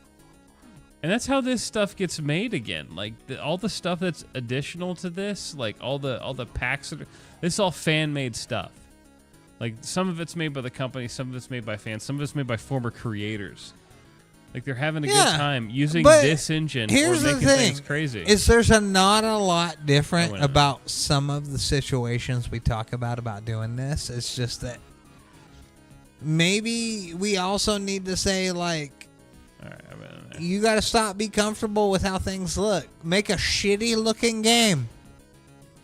And that's how this stuff gets made again. Like all the stuff that's additional to this, like all the packs, this is all fan-made stuff. Like some of it's made by the company, some of it's made by fans, some of it's made by former creators. Like they're having a good time using but this engine here's or the making thing, things crazy. Is there's not a lot different went about some of the situations we talk about doing this. It's just that maybe we also need to say, like, you got to stop being comfortable with how things look. Make a shitty looking game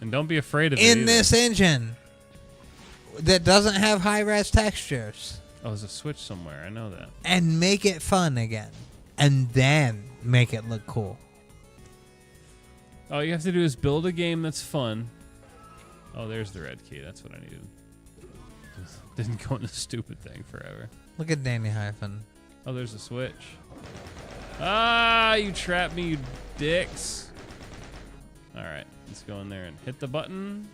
And don't be afraid of it in either. this engine that doesn't have high res textures. Oh, there's a switch somewhere. I know that. And make it fun again. And then make it look cool. All you have to do is build a game that's fun. Oh, there's the red key. That's what I needed. Didn't go in the stupid thing forever. Look at DannyHyphen. Oh, there's a switch. Ah, you trapped me, you dicks. All right, let's go in there and hit the button.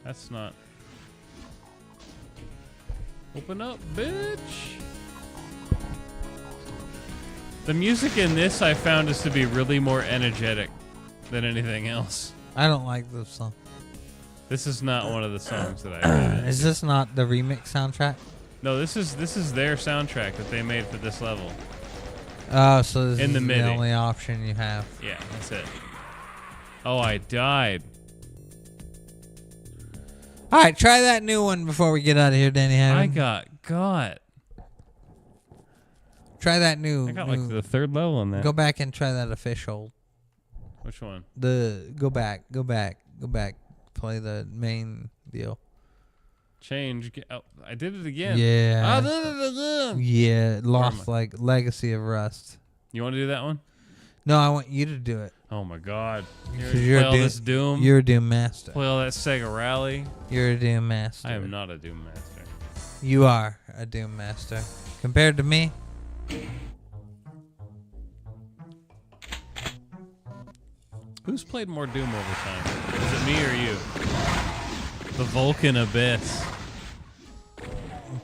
That's not... Open up, bitch. The music in this I found is to be really more energetic than anything else. I don't like this song. This is not one of the songs that I Is this not the remix soundtrack? No, this is their soundtrack that they made for this level. Oh, so this In is the MIDI. only option you have. Yeah, that's it. Oh, I died. All right, try that new one before we get out of here, DannyHyphen. I got. Try that new. I got like the third level on that. Go back and try that official. Which one? Go back. Play the main deal. Change. Oh, I did it again. Yeah. I did it again. Yeah, lost like Legacy of Rust. You want to do that one? No, I want you to do it. Oh my God! You're Play all this Doom. You're a Doom master. Play all that Sega Rally. You're a Doom master. I am not a Doom master. You are a Doom master. Compared to me. Who's played more Doom over time? Is it me or you? The Vulcan Abyss.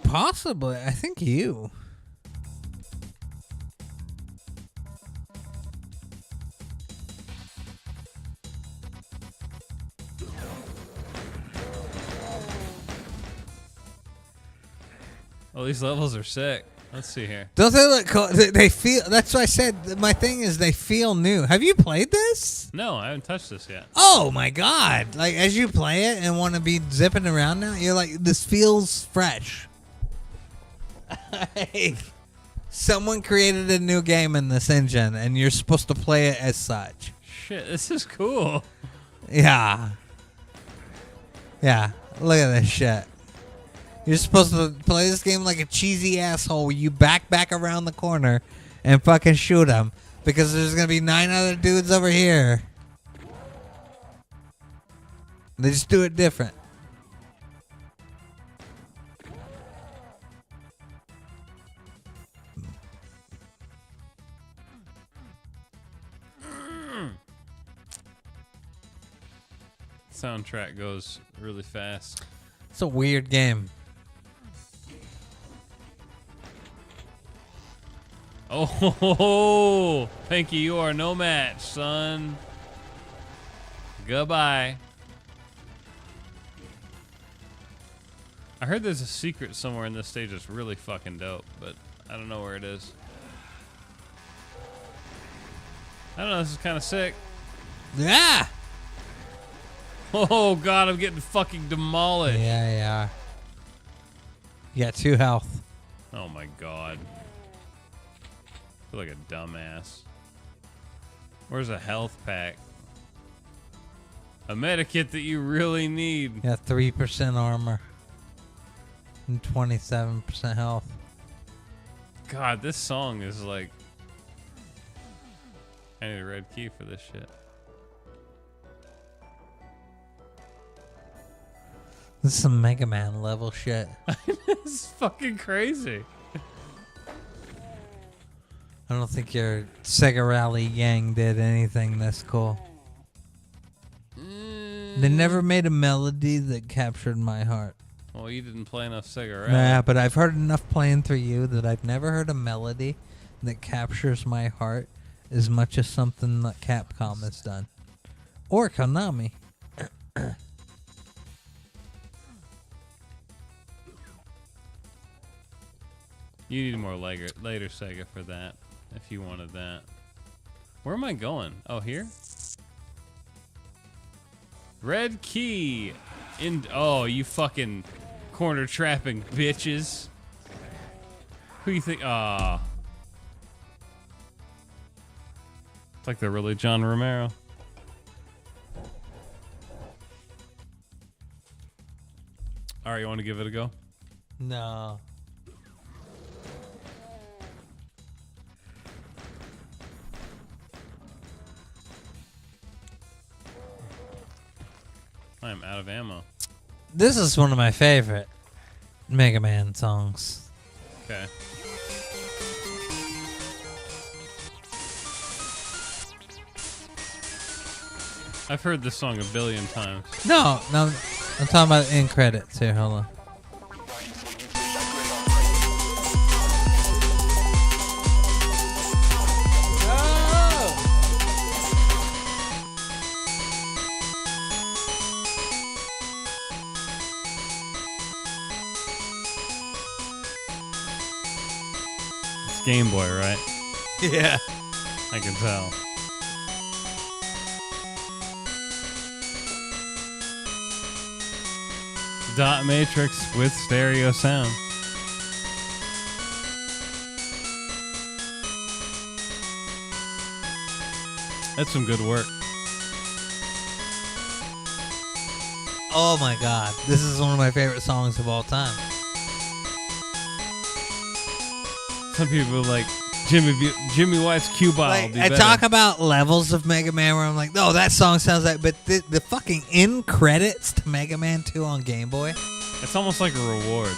Possibly. I think you. Oh, these levels are sick. Let's see here. Don't they look cool? They feel. That's what I said. My thing is they feel new. Have you played this? No, I haven't touched this yet. Oh my God. Like as you play it and want to be zipping around now, you're like, this feels fresh. Like, someone created a new game in this engine and you're supposed to play it as such. Shit, this is cool. Yeah. Yeah. Look at this shit. You're supposed to play this game like a cheesy asshole where you back around the corner and fucking shoot them because there's going to be 9 other dudes over here. They just do it different. Soundtrack goes really fast. It's a weird game. Oh, Pinky, you are no match, son. Goodbye. I heard there's a secret somewhere in this stage that's really fucking dope, but I don't know where it is. I don't know, this is kind of sick. Yeah. Oh, God, I'm getting fucking demolished. Yeah, yeah. You got 2 health. Oh, my God. I feel like a dumbass. Where's a health pack? A medikit that you really need. You got 3% armor. And 27% health. God, this song is like... I need a red key for this shit. This is some Mega Man level shit. It's fucking crazy. I don't think your Sega Rally gang did anything this cool. They never made a melody that captured my heart. Well, you didn't play enough Sega Rally. Nah, but I've heard enough playing through you that I've never heard a melody that captures my heart as much as something that Capcom has done. Or Konami. You need more later Sega for that, if you wanted that. Where am I going? Oh, here? Red key. Oh, you fucking corner trapping bitches. Who you think? Ah. It's like they're really John Romero. All right, you want to give it a go? No. I am out of ammo. This is one of my favorite Mega Man songs. Okay. I've heard this song a billion times. No, I'm talking about in credits here. Hold on. Game Boy, right? Yeah. I can tell. Dot matrix with stereo sound. That's some good work. Oh my god. This is one of my favorite songs of all time. Some people like Jimmy White's Cue Ball. Like, I talk about levels of Mega Man where I'm like, no, that song sounds like, but the fucking end credits to Mega Man 2 on Game Boy. It's almost like a reward.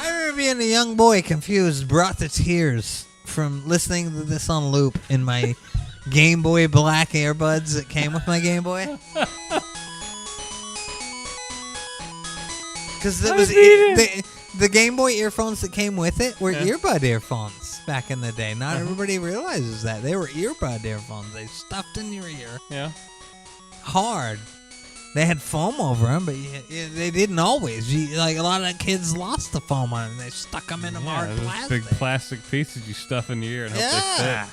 I remember being a young boy, confused, brought to tears from listening to this on loop in my Game Boy black earbuds that came with my Game Boy. Because it was the Game Boy earphones that came with it were earbud earphones back in the day. Not everybody realizes that. They were earbud earphones. They stuffed in your ear. Yeah. Hard. They had foam over them, but they didn't always. Like a lot of kids lost the foam on them. They stuck them in a hard those plastic. big plastic pieces you stuff in your ear and hope they fit.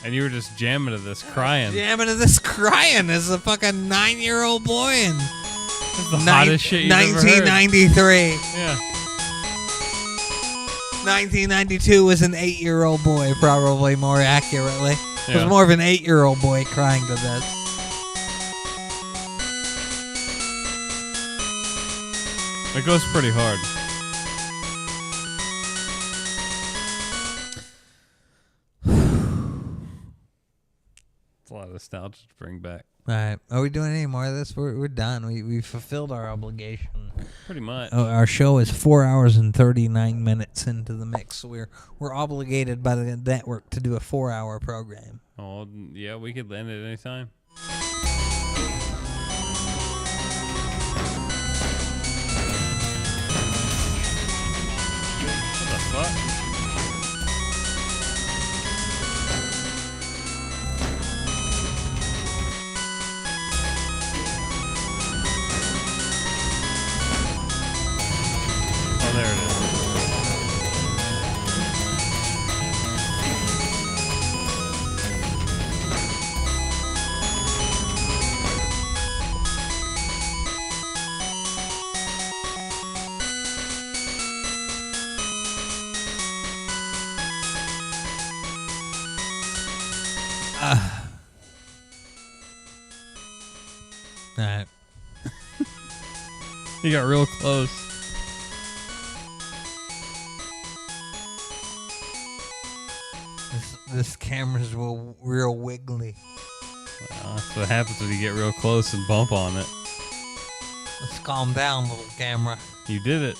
And you were just jamming to this, crying. Jamming to this, crying as a fucking 9-year-old boy in the hottest shit you've ever heard. 1993. Yeah. 1992 was an 8-year-old boy, probably more accurately. It Yeah. was more of an 8-year-old boy crying to this. It goes pretty hard. It's a lot of nostalgia to bring back. All right. Are we doing any more of this? We're done. We fulfilled our obligation. Pretty much. Oh, our show is 4 hours and 39 minutes into the mix. So we're obligated by the network to do a 4-hour program. Oh, yeah, we could end it anytime. What the fuck? Oh, there it is. All right. You got real close. This camera's real wiggly. Well, that's what happens when you get real close and bump on it. Let's calm down, little camera. You did it.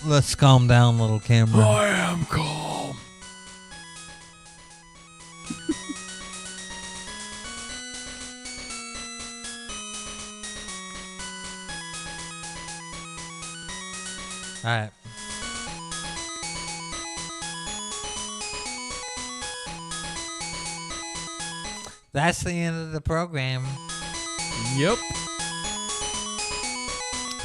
Let's calm down, little camera. I am calm. All right. That's the end of the program. Yep.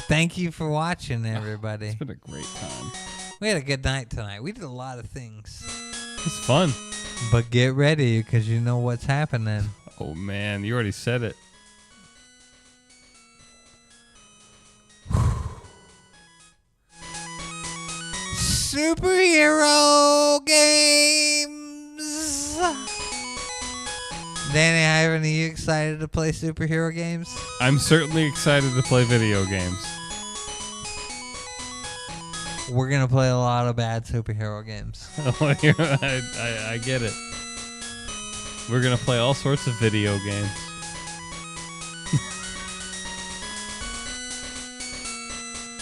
Thank you for watching, everybody. It's been a great time. We had a good night tonight. We did a lot of things. It's fun. But get ready, because you know what's happening. Oh, man. You already said it. Superhero games. DannyHyphen, are you excited to play superhero games? I'm certainly excited to play video games. We're going to play a lot of bad superhero games. I get it. We're going to play all sorts of video games.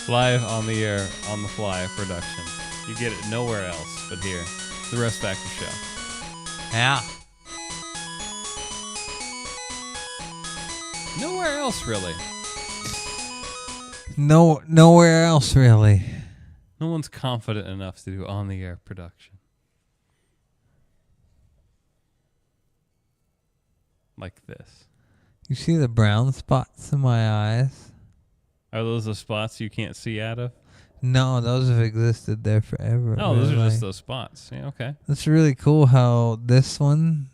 Live on the air, on the fly production. You get it nowhere else but here. The Russ Factor Show. Yeah. Nowhere else, really. Nowhere else, really. No one's confident enough to do on-the-air production. Like this. You see the brown spots in my eyes? Are those the spots you can't see out of? No, those have existed there forever. Oh, those are really. just those spots. Yeah, okay. That's really cool how this one...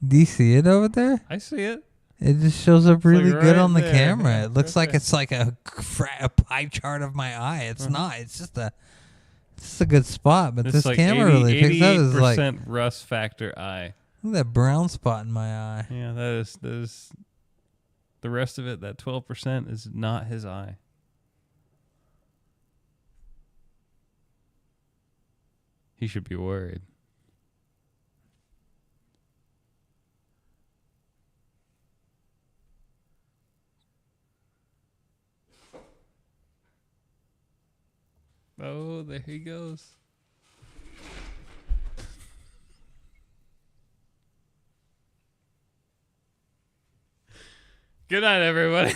Do you see it over there? I see it. It just shows up really like good right on the there. camera. Yeah, It looks right like there. it's like a pie chart of my eye. It's not. It's just a good spot. But It's this like camera really picks up. It's like, 88% Russ Factor eye. look at that brown spot in my eye. Yeah, that is the rest of it, that 12% is not his eye. He should be worried. Oh, there he goes. Good night, everybody.